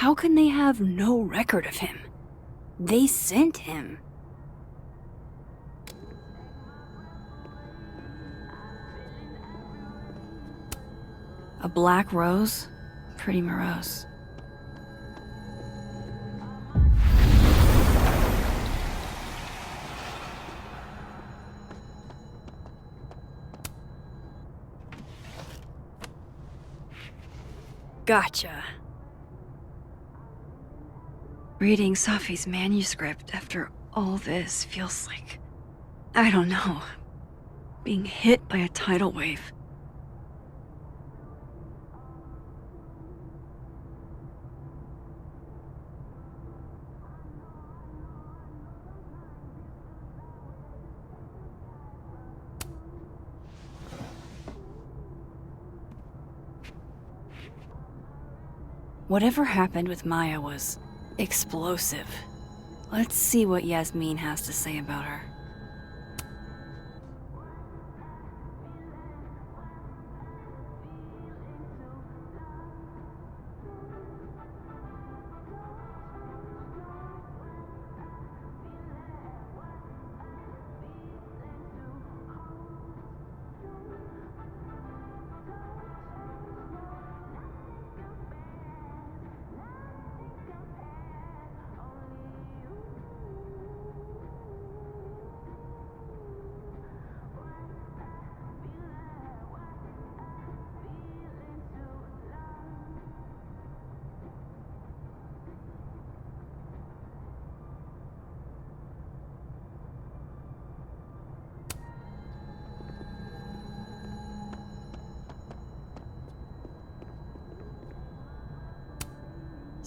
How can they have no record of him? They sent him. A black rose? Pretty morose. Gotcha. Reading Safi's manuscript after all this feels like, I don't know, being hit by a tidal wave. Whatever happened with Maya was explosive. Let's see what Yasmin has to say about her.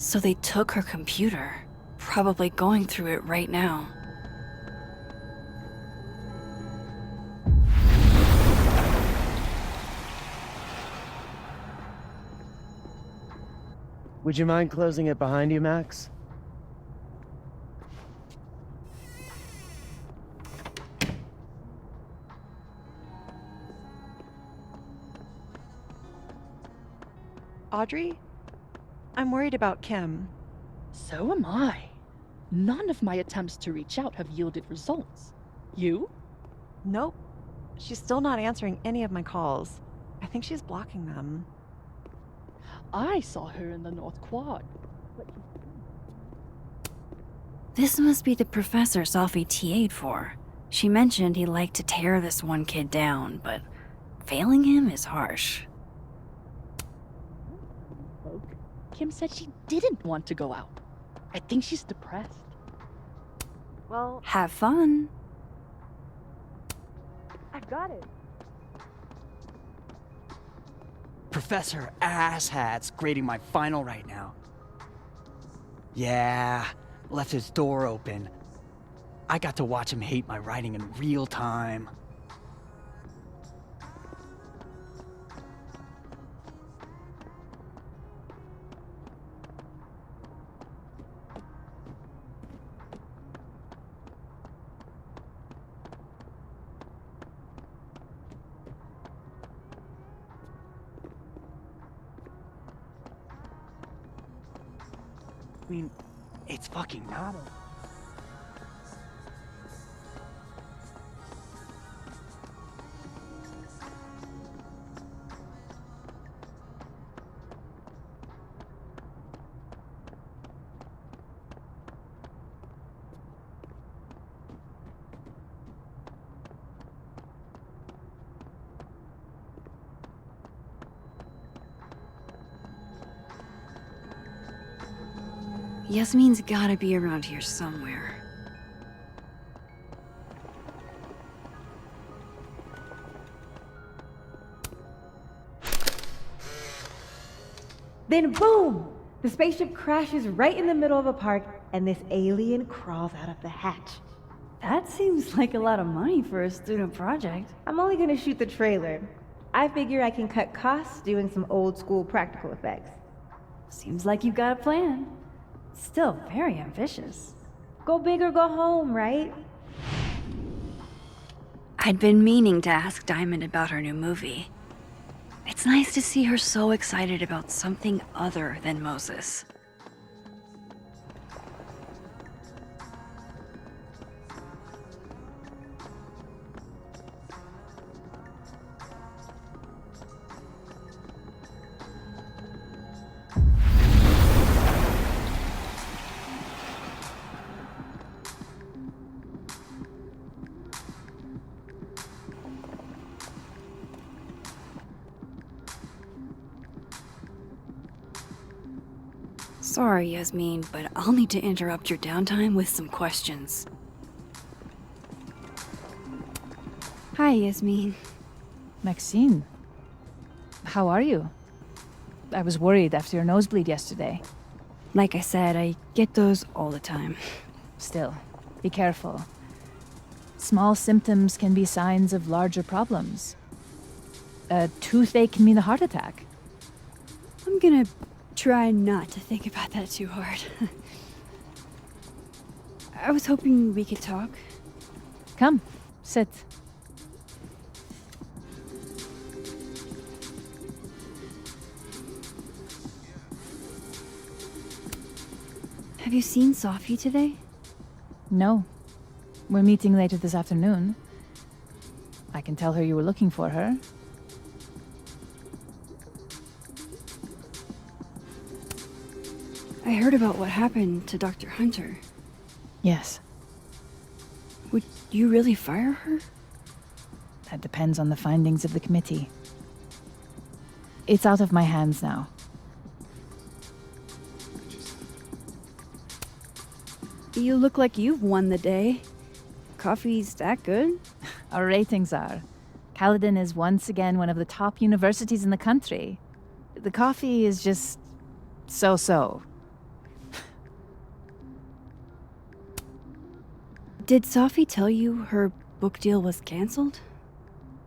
So they took her computer, probably going through it right now. Would you mind closing it behind you, Max? Audrey? I'm worried about Kim. So am I. None of my attempts to reach out have yielded results. You? Nope. She's still not answering any of my calls. I think she's blocking them. I saw her in the North Quad. This must be the professor Safi TA'd for. She mentioned he liked to tear this one kid down, but failing him is harsh. Kim said she didn't want to go out. I think she's depressed. Well, have fun. I've got it. Professor Asshat's grading my final right now. Yeah, left his door open. I got to watch him hate my writing in real time. I mean, it's fucking not a... Yasmin's gotta be around here somewhere. Then boom! The spaceship crashes right in the middle of a park, and this alien crawls out of the hatch. That seems like a lot of money for a student project. I'm only gonna shoot the trailer. I figure I can cut costs doing some old school practical effects. Seems like you've got a plan. Still very ambitious. Go big or go home, right? I'd been meaning to ask Diamond about her new movie. It's nice to see her so excited about something other than Moses. Sorry, Yasmin, but I'll need to interrupt your downtime with some questions. Hi, Yasmin. Maxine, how are you? I was worried after your nosebleed yesterday. Like I said, I get those all the time. Still, be careful. Small symptoms can be signs of larger problems. A toothache can mean a heart attack. I'm gonna try not to think about that too hard. I was hoping we could talk. Come, sit. Have you seen Sophie today? No. We're meeting later this afternoon. I can tell her you were looking for her. I heard about what happened to Dr. Hunter. Yes. Would you really fire her? That depends on the findings of the committee. It's out of my hands now. You look like you've won the day. Coffee's that good? Our ratings are. Caledon is once again one of the top universities in the country. The coffee is just so-so. Did Sophie tell you her book deal was canceled?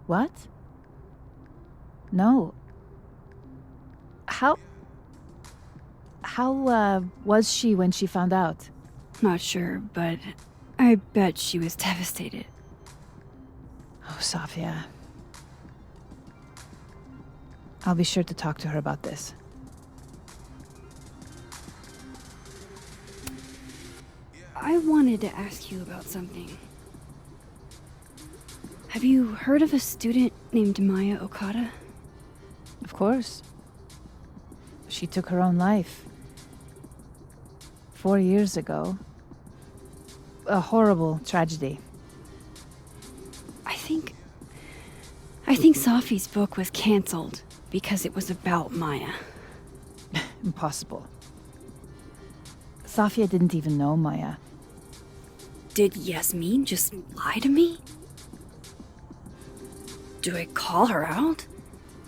What? No. How was she when she found out? Not sure, but I bet she was devastated. Oh, Sophia. I'll be sure to talk to her about this. I wanted to ask you about something. Have you heard of a student named Maya Okada? Of course. She took her own life. 4 years ago. A horrible tragedy. I think Sophie's book was canceled because it was about Maya. Impossible. Sophia didn't even know Maya. Did Yasmin just lie to me? Do I call her out?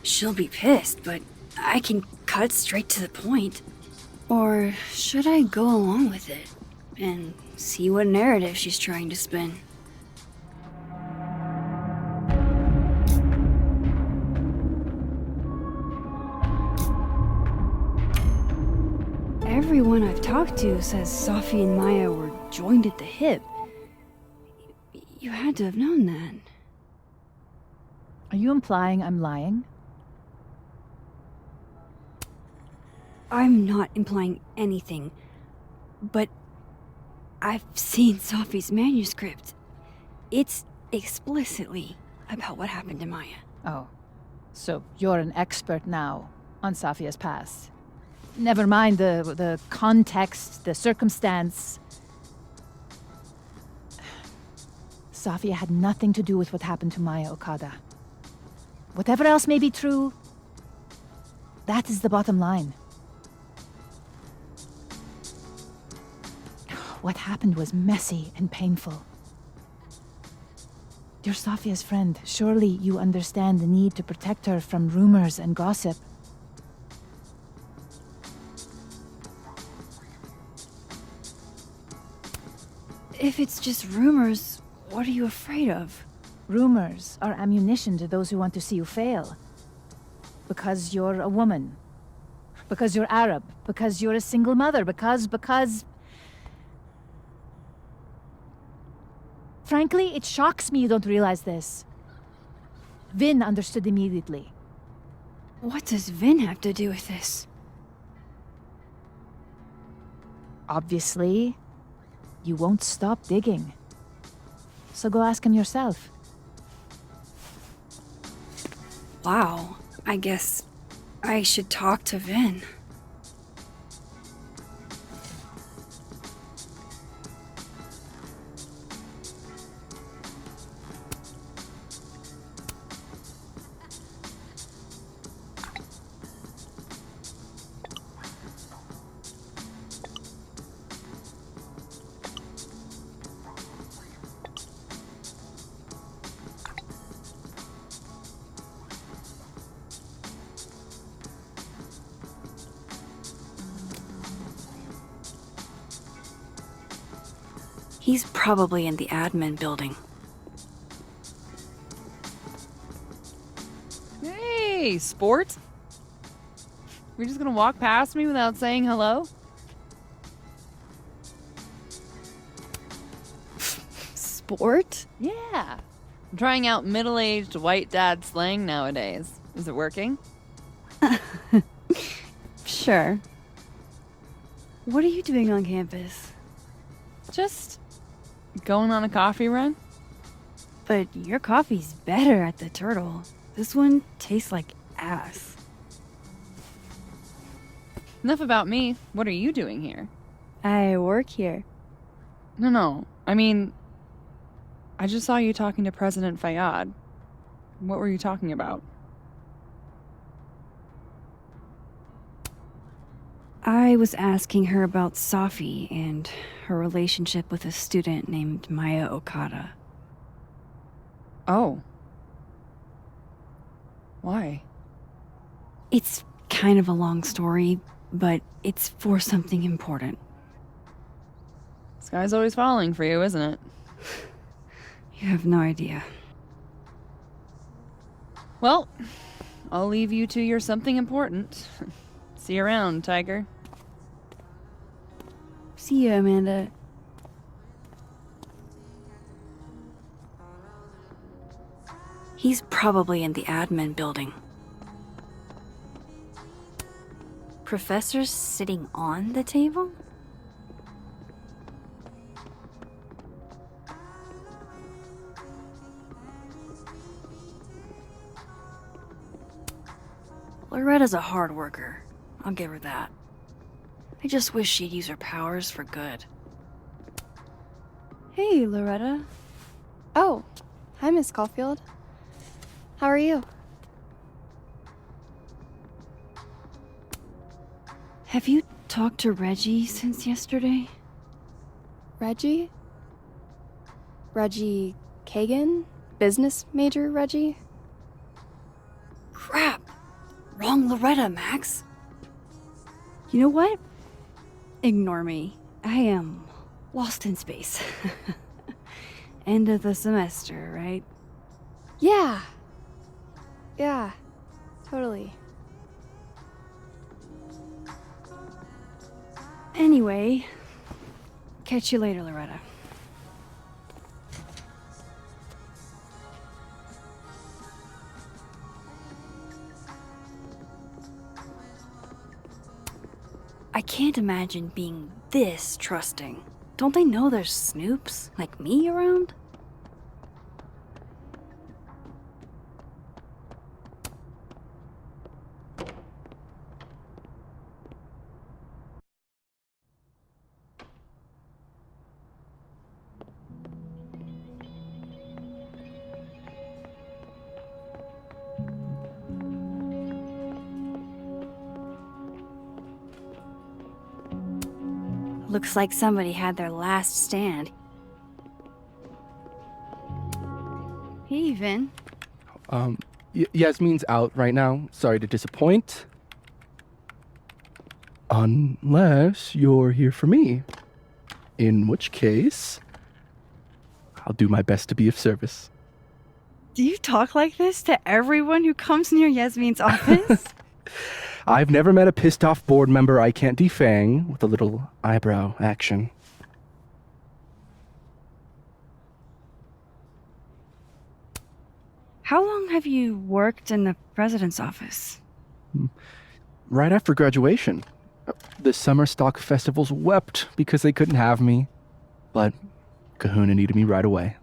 She'll be pissed, but I can cut straight to the point. Or should I go along with it and see what narrative she's trying to spin? Everyone I've talked to says Sophie and Maya were joined at the hip. You had to have known that. Are you implying I'm lying? I'm not implying anything, but I've seen Sophie's manuscript. It's explicitly about what happened to Maya. Oh, so you're an expert now on Sophia's past. Never mind the context, the circumstance. Sophia had nothing to do with what happened to Maya Okada. Whatever else may be true, that is the bottom line. What happened was messy and painful. You're Sophia's friend. Surely you understand the need to protect her from rumors and gossip. If it's just rumors, what are you afraid of? Rumors are ammunition to those who want to see you fail. Because you're a woman. Because you're Arab. Because you're a single mother. Because... Frankly, it shocks me you don't realize this. Vin understood immediately. What does Vin have to do with this? Obviously, you won't stop digging. So go ask him yourself. Wow, I guess I should talk to Vin. He's probably in the admin building. Hey, sport. We're just gonna walk past me without saying hello? Sport? Yeah. I'm trying out middle-aged white dad slang nowadays. Is it working? Sure. What are you doing on campus? Just going on a coffee run? But your coffee's better at the Turtle. This one tastes like ass. Enough about me. What are you doing here? I work here. No. I mean, I just saw you talking to President Fayyad. What were you talking about? I was asking her about Safi and her relationship with a student named Maya Okada. Oh. Why? It's kind of a long story, but it's for something important. Sky's always falling for you, isn't it? You have no idea. Well, I'll leave you to your something important. See you around, Tiger. See ya, Amanda. He's probably in the admin building. Professor's sitting on the table? Loretta's a hard worker. I'll give her that. I just wish she'd use her powers for good. Hey, Loretta. Oh, hi, Miss Caulfield. How are you? Have you talked to Reggie since yesterday? Reggie? Reggie Kagan? Business major Reggie? Crap! Wrong Loretta, Max. You know what? Ignore me. I am lost in space. End of the semester, right? Yeah, totally. Anyway, catch you later, Loretta. I can't imagine being this trusting. Don't they know there's snoops like me around? Looks like somebody had their last stand. Hey, Vin. Yasmin's out right now. Sorry to disappoint. Unless you're here for me. In which case, I'll do my best to be of service. Do you talk like this to everyone who comes near Yasmin's office? I've never met a pissed off board member I can't defang with a little eyebrow action. How long have you worked in the president's office? Right after graduation. The summer stock festivals wept because they couldn't have me. But Kahuna needed me right away.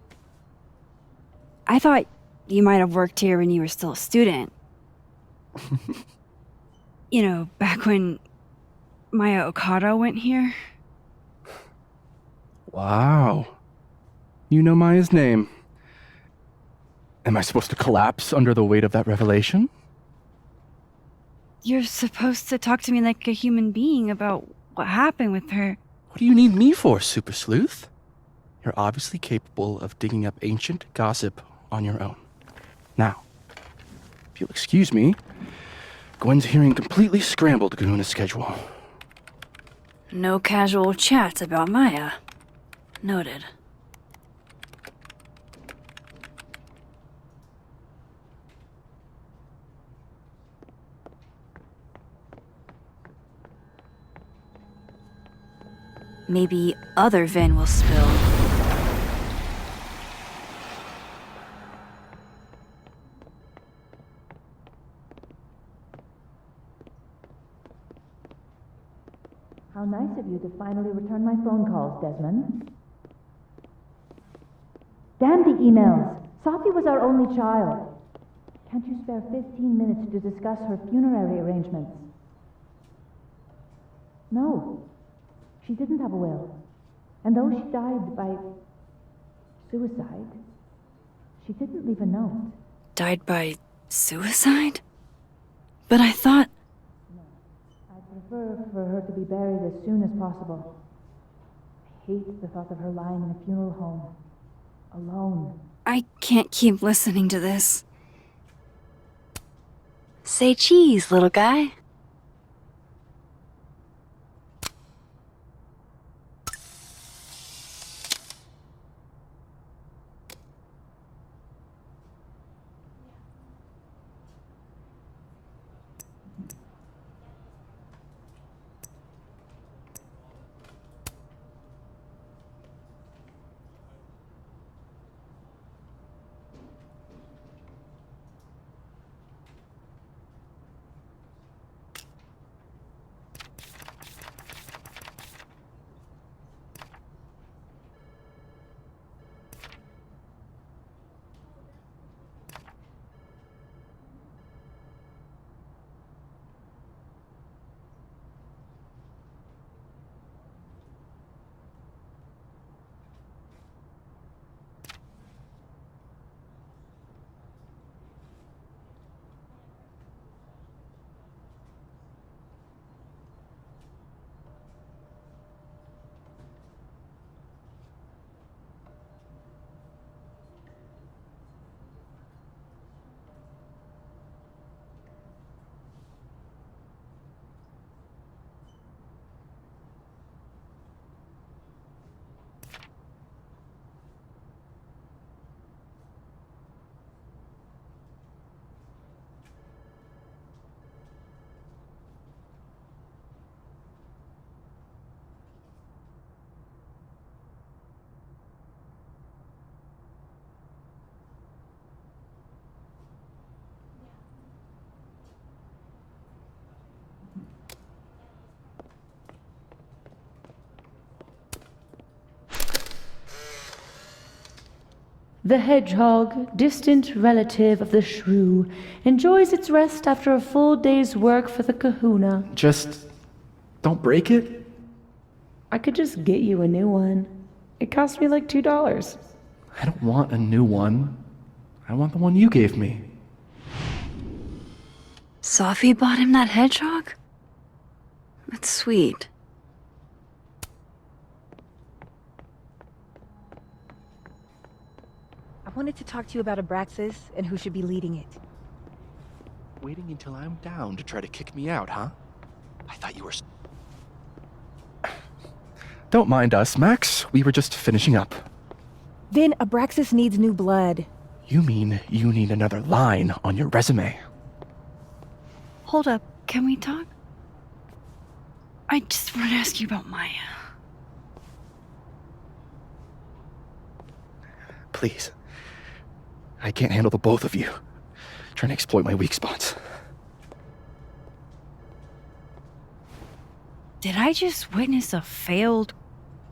I thought you might have worked here when you were still a student. You know, back when Maya Okada went here. Wow. You know Maya's name. Am I supposed to collapse under the weight of that revelation? You're supposed to talk to me like a human being about what happened with her. What do you need me for, Super Sleuth? You're obviously capable of digging up ancient gossip on your own. Now, if you'll excuse me, Gwen's hearing completely scrambled Kahuna's schedule. No casual chats about Maya. Noted. Maybe other Vin will spill. How nice of you to finally return my phone calls, Desmond. Damn the emails! Sophie was our only child. Can't you spare 15 minutes to discuss her funerary arrangements? No. She didn't have a will. And though she died by suicide, she didn't leave a note. Died by suicide? But I thought... I'd prefer for her to be buried as soon as possible. I hate the thought of her lying in a funeral home. Alone. I can't keep listening to this. Say cheese, little guy. The hedgehog, distant relative of the shrew, enjoys its rest after a full day's work for the kahuna. Just don't break it? I could just get you a new one. It cost me like $2. I don't want a new one. I want the one you gave me. Sophie bought him that hedgehog? That's sweet. wanted to talk to you about Abraxas and who should be leading it. Waiting until I'm down to try to kick me out, huh? I thought you were... Don't mind us, Max. We were just finishing up. Then Abraxas needs new blood. You mean you need another line on your resume? Hold up, can we talk? I just want to ask you about Maya. Please. I can't handle the both of you trying to exploit my weak spots. Did I just witness a failed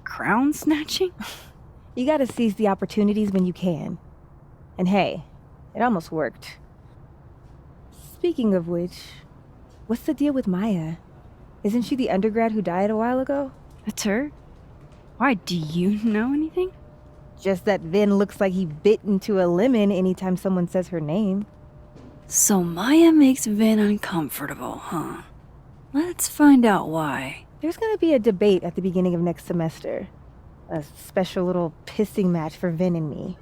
crown snatching? You gotta seize the opportunities when you can. And hey, it almost worked. Speaking of which, what's the deal with Maya? Isn't she the undergrad who died a while ago? That's her? Why, do you know anything? Just that Vin looks like he bit into a lemon anytime someone says her name. So Maya makes Vin uncomfortable, huh? Let's find out why. There's gonna be a debate at the beginning of next semester. A special little pissing match for Vin and me.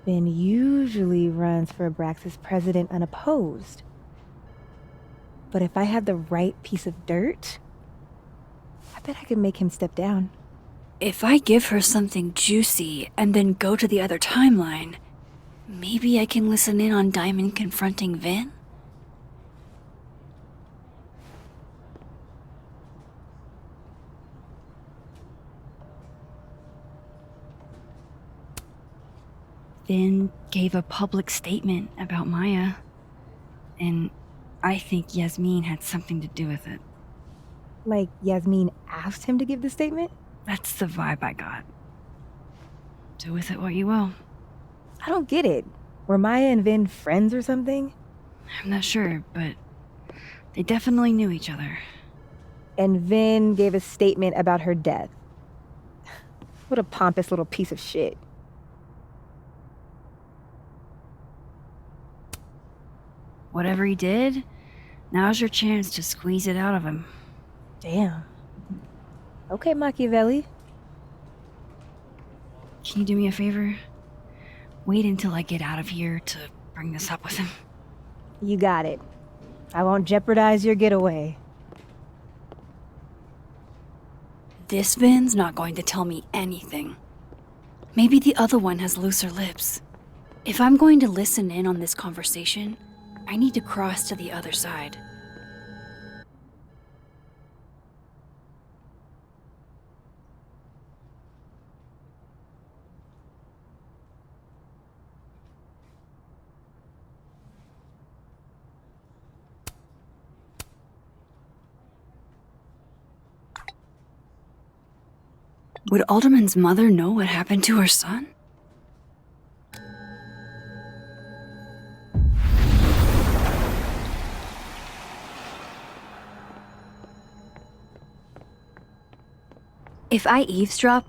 Vin usually runs for Abraxas president unopposed. But if I have the right piece of dirt, I bet I could make him step down. If I give her something juicy and then go to the other timeline, maybe I can listen in on Diamond confronting Vin? Vin gave a public statement about Maya, and I think Yasmin had something to do with it. Like Yasmin asked him to give the statement? That's the vibe I got. Do with it what you will. I don't get it. Were Maya and Vin friends or something? I'm not sure, but they definitely knew each other. And Vin gave a statement about her death. What a pompous little piece of shit. Whatever he did, now's your chance to squeeze it out of him. Damn. Okay, Machiavelli. Can you do me a favor? Wait until I get out of here to bring this up with him. You got it. I won't jeopardize your getaway. This Vin's not going to tell me anything. Maybe the other one has looser lips. If I'm going to listen in on this conversation, I need to cross to the other side. Would Alderman's mother know what happened to her son? If I eavesdrop,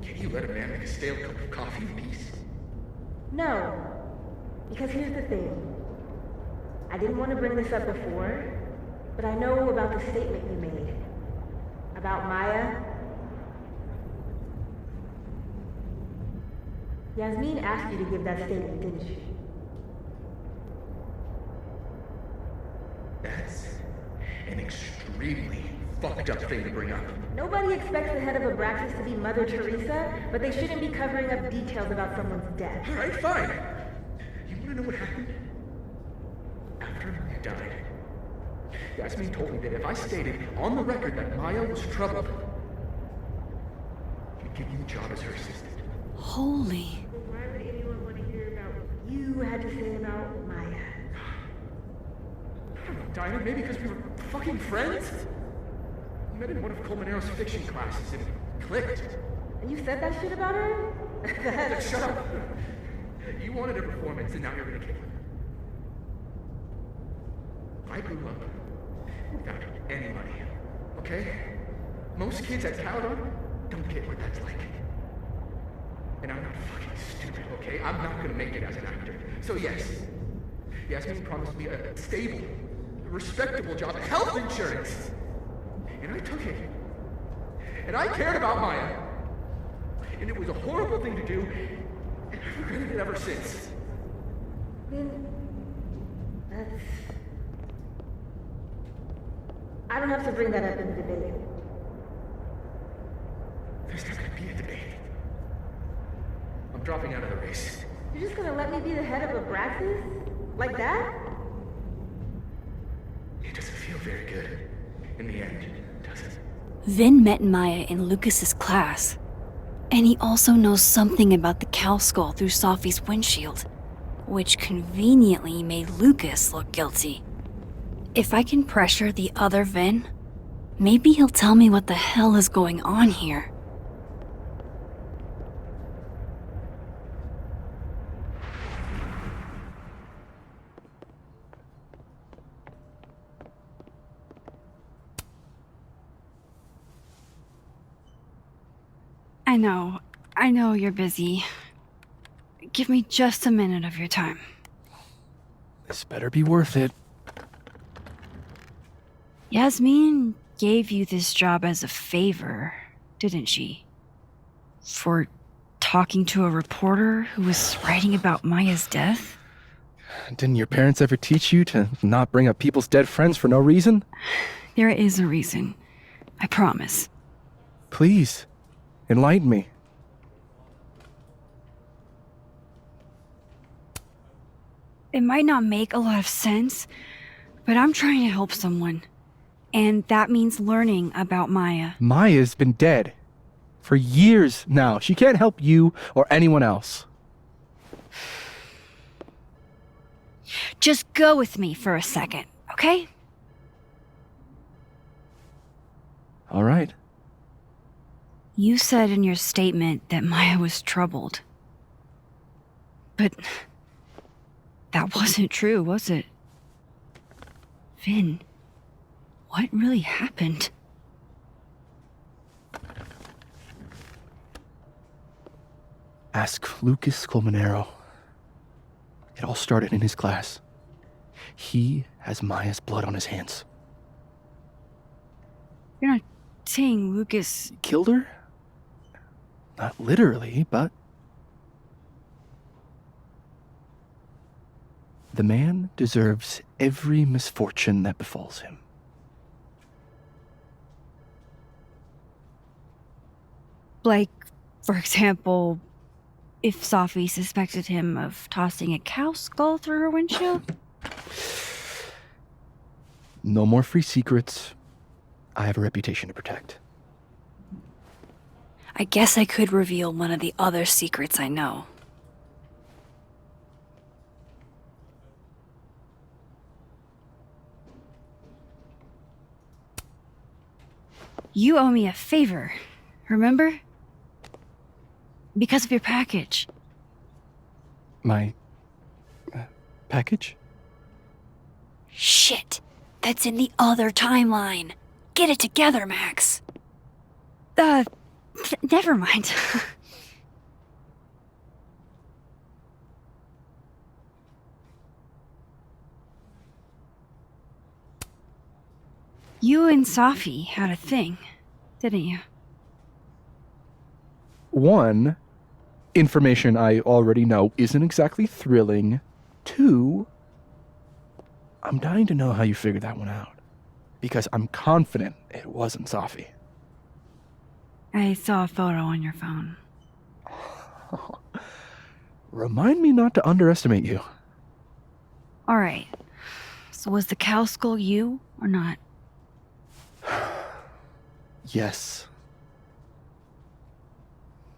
Can you let a man make a stale cup of coffee in peace? No. Because here's the thing. I didn't want to bring this up before, but I know about the statement you made. About Maya. Yasmin asked you to give that statement, didn't she? That's an extremely fucked up thing to bring up. Nobody expects the head of Abraxas to be Mother Teresa, but they shouldn't be covering up details about someone's death. Alright, fine. You wanna know what happened? After Maya died, Yasmin told me that if I stated on the record that Maya was troubled, she'd give you the job as her assistant. Holy. Why would anyone want to hear about what you had to say about Maya? I don't know, Dinah, maybe because we were fucking friends? We met in one of Colmenaro's fiction classes and it clicked. You said that shit about her? Shut up! You wanted a performance and now you're gonna kill her. I grew up without any money, okay? Most kids at Caledon don't get what that's like. And I'm not fucking stupid, okay? I'm not gonna make it as an actor. So yes, Yasmin promised me a stable, respectable job, health insurance. And I took it. And I cared about Maya. And it was a horrible thing to do, and I've regretted it ever since. That's... I don't have to bring that up in the debate. There's not gonna be a debate. I'm dropping out of the race. You're just gonna let me be the head of Abraxas? Like that? It doesn't feel very good in the end, does it? Vin met Maya in Lucas's class, and he also knows something about the cow skull through Sophie's windshield, which conveniently made Lucas look guilty. If I can pressure the other Vin, maybe he'll tell me what the hell is going on here. I know you're busy. Give me just a minute of your time. This better be worth it. Yasmin gave you this job as a favor, didn't she? For talking to a reporter who was writing about Maya's death? Didn't your parents ever teach you to not bring up people's dead friends for no reason? There is a reason. I promise. Please, enlighten me. It might not make a lot of sense, but I'm trying to help someone. And that means learning about Maya. Maya's been dead for years now. She can't help you or anyone else. Just go with me for a second, okay? All right. You said in your statement that Maya was troubled. But that wasn't true, was it? Vin, what really happened? Ask Lucas Colmenero. It all started in his class. He has Maya's blood on his hands. You're not saying Lucas killed her? Not literally, but... The man deserves every misfortune that befalls him. Like, for example, if Sophie suspected him of tossing a cow skull through her windshield? No more free secrets. I have a reputation to protect. I guess I could reveal one of the other secrets I know. You owe me a favor, remember? Because of your package. My... package? Shit! That's in the other timeline! Get it together, Max! Never mind. You and Sophie had a thing, didn't you? One, information I already know isn't exactly thrilling. Two, I'm dying to know how you figured that one out. Because I'm confident it wasn't Sophie. I saw a photo on your phone. Remind me not to underestimate you. Alright. So was the cow skull you, or not? Yes.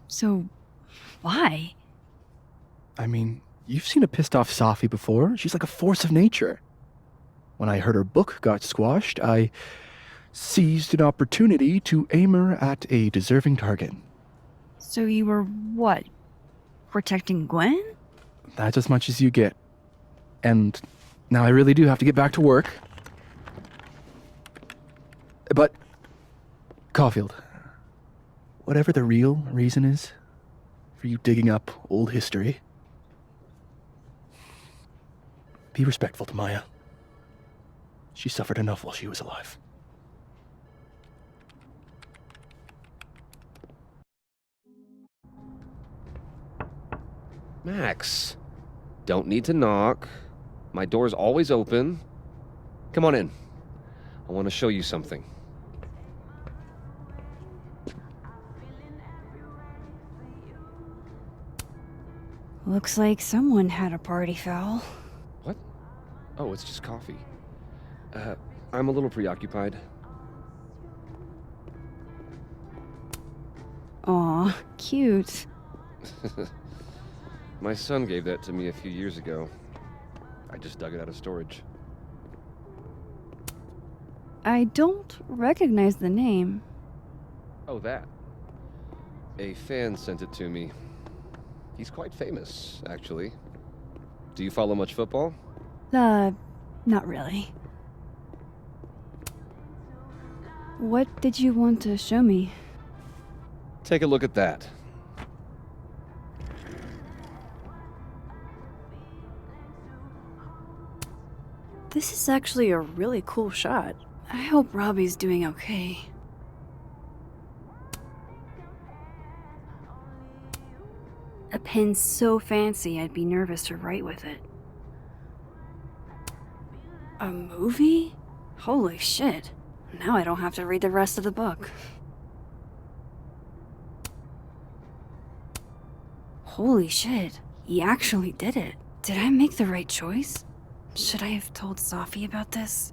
So, why? I mean, you've seen a pissed off Sophie before. She's like a force of nature. When I heard her book got squashed, I seized an opportunity to aim her at a deserving target. So you were what? Protecting Gwen? That's as much as you get. And now I really do have to get back to work. But, Caulfield, whatever the real reason is for you digging up old history, be respectful to Maya. She suffered enough while she was alive. Max, don't need to knock. My door's always open. Come on in. I want to show you something. Looks like someone had a party foul. What? Oh, it's just coffee. I'm a little preoccupied. Aw, cute. My son gave that to me a few years ago. I just dug it out of storage. I don't recognize the name. Oh, that. A fan sent it to me. He's quite famous, actually. Do you follow much football? Not really. What did you want to show me? Take a look at that. This is actually a really cool shot. I hope Robbie's doing okay. A pen so fancy I'd be nervous to write with it. A movie? Holy shit. Now I don't have to read the rest of the book. Holy shit. He actually did it. Did I make the right choice? Should I have told Sophie about this?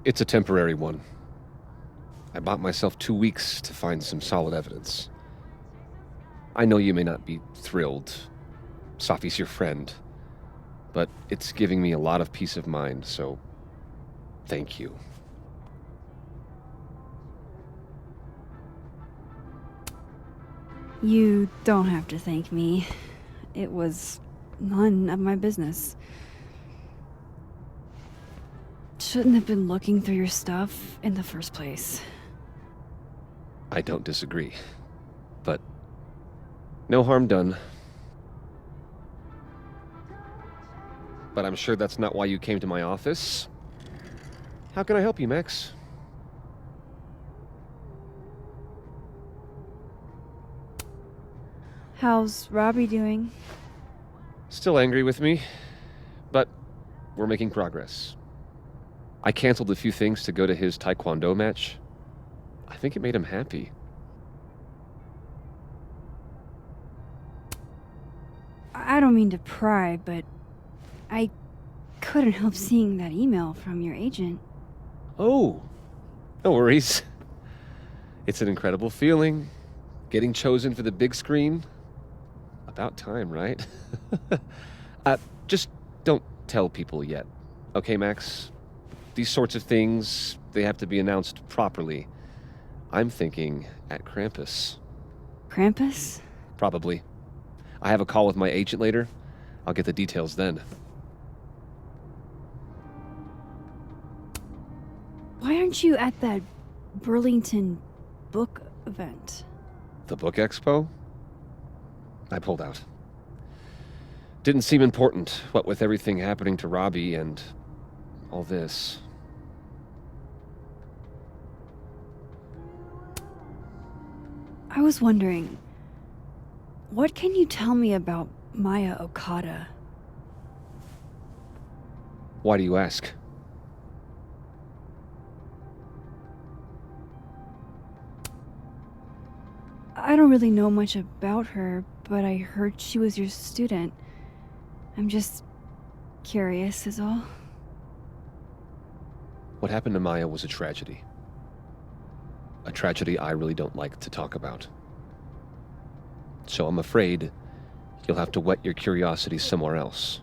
It's a temporary one. I bought myself 2 weeks to find some solid evidence. I know you may not be thrilled. Sophie's your friend. But it's giving me a lot of peace of mind, so thank you. You don't have to thank me. It was none of my business. Shouldn't have been looking through your stuff in the first place. I don't disagree. But no harm done. But I'm sure that's not why you came to my office. How can I help you, Max? How's Robbie doing? Still angry with me, but we're making progress. I canceled a few things to go to his taekwondo match. I think it made him happy. I don't mean to pry, but I couldn't help seeing that email from your agent. Oh, no worries. It's an incredible feeling. Getting chosen for the big screen. About time, right? Just don't tell people yet. Okay, Max? These sorts of things, they have to be announced properly. I'm thinking at Krampus. Krampus? Probably. I have a call with my agent later. I'll get the details then. Why aren't you at that Burlington book event? The book expo? I pulled out. Didn't seem important, what with everything happening to Robbie and all this. I was wondering, what can you tell me about Maya Okada? Why do you ask? I don't really know much about her, but I heard she was your student. I'm just curious is all. What happened to Maya was a tragedy. a tragedy I really don't like to talk about. So I'm afraid you'll have to whet your curiosity somewhere else.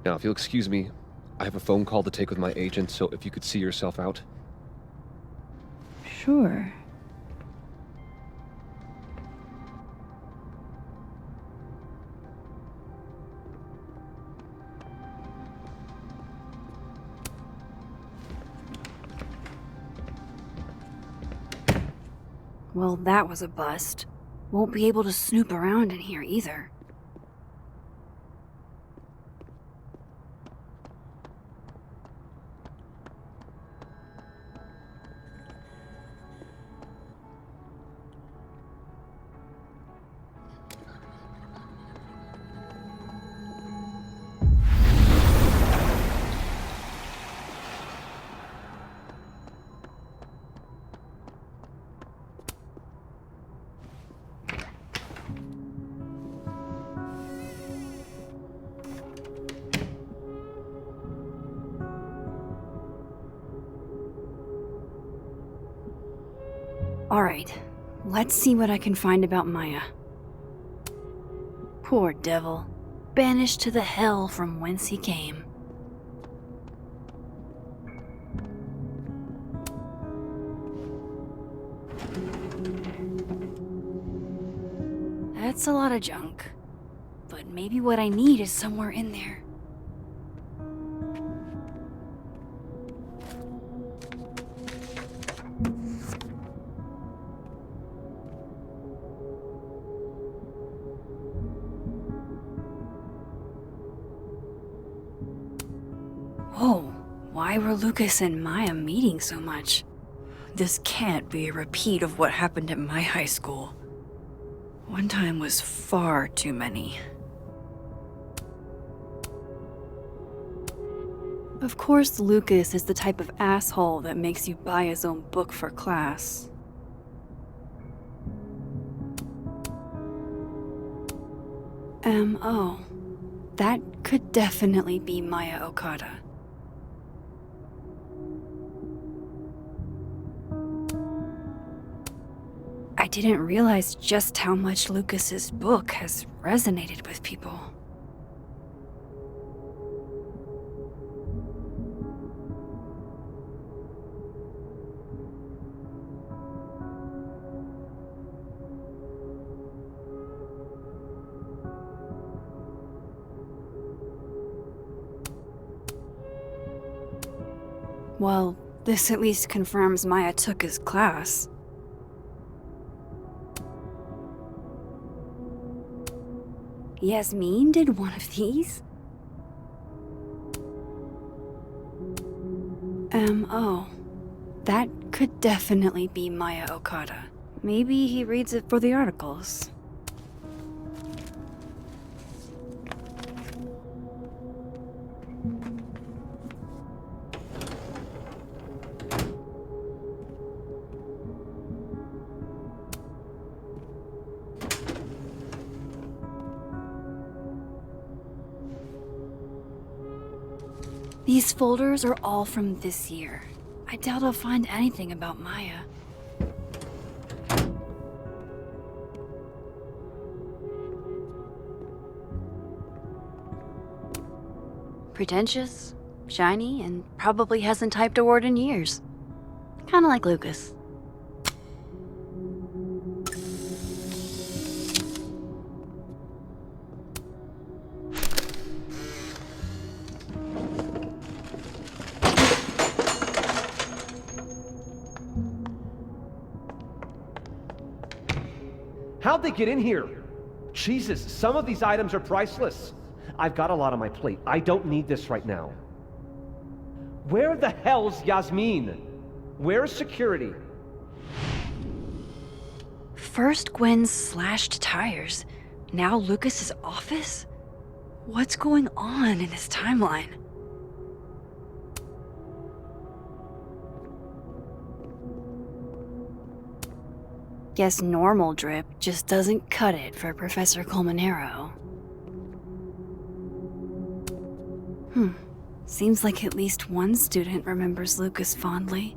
Now, if you'll excuse me, I have a phone call to take with my agent, so if you could see yourself out. Sure. Well, that was a bust. Won't be able to snoop around in here either. Alright, let's see what I can find about Maya. Poor devil. Banished to the hell from whence he came. That's a lot of junk. But maybe what I need is somewhere in there. Whoa, why were Lucas and Maya meeting so much? This can't be a repeat of what happened at my high school. One time was far too many. Of course, Lucas is the type of asshole that makes you buy his own book for class. M.O. That could definitely be Maya Okada. I didn't realize just how much Lucas's book has resonated with people. Well, this at least confirms Maya took his class. Yasmin did one of these? M.O. That could definitely be Maya Okada. Maybe he reads it for the articles. These folders are all from this year. I doubt I'll find anything about Maya. Pretentious, shiny, and probably hasn't typed a word in years. Kinda like Lucas. How'd they get in here? Jesus, some of these items are priceless. I've got a lot on my plate. I don't need this right now. Where the hell's Yasmin? Where's security? First Gwen's slashed tires, now Lucas's office? What's going on in this timeline? Guess normal drip just doesn't cut it for Professor Colmenero. Seems like at least one student remembers Lucas fondly.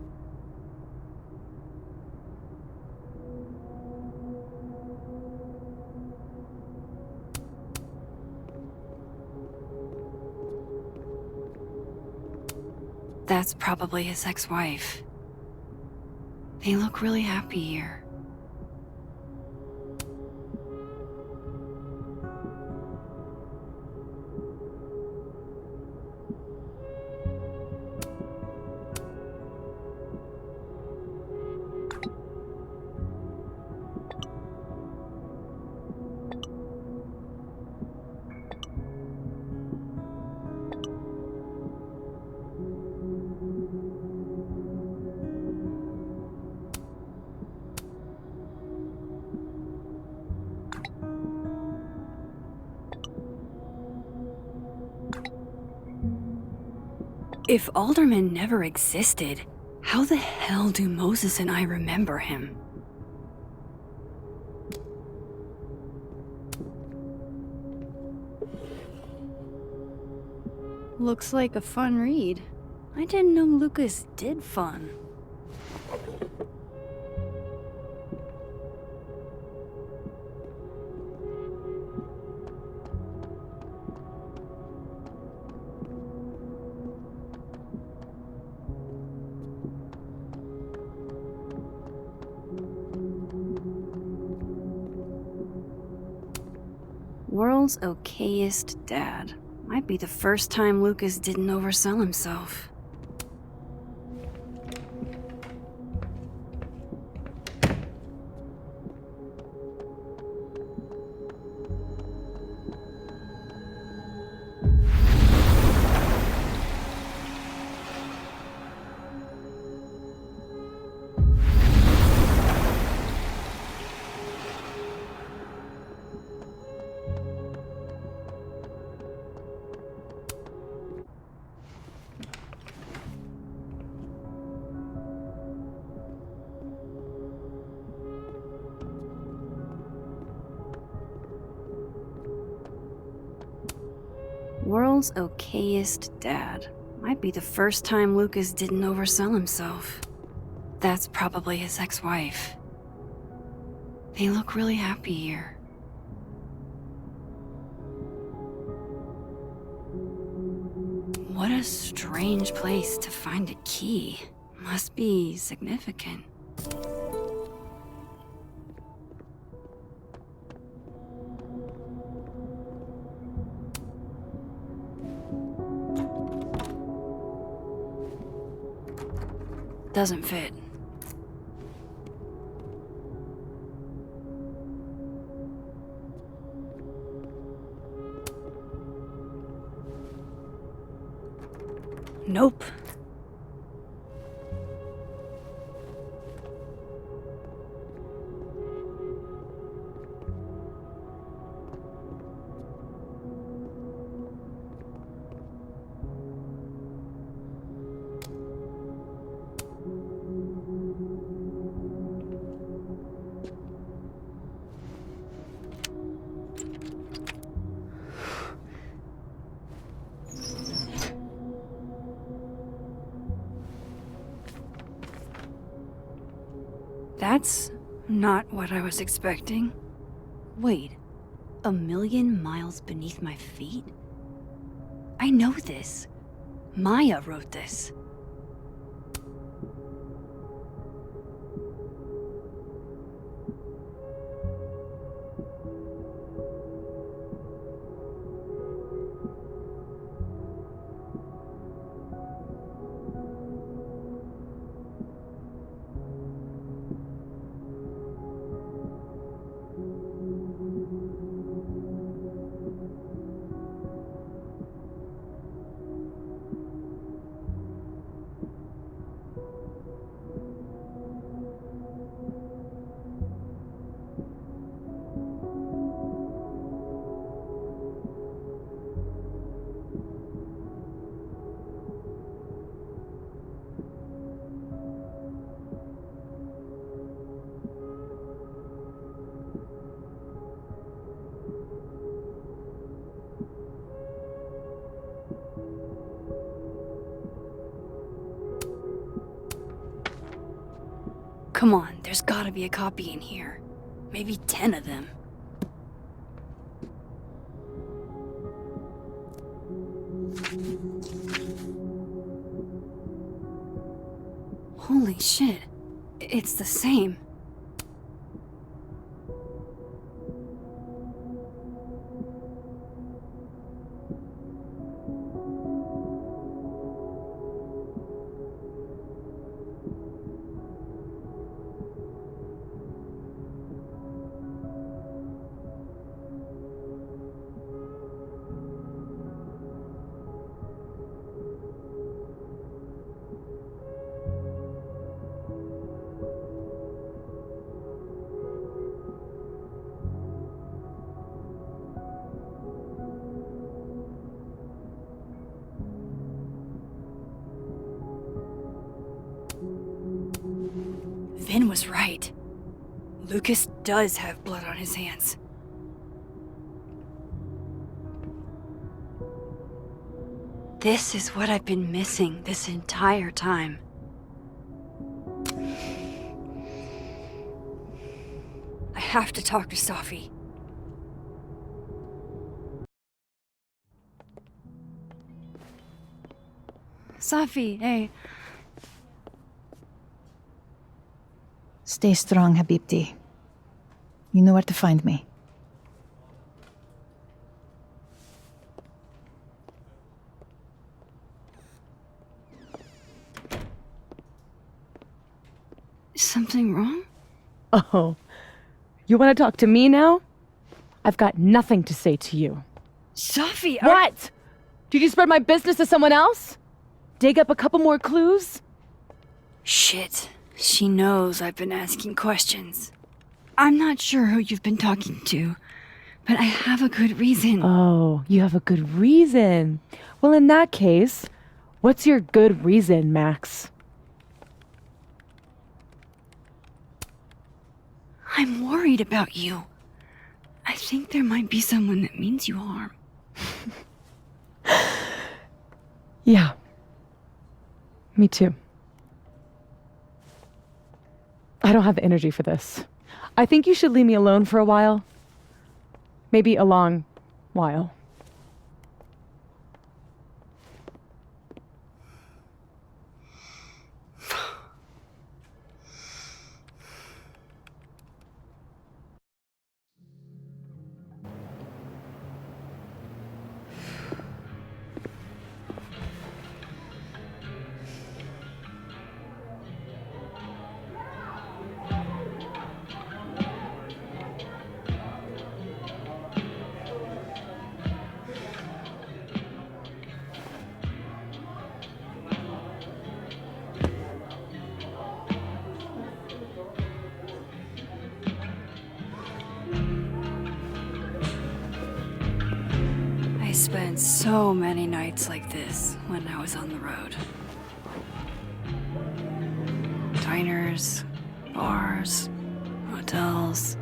That's probably his ex-wife. They look really happy here. If Alderman never existed, how the hell do Moses and I remember him? Looks like a fun read. I didn't know Lucas did fun. World's okayest dad. Might be the first time Lucas didn't oversell himself. World's okayest dad. Might be the first time Lucas didn't oversell himself. That's probably his ex-wife. They look really happy here. What a strange place to find a key. Must be significant. Doesn't fit. Nope. That's not what I was expecting. Wait, 1,000,000 miles beneath my feet? I know this. Maya wrote this. Come on, there's gotta be a copy in here. Maybe 10 of them. Holy shit. It's the same. Vin was right. Lucas does have blood on his hands. This is what I've been missing this entire time. I have to talk to Safi. Safi, hey. Stay strong, Habibti. You know where to find me. Is something wrong? Oh, you want to talk to me now? I've got nothing to say to you. Safi, What? Did you spread my business to someone else? Dig up a couple more clues? Shit. She knows I've been asking questions. I'm not sure who you've been talking to, but I have a good reason. Oh, you have a good reason. Well, in that case, what's your good reason, Max? I'm worried about you. I think there might be someone that means you harm. Yeah. Me too. I don't have the energy for this. I think you should leave me alone for a while. Maybe a long while. I spent so many nights like this when I was on the road. Diners, bars, hotels.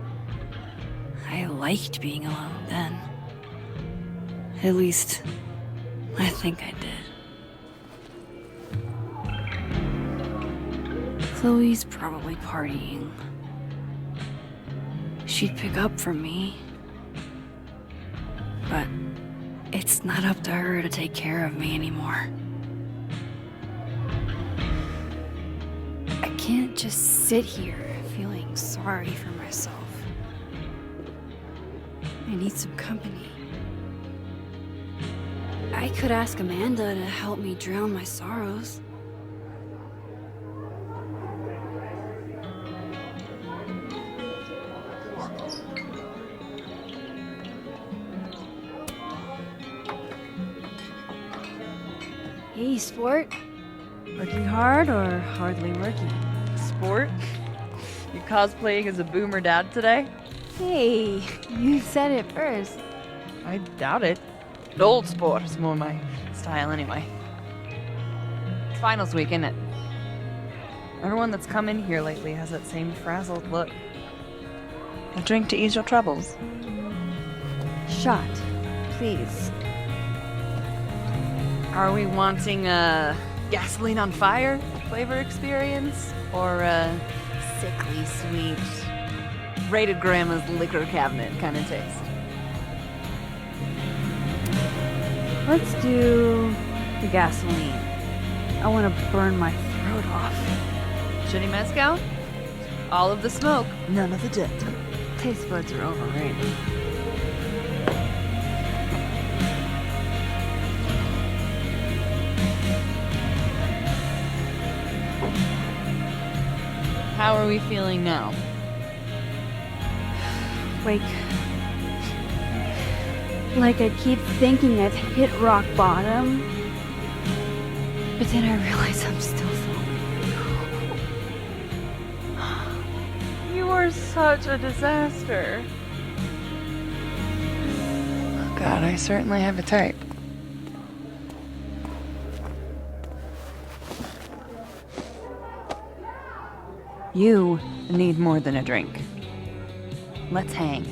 I liked being alone then. At least, I think I did. Chloe's probably partying. She'd pick up for me. But it's not up to her to take care of me anymore. I can't just sit here feeling sorry for myself. I need some company. I could ask Amanda to help me drown my sorrows. Hey, sport. Working hard or hardly working? Sport? You cosplaying as a boomer dad today? Hey, you said it first. I doubt it. Old sport is more my style anyway. It's finals week, isn't it? Everyone that's come in here lately has that same frazzled look. A drink to ease your troubles. Shot, please. Are we wanting a gasoline on fire flavor experience or a sickly sweet, rated grandma's liquor cabinet kind of taste. Let's do the gasoline. I want to burn my throat off. Shitty mezcal? All of the smoke, none of the dirt. Taste buds are overrated. How are we feeling now? Like I keep thinking I've hit rock bottom, but then I realize I'm still falling. You are such a disaster. Oh God, I certainly have a type. You need more than a drink. Let's hang.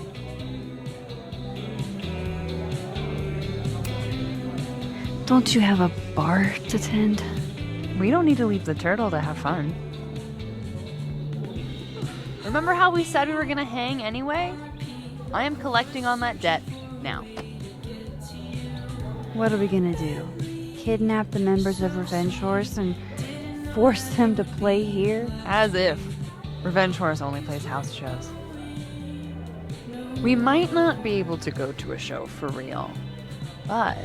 Don't you have a bar to tend? We don't need to leave the turtle to have fun. Remember how we said we were gonna hang anyway? I am collecting on that debt now. What are we gonna do? Kidnap the members of Revenge Horse and force them to play here? As if. Revenge Horse only plays house shows. We might not be able to go to a show for real, but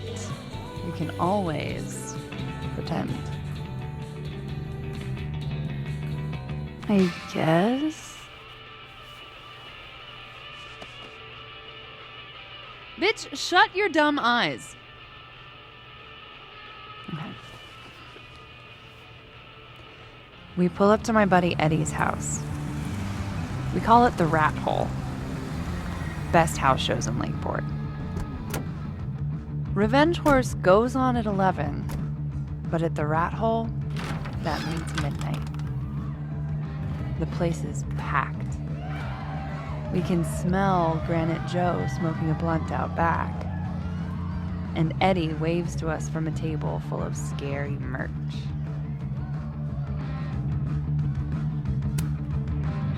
we can always pretend. I guess? Bitch, shut your dumb eyes. Okay. We pull up to my buddy Eddie's house. We call it the Rat Hole. Best house shows in Lakeport. Revenge Horse goes on at 11, but at the Rat Hole, that means midnight. The place is packed. We can smell Granite Joe smoking a blunt out back. And Eddie waves to us from a table full of scary merch.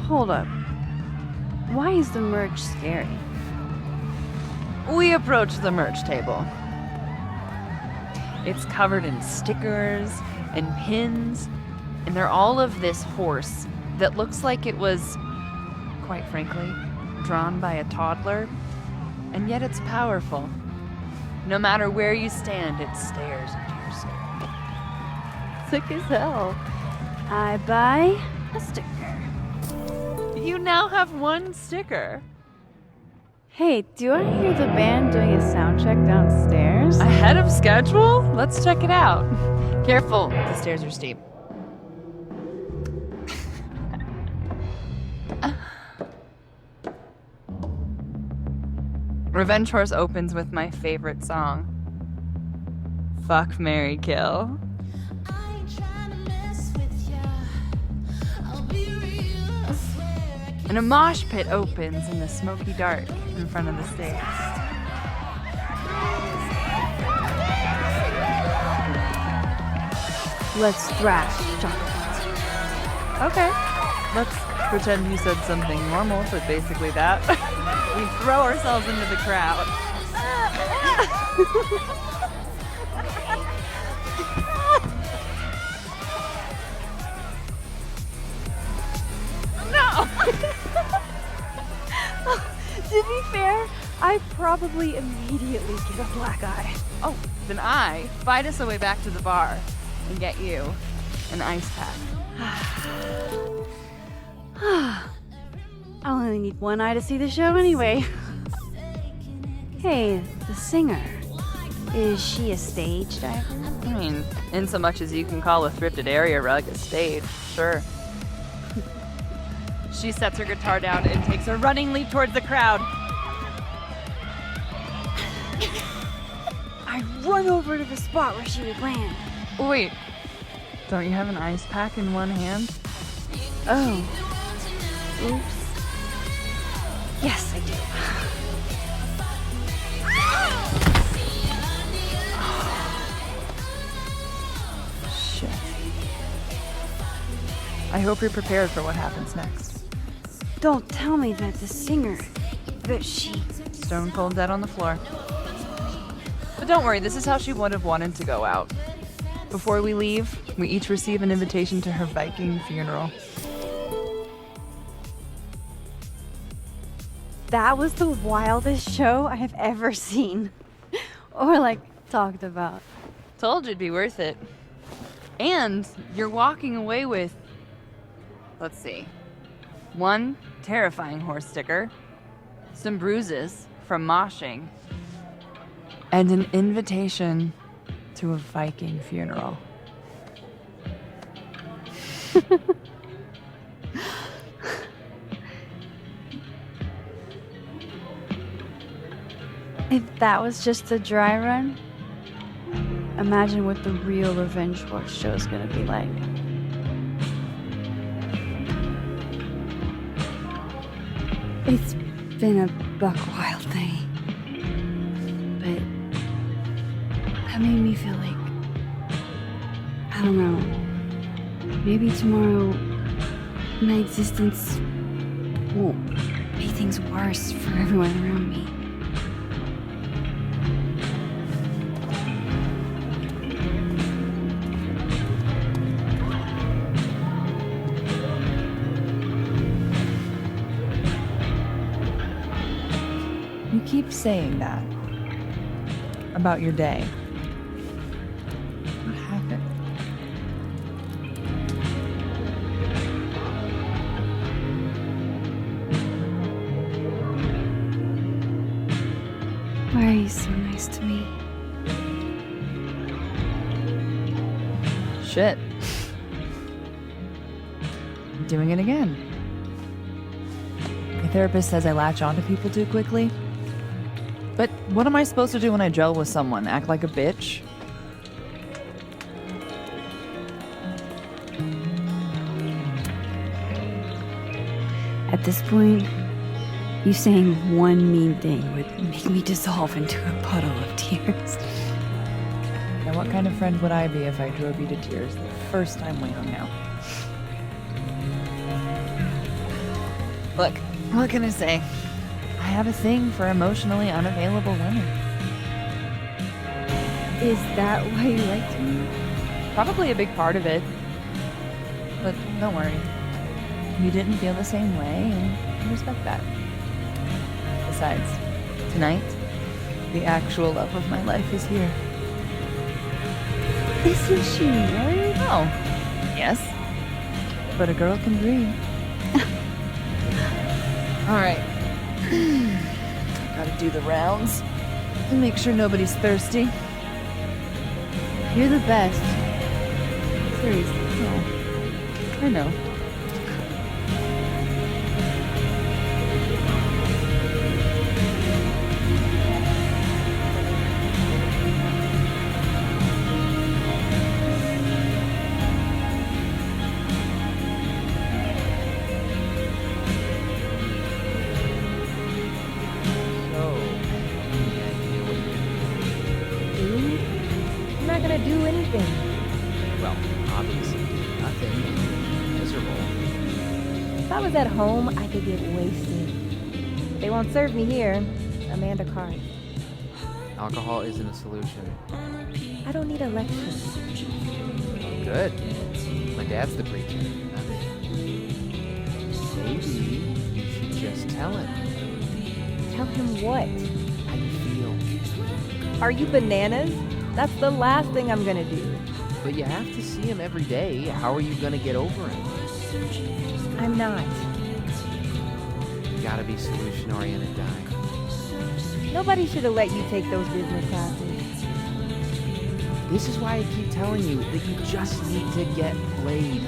Hold up. Why is the merch scary? We approach the merch table. It's covered in stickers and pins, and they're all of this horse that looks like it was, quite frankly, drawn by a toddler, and yet it's powerful. No matter where you stand, it stares into your soul. Sick as hell. I buy a sticker. You now have one sticker. Hey, do I hear the band doing a sound check downstairs? Ahead of schedule? Let's check it out. Careful, the stairs are steep. Revenge Horse opens with my favorite song. Fuck, Marry, Kill. And a mosh pit opens in the smoky dark in front of the stage. Let's thrash, chocolate. Okay. Let's pretend you said something normal, but basically that. We throw ourselves into the crowd. No! To be fair, I probably immediately get a black eye. Oh, then I fight us a way back to the bar and get you an ice pack. I only need one eye to see the show anyway. Hey, the singer. Is she a stage diver? I mean, in so much as you can call a thrifted area rug a stage, sure. She sets her guitar down and takes a running leap towards the crowd. I run over to the spot where she would land. Wait, don't you have an ice pack in one hand? Oh. Oops. Yes, I do. Shit. I hope you're prepared for what happens next. Don't tell me that the singer, that she... Stone cold dead on the floor. But don't worry, this is how she would have wanted to go out. Before we leave, we each receive an invitation to her Viking funeral. That was the wildest show I have ever seen. Or, like, talked about. Told you it'd be worth it. And you're walking away with, let's see, 1 terrifying horse sticker, some bruises from moshing, and an invitation to a Viking funeral. If that was just a dry run, imagine what the real Revenge Horse show is gonna be like. It's been a buck wild day, but that made me feel like, I don't know, maybe tomorrow my existence won't make things worse for everyone around me. You keep saying that about your day. What happened? Why are you so nice to me? Shit. I'm doing it again. My therapist says I latch onto people too quickly. But what am I supposed to do when I gel with someone? Act like a bitch? At this point, you saying one mean thing would make me dissolve into a puddle of tears. Now, what kind of friend would I be if I drove you to tears the first time we hung out? Look, what can I say? I have a thing for emotionally unavailable women. Is that why you liked me? Probably a big part of it. But don't worry. You didn't feel the same way, and I respect that. Besides, tonight, the actual love of my life is here. Isn't she married? Oh, yes. But a girl can dream. All right. Gotta do the rounds and make sure nobody's thirsty. You're the best. Seriously. No. I know. I'm not gonna do anything. Well, obviously, nothing. Miserable. If I was at home, I could get wasted. They won't serve me here. Amanda Card. Alcohol isn't a solution. I don't need a lecture. Good. My dad's the preacher. Maybe you should just tell him Tell him what? how you feel. Are you bananas? That's the last thing I'm gonna do. But you have to see him every day. How are you gonna get over him? I'm not. You gotta be solution-oriented, Di. Nobody should have let you take those business classes. This is why I keep telling you that you just need to get laid.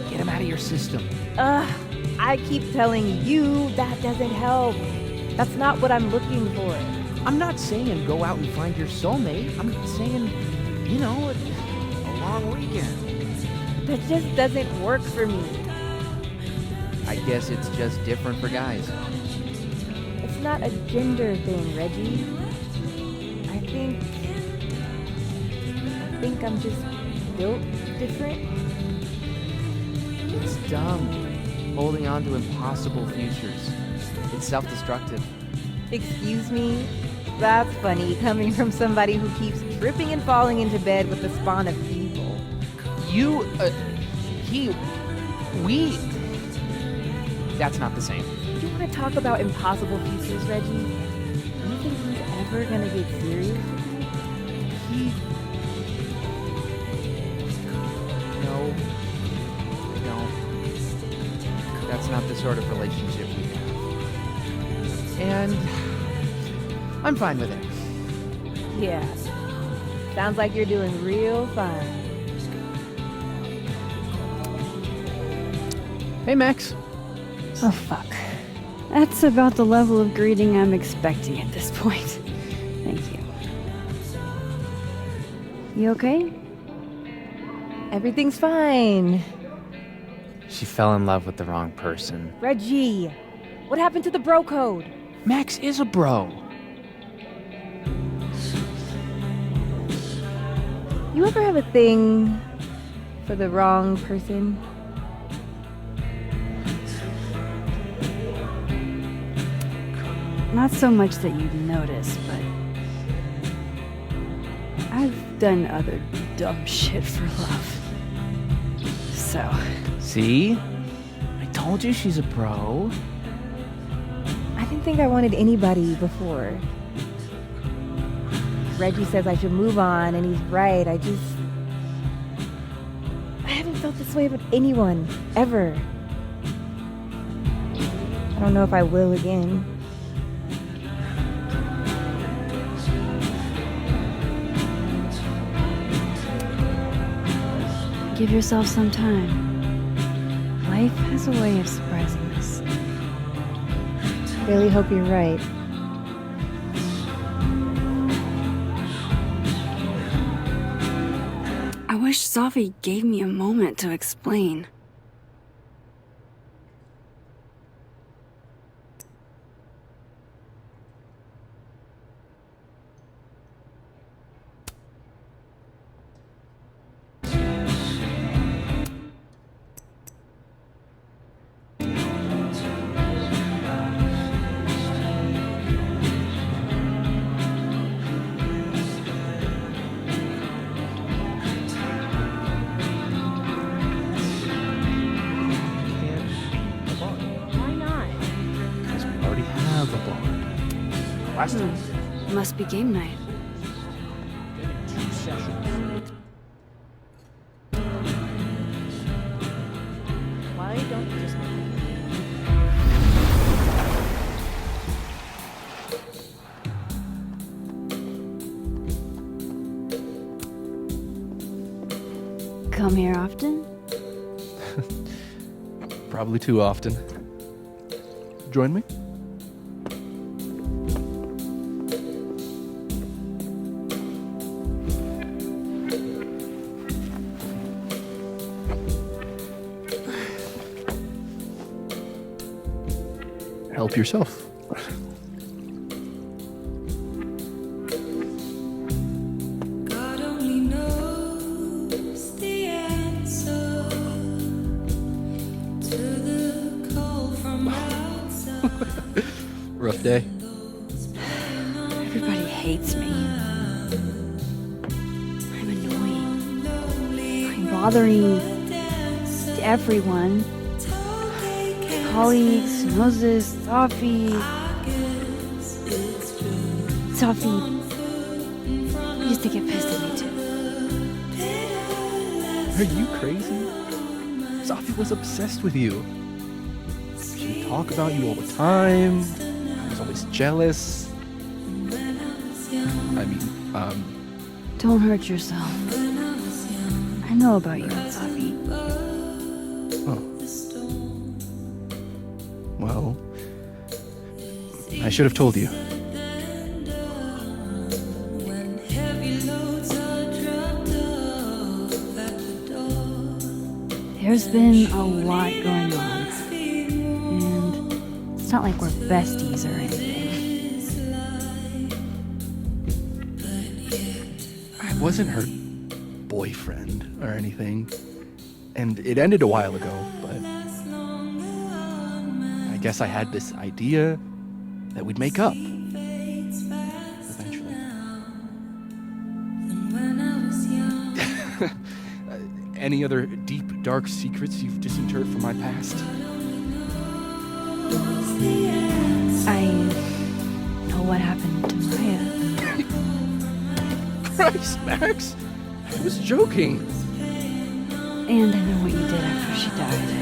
Get him out of your system. I keep telling you that doesn't help. That's not what I'm looking for. I'm not saying go out and find your soulmate. I'm saying, you know, a long weekend. That just doesn't work for me. I guess it's just different for guys. It's not a gender thing, Reggie. I think I'm just built different. It's dumb. Holding on to impossible futures. It's self-destructive. Excuse me? That's funny, coming from somebody who keeps tripping and falling into bed with the spawn of evil. That's not the same. You want to talk about impossible futures, Reggie? Do you think he's ever gonna get serious with you? No, I don't. That's not the sort of relationship we have. And I'm fine with it. Yeah. Sounds like you're doing real fine. Hey, Max. Oh, fuck. That's about the level of greeting I'm expecting at this point. Thank you. You okay? Everything's fine. She fell in love with the wrong person. Reggie, what happened to the bro code? Max is a bro. You ever have a thing for the wrong person? Not so much that you'd notice, but I've done other dumb shit for love. So. See? I told you she's a pro. I didn't think I wanted anybody before. Reggie says I should move on, and he's right. I haven't felt this way about anyone, ever. I don't know if I will again. Give yourself some time. Life has a way of surprising us. Really hope you're right. I wish Safi gave me a moment to explain. Must be game night. 2 sessions. Why don't you just... Come here often? Probably too often. Join me? Help yourself. God only knows the answer to the call from outside. Rough day. Everybody hates me. I'm annoying. I'm bothering to everyone. Colleagues, Moses, Safi. Safi used to get pissed at me too. Are you crazy? Safi was obsessed with you. She would talk about you all the time. I was always jealous. I mean, Don't hurt yourself. I know about you and Safi. well, I should have told you. There's been a lot going on. And it's not like we're besties or anything. I wasn't her boyfriend or anything. And it ended a while ago, but guess I had this idea that we'd make up. Eventually. Any other deep, dark secrets you've disinterred from my past? I know what happened to Maya. Christ, Max! I was joking. And I know what you did after she died.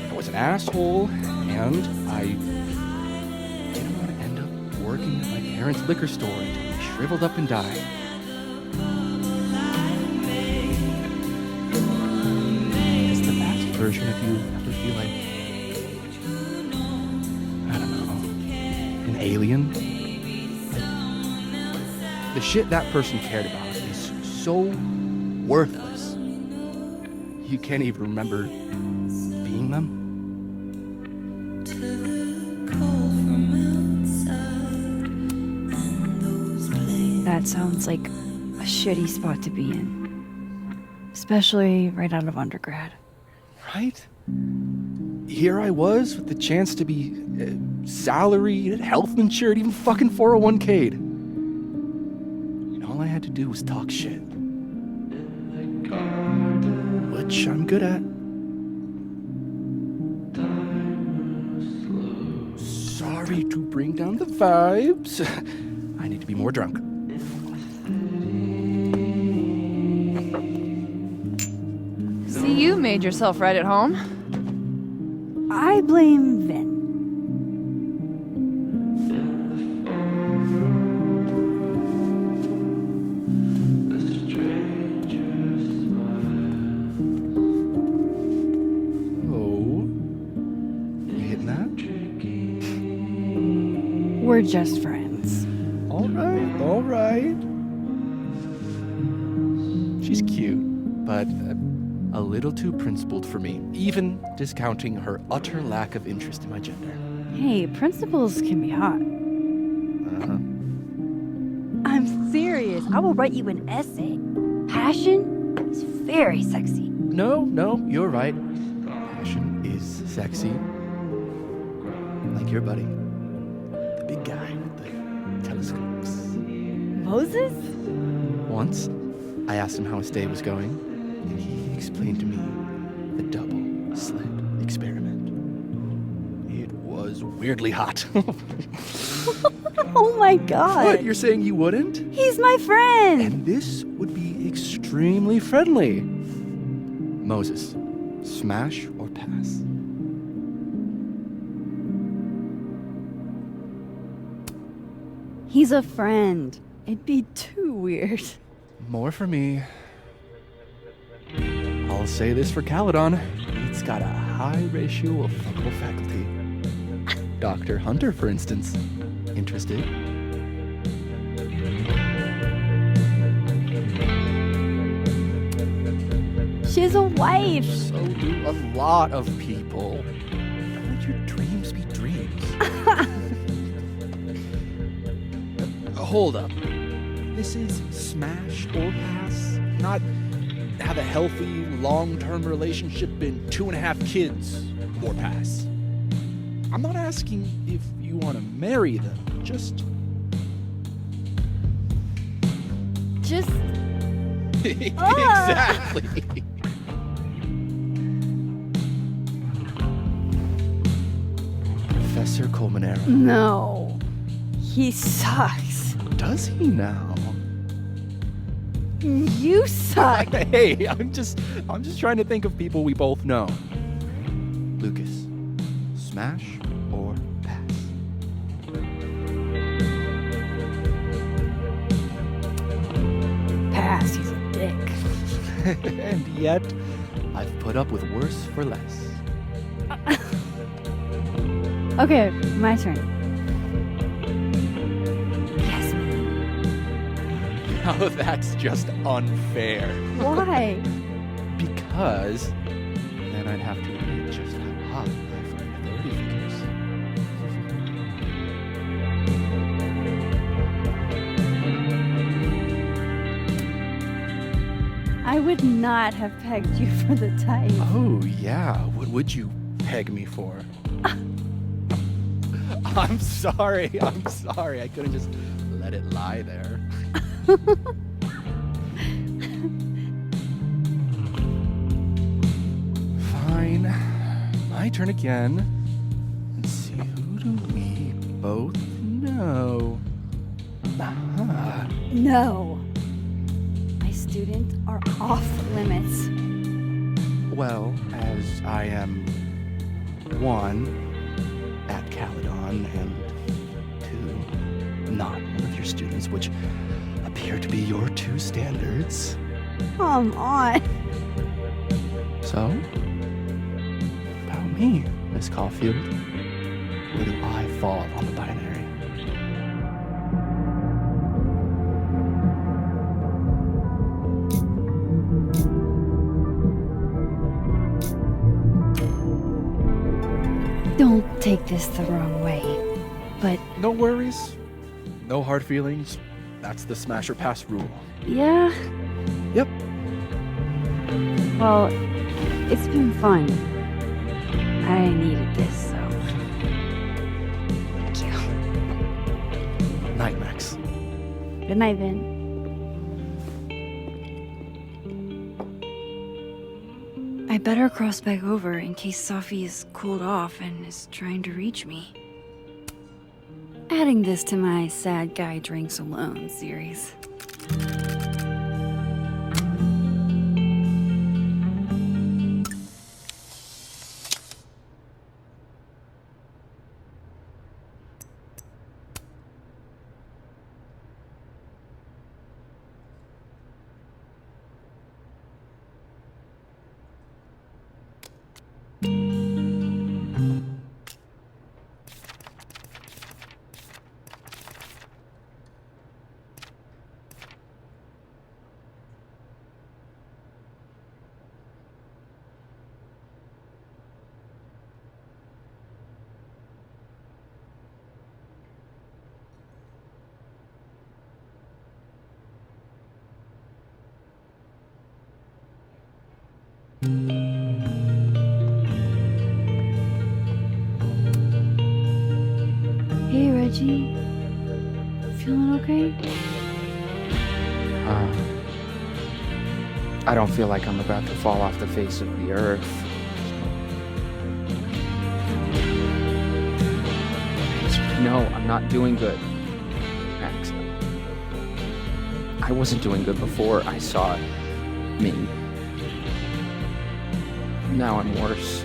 I was an asshole, and I didn't want to end up working at my parents' liquor store until we shriveled up and died. Does the past version of you ever feel like, I don't know, an alien? The shit that person cared about is so worthless. You can't even remember being them. That sounds like a shitty spot to be in. Especially right out of undergrad. Right? Here I was with the chance to be salaried, health insured, even fucking 401k'd. And all I had to do was talk shit. Which I'm good at. Sorry to bring down the vibes. I need to be more drunk. See, you made yourself right at home. I blame Vin. Oh, you hitting that? We're just friends. All right, all right. She's cute, but a little too principled for me, even discounting her utter lack of interest in my gender. Hey, principals can be hot. I'm serious. I will write you an essay. Passion is very sexy. No, you're right. Passion is sexy. Like your buddy. The big guy with the telescopes. Moses? Once, I asked him how his day was going, and he explained to me the double slit experiment. It was weirdly hot. Oh my god. What, you're saying you wouldn't? He's my friend. And this would be extremely friendly. Moses, smash or pass? He's a friend. It'd be too weird. More for me. I'll say this for Caledon. It's got a high ratio of fuckable faculty. Dr. Hunter, for instance. Interested? She's a wife. So do a lot of people. Don't let your dreams be dreams. Hold up. This is smash or pass, not have a healthy, long-term relationship and 2.5 kids or pass. I'm not asking if you want to marry them, just... Exactly. Professor Colmenero. No. He sucks. Does he now? You suck. Hey, I'm just trying to think of people we both know. Lucas, smash or pass? Pass, he's a dick. And yet, I've put up with worse for less. Okay, my turn. Yes, Now that's just unfair. Why? Because then I'd have to admit just how hot I find authority figures. I would not have pegged you for the type. Oh, yeah. What would you peg me for? I'm sorry. I'm sorry. I couldn't just let it lie there. Fine. My turn again. Let's see, who do we both know? Ah. No. My students are off limits. Well, as I am one at Caledon and two not one of your students, which appear to be your two standards. Come on. So, about me, Miss Caulfield. Where do I fall on the binary? Don't take this the wrong way, but No worries. No hard feelings. That's the smash or pass rule. yeah. Yep. Well, it's been fun. I needed this, so thank you. Night, Max. Good night, Vin. I better cross back over in case Safi is cooled off and is trying to reach me. Adding this to my sad guy drinks alone series. Hey, Reggie. Feeling okay? I don't feel like I'm about to fall off the face of the earth. No, I'm not doing good, Max. I wasn't doing good before I saw me. Now I'm worse.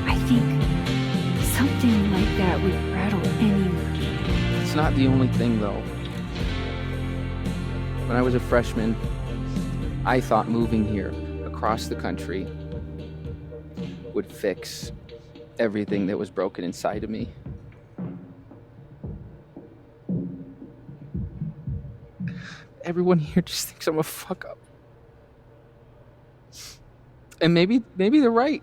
I think something like that would rattle anyone. It's not the only thing, though. When I was a freshman, I thought moving here across the country would fix everything that was broken inside of me. Everyone here just thinks I'm a fuck up. And maybe they're right.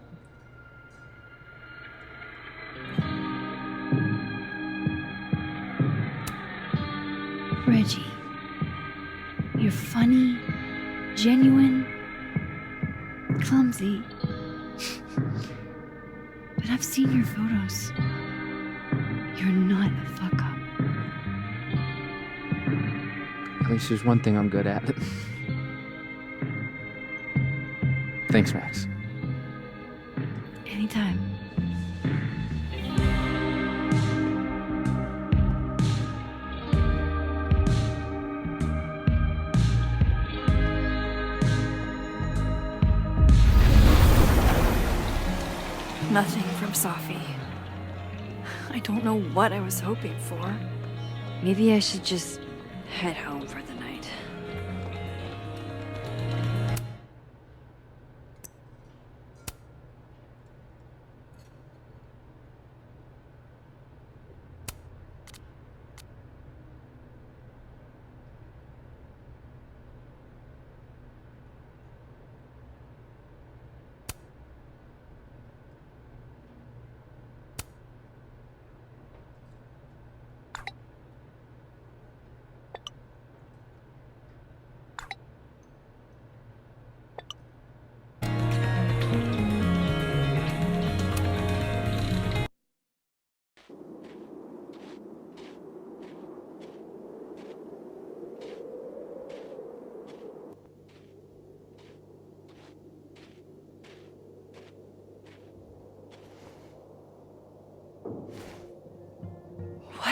Reggie, you're funny, genuine, clumsy. But I've seen your photos. You're not a fuck up. At least there's one thing I'm good at. Thanks, Max. Anytime. Nothing from Safi. I don't know what I was hoping for. Maybe I should just head home for the night.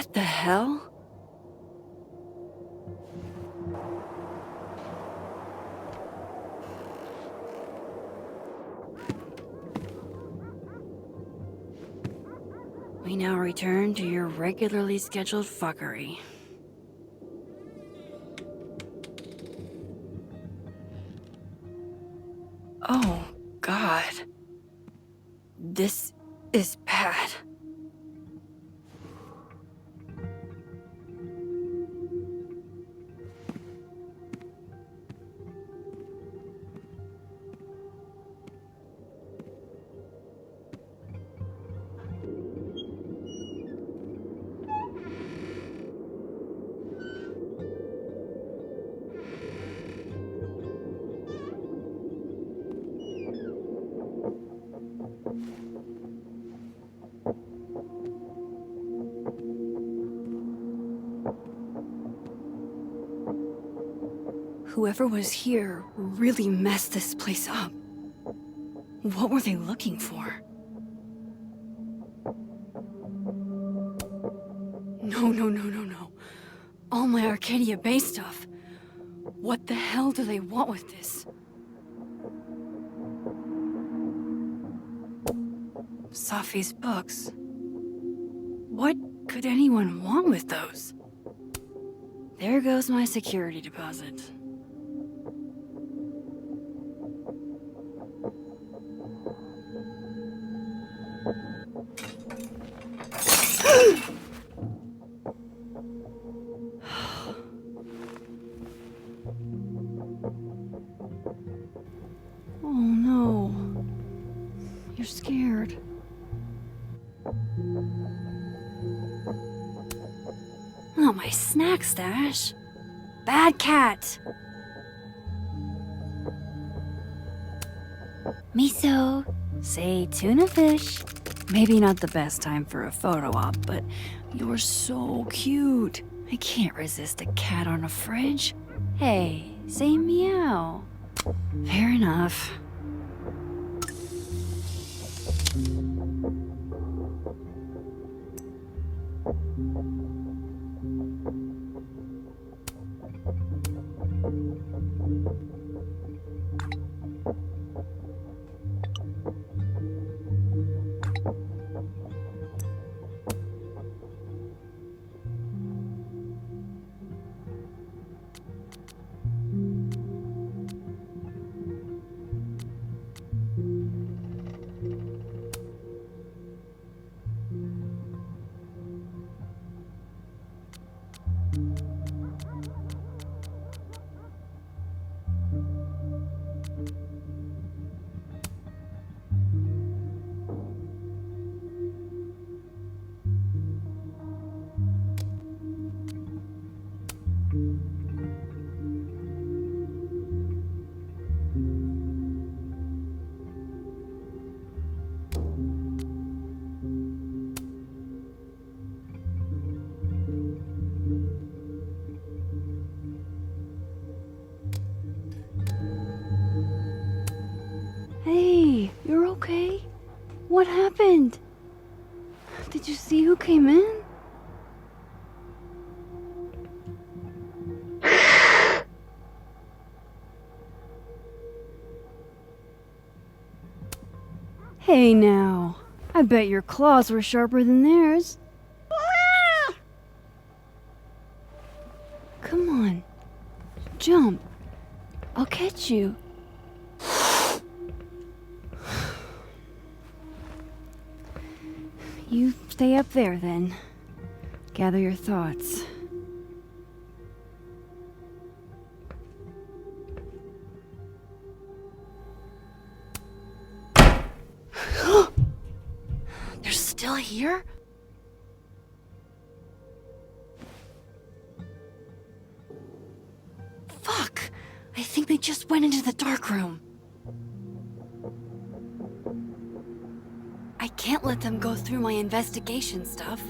What the hell? We now return to your regularly scheduled fuckery. Oh, God. This is bad. Whoever was here really messed this place up. What were they looking for? No. All my Arcadia Bay stuff. What the hell do they want with this? Safi's books. What could anyone want with those? There goes my security deposit. Oh no. You're scared. Oh, my snack stash. Bad cat. Miso. Say tuna fish. Maybe not the best time for a photo op, but you're so cute. I can't resist a cat on a fridge. Hey, say meow. Fair enough. Hey, you're okay? What happened? Did you see who came in? Hey now, I bet your claws were sharper than theirs. Come on, jump. I'll catch you. You stay up there then. Gather your thoughts. They're still here? Fuck! I think they just went into the dark room. I can't let them go through my investigation stuff.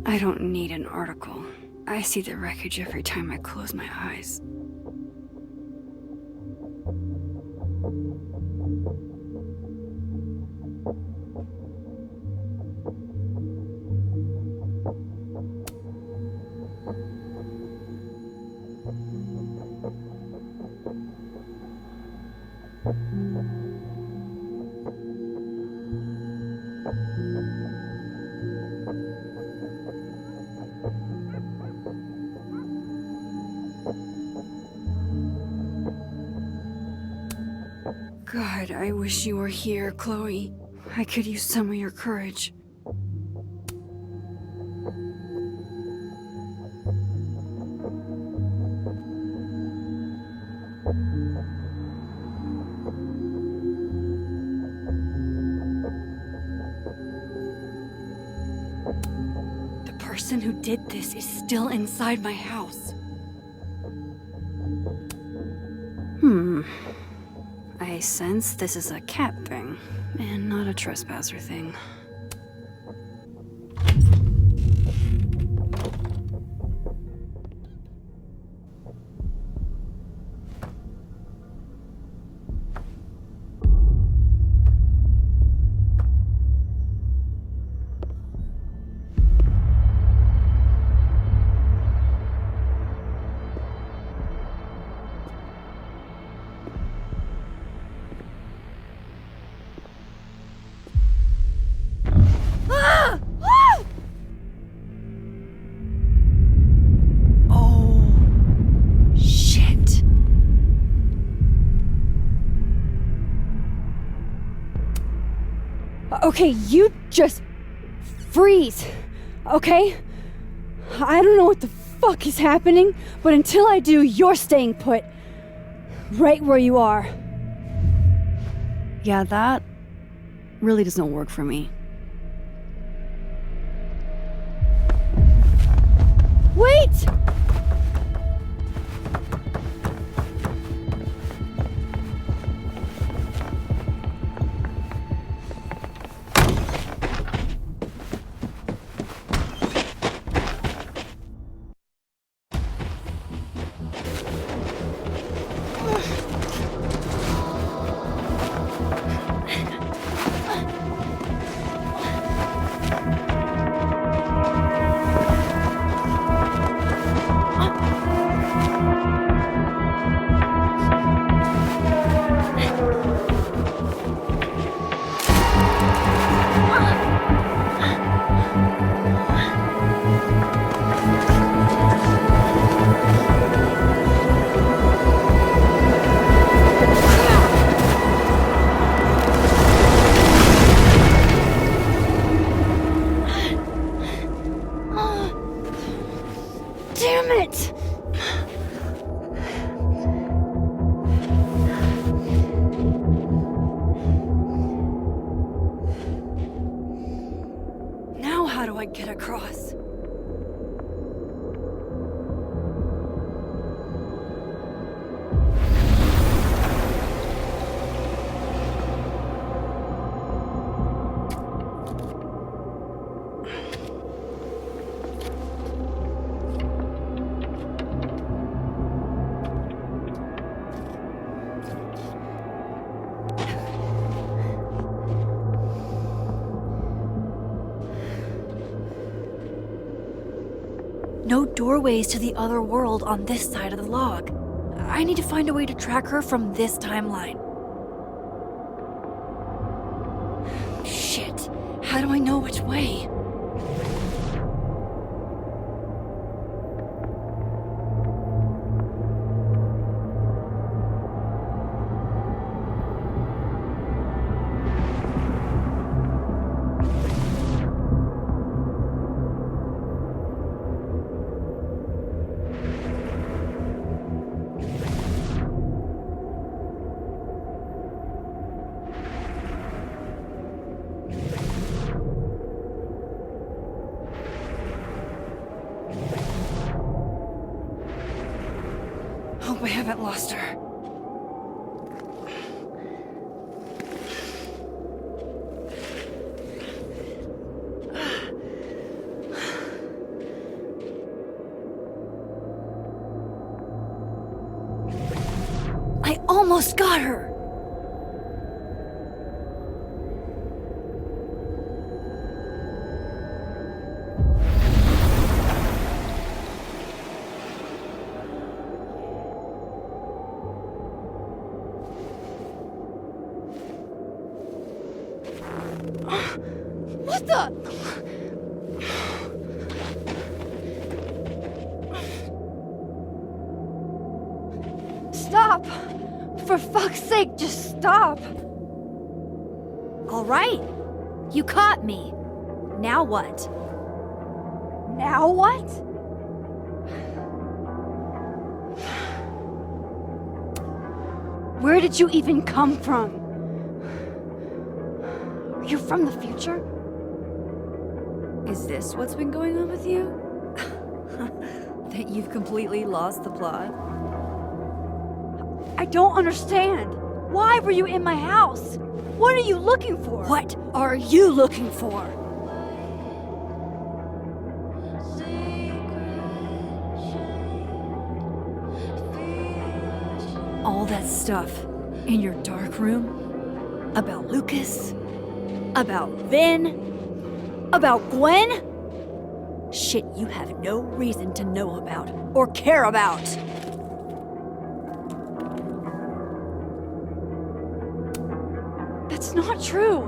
I don't need an article. I see the wreckage every time I close my eyes. God, I wish you were here, Chloe. I could use some of your courage. The person who did this is still inside my house. I sense this is a cat thing, and not a trespasser thing. Okay, you just freeze, okay? I don't know what the fuck is happening, but until I do, you're staying put. Right where you are. Yeah, that really doesn't work for me. Wait! Damn it! Now how do I get across? No doorways to the other world on this side of the log. I need to find a way to track her from this timeline. Shit. How do I know which way? Hope I haven't lost her. almost got her. What the? Stop! For fuck's sake, just stop! All right. You caught me. Now what? Now what? Where did you even come from? Are you from the future? Is this what's been going on with you? That you've completely lost the plot? I don't understand. Why were you in my house? What are you looking for? What are you looking for? All that stuff in your dark room? About Lucas? About Vin? About Gwen? Shit you have no reason to know about or care about. That's not true.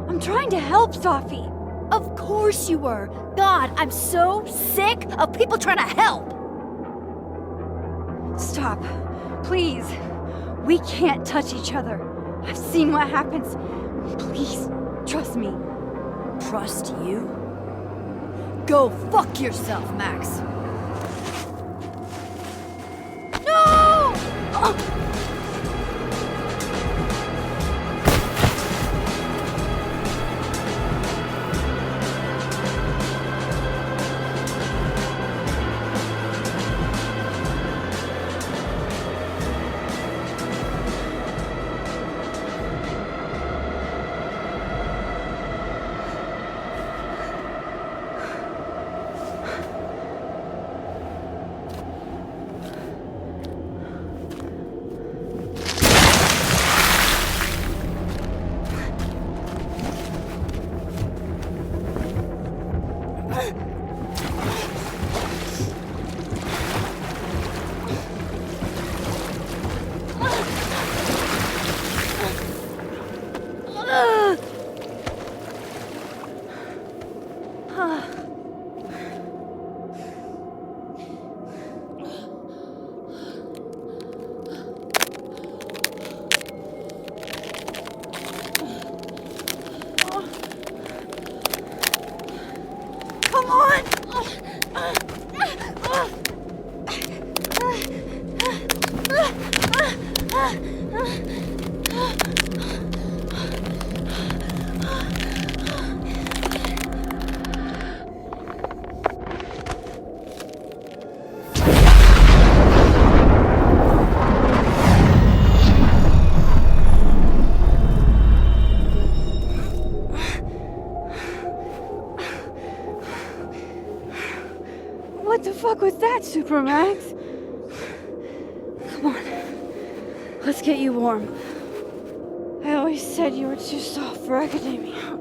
I'm trying to help, Safi. Of course you were. God, I'm so sick of people trying to help. Stop. Please. We can't touch each other. I've seen what happens. Please, trust me. Trust you? Go fuck yourself, Max. No! What the fuck was that, Supermax? Come on. Let's get you warm. I always said you were too soft for academia.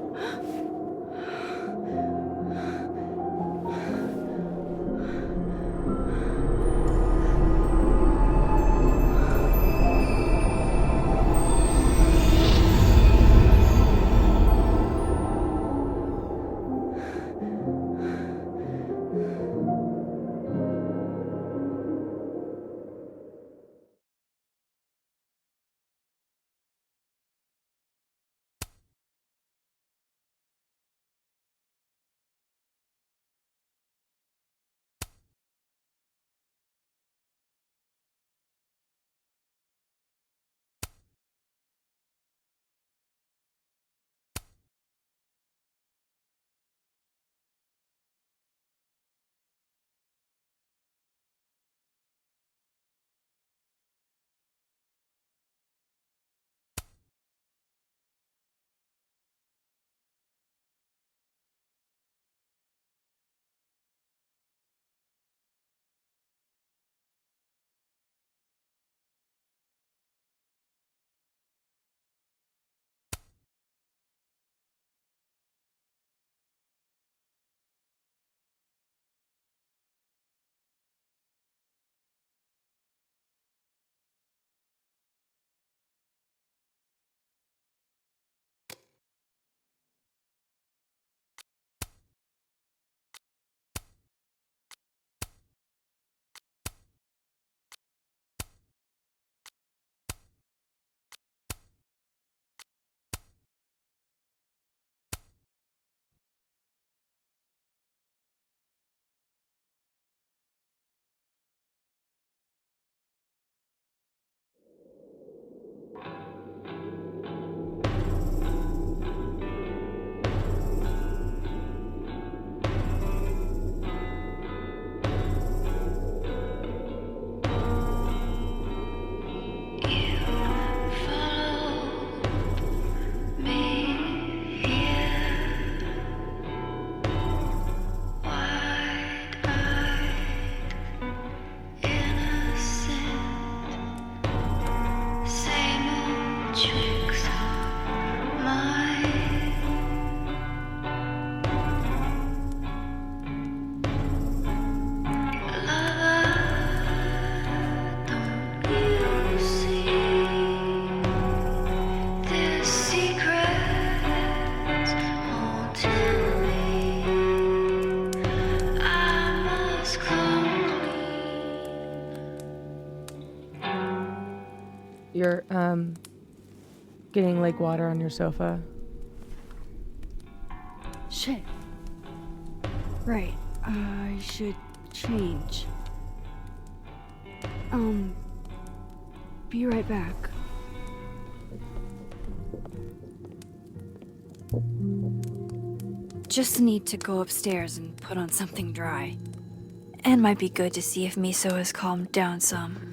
You're, getting lake water on your sofa. Shit. Right. I should change. Be right back. Just need to go upstairs and put on something dry. And might be good to see if Miso has calmed down some.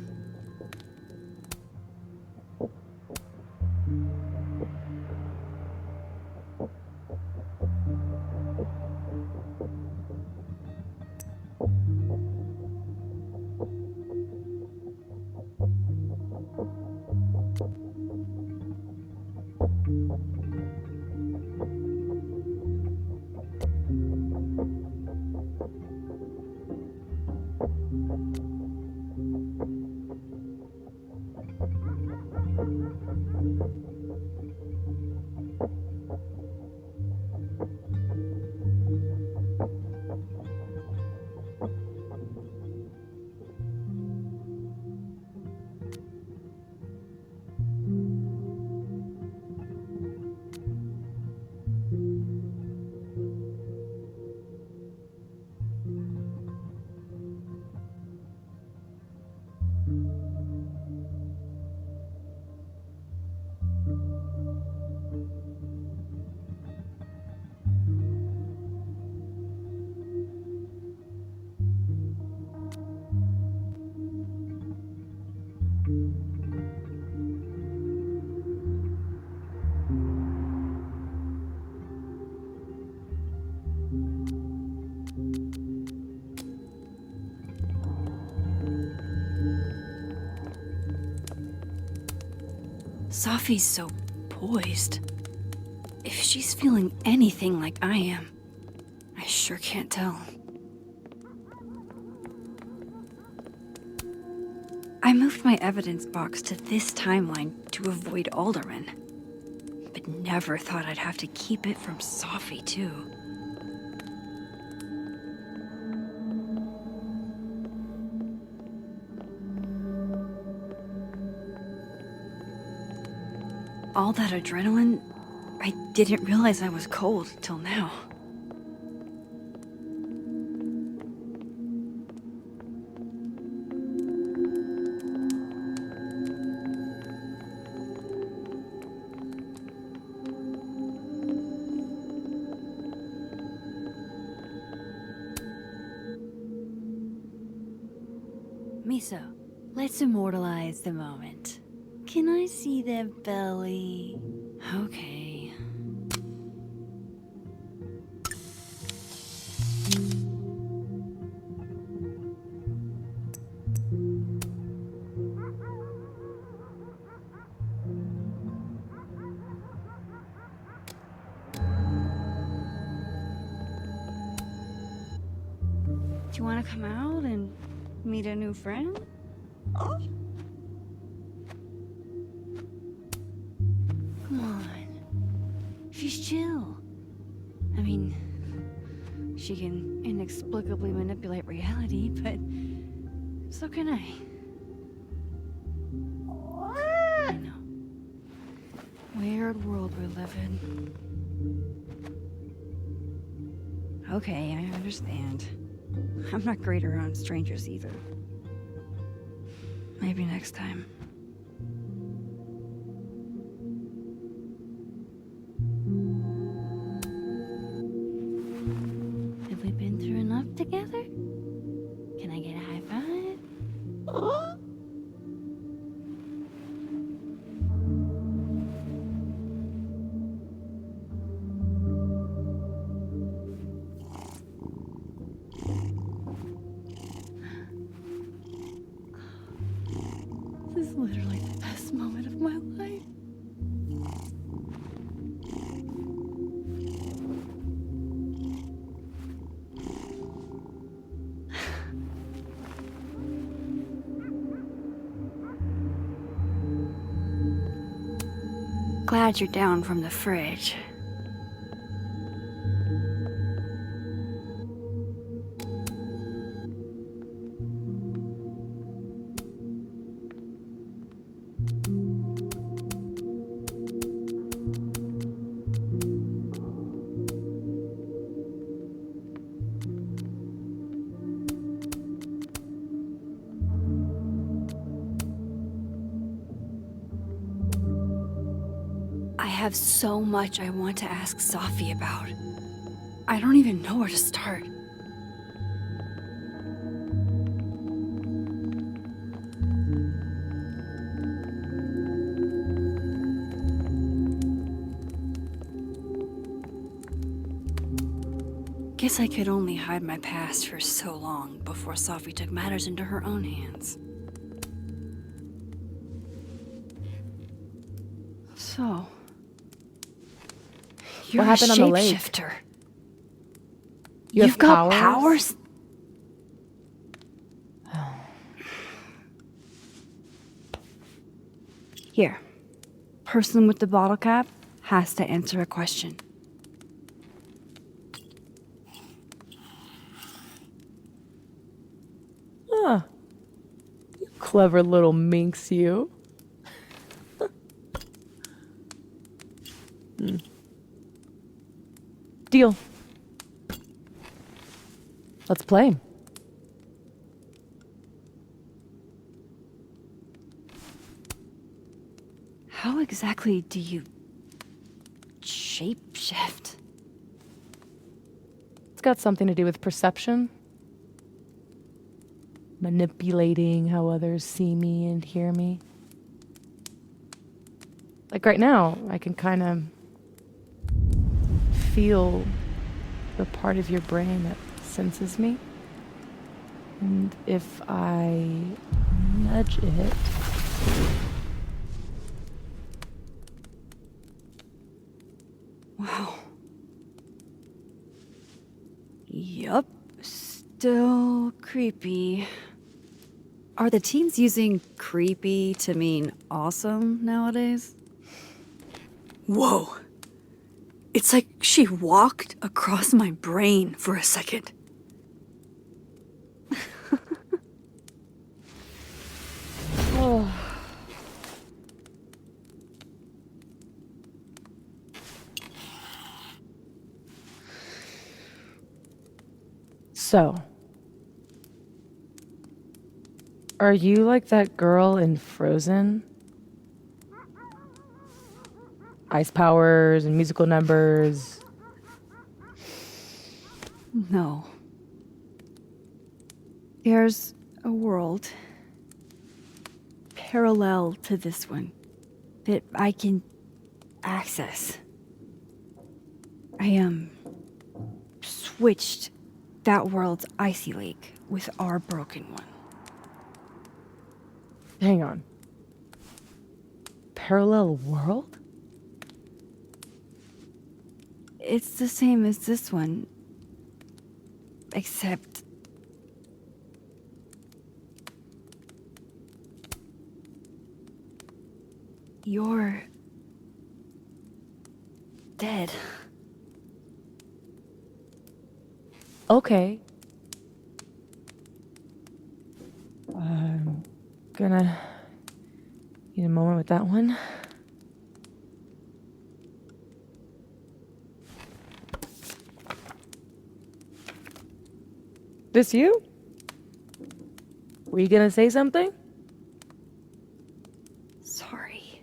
Safi's so poised. If she's feeling anything like I am, I sure can't tell. I moved my evidence box to this timeline to avoid Alderman, but never thought I'd have to keep it from Safi, too. All that adrenaline, I didn't realize I was cold till now. Miso, let's immortalize the moment. Can I see their belly? Okay. Do you want to come out and meet a new friend? Come on. She's chill. I mean, she can inexplicably manipulate reality, but so can I. I know. Weird world we live in. Okay, I understand. I'm not great around strangers either. Maybe next time. Have we been through enough together? Can I get a high five? This is literally the best moment of my life. Glad you're down from the fridge. have so much I want to ask Safi about. I don't even know where to start. Guess I could only hide my past for so long before Safi took matters into her own hands. So, you're What happened a on the lake? shapeshifter. You have You've got powers? Here, person with the bottle cap has to answer a question. Huh. You clever little minx, you. Deal. Let's play. How exactly do you shapeshift? It's got something to do with perception. Manipulating how others see me and hear me. Like right now, I can kind of feel the part of your brain that senses me. And if I nudge it, wow. Yup, still creepy. Are the teens using creepy to mean awesome nowadays? Whoa. It's like she walked across my brain for a second. oh. So, are you like that girl in Frozen? Ice powers and musical numbers. No. There's a world parallel to this one that I can access. I switched that world's icy lake with our broken one. Hang on. Parallel world? It's the same as this one, except you're dead. Okay. I'm gonna need a moment with that one. This you? Were you gonna say something? Sorry.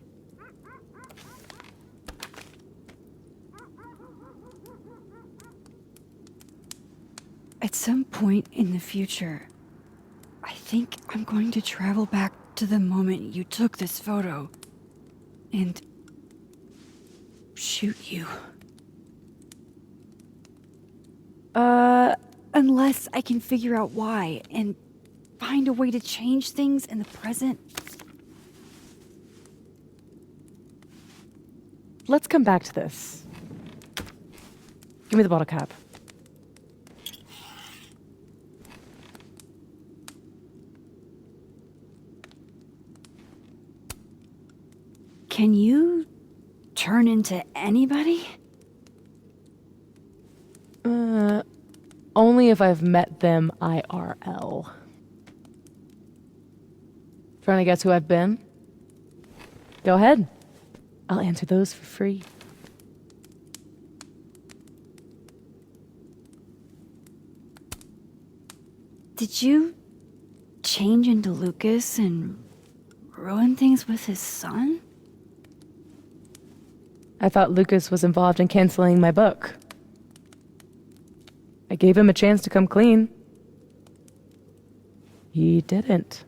At some point in the future, I think I'm going to travel back to the moment you took this photo and shoot you. Unless I can figure out why and find a way to change things in the present. Let's come back to this. Give me the bottle cap. Can you turn into anybody? Only if I've met them IRL. Trying to guess who I've been? Go ahead. I'll answer those for free. Did you change into Lucas and ruin things with his son? I thought Lucas was involved in canceling my book. I gave him a chance to come clean. He didn't.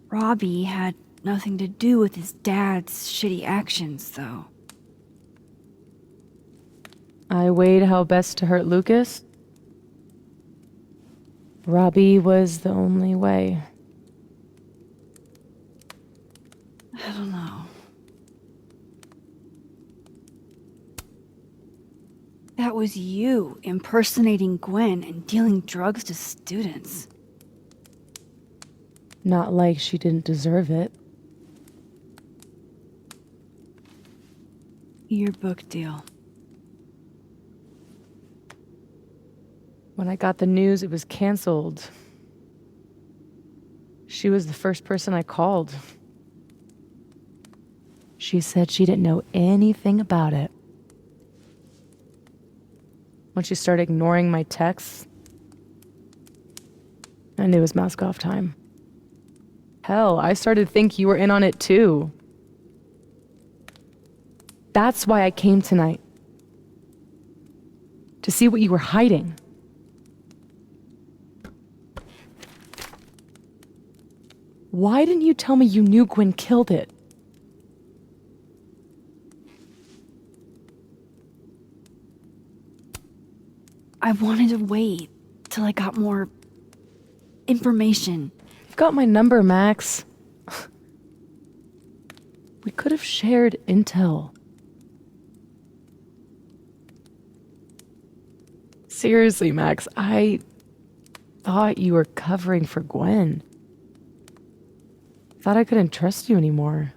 Robbie had nothing to do with his dad's shitty actions, though. I weighed how best to hurt Lucas. Robbie was the only way. I don't know. That was you impersonating Gwen and dealing drugs to students. Not like she didn't deserve it. Your book deal. When I got the news it was canceled, she was the first person I called. She said she didn't know anything about it. When she started ignoring my texts, I knew it was mask off time. Hell, I started to think you were in on it too. That's why I came tonight. To see what you were hiding. Why didn't you tell me you knew Gwen killed it? I wanted to wait till I got more information. You've got my number, Max. We could have shared intel. Seriously, Max, I thought you were covering for Gwen. Thought I couldn't trust you anymore.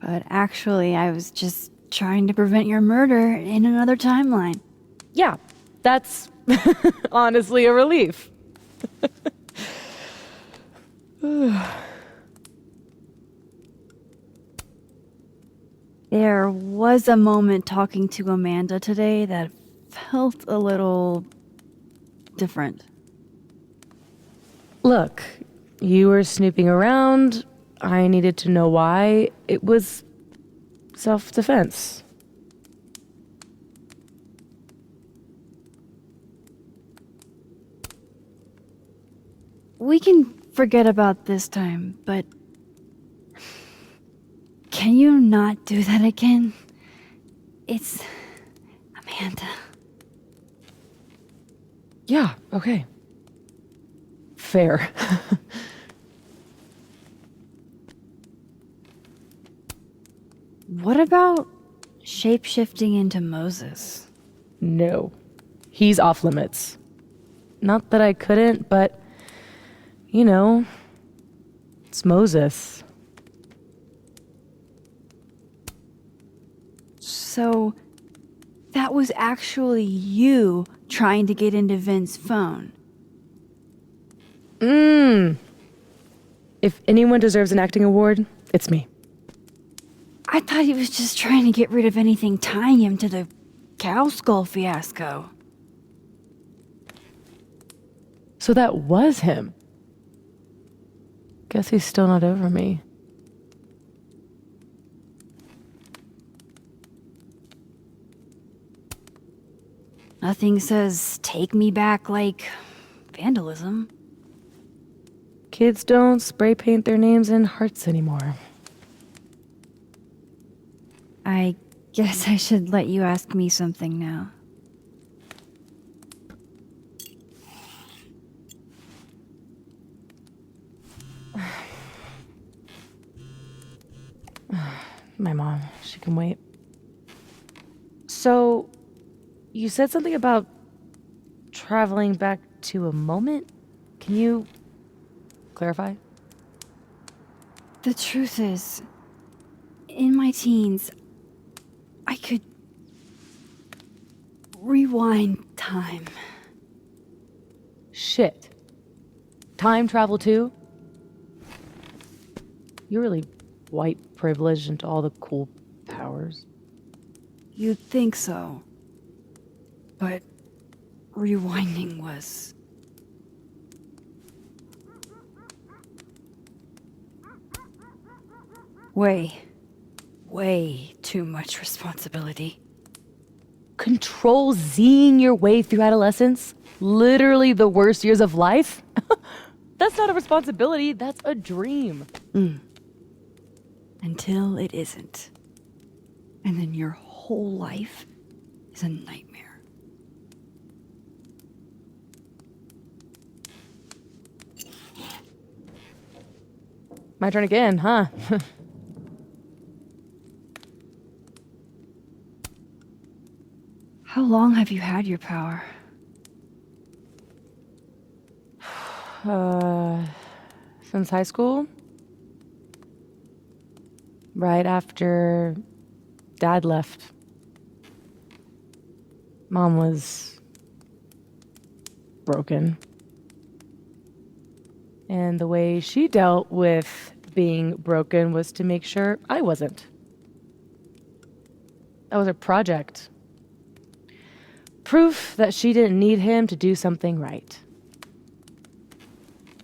But actually, I was just trying to prevent your murder in another timeline. Yeah, that's honestly a relief. There was a moment talking to Amanda today that felt a little different. Look, you were snooping around. I needed to know why. It was self-defense. We can forget about this time, but can you not do that again? It's Amanda. Yeah, okay. Fair. What about shape-shifting into Moses? No. He's off limits. Not that I couldn't, but, you know, it's Moses. So, that was actually you trying to get into Vin's phone. If anyone deserves an acting award, it's me. I thought he was just trying to get rid of anything tying him to the cow skull fiasco. So that was him. Guess he's still not over me. Nothing says take me back like vandalism. Kids don't spray paint their names in hearts anymore. I guess I should let you ask me something now. My mom, she can wait. So, you said something about traveling back to a moment? Can you clarify? The truth is, in my teens, I could rewind time. Shit. Time travel too? You're really white privileged into all the cool powers. You'd think so. But rewinding was Way too much responsibility. Control Zing your way through adolescence? Literally the worst years of life? That's not a responsibility, that's a dream. Until it isn't. And then your whole life is a nightmare. My turn again, huh? How long have you had your power? Since high school? Right after Dad left. Mom was broken. And the way she dealt with being broken was to make sure I wasn't. That was her project. Proof that she didn't need him to do something right.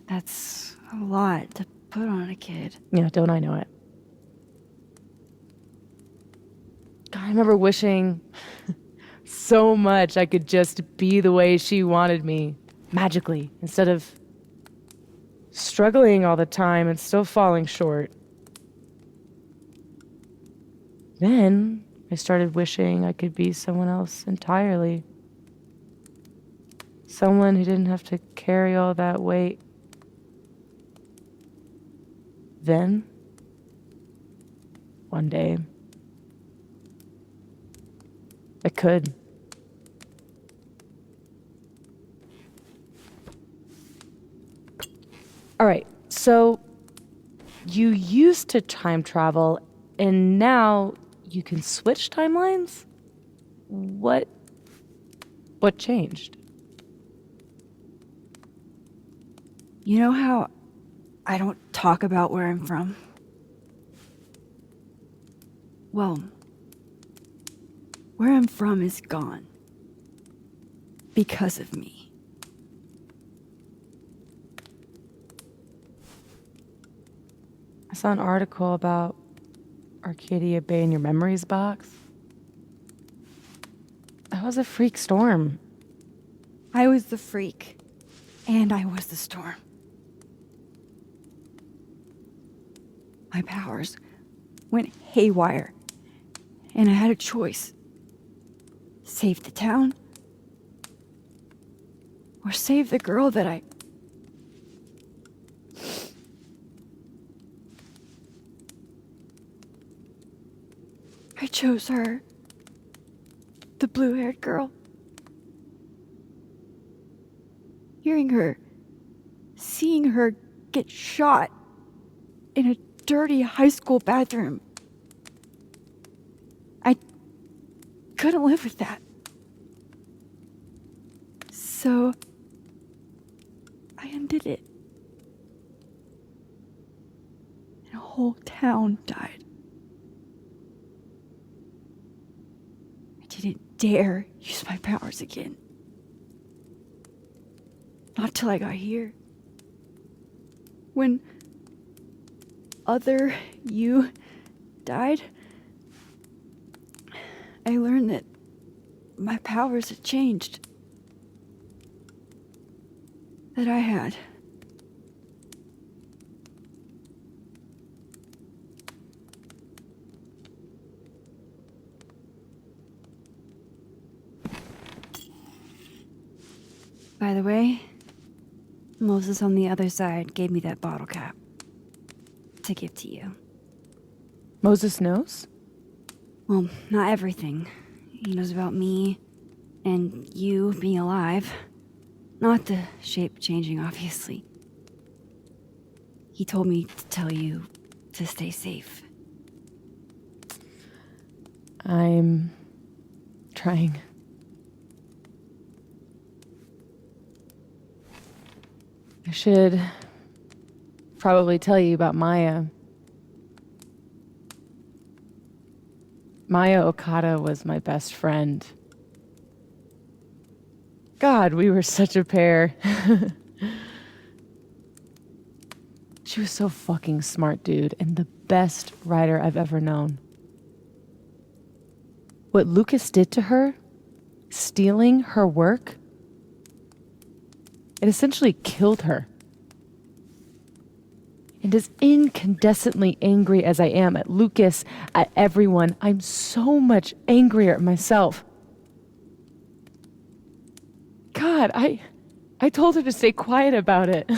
That's a lot to put on a kid. Yeah, don't I know it? God, I remember wishing so much I could just be the way she wanted me, magically, instead of struggling all the time and still falling short. Then I started wishing I could be someone else entirely. Someone who didn't have to carry all that weight. Then, one day, I could. All right, so you used to time travel, and now you can switch timelines? What changed? You know how I don't talk about where I'm from? Well, where I'm from is gone. Because of me. I saw an article about Arcadia Bay in your memories box. That was a freak storm. I was the freak. And I was the storm. My powers went haywire. And I had a choice. Save the town. Or save the girl that I chose her. The blue-haired girl. Hearing her, seeing her get shot in a dirty high school bathroom. I couldn't live with that. So, I undid it. And a whole town died. I didn't dare use my powers again. Not till I got here. When other you died, I learned that my powers had changed. That I had. By the way, Moses on the other side gave me that bottle cap to give to you. Moses knows? Well, not everything. He knows about me and you being alive. Not the shape changing, obviously. He told me to tell you to stay safe. I'm trying. I should probably tell you about Maya. Maya Okada was my best friend. God, we were such a pair. She was so fucking smart, dude, and the best writer I've ever known. What Lucas did to her, stealing her work, it essentially killed her. And as incandescently angry as I am at Lucas, at everyone, I'm so much angrier at myself. God, I told her to stay quiet about it.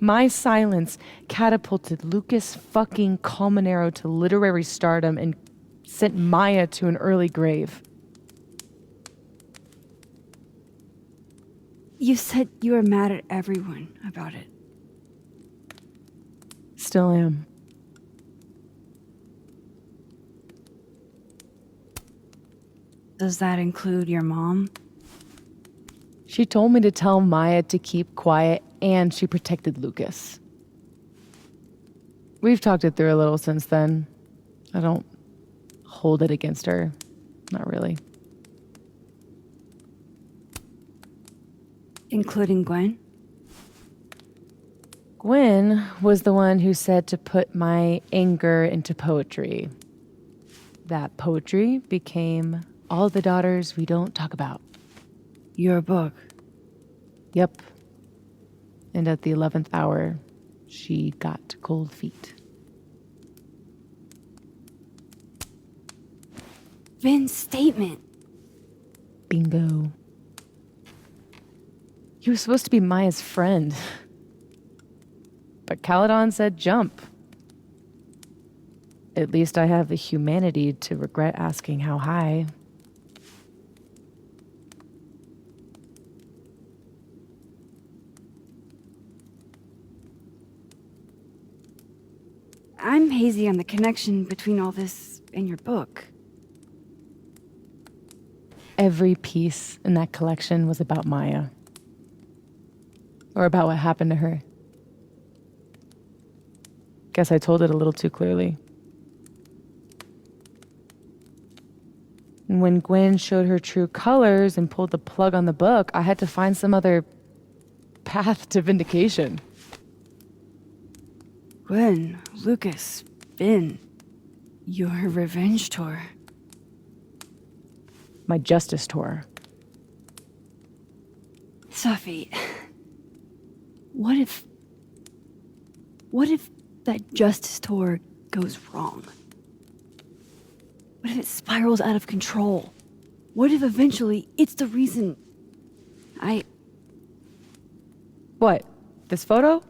My silence catapulted Lucas fucking Colmenero to literary stardom and sent Maya to an early grave. You said you were mad at everyone about it. Still am. Does that include your mom? She told me to tell Maya to keep quiet, and she protected Lucas. We've talked it through a little since then. I don't hold it against her. Not really. Including Gwen? Gwen was the one who said to put my anger into poetry. That poetry became All the Daughters We Don't Talk About. Your book? Yep. And at the 11th hour, she got cold feet. Vin's statement. Bingo. He was supposed to be Maya's friend. But Caledon said jump. At least I have the humanity to regret asking how high. I'm hazy on the connection between all this and your book. Every piece in that collection was about Maya. Or about what happened to her. Guess I told it a little too clearly. And when Gwen showed her true colors and pulled the plug on the book, I had to find some other path to vindication. Gwen, Lucas, Vin, your revenge tour. My justice tour. Sophie, what if that justice tour goes wrong? What if it spirals out of control? What if eventually it's the reason What? This photo?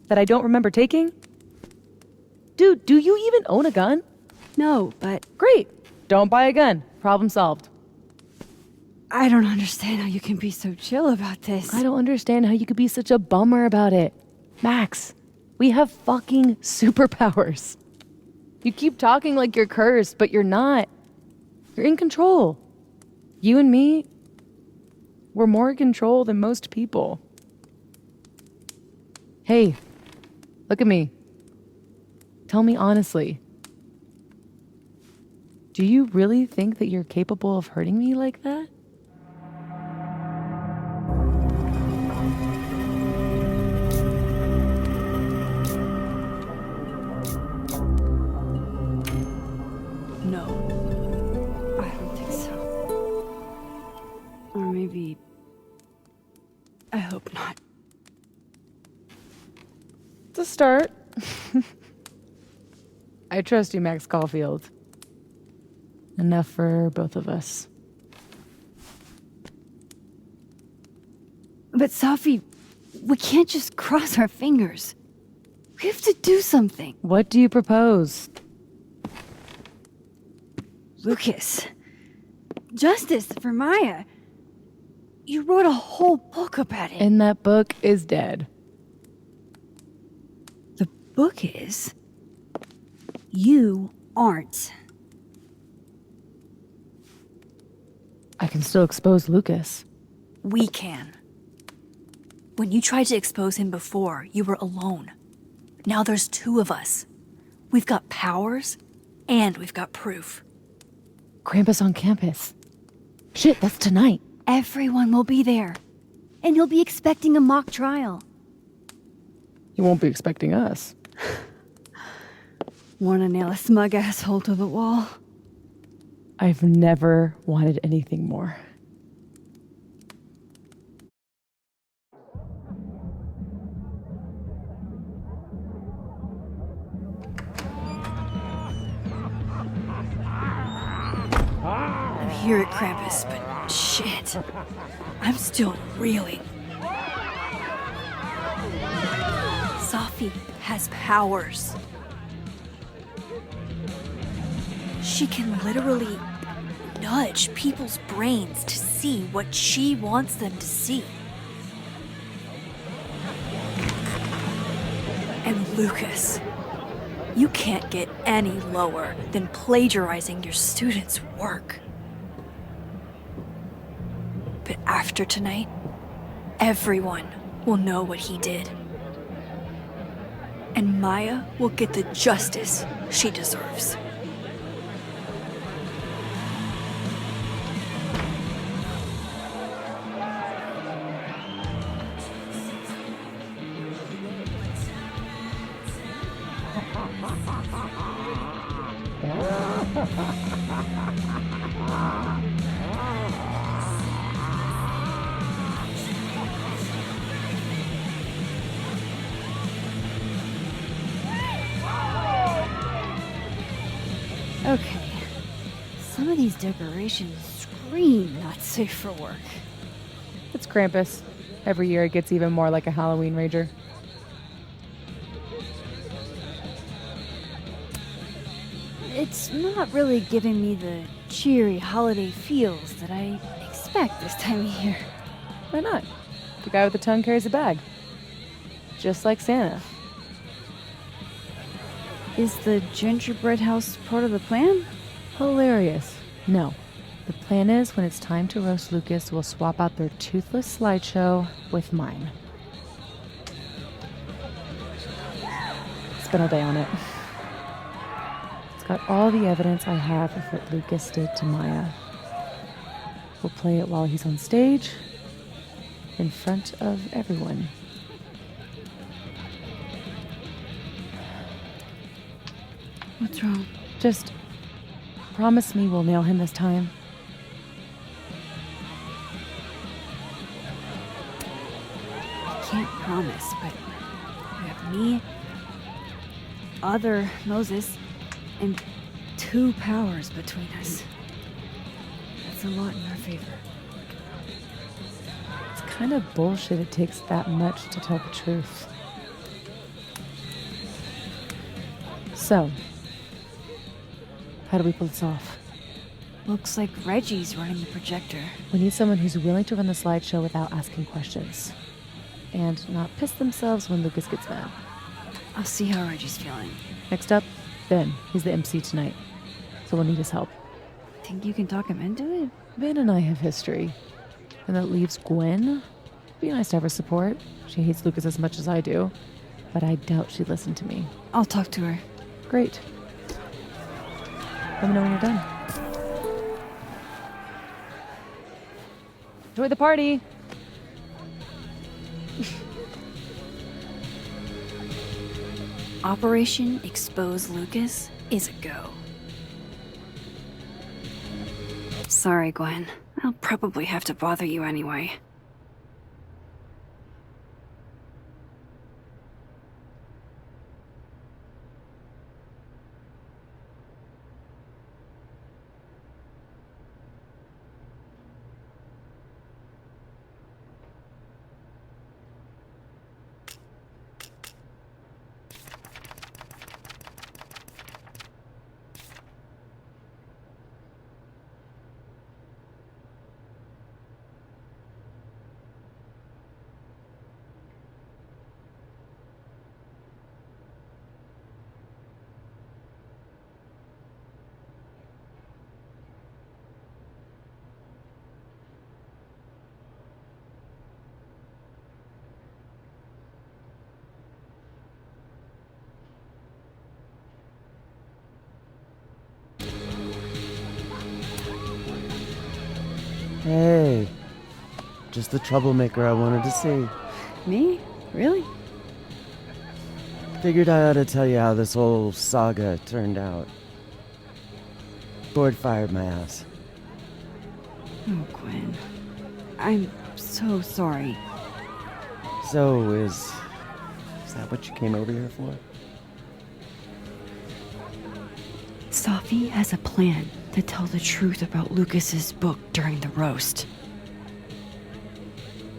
That I don't remember taking? Dude, do you even own a gun? No, but... Great. Don't buy a gun. Problem solved. I don't understand how you can be so chill about this. I don't understand how you could be such a bummer about it. Max, we have fucking superpowers. You keep talking like you're cursed, but you're not. You're in control. You and me, we're more in control than most people. Hey, look at me. Tell me honestly. Do you really think that you're capable of hurting me like that? No. I don't think so. Or maybe... I hope not. It's a start. I trust you, Max Caulfield. Enough for both of us. But Sophie, we can't just cross our fingers. We have to do something. What do you propose? Lucas. Justice for Maya. You wrote a whole book about it. And that book is dead. The book is... You aren't. I can still expose Lucas. We can. When you tried to expose him before, you were alone. Now there's two of us. We've got powers, and we've got proof. Krampus on campus. Shit, that's tonight. Everyone will be there. and he'll be expecting a mock trial. He won't be expecting us. Wanna nail a smug asshole to the wall? I've never wanted anything more. I'm here at Krampus, but shit. I'm still reeling. Sophie has powers. She can literally nudge people's brains to see what she wants them to see. And Lucas, you can't get any lower than plagiarizing your students' work. But after tonight, everyone will know what he did. And Maya will get the justice she deserves. Okay. Some of these decorations scream not safe for work. It's Krampus. Every year it gets even more like a Halloween rager. It's not really giving me the cheery holiday feels that I expect this time of year. Why not? The guy with the tongue carries a bag. Just like Santa. Is the gingerbread house part of the plan? Hilarious. No. The plan is when it's time to roast Lucas, we'll swap out their toothless slideshow with mine. Spent all day on it. It's got all the evidence I have of what Lucas did to Maya. We'll play it while he's on stage, in front of everyone. What's wrong? Just promise me we'll nail him this time. I can't promise, but we have me, other Moses, and 2 powers between us. That's a lot in our favor. It's kind of bullshit it takes that much to tell the truth. So, how do we pull this off? Looks like Reggie's running the projector. We need someone who's willing to run the slideshow without asking questions. And not piss themselves when Lucas gets mad. I'll see how Reggie's feeling. Next up, Ben. He's the MC tonight. So we'll need his help. Think you can talk him into it? Ben and I have history. And that leaves Gwen. Be nice to have her support. She hates Lucas as much as I do. But I doubt she'd listen to me. I'll talk to her. Great. Let me know when you're done. Enjoy the party! Operation Expose Lucas is a go. Sorry, Gwen. I'll probably have to bother you anyway. Hey, Just the troublemaker I wanted to see. Me? Really? Figured I ought to tell you how this whole saga turned out. Board fired my ass. Oh, Gwen. I'm so sorry. So is that what you came over here for? Safi has a plan to tell the truth about Lucas's book during the roast.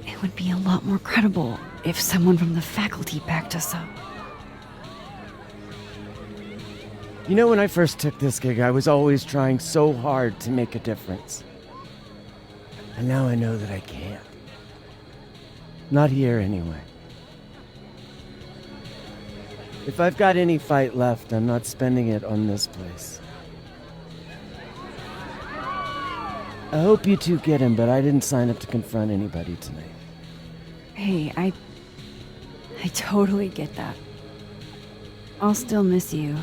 It would be a lot more credible if someone from the faculty backed us up. You know, when I first took this gig, I was always trying so hard to make a difference. And now I know that I can't. Not here, anyway. If I've got any fight left, I'm not spending it on this place. I hope you two get him, but I didn't sign up to confront anybody tonight. Hey, I totally get that. I'll still miss you.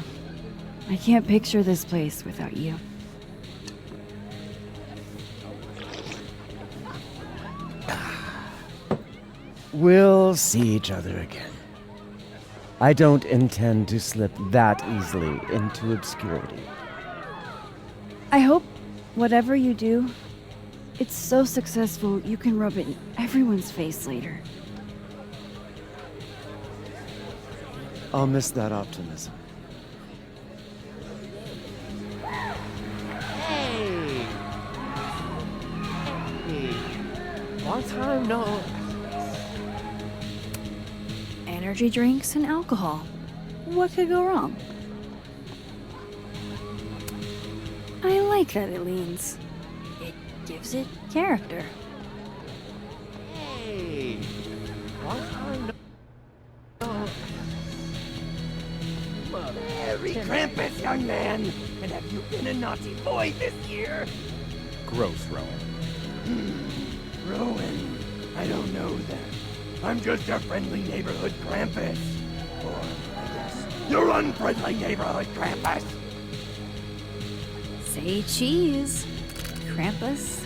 I can't picture this place without you. We'll see each other again. I don't intend to slip that easily into obscurity. I hope whatever you do, it's so successful you can rub it in everyone's face later. I'll miss that optimism. Hey! Long time no... Energy drinks and alcohol. What could go wrong? I like that it leans. It gives it character. Hey! Long time no... Merry Krampus, young man! And have you been a naughty boy this year? Gross, Rowan. Rowan, I don't know that. I'm just your friendly neighborhood Krampus. Or, I guess, your unfriendly neighborhood Krampus. Say cheese, Krampus.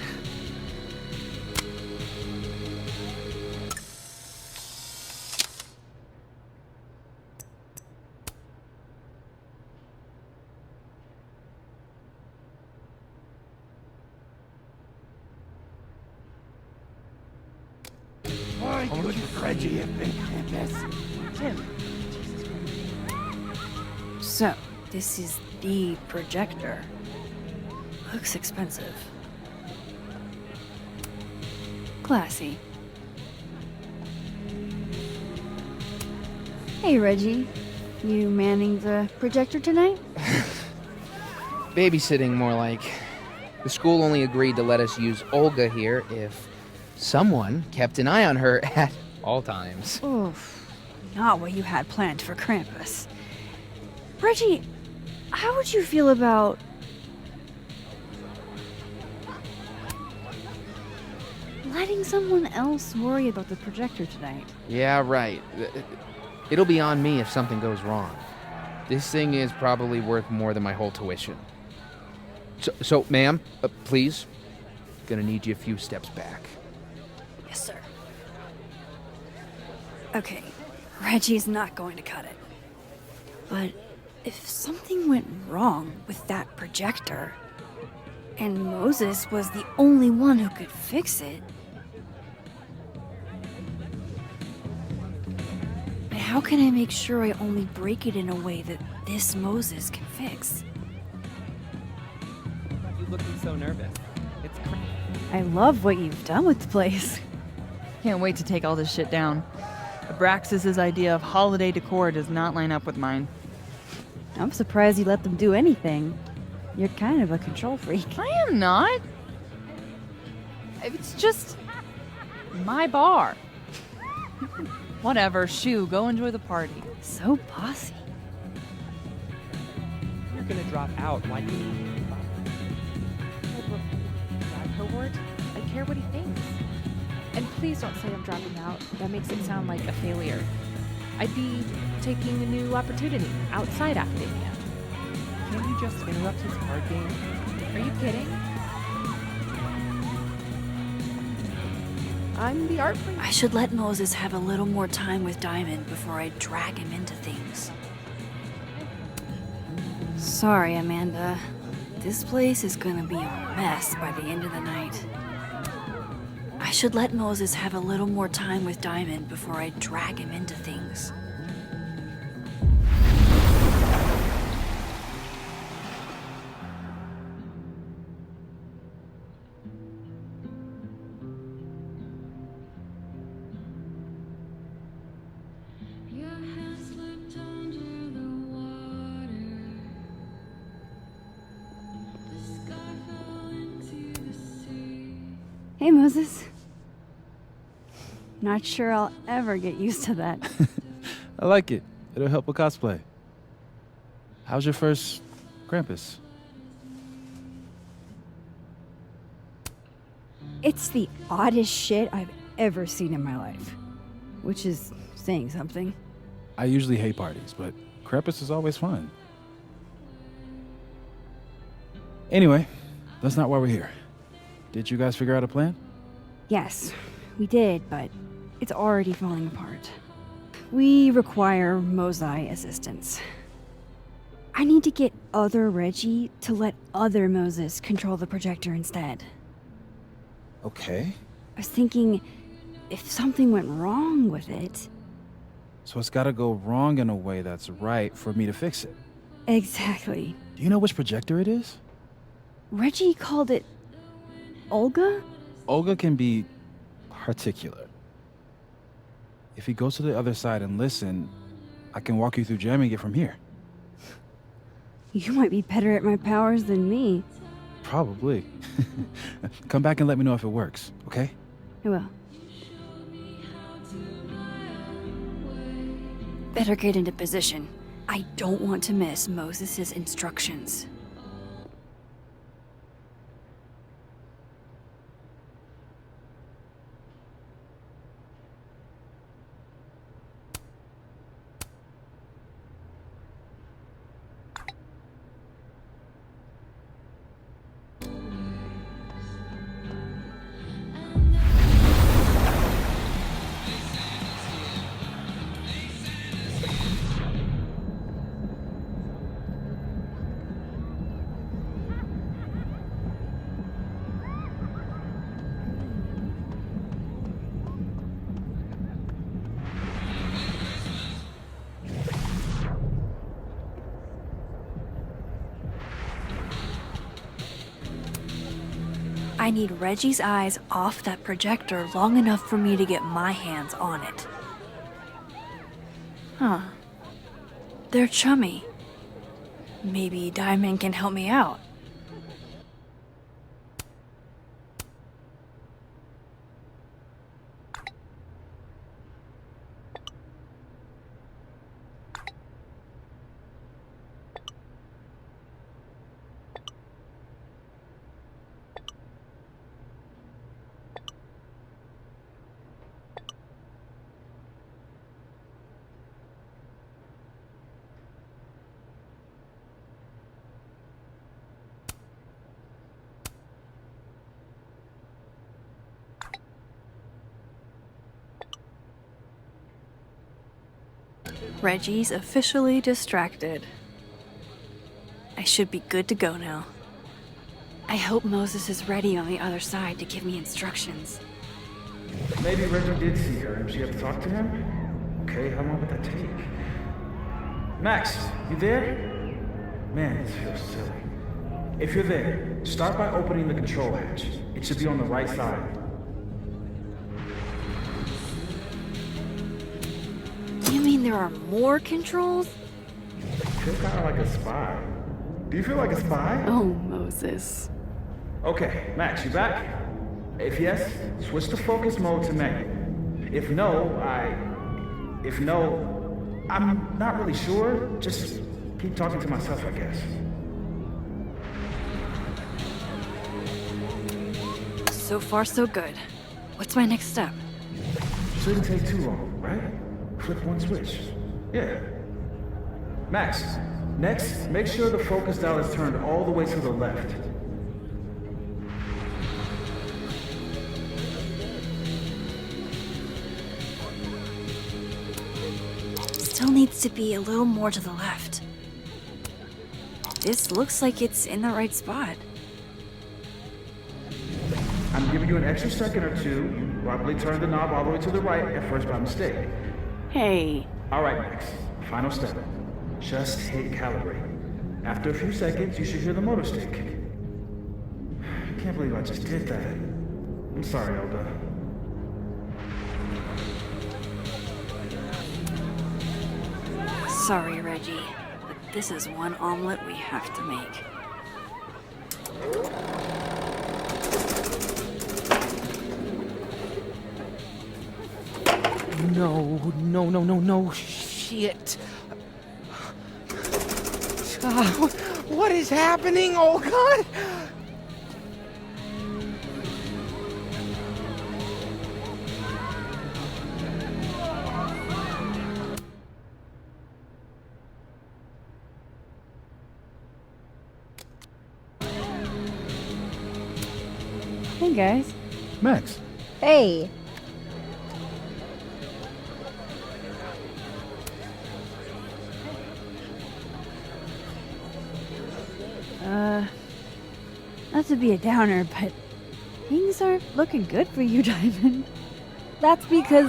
Why couldn't Reggie have been Krampus? Tim. So, this is the projector. Looks expensive. Classy. Hey, Reggie. You manning the projector tonight? Babysitting, more like. The school only agreed to let us use Olga here if someone kept an eye on her at all times. Oof. Not what you had planned for Krampus. Reggie, how would you feel about... letting someone else worry about the projector tonight? Yeah, right. It'll be on me if something goes wrong. This thing is probably worth more than my whole tuition. So ma'am, please. Gonna need you a few steps back. Yes, sir. Okay, Reggie's not going to cut it. But if something went wrong with that projector, and Moses was the only one who could fix it, how can I make sure I only break it in a way that this Moses can fix? You looking so nervous. It's I love what you've done with the place. Can't wait to take all this shit down. Abraxas's idea of holiday decor does not line up with mine. I'm surprised you let them do anything. You're kind of a control freak. I am not. It's just my bar. Whatever, shoo, go enjoy the party. So bossy. You're gonna drop out. Why do you need to That cohort, I care what he thinks. And please don't say I'm dropping out. That makes it sound like a failure. I'd be taking a new opportunity outside academia. Can't you just interrupt his card game? Are you kidding? I'm the art priest. I should let Moses have a little more time with Diamond before I drag him into things. Sorry, Amanda. This place is gonna be a mess by the end of the night. I should let Moses have a little more time with Diamond before I drag him into things. Hey, Moses. Not sure I'll ever get used to that. I like it. It'll help with cosplay. How's your first Krampus? It's the oddest shit I've ever seen in my life. Which is saying something. I usually hate parties, but Krampus is always fun. Anyway, that's not why we're here. Did you guys figure out a plan? Yes, we did, but it's already falling apart. We require Mosai assistance. I need to get other Reggie to let other Moses control the projector instead. Okay. I was thinking, if something went wrong with it... So it's gotta go wrong in a way that's right for me to fix it. Exactly. Do you know which projector it is? Reggie called it... Olga? Olga can be particular. If he goes to the other side and listen, I can walk you through jamming it from here. You might be better at my powers than me. Probably. Come back and let me know if it works, okay? I will. Better get into position. I don't want to miss Moses' instructions. I need Reggie's eyes off that projector long enough for me to get my hands on it. Huh. They're chummy. Maybe Diamond can help me out. Reggie's officially distracted. I should be good to go now. I hope Moses is ready on the other side to give me instructions. Maybe Reggie did see her and she had to talk to him? Okay, how long would that take? Max, you there? Man, this feels silly. If you're there, start by opening the control hatch. It should be on the right side. You mean there are more controls? I feel kind of like a spy. Do you feel like a spy? Oh, Moses. Okay, Max, you back? If yes, switch to focus mode to menu. If no, I'm not really sure. Just keep talking to myself, I guess. So far, so good. What's my next step? Shouldn't take too long, right? Flip one switch. Yeah. Max, next, make sure the focus dial is turned all the way to the left. still needs to be a little more to the left. This looks like it's in the right spot. I'm giving you an extra second or two. You probably turned the knob all the way to the right at first by mistake. Hey. Alright, Max. Final step. Just hit calibrate. After a few seconds, you should hear the motor stick. I can't believe I just did that. I'm sorry, Elda. Sorry, Reggie, but this is one omelet we have to make. No, shit. What is happening? Oh, God! Hey, guys. Max. Hey. Not to be a downer, but things aren't looking good for you, Diamond. That's because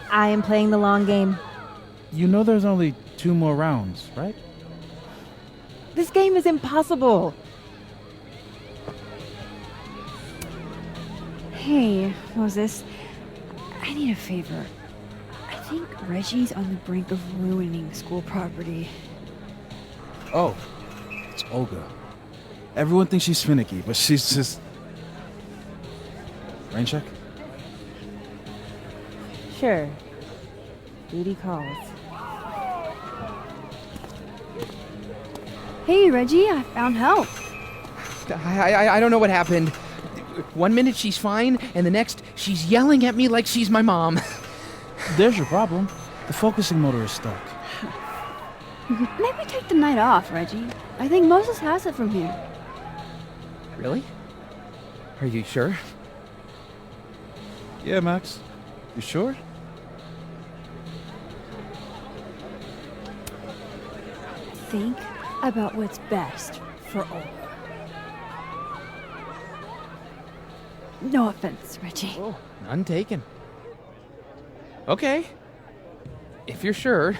I am playing the long game. You know there's only 2 more rounds, right? This game is impossible. Hey, Moses. I need a favor. I think Reggie's on the brink of ruining school property. Oh, it's Olga. Everyone thinks she's finicky, but she's just... Rain check? Sure. Duty calls. Hey, Reggie, I found help. I don't know what happened. One minute she's fine, and the next she's yelling at me like she's my mom. There's your problem. The focusing motor is stuck. Maybe take the night off, Reggie. I think Moses has it from here. Really? Are you sure? Yeah, Max. You sure? Think about what's best for Olga. No offense, Reggie. Oh, none taken. Okay. If you're sure.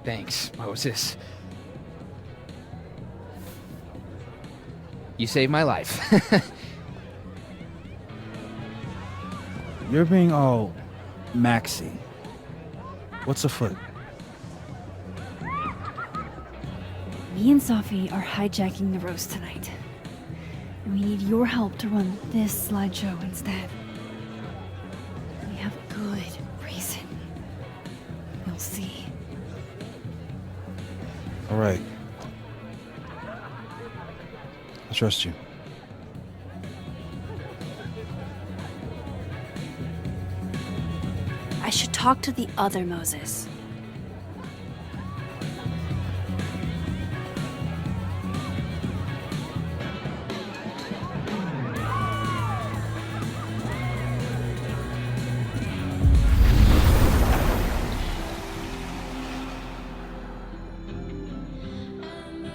Thanks, Moses. You saved my life. You're being all Maxy. What's afoot? Me and Sophie are hijacking the roast tonight. And we need your help to run this slideshow instead. We have a good reason. You'll see. All right. I trust you. I should talk to the other Moses.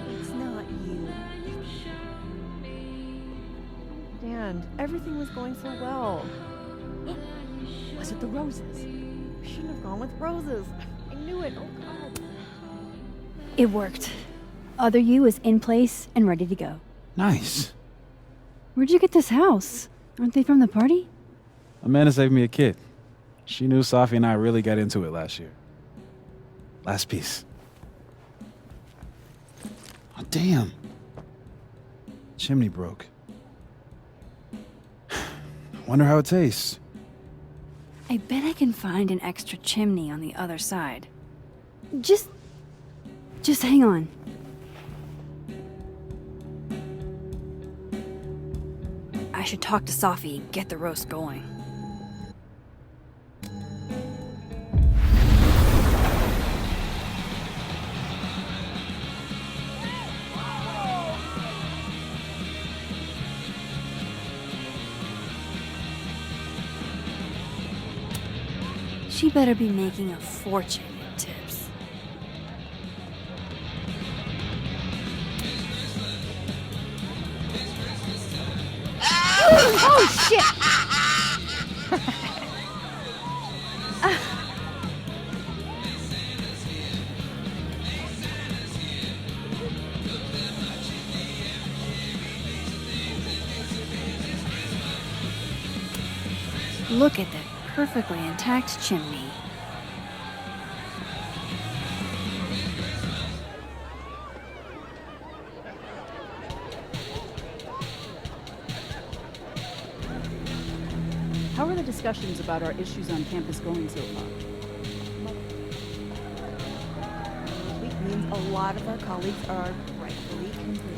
It's not you. Dan, everything was going so well. Was it the roses? We shouldn't have gone with roses. I knew it. Oh, God. It worked. Other you is in place and ready to go. Nice. Where'd you get this house? Aren't they from the party? Amanda saved me a kid. She knew Sophie and I really got into it last year. Last piece. Oh, damn. Chimney broke. Wonder how it tastes. I bet I can find an extra chimney on the other side. Just hang on. I should talk to Sophie and get the roast going. She better be making a fortune in tips. Oh shit! Look at that perfectly intact chimney. How are the discussions about our issues on campus going so far? Which means a lot of our colleagues are rightfully concerned.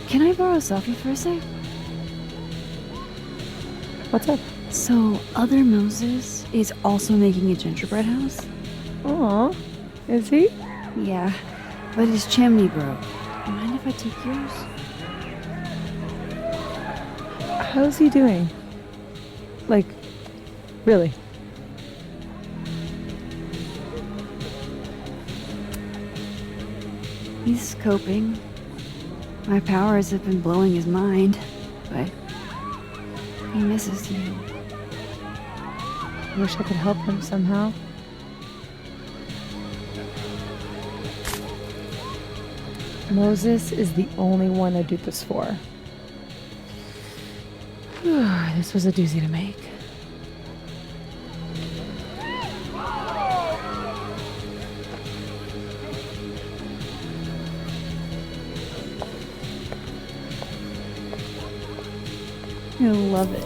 Can I borrow Sophie for a sec? What's up? So, other Moses is also making a gingerbread house? Aw, is he? Yeah, but his chimney broke. Mind if I take yours? How's he doing? Like, really? He's coping. My powers have been blowing his mind, but he misses you. Wish I could help him somehow. Moses is the only one I do this for. This was a doozy to make. I love it.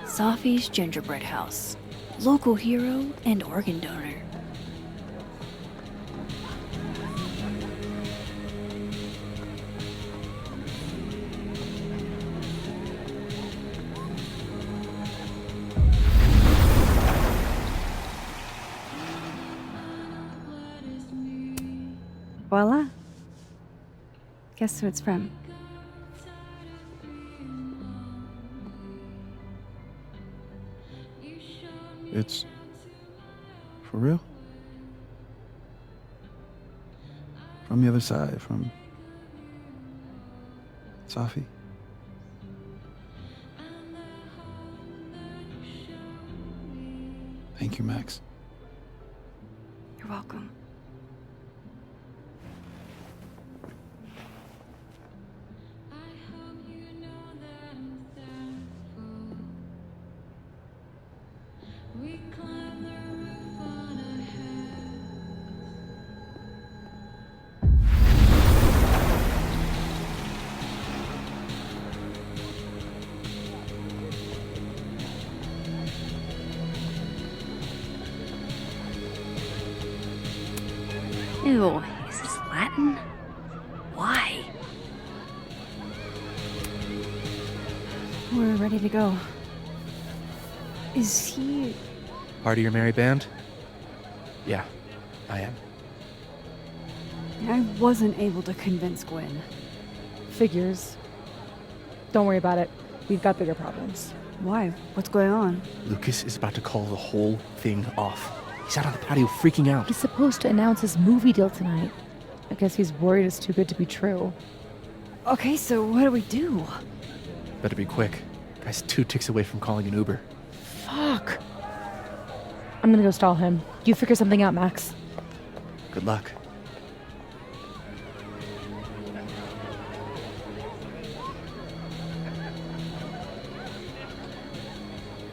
Sophie's gingerbread house. Local hero and organ donor. Voila. Guess who it's from? It's for real? From the other side, from Safi? Thank you, Max. You're welcome. Ew, is this Latin? Why? We're ready to go. Is he... Part of your merry band? Yeah, I am. I wasn't able to convince Gwen. Figures. Don't worry about it. We've got bigger problems. Why? What's going on? Lucas is about to call the whole thing off. He's out on the patio freaking out. He's supposed to announce his movie deal tonight. I guess he's worried it's too good to be true. Okay, so what do we do? Better be quick. Guy's 2 ticks away from calling an Uber. Fuck. I'm gonna go stall him. You figure something out, Max. Good luck.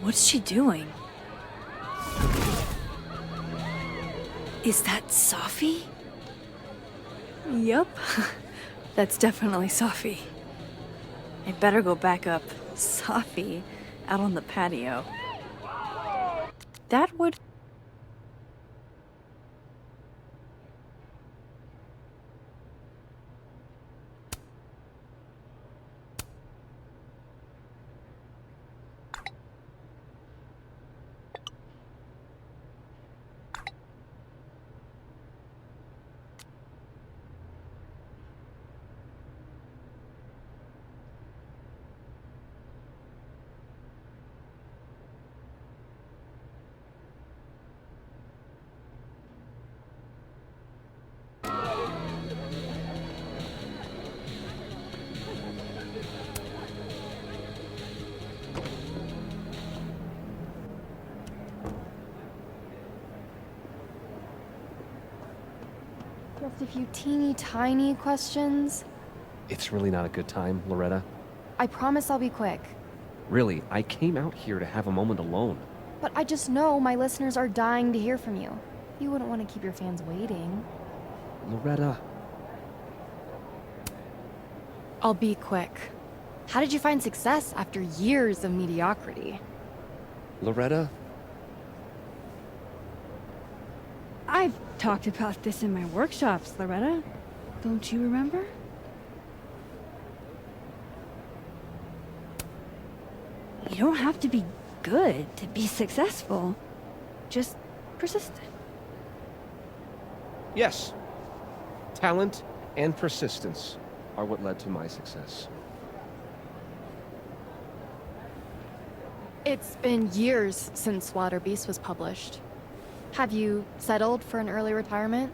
What's she doing? Is that Safi? Yup. That's definitely Safi. I better go back up Safi out on the patio. That would... Just a few teeny tiny questions. It's really not a good time, Loretta. I promise I'll be quick. Really, I came out here to have a moment alone. But I just know my listeners are dying to hear from you. You wouldn't want to keep your fans waiting. Loretta. I'll be quick. How did you find success after years of mediocrity? Loretta? I've talked about this in my workshops, Loretta. Don't you remember? You don't have to be good to be successful. Just persistent. Yes. Talent and persistence are what led to my success. It's been years since Water Beast was published. Have you settled for an early retirement?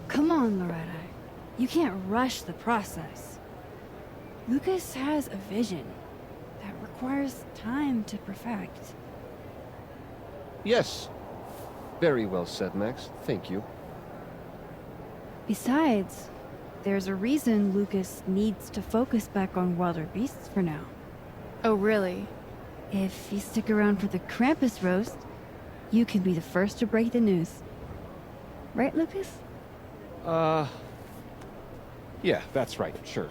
Come on, Loretta. You can't rush the process. Lucas has a vision that requires time to perfect. Yes. Very well said, Max. Thank you. Besides, there's a reason Lucas needs to focus back on Wilder Beasts for now. Oh, really? If you stick around for the Krampus roast, you can be the first to break the news. Right, Lucas? Yeah, that's right, sure.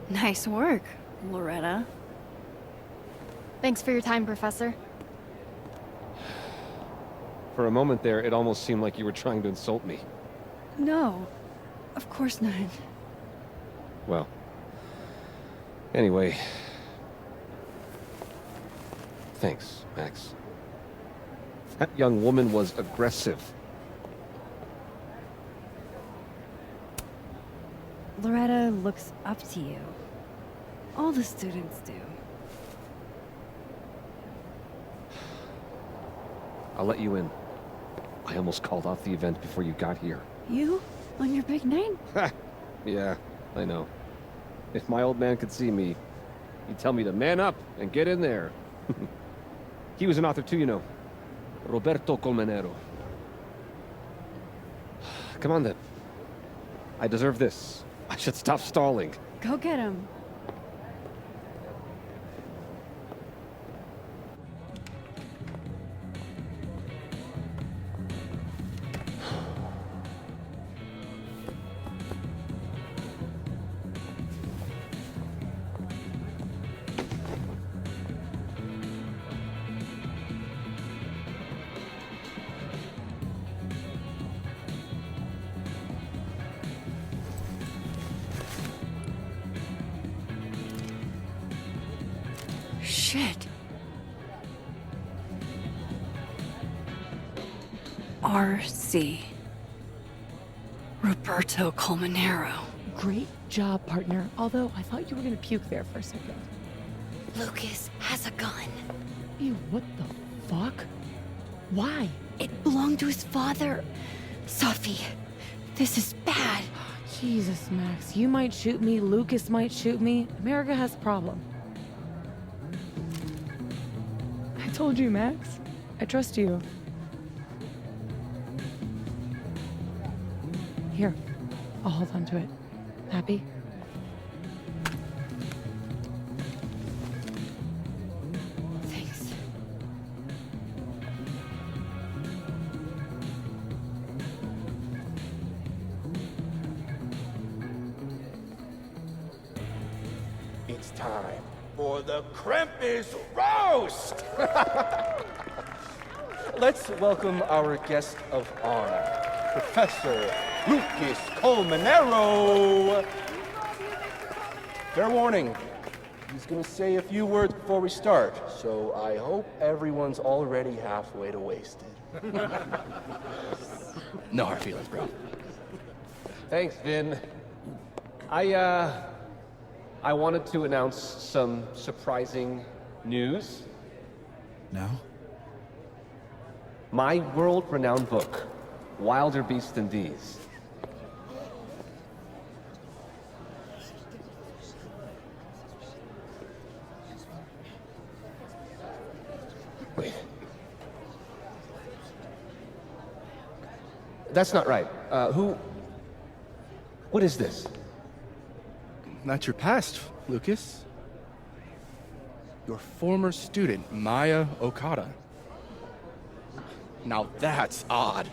Nice work, Loretta. Thanks for your time, Professor. For a moment there, it almost seemed like you were trying to insult me. No, of course not. Well, anyway. Thanks, Max. That young woman was aggressive. Loretta looks up to you. All the students do. I'll let you in. I almost called off the event before you got here. You? On your big night? Yeah, I know. If my old man could see me, he'd tell me to man up and get in there. He was an author too, you know. Roberto Colmenero. Come on then. I deserve this. I should stop stalling. Go get him. Shit. R.C. Roberto Colmenero. Great job, partner. Although I thought you were gonna puke there for a second. Lucas has a gun. Ew, what the fuck? Why? It belonged to his father. Sophie, this is bad. Jesus, Max. You might shoot me, Lucas might shoot me. America has a problem. I told you, Max. I trust you. Here, I'll hold on to it. Happy? Thanks. It's time for the Krampus roast! Let's welcome our guest of honor, Professor Lucas Colmenero. Fair warning, he's gonna say a few words before we start, so I hope everyone's already halfway to wasted. No hard feelings, bro. Thanks, Vin. I wanted to announce some surprising news. No? My world-renowned book, Wilder Beasts Than These. Wait. That's not right. What is this? That's your past, Lucas. Your former student, Maya Okada. Now that's odd.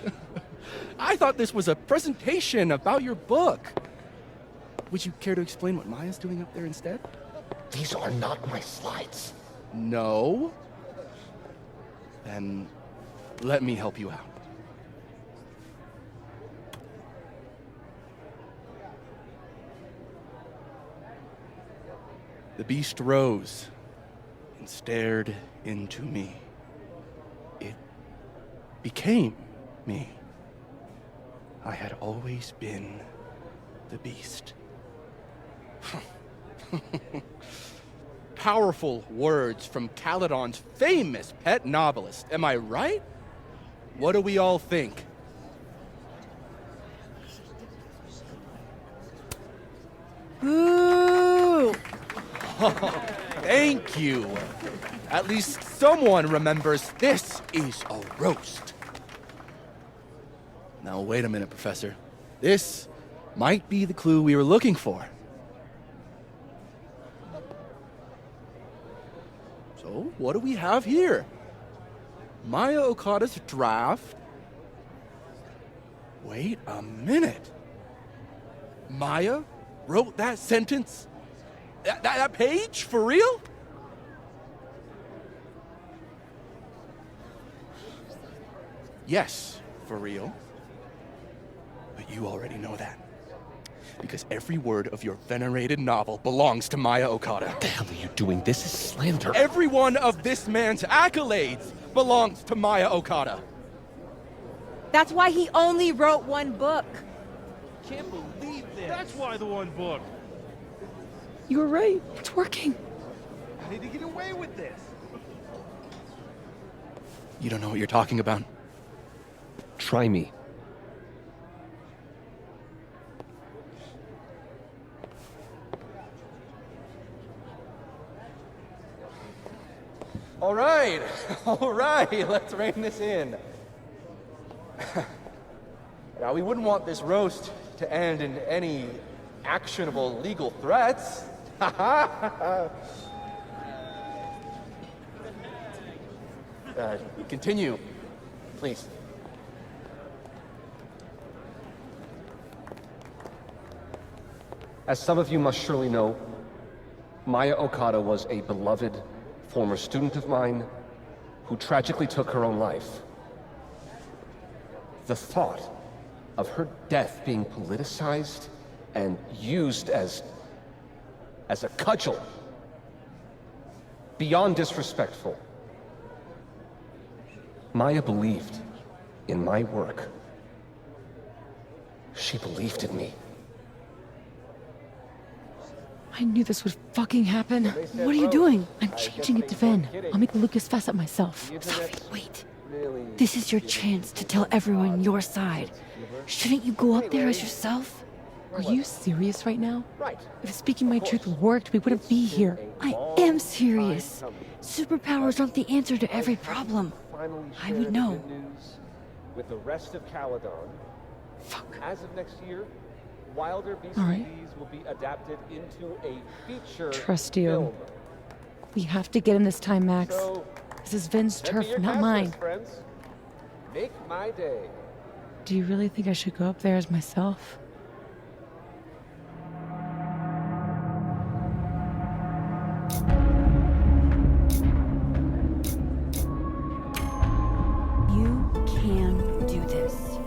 I thought this was a presentation about your book. Would you care to explain what Maya's doing up there instead? These are not my slides. No? Then let me help you out. The beast rose and stared into me. It became me. I had always been the beast. Powerful words from Caledon's famous pet novelist. Am I right? What do we all think? Boo! Thank you. At least someone remembers this is a roast. Now, wait a minute, Professor. This might be the clue we were looking for. So, what do we have here? Maya Okada's draft. Wait a minute. Maya wrote that sentence? That page? For real? Yes, for real. But you already know that. Because every word of your venerated novel belongs to Maya Okada. What the hell are you doing? This is slander. Every one of this man's accolades belongs to Maya Okada. That's why he only wrote one book. Can't believe this. That's why the one book. You were right. It's working. How did he get away with this? You don't know what you're talking about. Try me. All right, let's rein this in. Now, we wouldn't want this roast to end in any actionable legal threats. Continue, please. As some of you must surely know, Maya Okada was a beloved former student of mine who tragically took her own life. The thought of her death being politicized and used as a cudgel, beyond disrespectful. Maya believed in my work. She believed in me. I knew this would fucking happen. What are you doing? I'm changing it to Vin. I'll make Lucas fess up myself. Sophie, wait. This is your chance to tell everyone your side. Shouldn't you go up there as yourself? Are you serious right now? If speaking my truth worked, we wouldn't be here. I am serious. Superpowers aren't the answer to every problem. I would know. With the rest of Caledon. Fuck. As of next year, Wilder All right. BCDs will be adapted into a feature Trust you. film. We have to get him this time, Max. So, This is Vin's send me turf, your not cast mine. list, friends. Make my day. Do you really think I should go up there as myself? You can do this.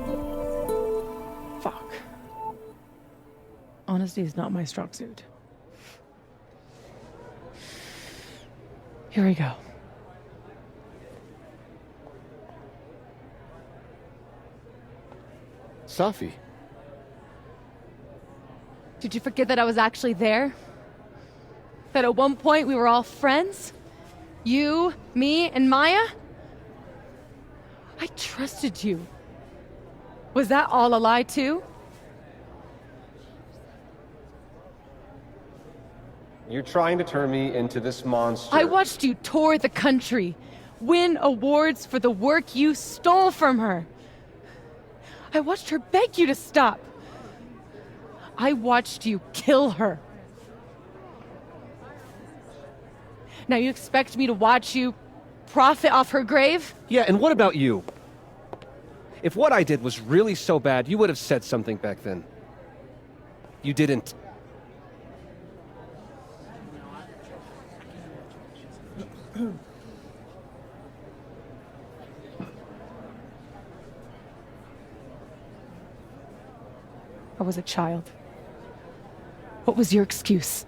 Fuck. Honesty is not my strong suit. Here we go. Safi. Did you forget that I was actually there? That at one point we were all friends? You, me, and Maya? I trusted you. Was that all a lie too? You're trying to turn me into this monster. I watched you tour the country, win awards for the work you stole from her. I watched her beg you to stop. I watched you kill her. Now you expect me to watch you profit off her grave? Yeah, and what about you? If what I did was really so bad, you would have said something back then. You didn't. I was a child. What was your excuse?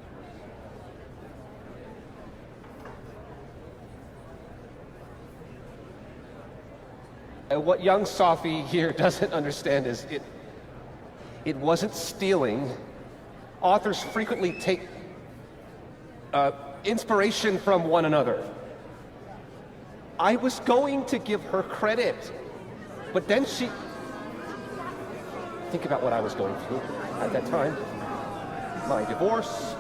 And what young Sophie here doesn't understand is it wasn't stealing. Authors frequently take inspiration from one another. I was going to give her credit, but then she... Think about what I was going through at that time. My divorce,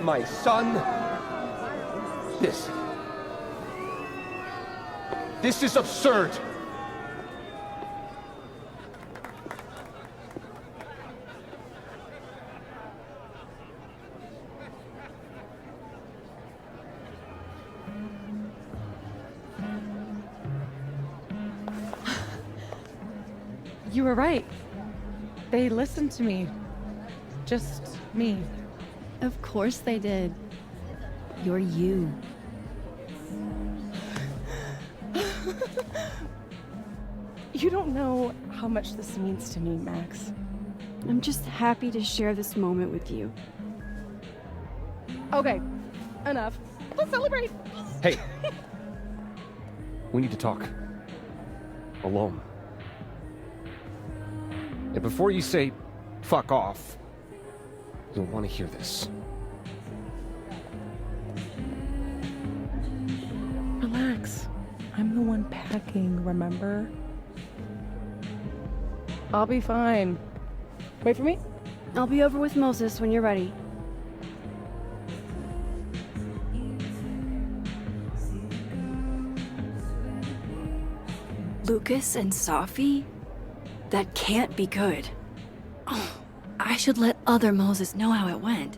my son. This is absurd. You were right. They listened to me. Just me. Of course they did. You're you. You don't know how much this means to me, Max. I'm just happy to share this moment with you. Okay, enough. Let's celebrate. Hey. We need to talk. Alone. And before you say, fuck off, you'll want to hear this. Relax. I'm the one packing, remember? I'll be fine. Wait for me? I'll be over with Moses when you're ready. Lucas and Sophie? That can't be good. Oh, I should let other Moses know how it went.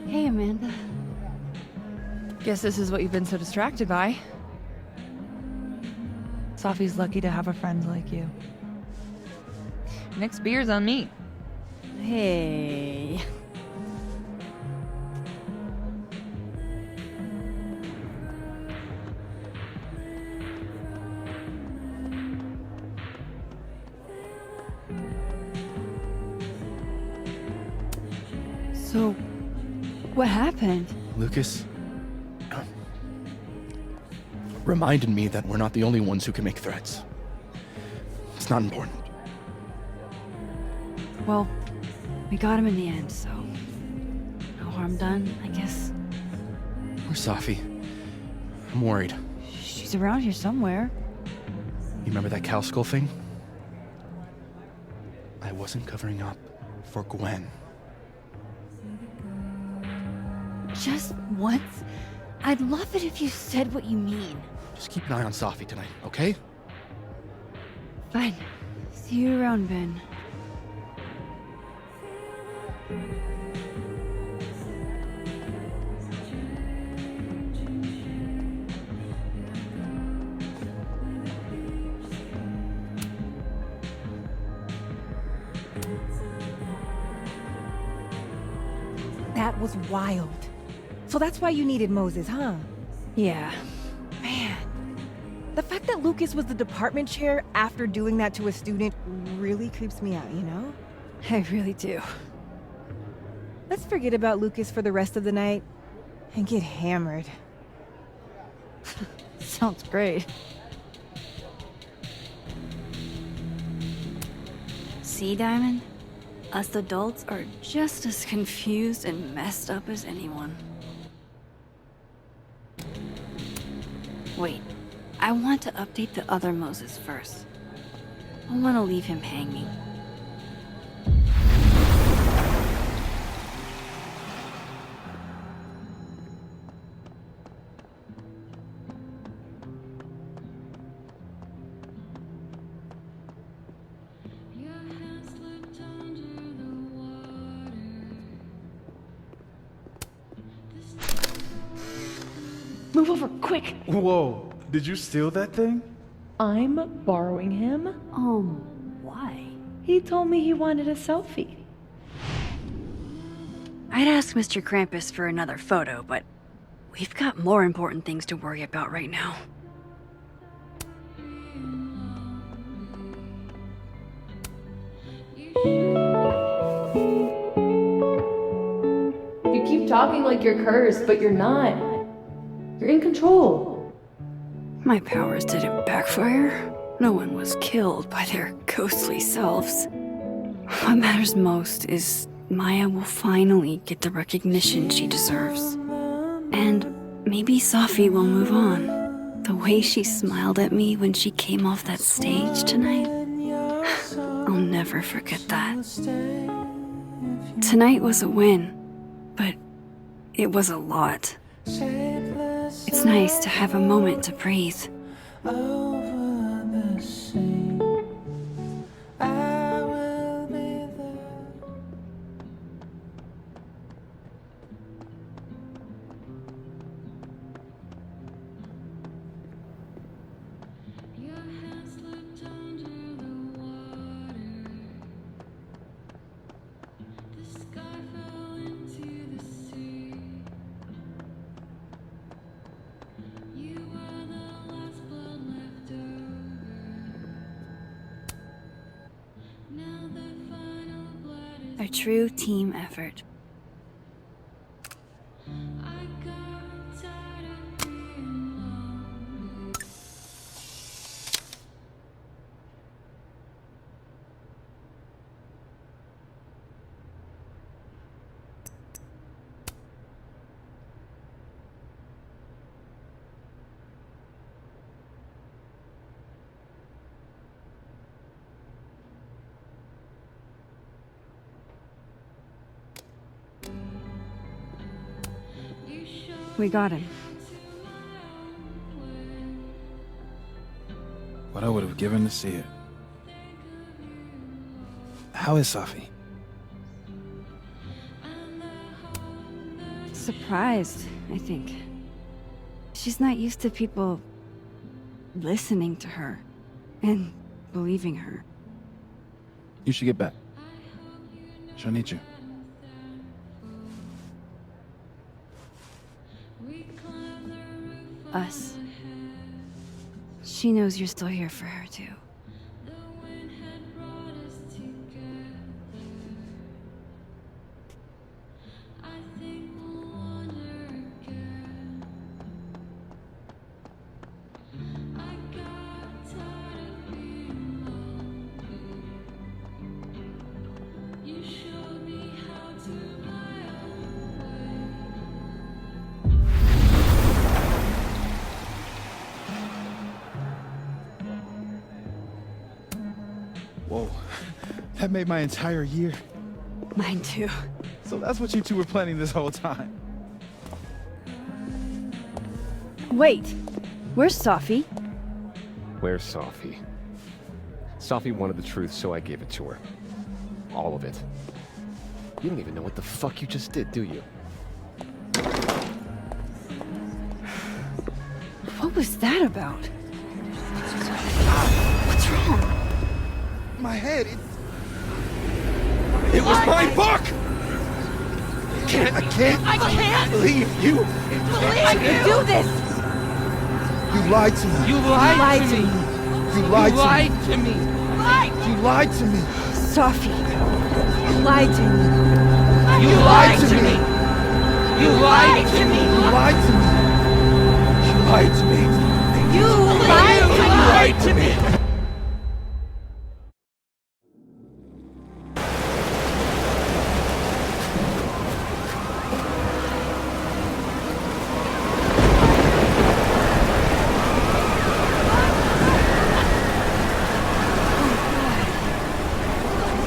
Hey, Amanda. Guess this is what you've been so distracted by. Sophie's lucky to have a friend like you. Next beer's on me. Hey. So, what happened? Lucas reminded me that we're not the only ones who can make threats. It's not important. Well, we got him in the end, so no harm done, I guess. Where's Sophie? I'm worried. She's around here somewhere. You remember that cow skull thing? I wasn't covering up for Gwen. Just once? I'd love it if you said what you mean. Just keep an eye on Sophie tonight, okay? Fine. See you around, Ben. was wild. So that's why you needed Moses, huh? Yeah. Man, the fact that Lucas was the department chair after doing that to a student really creeps me out, you know? I really do. Let's forget about Lucas for the rest of the night and get hammered. Sounds great. See, Diamond? Us adults are just as confused and messed up as anyone. Wait, I want to update the other Moses first. I want to leave him hanging. Move over, quick! Whoa, did you steal that thing? I'm borrowing him. Why? He told me he wanted a selfie. I'd ask Mr. Krampus for another photo, but we've got more important things to worry about right now. You keep talking like you're cursed, but you're not. You're in control. My powers didn't backfire. No one was killed by their ghostly selves. What matters most is Maya will finally get the recognition she deserves. And maybe Safi will move on. The way she smiled at me when she came off that stage tonight, I'll never forget that. Tonight was a win, but it was a lot. It's nice to have a moment to breathe. A true team effort. We got him. What I would have given to see it. How is Safi? Surprised, I think. She's not used to people listening to her and believing her. You should get back. She'll need you. Us. She knows you're still here for her, too. Whoa, that made my entire year. Mine too. So that's what you two were planning this whole time. Wait, where's Safi? Where's Safi? Safi wanted the truth, so I gave it to her. All of it. You don't even know what the fuck you just did, do you? What was that about? What's wrong? My head, It was my book! I can't believe you. I can do this! You lied to me. You lied to me. You lied to me. You lied to me. Sophie, you lied to me. You lied to me. You lied to me. You lied to me. You lied to me. You lied to me.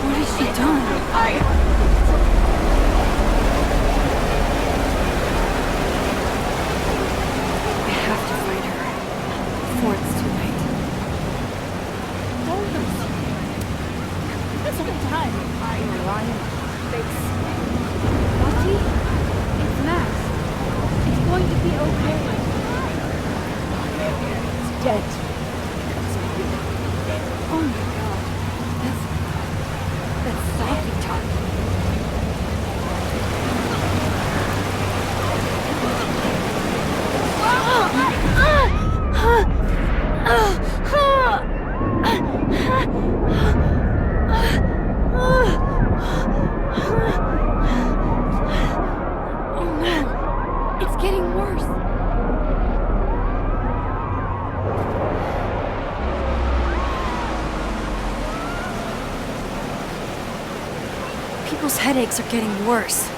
What has she done? I have to find her before it's too late. Sometimes I rely on my face. Lottie, it's Max. It's going to be okay. It's dead. Oh my god. That's Sophie talking. Oh no, it's getting worse. People's headaches are getting worse.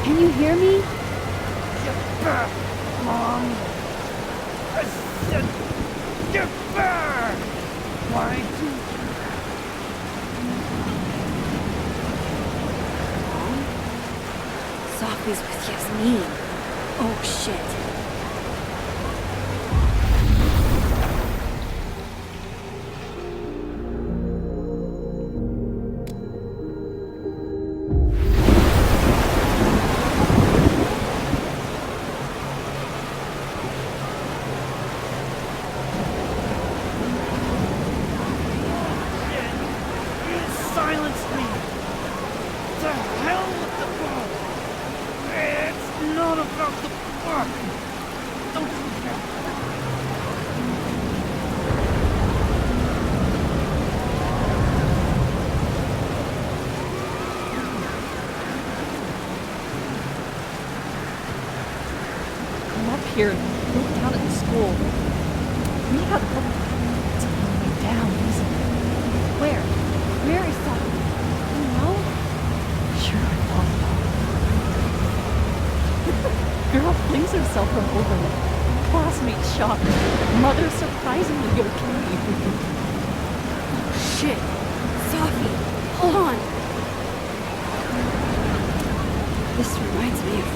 Can you hear me? Get back, Mom! I said, get back! Why do Sophie's with Yasmin. Oh shit. silence me? To hell with the book! It's not about the book! Don't forget. Come up here, look down at the school. We have it's coming down, isn't it? Where? Where is Sophie? You know? Sure, I thought about it. Girl flings herself from overhead. Classmate shocked. Mother surprisingly okay. Shit. Sophie, hold on. This reminds me of...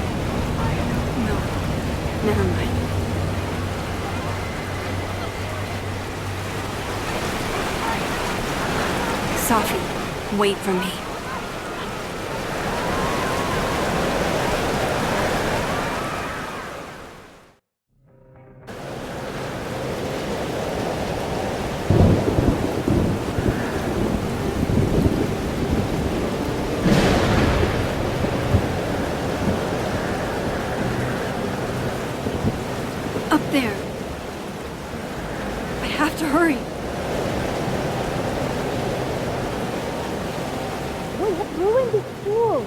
No. Never mind. Sophie, wait for me. Up there. I have to hurry. We have ruined the school.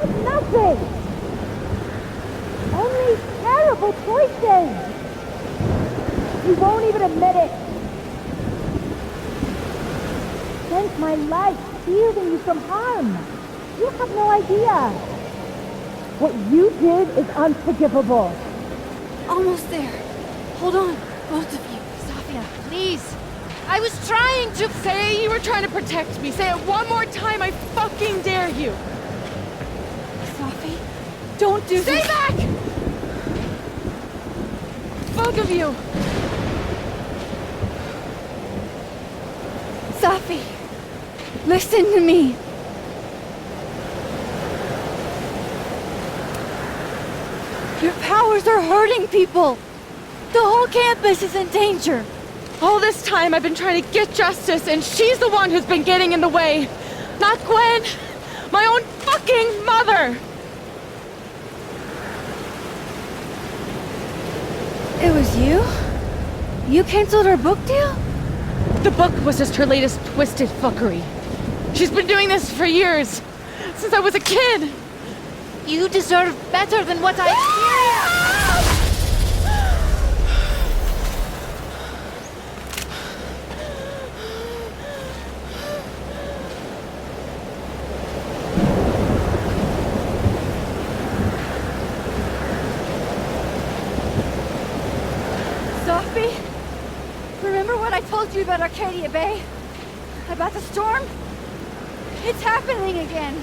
It's nothing. Only terrible choices. You won't even admit it. Spent my life shielding you from harm. You have no idea. What you did is unforgivable. Almost there. Hold on, both of you. Sophia, please. I was trying to say you were trying to protect me. Say it one more time, I fucking dare you. Sophie, don't do Stay this. back! Both of you. Sophie, listen to me. Your powers are hurting people. The whole campus is in danger. All this time I've been trying to get justice, and she's the one who's been getting in the way. Not Gwen. My own fucking mother. It was you? You canceled her book deal? The book was just her latest twisted fuckery. She's been doing this for years. Since I was a kid. You deserve better than what I experienced. Sophie? Remember what I told you about Arcadia Bay? About the storm? It's happening again.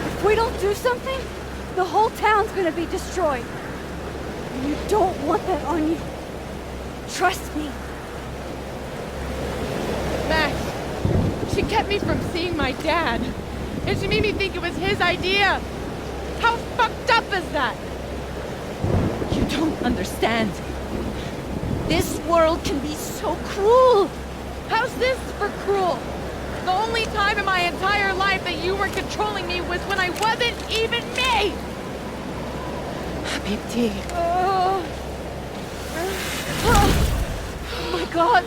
If we don't do something, the whole town's gonna be destroyed. And you don't want that on you. Trust me. Max, she kept me from seeing my dad. And she made me think it was his idea. How fucked up is that? You don't understand. This world can be so cruel. How's this for cruel? The only time in my entire life that you were controlling me was when I wasn't even me! Habibti. Oh my god.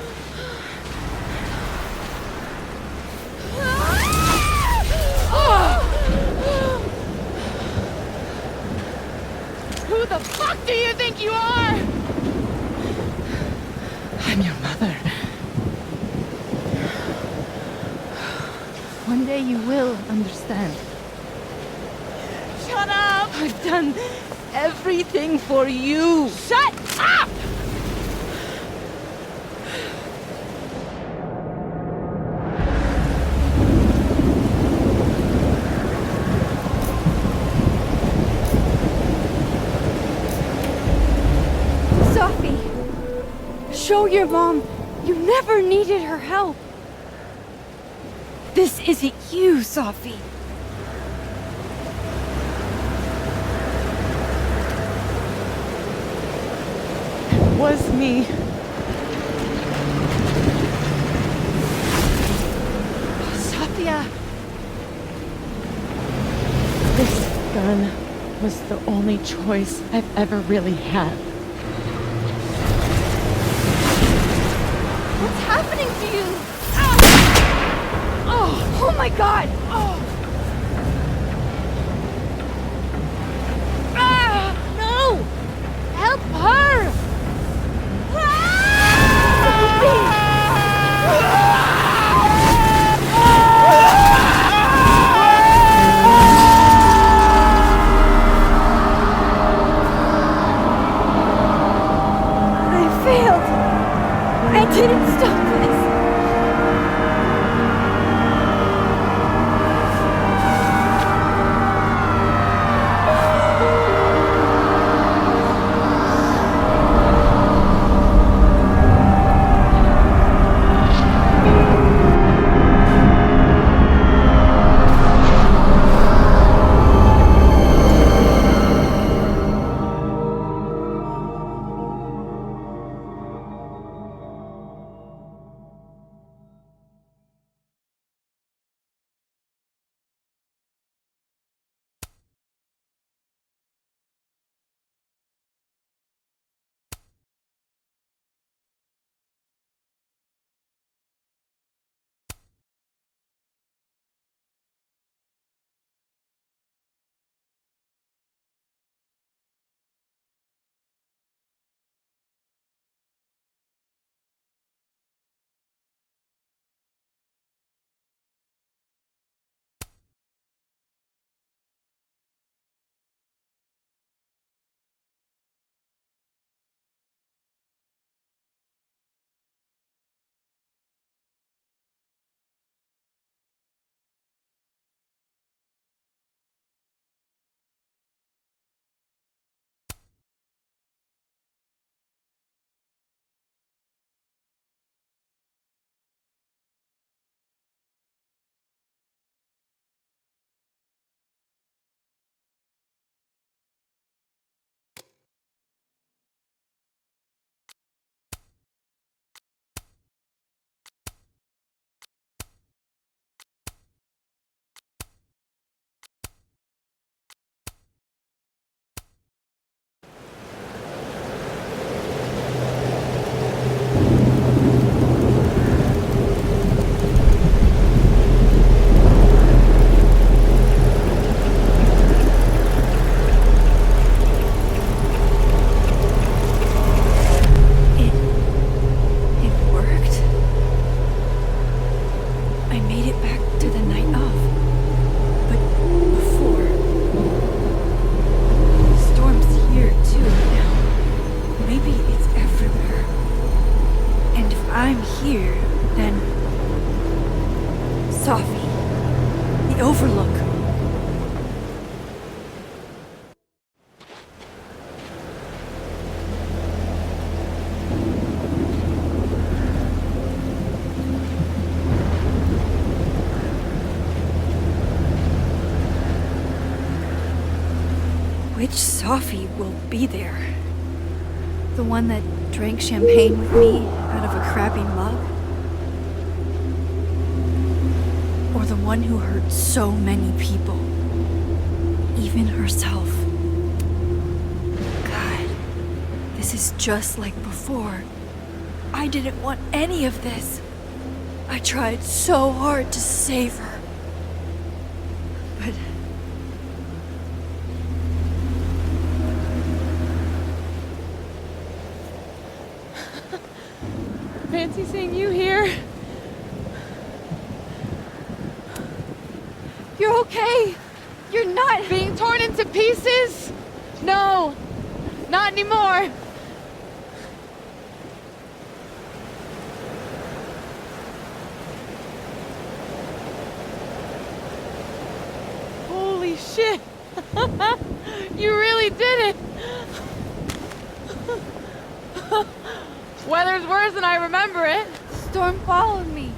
Who the fuck do you think you are? I'm your mother. One day you will understand. Shut up! I've done everything for you. Shut up! Sophie! Show your mom you never needed her help. This isn't you, Sophie. It was me. Sophia! This gun was the only choice I've ever really had. What's happening to you? Oh my god! No! Help her! I failed. I didn't stop this. I'm here, then... Sophie. The Overlook. Which Sophie will be there? The one that drank champagne with me out of a crappy mug? Or the one who hurt so many people? Even herself. God, this is just like before. I didn't want any of this. I tried so hard to save her. But... Fancy seeing you here. You're okay. You're not being torn into pieces. No, not anymore. Holy shit. You really did it. Weather's worse than I remember it. Storm followed me.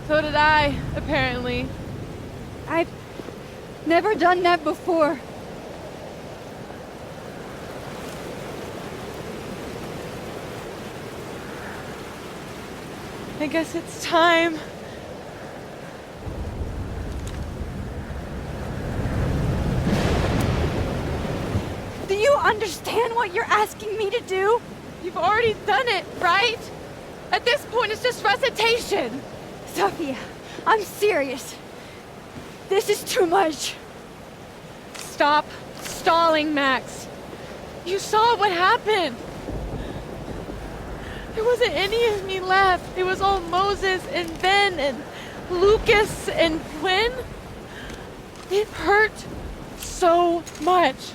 So did I, apparently. I've never done that before. I guess it's time. Do you understand what you're asking me to do? You've already done it, right? At this point, it's just recitation. Sophia, I'm serious. This is too much. Stop stalling, Max. You saw what happened. There wasn't any of me left. It was all Moses and Ben and Lucas and Quinn. It hurt so much.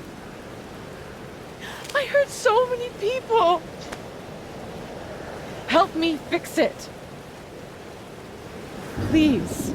I hurt so many people. Help me fix it. Please.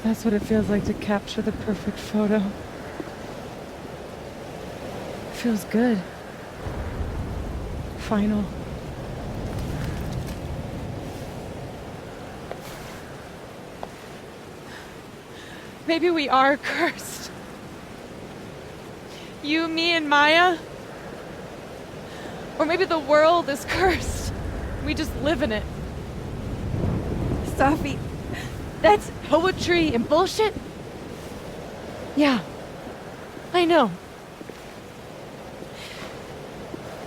That's what it feels like to capture the perfect photo. It feels good. Final. Maybe we are cursed. You, me, and Maya. Or maybe the world is cursed. We just live in it. Sophie, that's poetry and bullshit? Yeah, I know.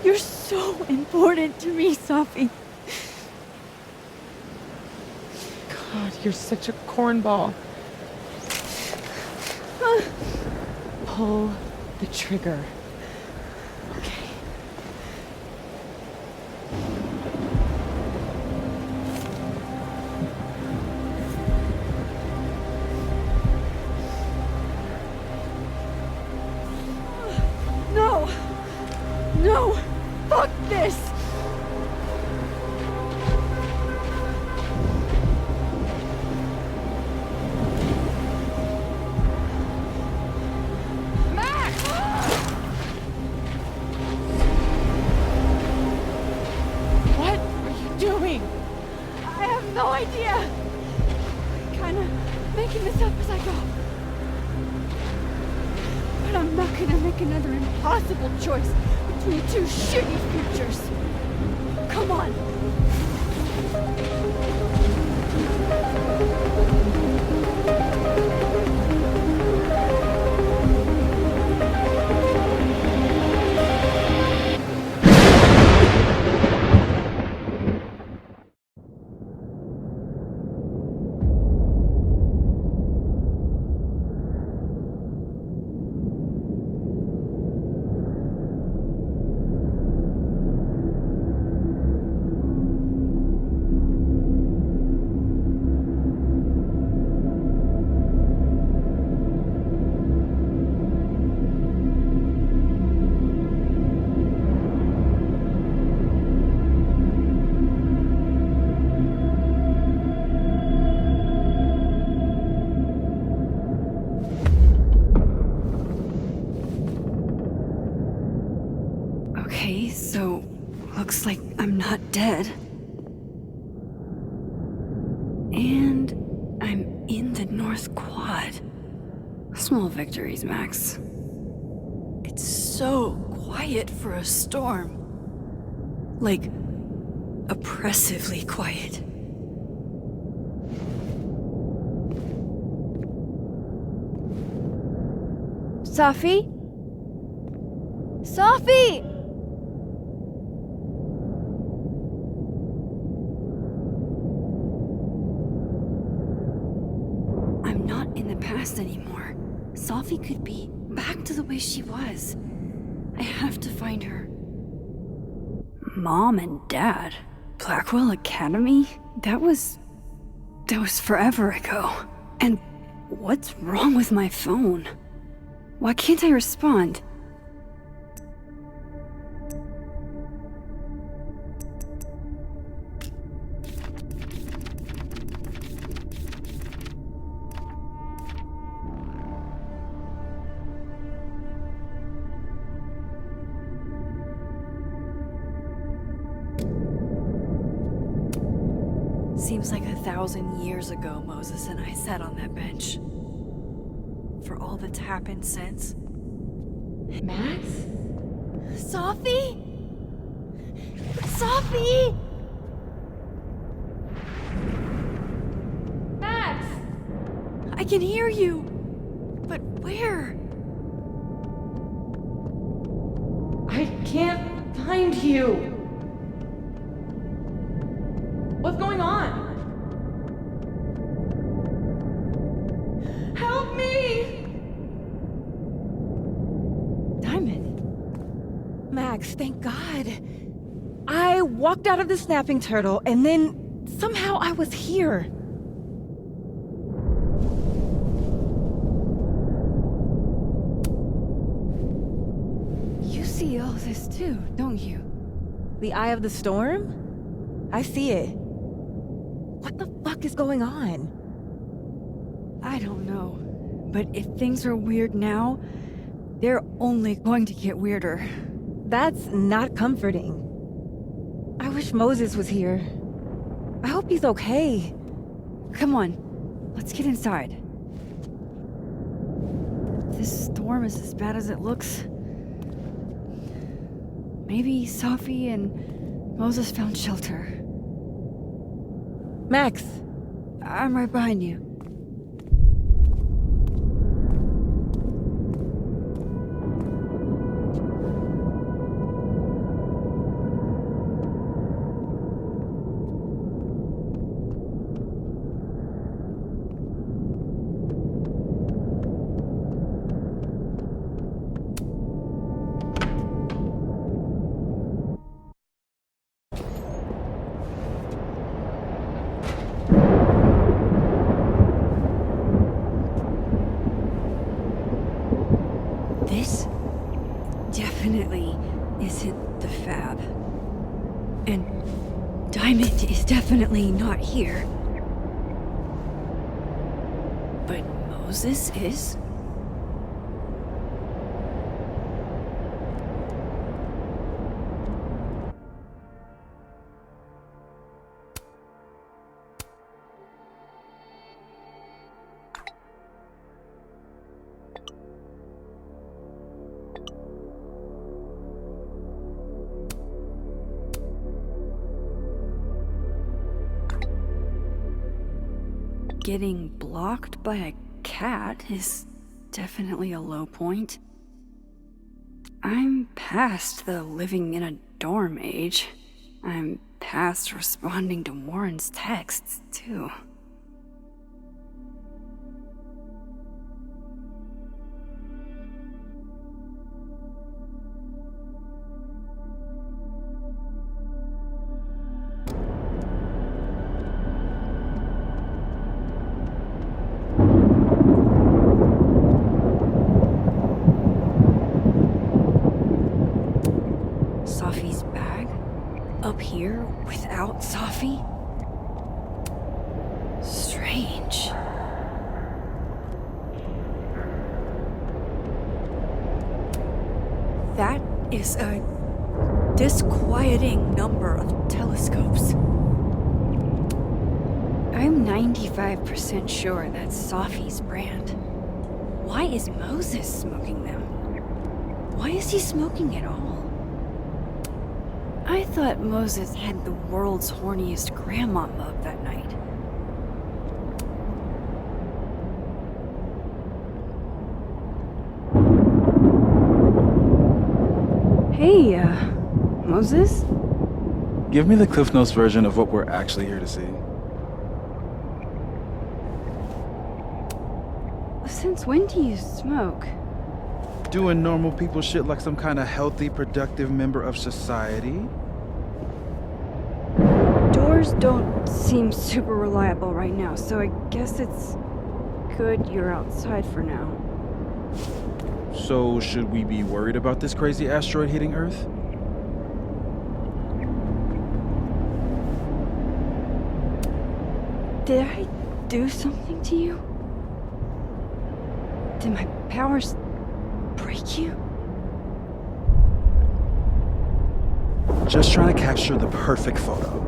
You're so important to me, Sophie. God, you're such a cornball. Pull the trigger. Okay. No! No! Fuck this! What are you doing? I have no idea. Kinda making this up as I go. But I'm not gonna make another impossible choice between two shitty futures. Come on. Okay, so looks like I'm not dead. And I'm in the North Quad. Small victories, Max. It's so quiet for a storm. Like, oppressively quiet. Safi? Safi! I'm not in the past anymore. Safi could be back to the way she was. I have to find her. Mom and Dad? Blackwell Academy? That was forever ago. And what's wrong with my phone? Why can't I respond? Seems like 1,000 years ago Moses and I sat on that bench. For all that's happened since. Max? Safi? Safi! Max! I can hear you! But where? I can't find you! What's going on? Help me! Diamond. Max, thank God. I walked out of the snapping turtle, and then somehow I was here. You see all this too, don't you? The eye of the storm? I see it. What the fuck is going on? I don't know. But if things are weird now, they're only going to get weirder. That's not comforting. I wish Moses was here. I hope he's okay. Come on, let's get inside. If this storm is as bad as it looks, maybe Safi and Moses found shelter. Max! I'm right behind you. This definitely isn't the Fab. And Diamond is definitely not here. But Moses is? Getting blocked by a cat is definitely a low point. I'm past the living in a dorm age. I'm past responding to Warren's texts, too. Safi's bag? Up here without Safi? Strange. That is a disquieting number of telescopes. I'm 95% sure that's Sophie's brand. Why is Moses smoking them? Why is he smoking at all? I thought Moses had the world's horniest grandma mug that night. Hey, Moses? Give me the Cliff Notes version of what we're actually here to see. Since when do you smoke? Doing normal people shit like some kind of healthy, productive member of society? Doors don't seem super reliable right now, so I guess it's good you're outside for now. So, should we be worried about this crazy asteroid hitting Earth? Did I do something to you? Did my powers break you? Just trying to capture the perfect photo.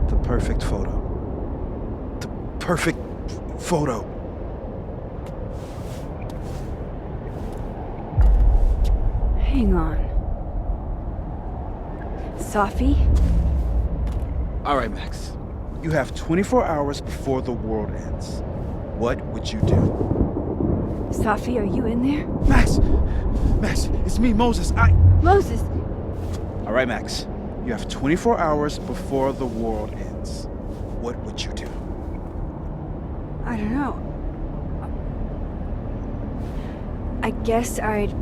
The perfect photo. The perfect photo. Hang on. Sophie? All right, Max. You have 24 hours before the world ends. What would you do? Sophie, are you in there? Max! Max, it's me, Moses. Moses! All right, Max. You have 24 hours before the world ends. What would you do? I don't know. I guess I'd...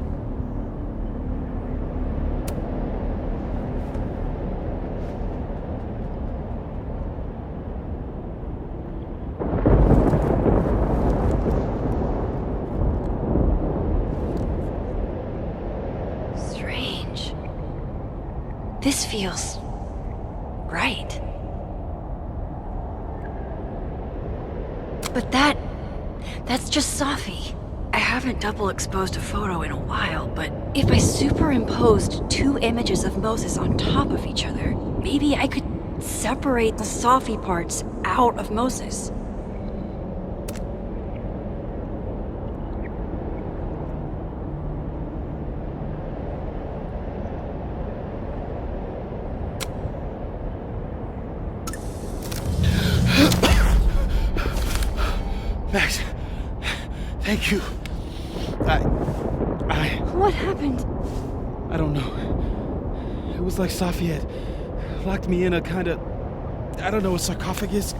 Strange. This feels right. But that's just Sophie. I haven't double exposed a photo in a while, but if I superimposed two images of Moses on top of each other, maybe I could separate the Sophie parts out of Moses. Max, thank you. What happened? I don't know. It was like Sophie had locked me in a kind of, I don't know, a sarcophagus.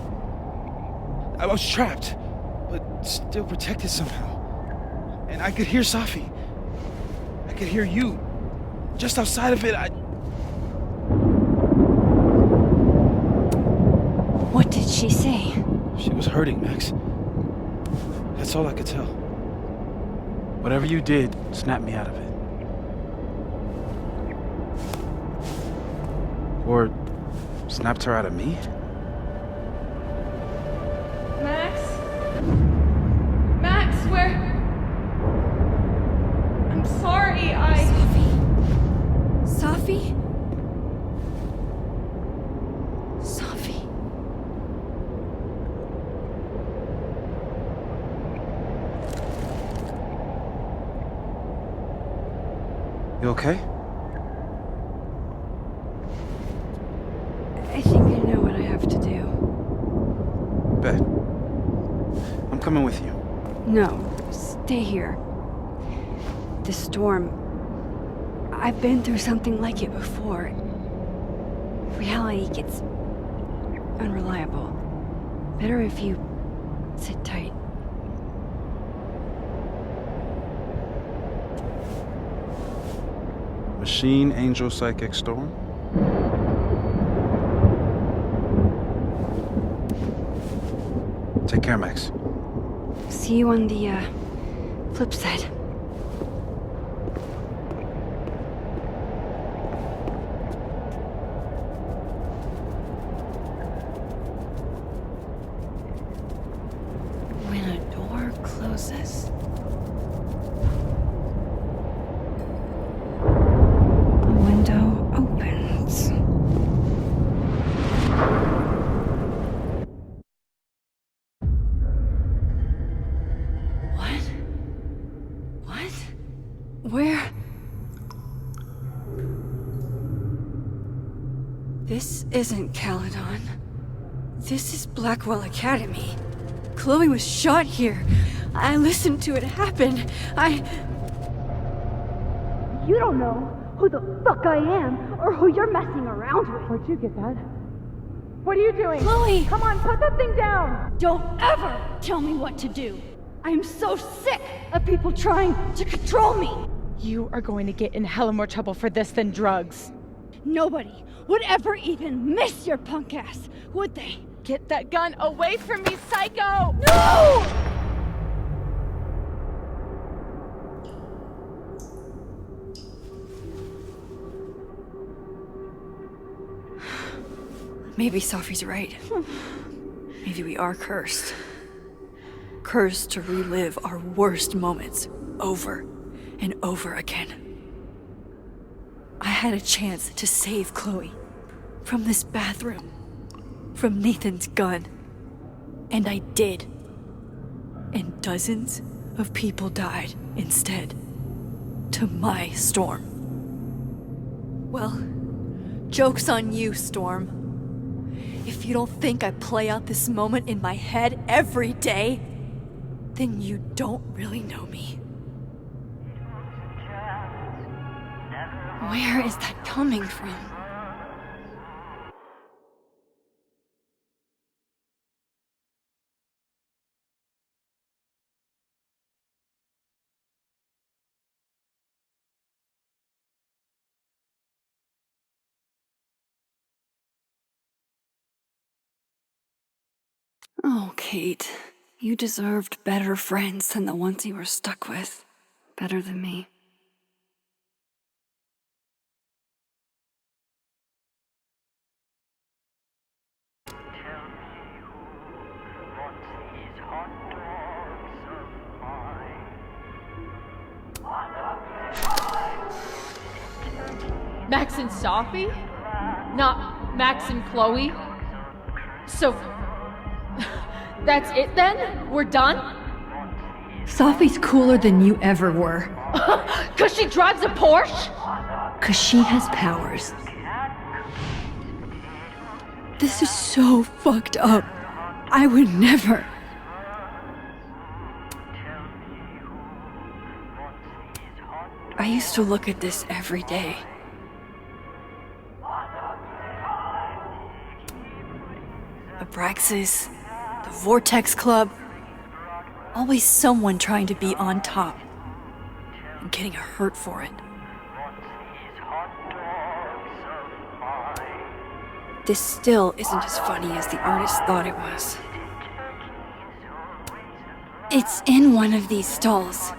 I was trapped, but still protected somehow. And I could hear Sophie. I could hear you. Just outside of it, What did she say? She was hurting, Max. That's all I could tell. Whatever you did, snapped me out of it. Or snapped her out of me? Max? Max, where? I'm sorry, Sophie? Sophie? You okay? I think I know what I have to do. Bet. I'm coming with you. No, stay here. The storm. I've been through something like it before. Reality gets unreliable. Better if you sit tight. Machine Angel Psychic Storm? Take care, Max. See you on the, flip side. When a door closes, A window Where? This isn't Caledon. This is Blackwell Academy. Chloe was shot here. I listened to it happen. You don't know who the fuck I am or who you're messing around with. Where'd you get that? What are you doing? Chloe! Come on, put that thing down! Don't ever tell me what to do. I am so sick of people trying to control me. You are going to get in hella more trouble for this than drugs. Nobody would ever even miss your punk ass, would they? Get that gun away from me, psycho! No! Maybe Sophie's right. Maybe we are cursed. Cursed to relive our worst moments over and over again. I had a chance to save Chloe from this bathroom, from Nathan's gun, and I did. And dozens of people died instead, to my Storm. Well, joke's on you, Storm. If you don't think I play out this moment in my head every day, then you don't really know me. Where is that coming from? Oh, Kate, you deserved better friends than the ones you were stuck with. Better than me. Max and Sophie? Not Max and Chloe? So, that's it then? We're done? Sophie's cooler than you ever were. 'Cause she drives a Porsche? 'Cause she has powers. This is so fucked up. I would never. I used to look at this every day. Abraxas, the Vortex Club. Always someone trying to be on top and getting hurt for it. This still isn't as funny as the artist thought it was. It's in one of these stalls.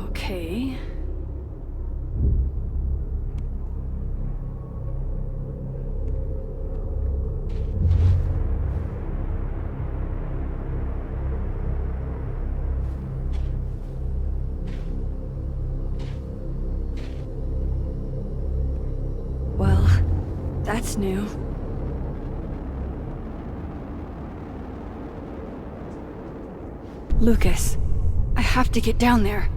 Okay. Well, that's new. Lucas, I have to get down there.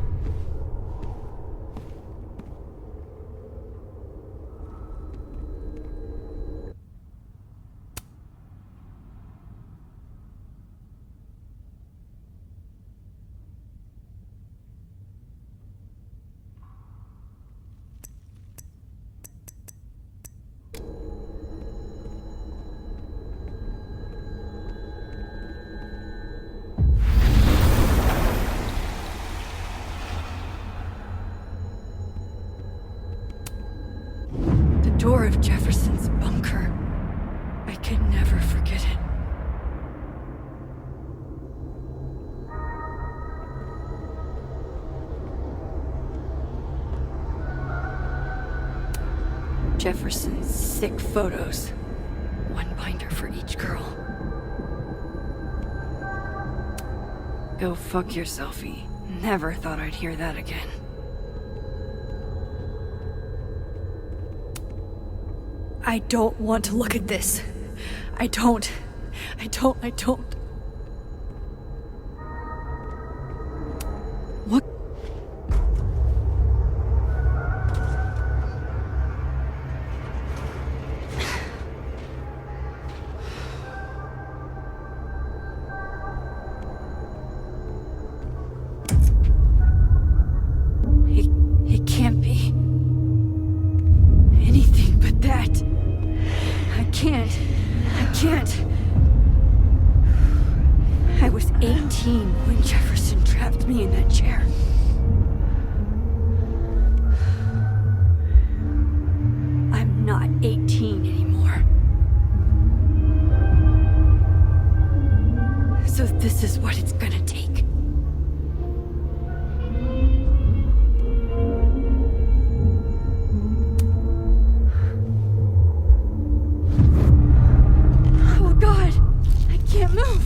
Jefferson's sick photos. One binder for each girl. Go fuck yourself, E. Never thought I'd hear that again. I don't want to look at this. I don't. What? It can't be anything but that. I can't. I was 18 when Jefferson trapped me in that chair. I'm not 18 anymore. So this is what it's gonna take. Oh God, I can't move.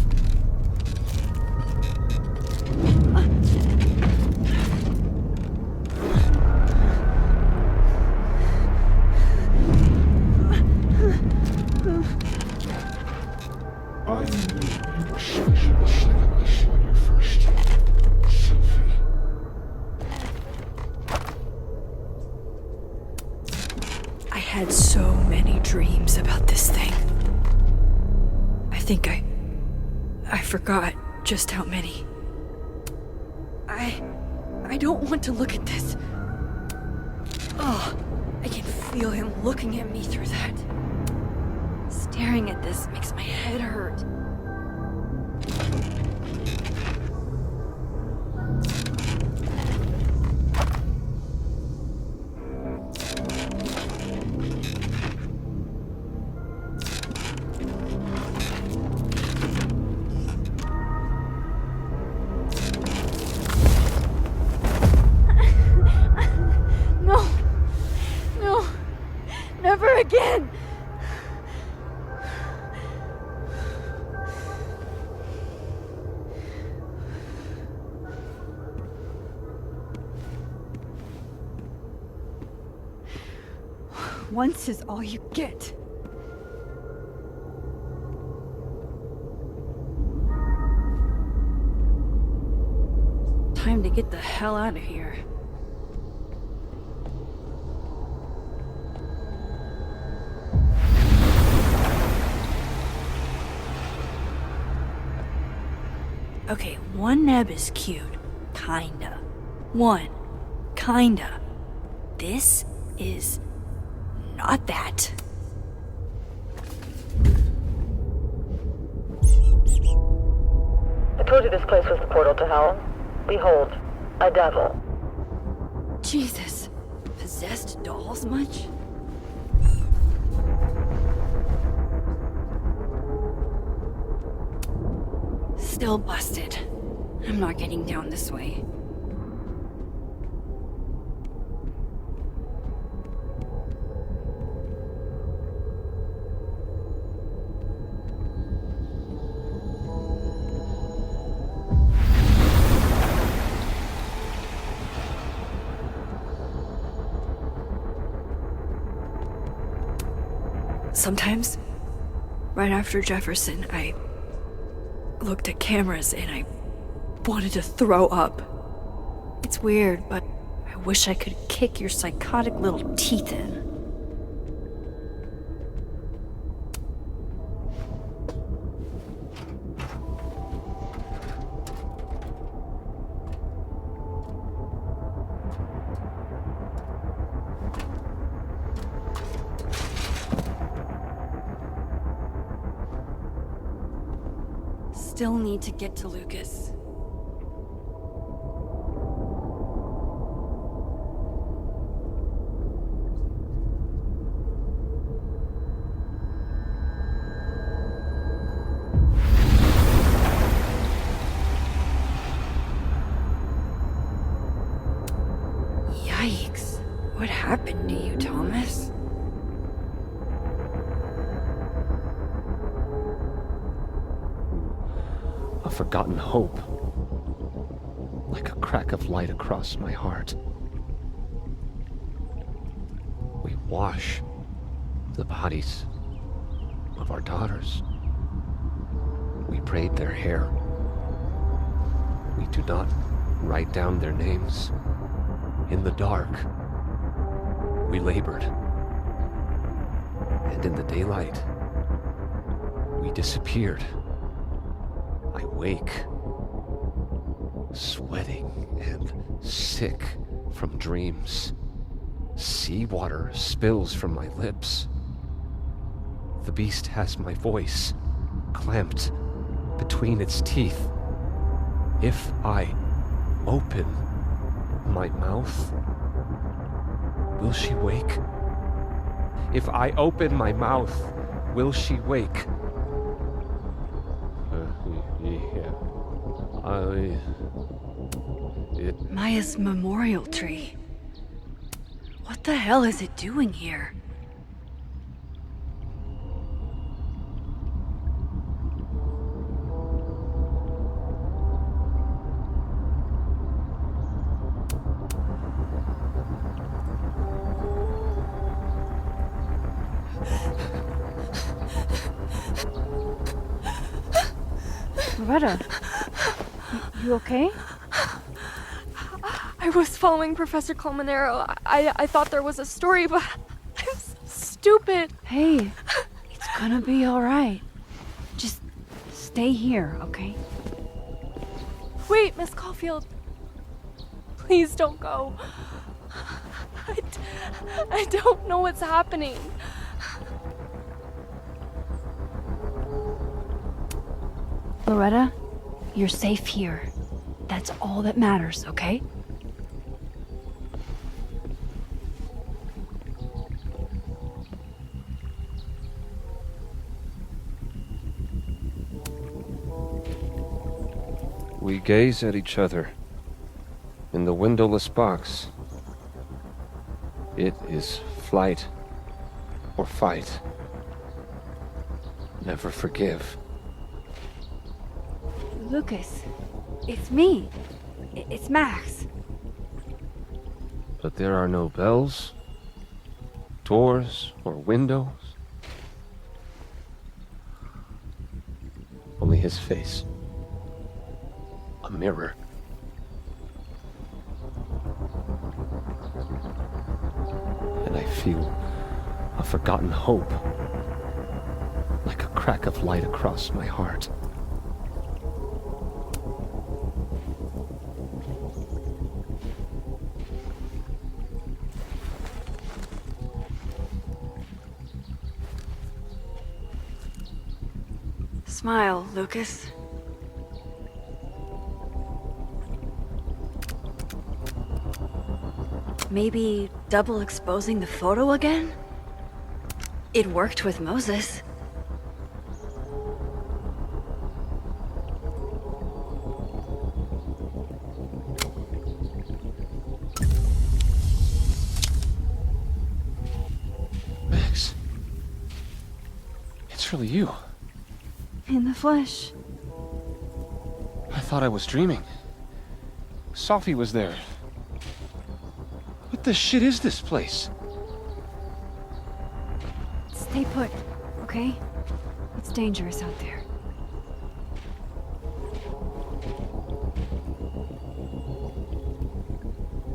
I had so many dreams about this thing. I think I forgot just how many. I don't want to look at this. Oh, I can feel him looking at me through that. Staring at this makes my head hurt. No, never again. Once is all you get. Time to get the hell out of here. Okay, one neb is cute. Kinda. One. Kinda. This is not that. I told you this place was the portal to hell. Behold, a devil. Jesus. Possessed dolls much? Still busted. I'm not getting down this way. Sometimes, right after Jefferson, I looked at cameras and I wanted to throw up. It's weird, but I wish I could kick your psychotic little teeth in. Still need to get to Lucas. Yikes. What happened to you, Thomas? forgotten hope, like a crack of light across my heart. We wash the bodies of our daughters. We braid their hair. We do not write down their names. In the dark, we labored. And in the daylight, we disappeared. I wake, sweating and sick from dreams. Seawater spills from my lips. The beast has my voice clamped between its teeth. If I open my mouth, will she wake? If I open my mouth, will she wake? Maya's memorial tree. What the hell is it doing here? Loretta, you okay? I was following Professor Colmenero. I thought there was a story, but I was stupid. Hey, it's gonna be alright. Just stay here, okay? Wait, Miss Caulfield. Please don't go. I don't know what's happening. Loretta, you're safe here. That's all that matters, okay? We gaze at each other in the windowless box. It is flight or fight. Never forgive. Lucas, it's me. It's Max. But there are no bells, doors, or windows. Only his face. A mirror. And I feel a forgotten hope, like a crack of light across my heart. Smile, Lucas. Maybe double exposing the photo again? It worked with Moses. Max. It's really you. In the flesh. I thought I was dreaming. Sophie was there. What the shit is this place? Stay put, okay? It's dangerous out there.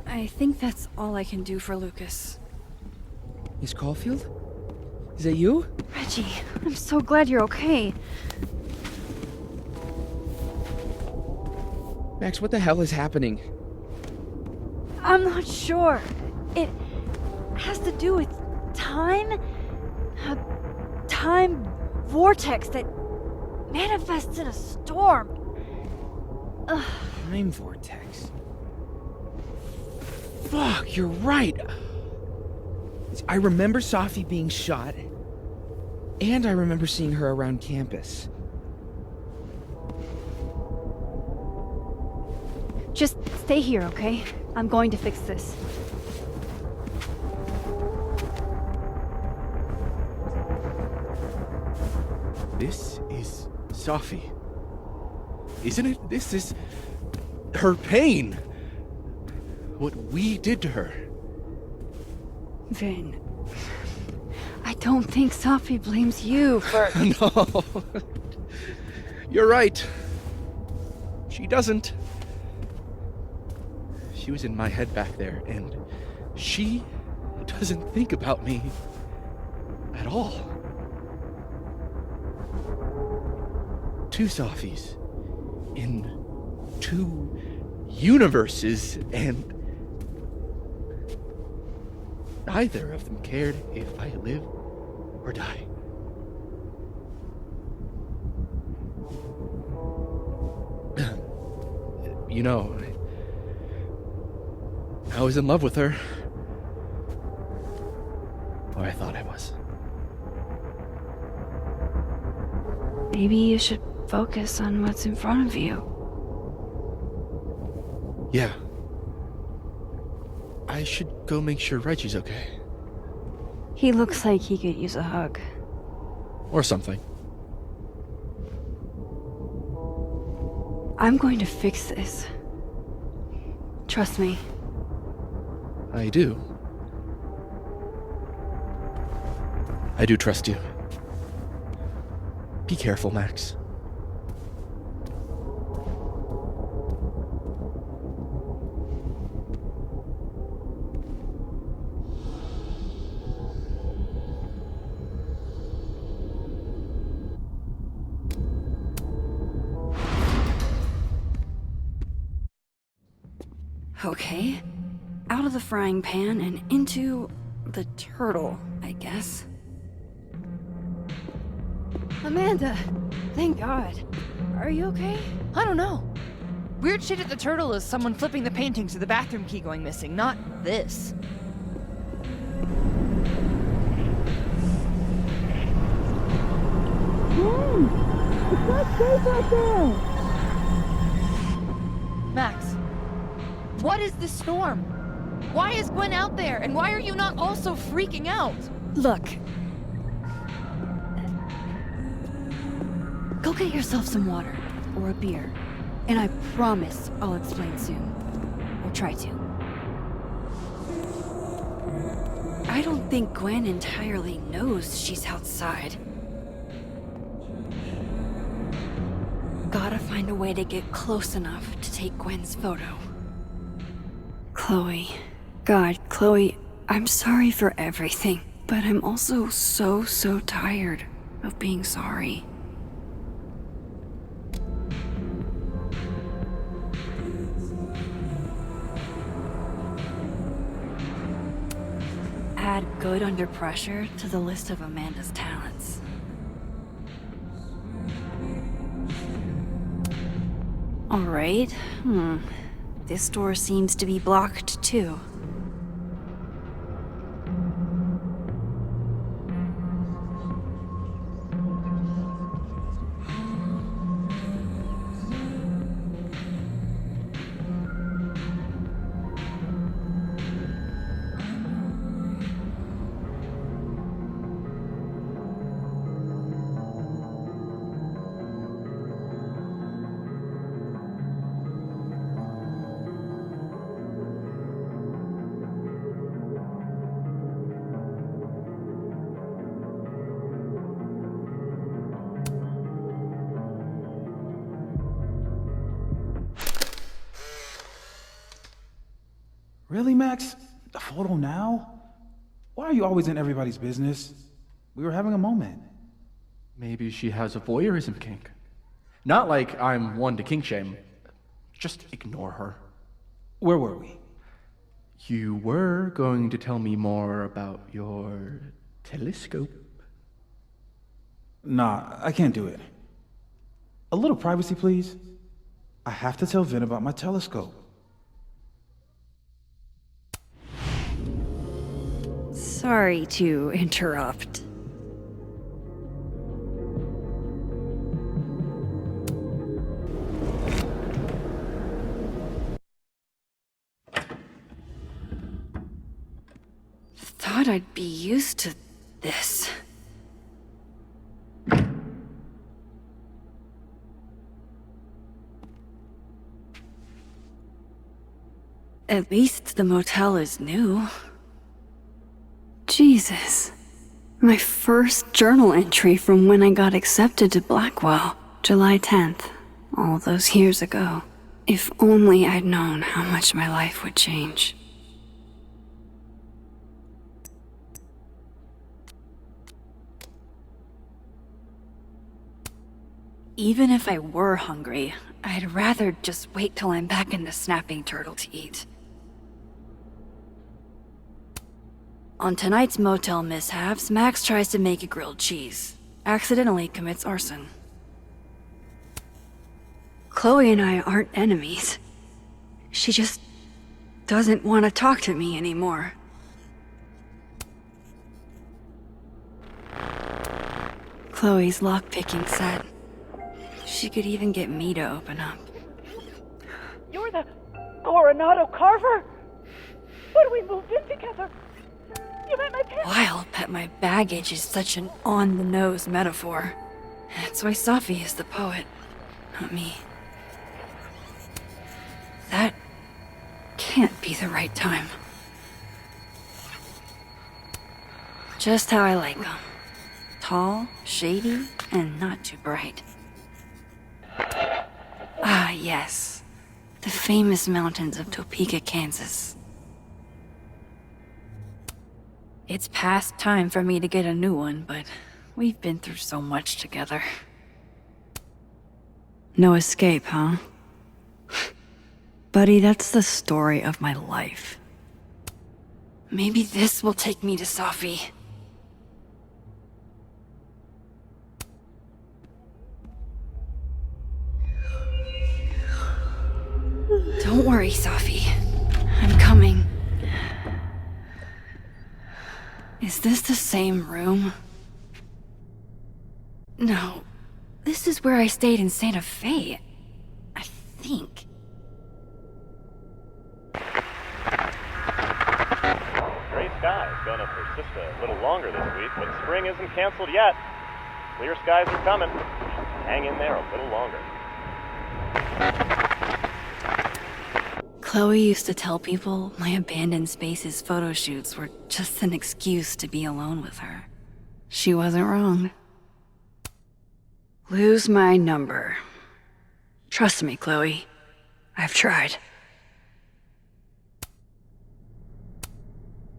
I think that's all I can do for Lucas. Miss Caulfield? Is that you? Reggie, I'm so glad you're okay. Max, what the hell is happening? I'm not sure. It has to do with time? A time vortex that manifests in a storm. Ugh. Time vortex. Fuck, you're right. I remember Sophie being shot, and I remember seeing her around campus. Just stay here, okay? I'm going to fix this. This is Sophie. isn't it? This is her pain. What we did to her. Vin, I don't think Safi blames you for... No. You're right. She doesn't. She was in my head back there, and she doesn't think about me at all. Two Safis in two universes, and neither of them cared if I live or die. You know, I was in love with her. Or I thought I was. Maybe you should focus on what's in front of you. Yeah. I should go make sure Reggie's okay. He looks like he could use a hug. Or something. I'm going to fix this. Trust me. I do. I do trust you. Be careful, Max. Okay. Out of the frying pan and into the turtle, I guess. Amanda! Thank God. Are you okay? I don't know. Weird shit at the turtle is someone flipping the paintings or the bathroom key going missing, not this. It's not safe out there! Max, what is this storm? Why is Gwen out there, and why are you not also freaking out? Look. Go get yourself some water, or a beer. And I promise I'll explain soon. Or try to. I don't think Gwen entirely knows she's outside. Gotta find a way to get close enough to take Gwen's photo. Chloe. God, Chloe, I'm sorry for everything, but I'm also so tired of being sorry. Add good under pressure to the list of Amanda's talents. Alright, This door seems to be blocked too. Really, Max? A photo now? Why are you always in everybody's business? We were having a moment. Maybe she has a voyeurism kink. Not like I'm one to kink shame. Just ignore her. Where were we? You were going to tell me more about your telescope. Nah, I can't do it. A little privacy, please. I have to tell Vin about my telescope. Sorry to interrupt. Thought I'd be used to this. At least the motel is new. Jesus. My first journal entry from when I got accepted to Blackwell, July 10th, all those years ago. If only I'd known how much my life would change. Even if I were hungry, I'd rather just wait till I'm back in the snapping turtle to eat. On tonight's motel mishaps, Max tries to make a grilled cheese, accidentally commits arson. Chloe and I aren't enemies. She just doesn't want to talk to me anymore. Chloe's lockpicking set. She could even get me to open up. You're the Coronado Carver? When we moved in together, you met my parents. Wild that my baggage is such an on-the-nose metaphor. That's why Safi is the poet, not me. That can't be the right time. Just how I like them. Tall, shady, and not too bright. Ah, yes. The famous mountains of Topeka, Kansas. It's past time for me to get a new one, but we've been through so much together. No escape, huh? Buddy, that's the story of my life. Maybe this will take me to Safi. Don't worry, Safi. I'm coming. Is this the same room? No. This is where I stayed in Santa Fe. I think. Gray sky is gonna persist a little longer this week, but spring isn't canceled yet. Clear skies are coming. Hang in there a little longer. Chloe used to tell people my abandoned spaces photo shoots were just an excuse to be alone with her. She wasn't wrong. Lose my number. Trust me, Chloe. I've tried.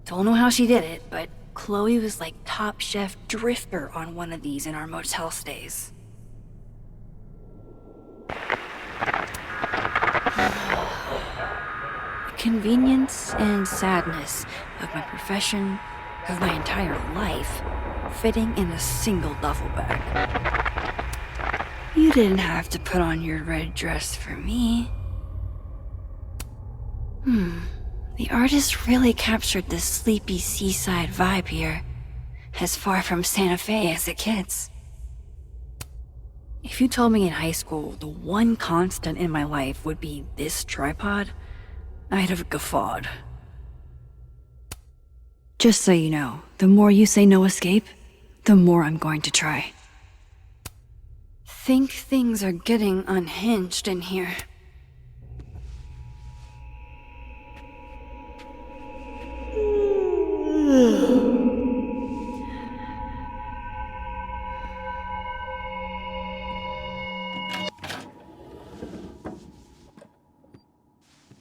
Don't know how she did it, but Chloe was like Top Chef Drifter on one of these in our motel stays. Convenience and sadness of my profession, of my entire life, fitting in a single duffel bag. You didn't have to put on your red dress for me. The artist really captured this sleepy seaside vibe here, as far from Santa Fe as it gets. If you told me in high school the one constant in my life would be this tripod, I'd have guffawed. Just so you know, the more you say no escape, the more I'm going to try. Think things are getting unhinged in here.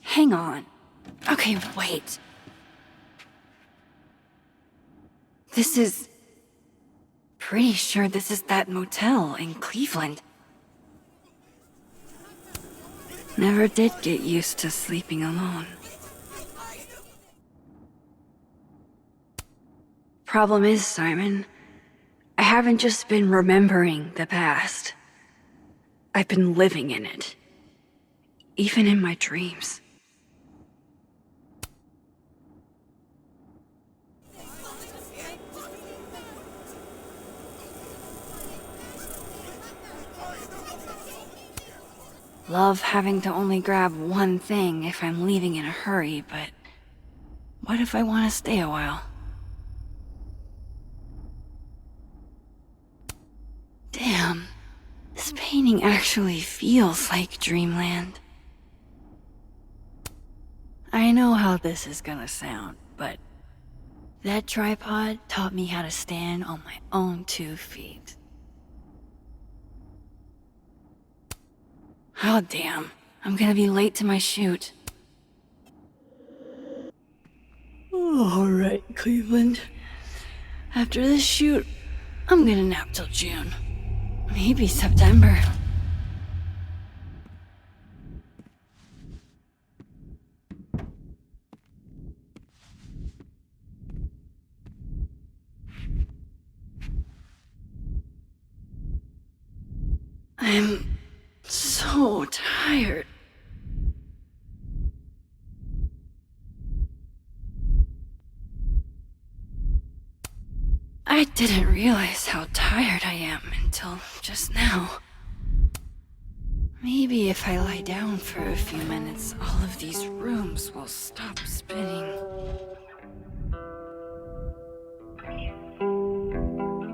Hang on. Okay, wait. Pretty sure this is that motel in Cleveland. Never did get used to sleeping alone. Problem is, Simon, I haven't just been remembering the past. I've been living in it. Even in my dreams. Love having to only grab one thing if I'm leaving in a hurry, but what if I want to stay a while? Damn, this painting actually feels like dreamland. I know how this is gonna sound, but that tripod taught me how to stand on my own 2 feet. Oh damn, I'm gonna be late to my shoot. Alright, Cleveland. After this shoot, I'm gonna nap till June. Maybe September. I'm so tired. I didn't realize how tired I am until just now. Maybe if I lie down for a few minutes, all of these rooms will stop spinning.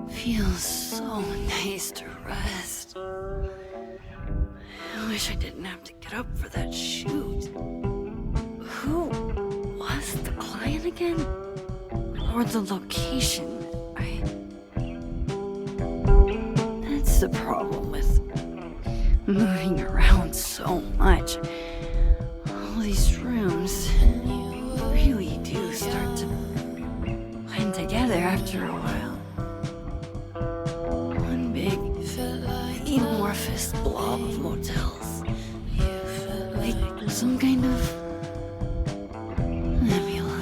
Feels so nice to rest. I wish I didn't have to get up for that shoot. Who was the client again? Or the location? That's the problem with moving around so much. All these rooms really do start to blend together after a while. One big, amorphous blob of motels. Like some kind of nebula.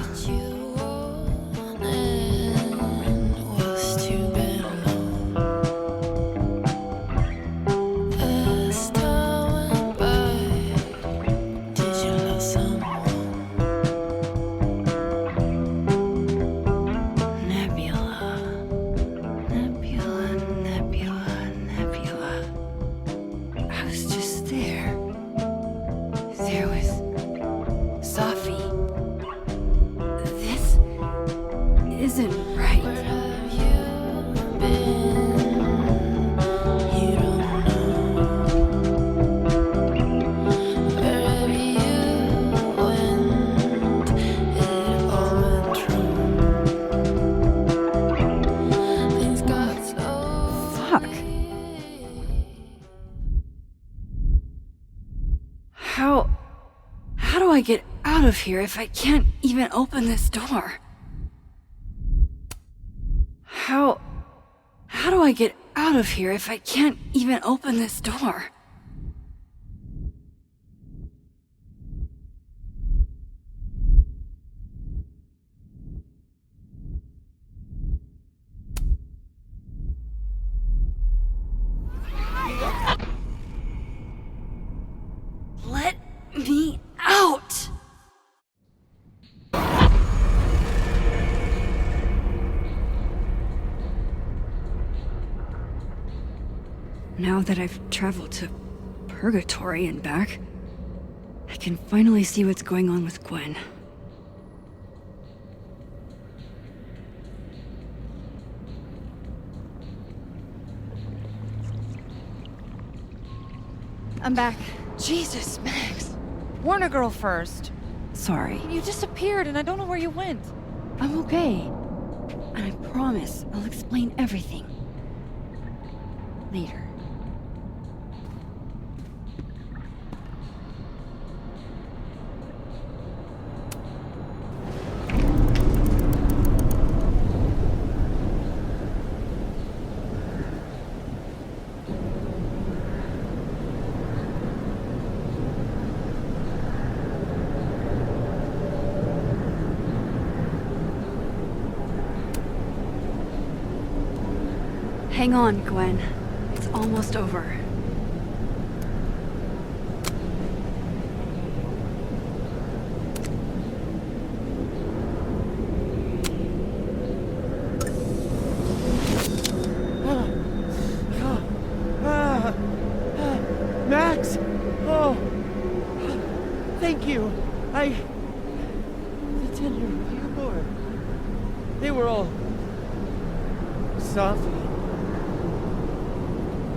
How do I get out of here if I can't even open this door? How do I get out of here if I can't even open this door? Let me out! Now that I've traveled to Purgatory and back, I can finally see what's going on with Gwen. I'm back. Jesus, Max. Warn a girl first. Sorry. You disappeared and I don't know where you went. I'm okay. And I promise I'll explain everything. Later. Hang on, Gwen. It's almost over. Max! Oh! Thank you. The tender newborn. They were all... Sophie.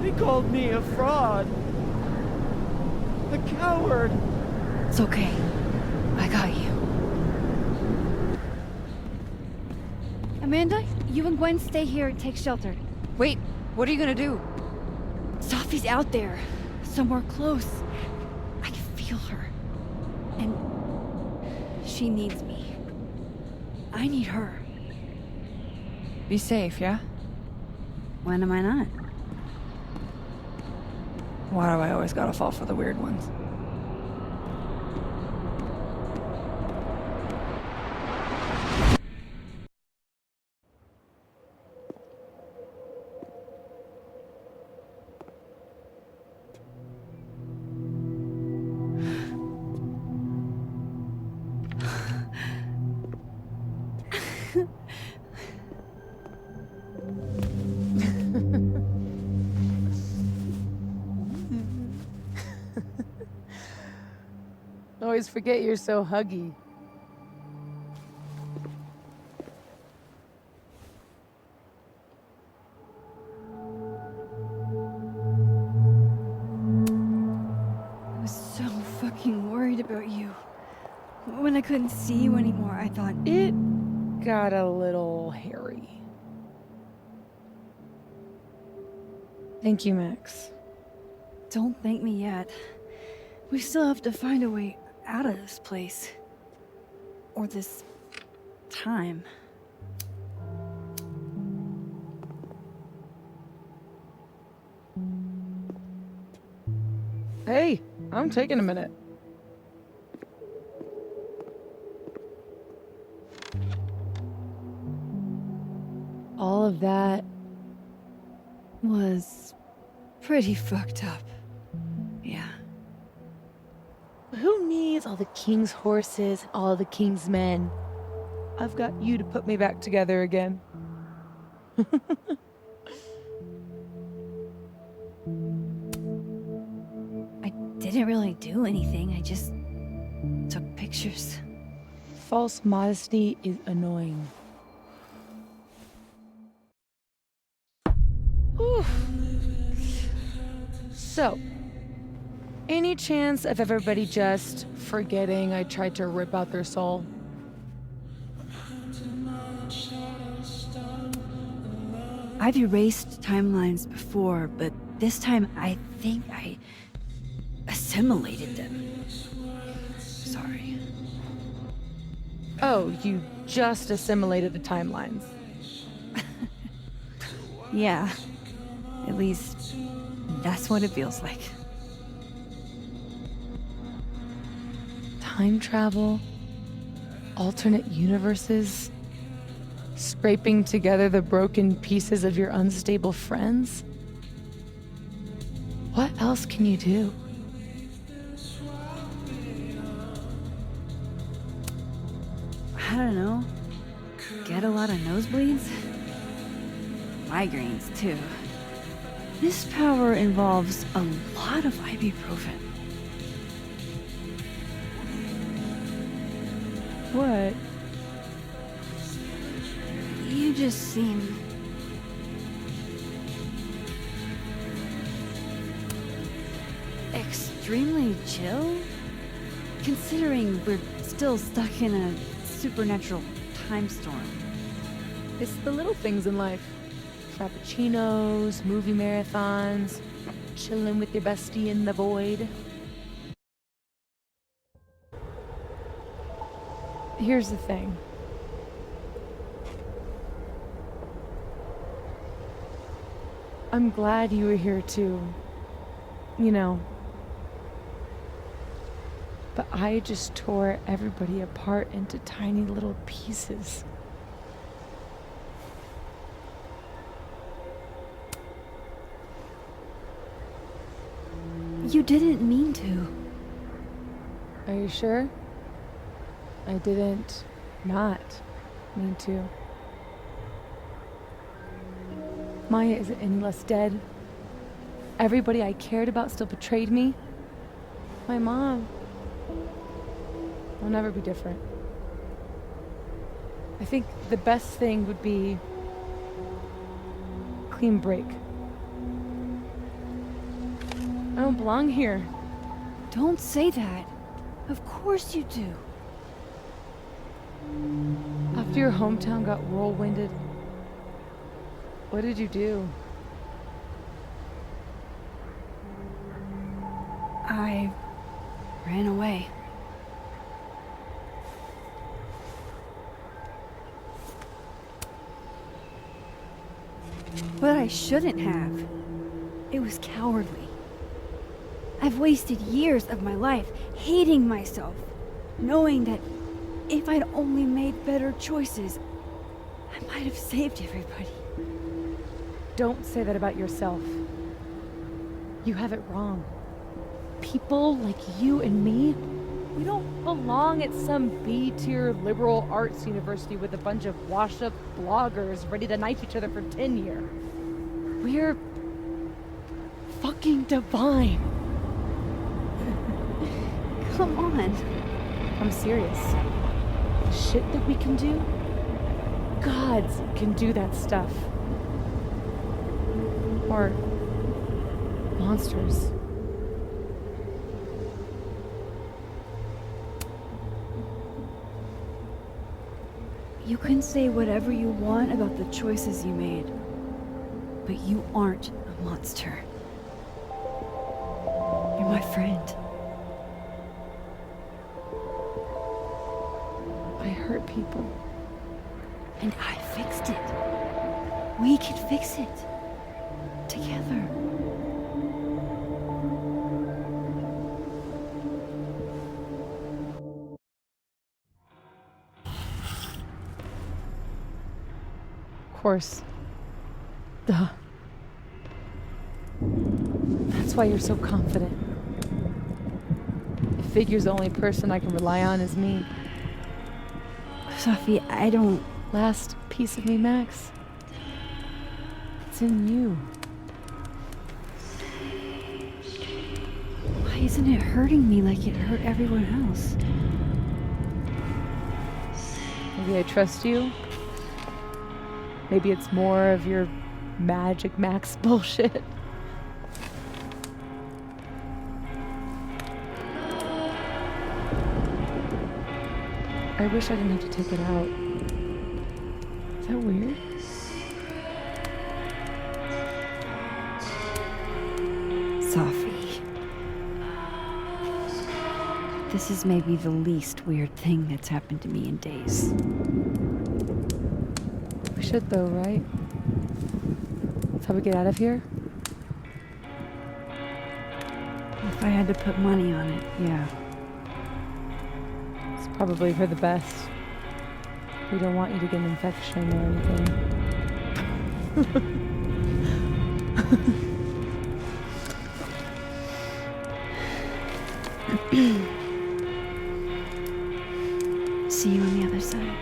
They called me a fraud. A coward. It's okay. I got you. Amanda, you and Gwen stay here and take shelter. Wait, what are you gonna do? Sophie's out there, somewhere close. I can feel her. And she needs me. I need her. Be safe, yeah? When am I not? Why do I always gotta fall for the weird ones? Always forget you're so huggy. I was so fucking worried about you. When I couldn't see you anymore, I thought... It got a little hairy. Thank you, Max. Don't thank me yet. We still have to find a way out of this place. Or this time. Hey, I'm taking a minute. All of that was pretty fucked up. Yeah. Who needs all the king's horses and all the king's men? I've got you to put me back together again. I didn't really do anything. I just took pictures. False modesty is annoying. Oof. So, any chance of everybody just forgetting I tried to rip out their soul? I've erased timelines before, but this time I think I assimilated them. Sorry. Oh, you just assimilated the timelines. Yeah. At least, that's what it feels like. Time travel, alternate universes, scraping together the broken pieces of your unstable friends. What else can you do? I don't know. Get a lot of nosebleeds? Migraines, too. This power involves a lot of ibuprofen. What? You just seem... extremely chill? Considering we're still stuck in a supernatural time storm. It's the little things in life. Frappuccinos, movie marathons, chilling with your bestie in the void. Here's the thing. I'm glad you were here too. You know. But I just tore everybody apart into tiny little pieces. You didn't mean to. Are you sure? I didn't not mean to. Maya isn't any less dead. Everybody I cared about still betrayed me. My mom will never be different. I think the best thing would be clean break. I don't belong here. Don't say that. Of course you do. After your hometown got whirlwinded, what did you do? I ran away. But I shouldn't have. It was cowardly. I've wasted years of my life hating myself, knowing that if I'd only made better choices, I might have saved everybody. Don't say that about yourself. You have it wrong. People like you and me, we don't belong at some B-tier liberal arts university with a bunch of washed-up bloggers ready to knife each other for tenure. We're fucking divine. Come on. I'm serious. The shit that we can do, gods can do that stuff. Or monsters. You can say whatever you want about the choices you made, but you aren't a monster. You're my friend. I hurt people. And I fixed it. We can fix it. Together. Of course. Duh. That's why you're so confident. It figures the only person I can rely on is me. Sophie, I don't... Last piece of me, Max. It's in you. Why isn't it hurting me like it hurt everyone else? Maybe I trust you. Maybe it's more of your Magic Max bullshit. I wish I didn't have to take it out. Is that weird? Sophie. This is maybe the least weird thing that's happened to me in days. We should though, right? That's how we get out of here? If I had to put money on it, yeah. It's probably for the best. We don't want you to get an infection or anything. See you on the other side.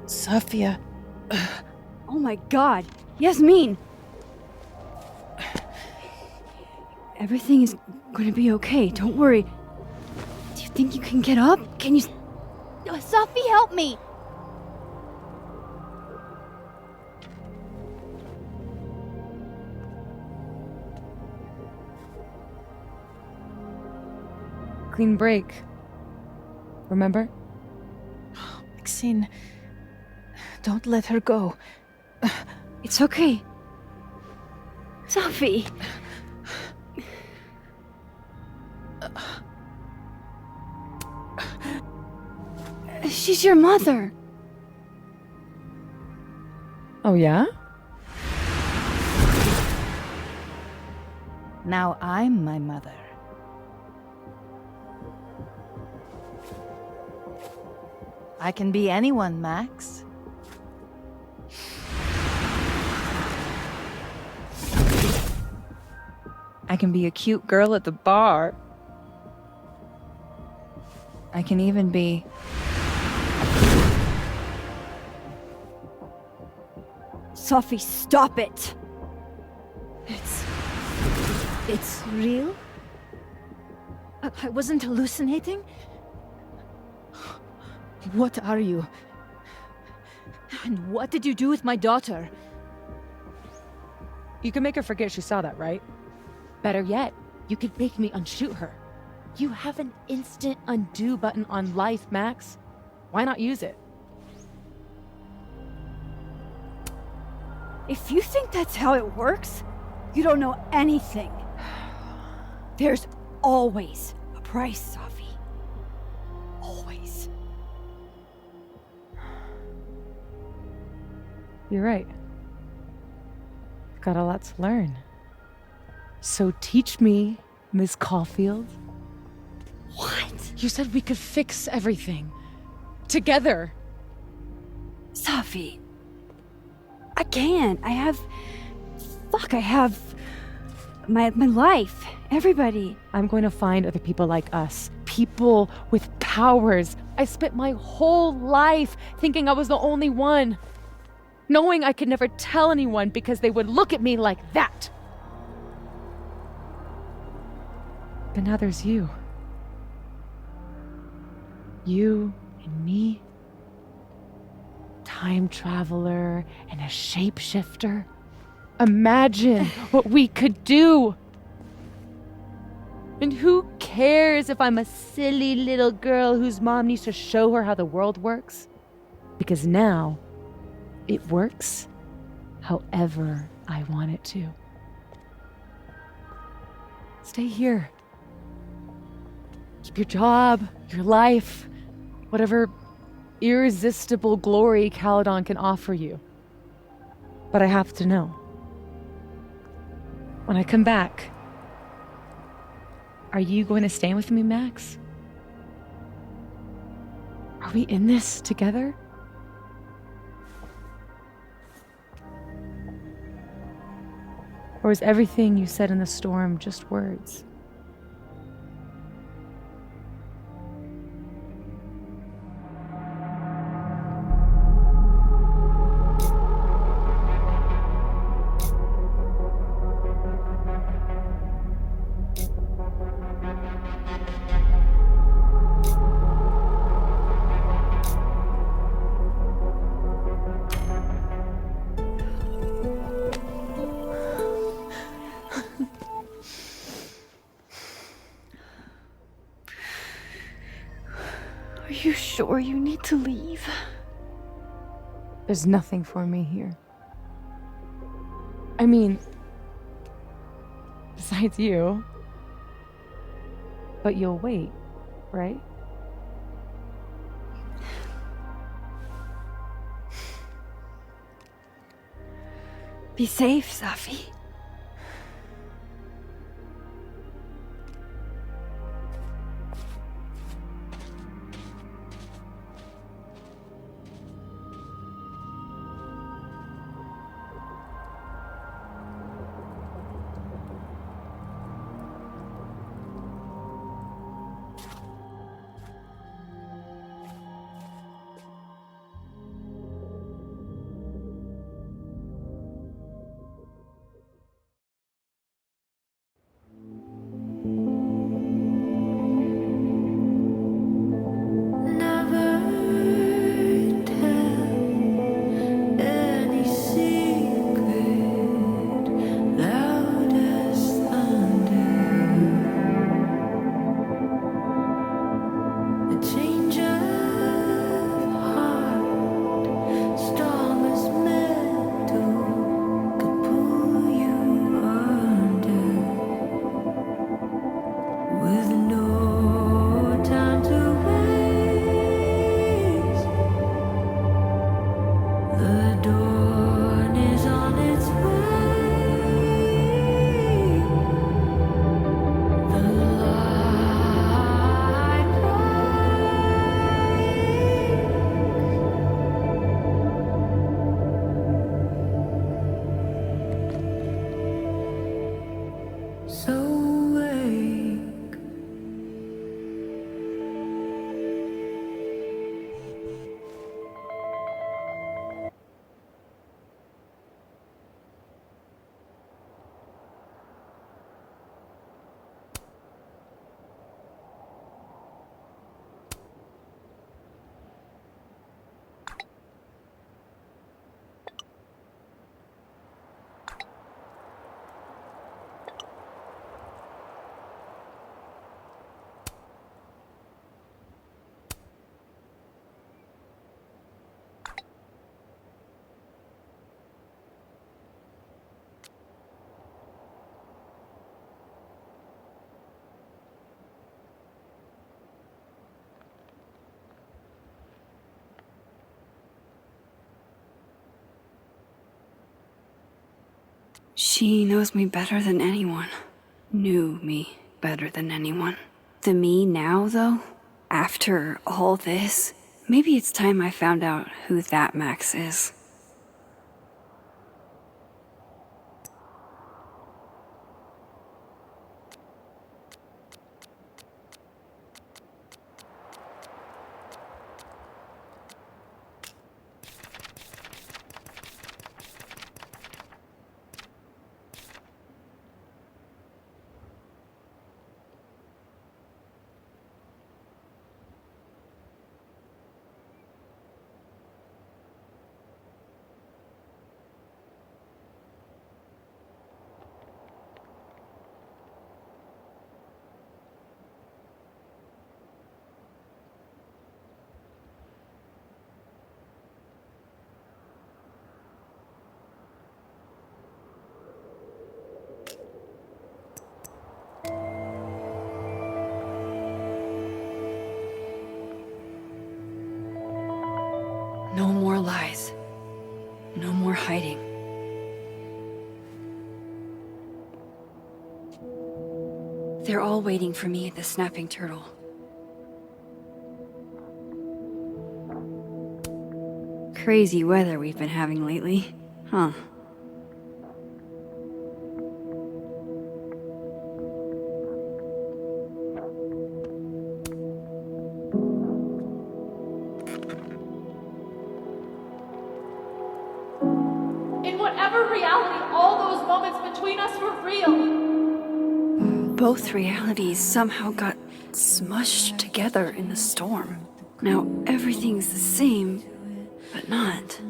Sophia. Oh my god! Yasmin! Everything is gonna be okay, don't worry. Do you think you can get up? Can you... Sophie, help me! Clean break. Remember? Maxine, don't let her go. It's okay. Sophie! She's your mother. Oh, yeah? Now I'm my mother. I can be anyone, Max. I can be a cute girl at the bar. I can even be... Sophie, stop it! It's real? I wasn't hallucinating? What are you? And what did you do with my daughter? You can make her forget she saw that, right? Better yet, you could make me unshoot her. You have an instant undo button on life, Max. Why not use it? If you think that's how it works, you don't know anything. There's always a price, Safi. Always. You're right. I've got a lot to learn. So teach me, Miss Caulfield. What? You said we could fix everything. Together. Safi. I can't. I have my life. Everybody. I'm going to find other people like us. People with powers. I spent my whole life thinking I was the only one. Knowing I could never tell anyone because they would look at me like that. But now there's you. You and me. Time traveler and a shapeshifter. Imagine what we could do. And who cares if I'm a silly little girl whose mom needs to show her how the world works? Because now, it works however I want it to. Stay here. Keep your job, your life, whatever irresistible glory Caledon can offer you. But I have to know. When I come back, are you going to stay with me, Max? Are we in this together? Or is everything you said in the storm just words? Are you sure you need to leave? There's nothing for me here. I mean, besides you. But you'll wait, right? Be safe, Safi. She knows me better than anyone. Knew me better than anyone. The me now, though, after all this, maybe it's time I found out who that Max is. No more lies. No more hiding. They're all waiting for me at the Snapping Turtle. Crazy weather we've been having lately, huh? In whatever reality, all those moments between us were real. Both realities somehow got smushed together in the storm. Now everything's the same, but not.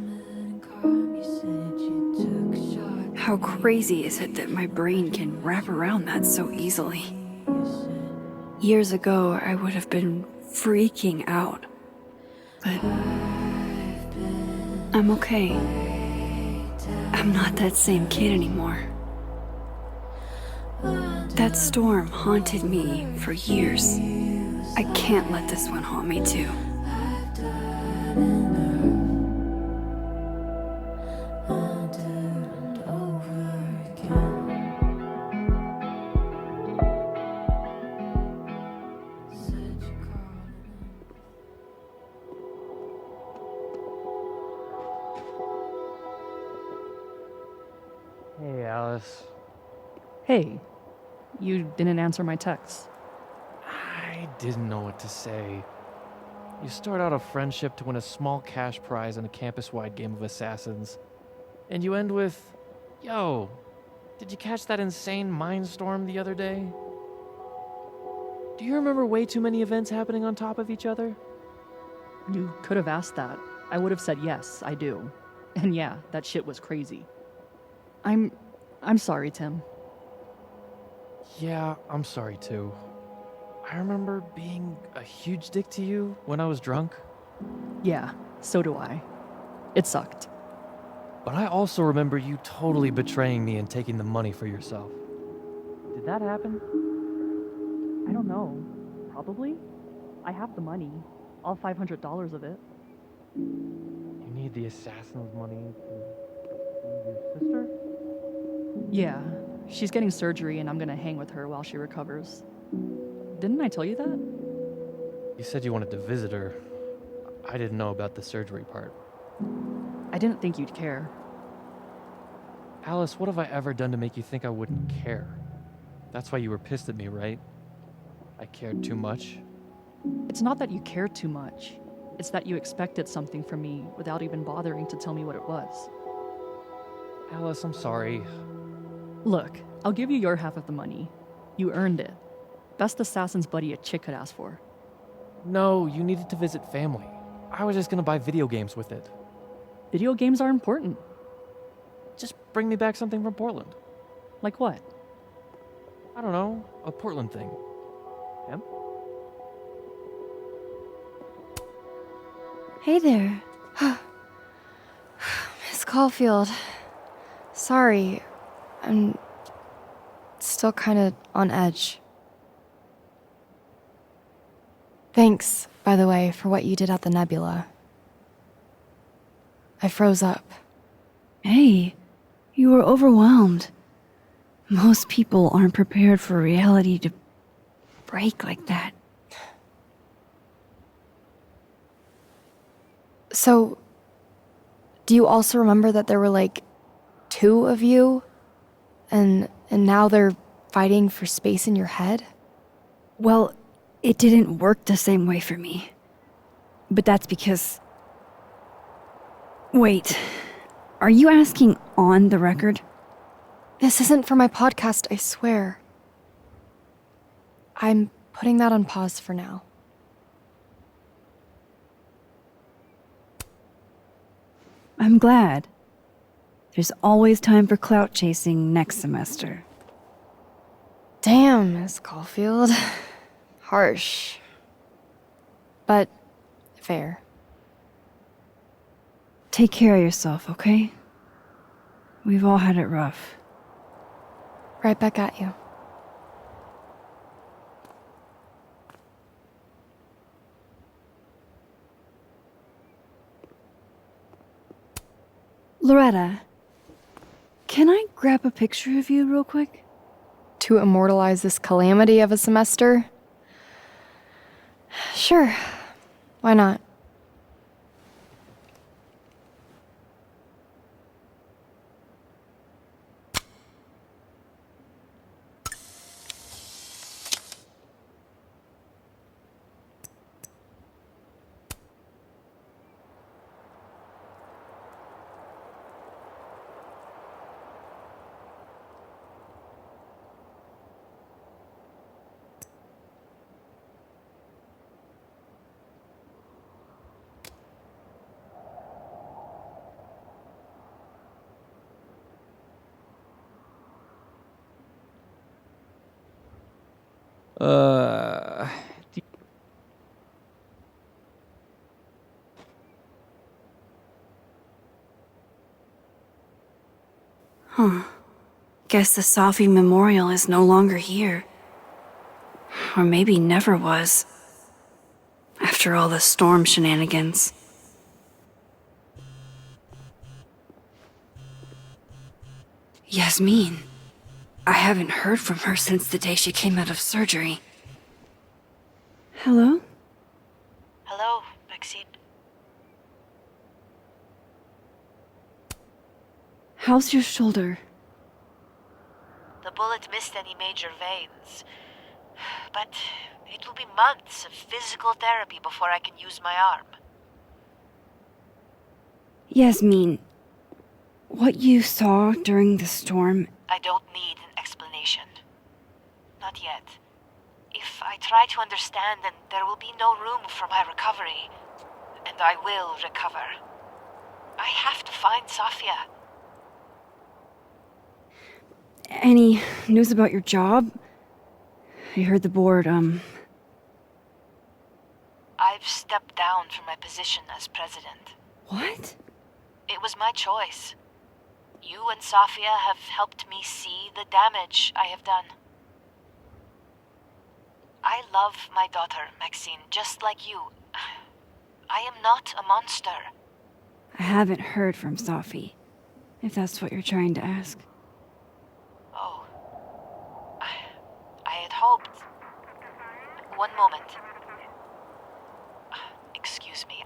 How crazy is it that my brain can wrap around that so easily? Years ago, I would have been freaking out. But I'm okay. I'm not that same kid anymore. That storm haunted me for years. I can't let this one haunt me too. Hey, Alice. Hey, you didn't answer my text. I didn't know what to say. You start out a friendship to win a small cash prize in a campus-wide game of assassins. And you end with, yo, did you catch that insane mindstorm the other day? Do you remember way too many events happening on top of each other? You could have asked that. I would have said yes, I do. And yeah, that shit was crazy. I'm sorry, Tim. Yeah, I'm sorry too. I remember being a huge dick to you when I was drunk. Yeah, so do I. It sucked. But I also remember you totally betraying me and taking the money for yourself. Did that happen? I don't know. Probably. I have the money. All $500 of it. You need the assassin's money to see your sister? Yeah, she's getting surgery and I'm gonna hang with her while she recovers. Didn't I tell you that? You said you wanted to visit her. I didn't know about the surgery part. I didn't think you'd care. Alice, what have I ever done to make you think I wouldn't care? That's why you were pissed at me, right? I cared too much? It's not that you cared too much. It's that you expected something from me without even bothering to tell me what it was. Alice, I'm sorry. Look, I'll give you your half of the money. You earned it. Best assassin's buddy a chick could ask for. No, you needed to visit family. I was just gonna buy video games with it. Video games are important. Just bring me back something from Portland. Like what? I don't know, a Portland thing. Yep. Hey there. Miss Caulfield. Sorry. I'm still kind of on edge. Thanks, by the way, for what you did at the Nebula. I froze up. Hey, You were overwhelmed. Most people aren't prepared for reality to break like that. So, do you also remember that there were like 2 of you? And now they're fighting for space in your head? Well, it didn't work the same way for me. But that's because... Wait, are you asking on the record? This isn't for my podcast, I swear. I'm putting that on pause for now. I'm glad. There's always time for clout chasing next semester. Damn, Miss Caulfield. Harsh. But fair. Take care of yourself, okay? We've all had it rough. Right back at you. Loretta, can I grab a picture of you real quick? To immortalize this calamity of a semester? Sure. Why not? Huh. Guess the Safi Memorial is no longer here. Or maybe never was. After all the storm shenanigans. Yasmin. I haven't heard from her since the day she came out of surgery. Hello? Hello, Maxine. How's your shoulder? The bullet missed any major veins. But it will be months of physical therapy before I can use my arm. Yasmin, what you saw during the storm... I don't need an explanation. Not yet. If I try to understand, then there will be no room for my recovery. And I will recover. I have to find Safia. Any news about your job? I heard the board, I've stepped down from my position as president. What? It was my choice. You and Safia have helped me see the damage I have done. I love my daughter, Maxine, just like you. I am not a monster. I haven't heard from Safi, if that's what you're trying to ask. Oh. I had hoped... One moment. Excuse me,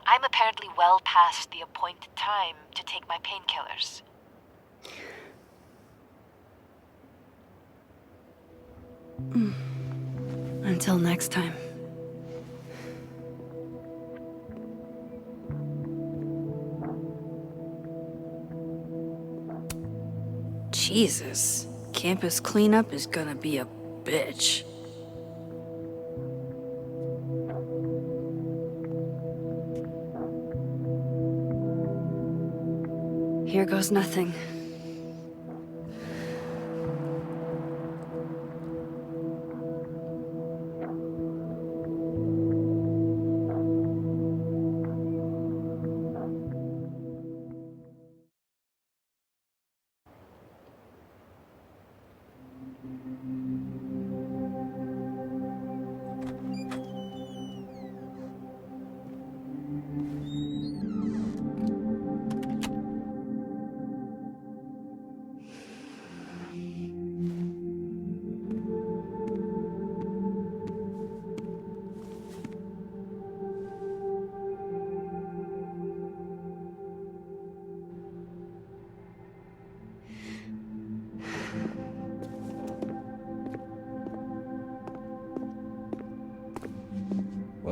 I'm apparently well past the appointed time to take my painkillers. Until next time. Jesus, campus cleanup is gonna be a bitch. Here goes nothing.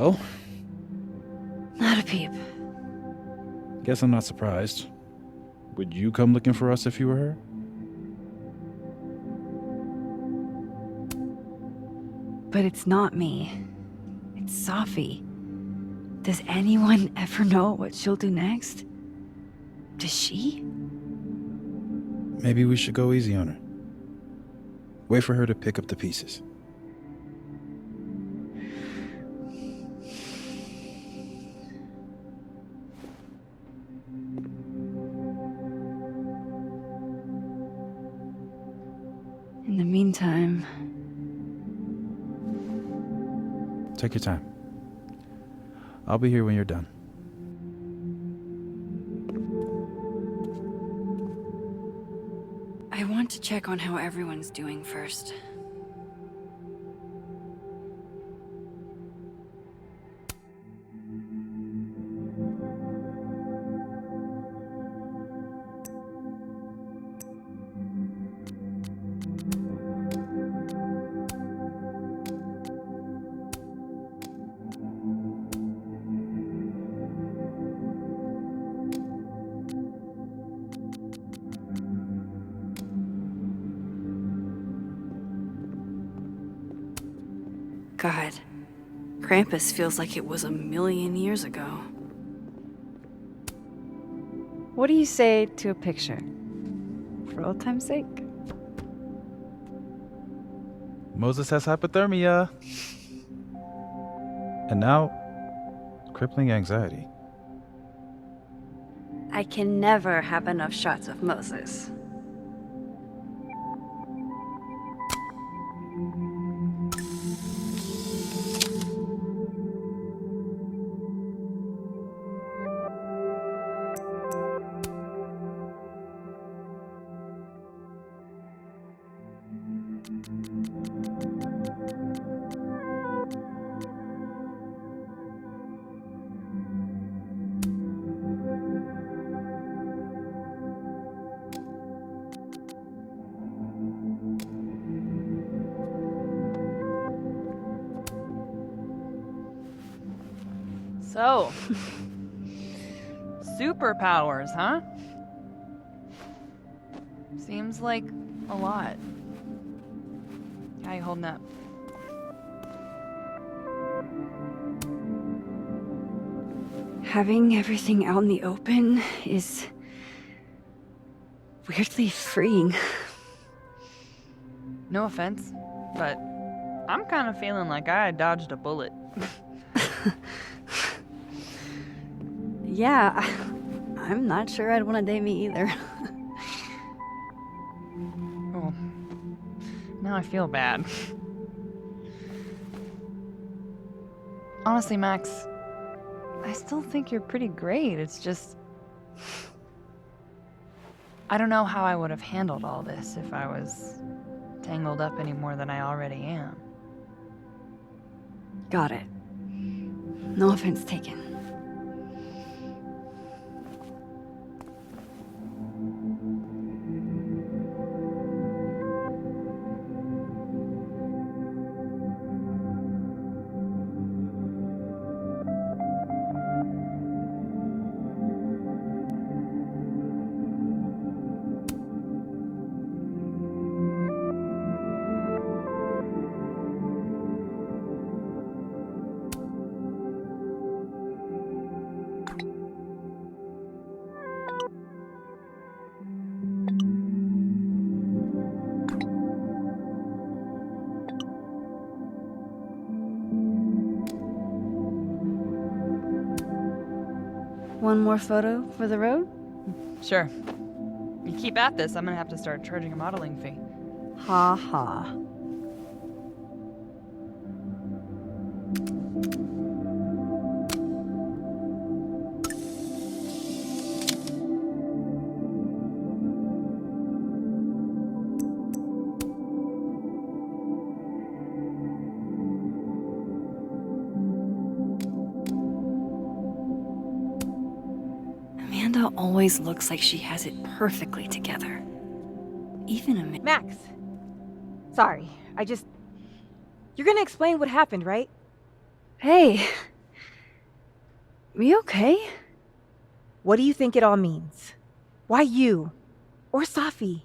Well, Not a peep. guess I'm not surprised. Would you come looking for us if you were her? But it's not me. It's Safi. Does anyone ever know what she'll do next? Does she? Maybe we should go easy on her. Wait for her to pick up the pieces. In the meantime, Take your time. I'll be here when you're done. I want to check on how everyone's doing first. God, Krampus feels like it was 1,000,000 years ago. What do you say to a picture? For old time's sake? Moses has hypothermia. And now, crippling anxiety. I can never have enough shots of Moses. So, superpowers, huh? Seems like a lot. How you holding up? Having everything out in the open is weirdly freeing. No offense, but I'm kind of feeling like I dodged a bullet. Yeah, I'm not sure I'd want to date me either. Oh, now I feel bad. Honestly, Max, I still think you're pretty great. It's just, I don't know how I would have handled all this if I was tangled up any more than I already am. Got it. No offense taken. One more photo for the road? Sure. You keep at this, I'm gonna have to start charging a modeling fee. Ha ha. Amanda always looks like she has it perfectly together. Even a Max! Sorry, you're gonna explain what happened, right? Hey, We okay? What do you think it all means? Why you? Or Safi?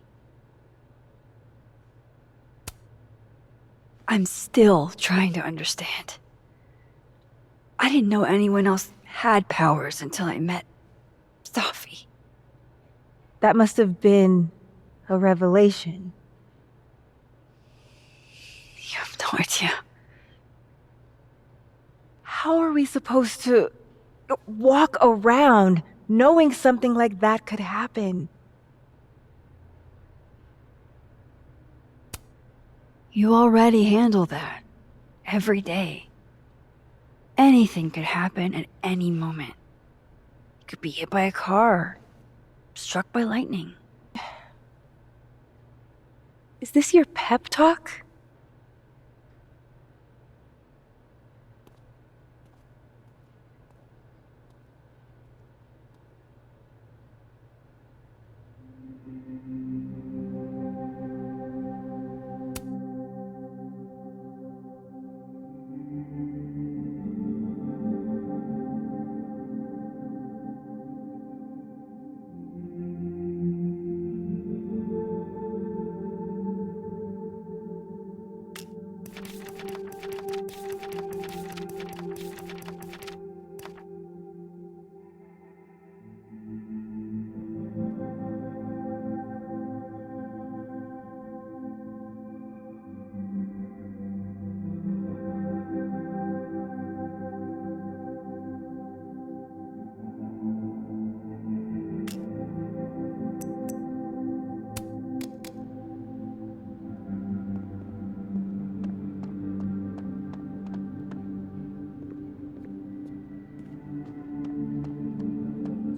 I'm still trying to understand. I didn't know anyone else had powers until I met Safi. That must have been a revelation. You have no idea. How are we supposed to walk around knowing something like that could happen? You already handle that. Every day. Anything could happen at any moment. You could be hit by a car. Struck by lightning. Is this your pep talk?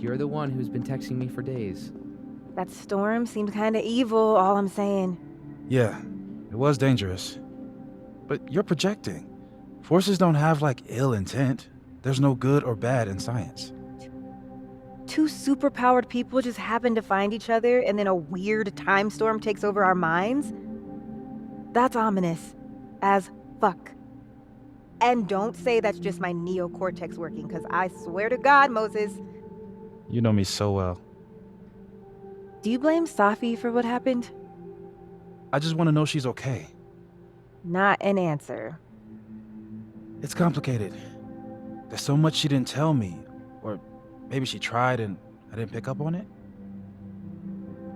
You're the one who's been texting me for days. That storm seemed kinda evil, all I'm saying. Yeah, it was dangerous. But you're projecting. Forces don't have, like, ill intent. There's no good or bad in science. Two superpowered people just happen to find each other and then a weird time storm takes over our minds? That's ominous. As fuck. And don't say that's just my neocortex working, because I swear to God, Moses. You know me so well. Do you blame Safi for what happened? I just want to know she's okay. Not an answer. It's complicated. There's so much she didn't tell me. Or maybe she tried and I didn't pick up on it?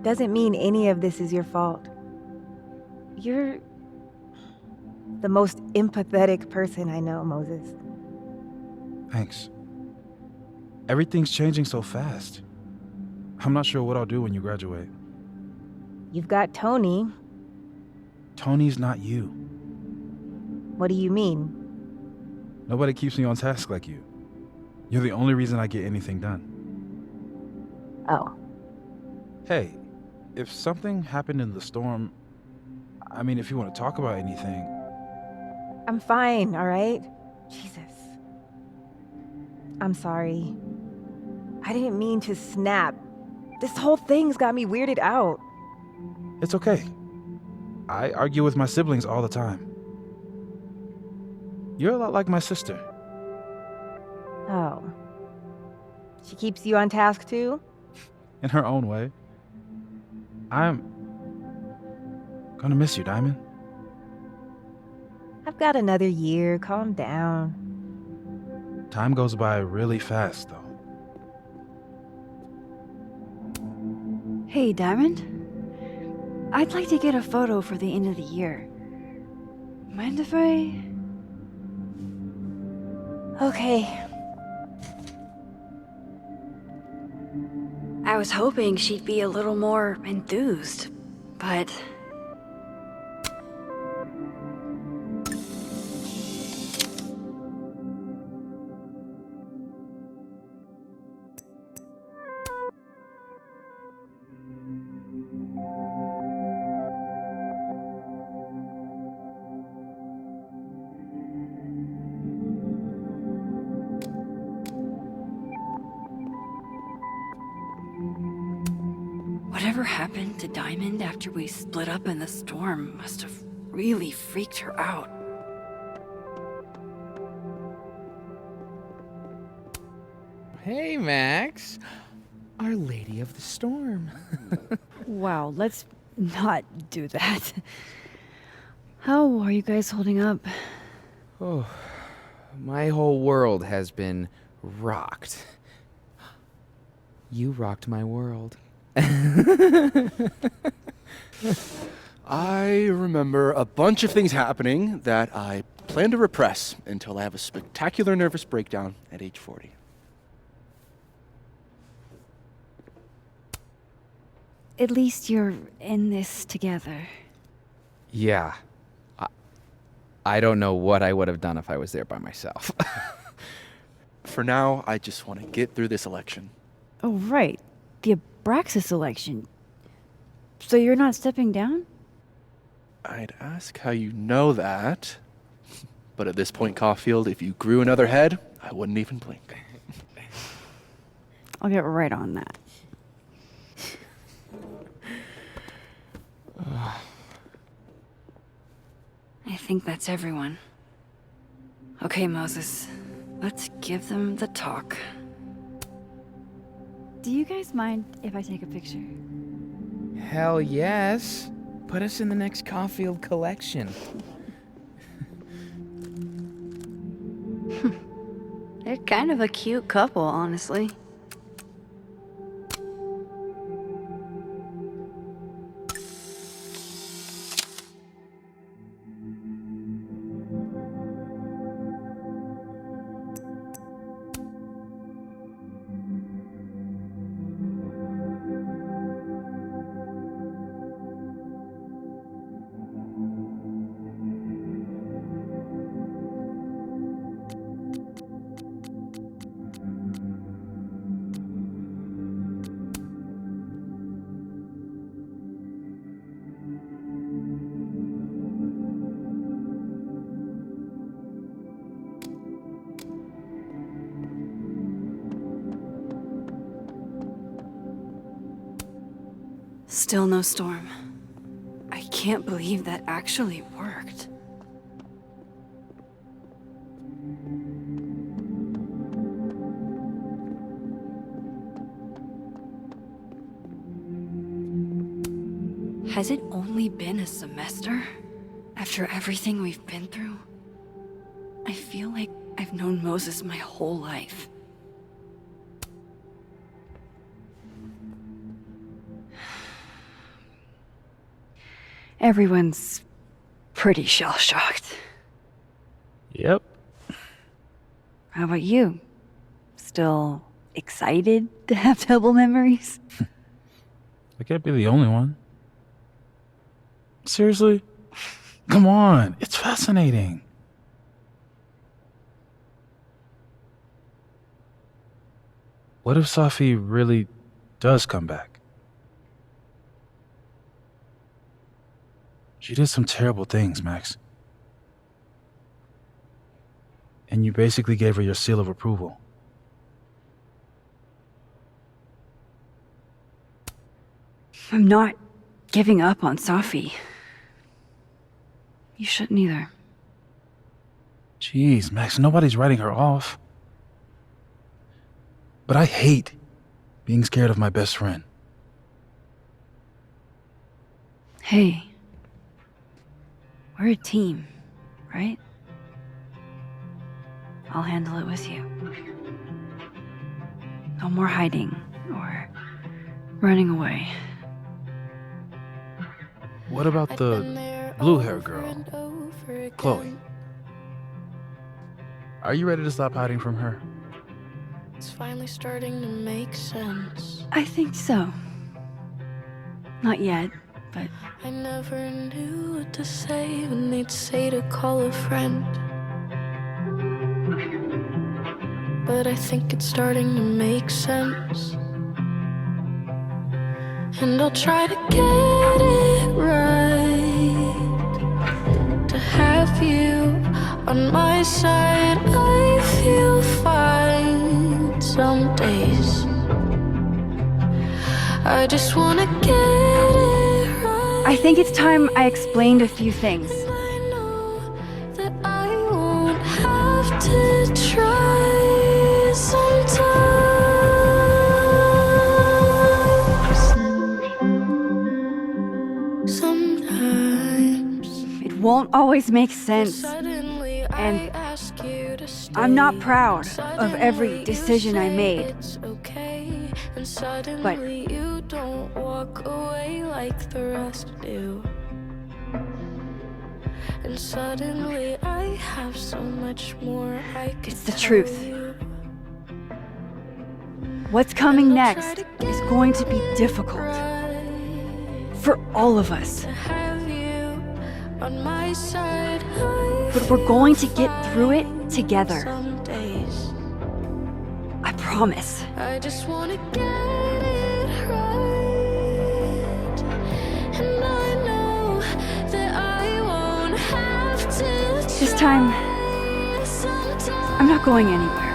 Doesn't mean any of this is your fault. You're the most empathetic person I know, Moses. Thanks. Everything's changing so fast. I'm not sure what I'll do when you graduate. You've got Tony. Tony's not you. What do you mean? Nobody keeps me on task like you. You're the only reason I get anything done. Oh. Hey, if something happened in the storm, I mean, if you want to talk about anything. I'm fine, all right? Jesus. I'm sorry. I didn't mean to snap. This whole thing's got me weirded out. It's okay. I argue with my siblings all the time. You're a lot like my sister. Oh. She keeps you on task too? In her own way. I'm gonna miss you, Diamond. I've got another year. Calm down. Time goes by really fast, though. Hey, Diamond. I'd like to get a photo for the end of the year. Mind if I... Okay. I was hoping she'd be a little more enthused, but... Whatever happened to Diamond after we split up in the storm must have really freaked her out. hey, Max. Our Lady of the Storm. Wow, let's not do that. How are you guys holding up? Oh, my whole world has been rocked. You rocked my world. I remember a bunch of things happening that I plan to repress until I have a spectacular nervous breakdown at age 40. At least you're in this together. Yeah. I don't know what I would have done if I was there by myself. For now, I just want to get through this election. Oh, right. The Abraxas election. So you're not stepping down? I'd ask how you know that. But at this point, Caulfield, if you grew another head, I wouldn't even blink. I'll get right on that. I think that's everyone. Okay, Moses. Let's give them the talk. Do you guys mind if I take a picture? Hell yes. Put us in the next Caulfield collection. They're kind of a cute couple, honestly. Still no storm. I can't believe that actually worked. Has it only been a semester? After everything we've been through? I feel like I've known Moses my whole life. Everyone's pretty shell-shocked. Yep. How about you? Still excited to have double memories? I can't be the only one. Seriously? Come on, it's fascinating. What if Safi really does come back? She did some terrible things, Max. And you basically gave her your seal of approval. I'm not giving up on Safi. You shouldn't either. Jeez, Max, nobody's writing her off. But I hate being scared of my best friend. Hey. We're a team, right? I'll handle it with you. No more hiding or running away. What about the blue-haired girl, Chloe? Are you ready to stop hiding from her? It's finally starting to make sense. I think so. Not yet, but... I never knew what to say when they'd say to call a friend. But I think it's starting to make sense. And I'll try to get it right. To have you on my side, I feel fine some days. I just wanna get it right. I think it's time I explained a few things. I know that I won't have to try sometimes. won't always make sense. And I'm not proud of every decision I made. But you don't walk away like the rest do. And suddenly I have so much more I could it's the tell truth. you. What's coming next is going to be difficult. For all of us. Have you on my side? But we're going to get through it together. Some days I promise. I just wanna get it right. And I know that I won't have to. This time, I'm not going anywhere.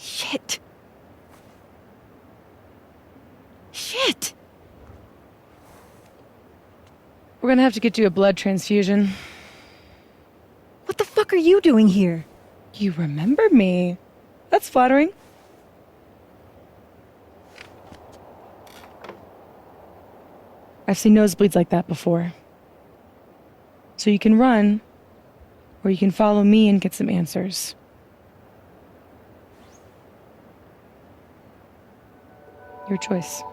Shit. Shit. We're gonna have to get you a blood transfusion. What the fuck are you doing here? You remember me. That's flattering. I've seen nosebleeds like that before. So you can run, or you can follow me and get some answers. Your choice.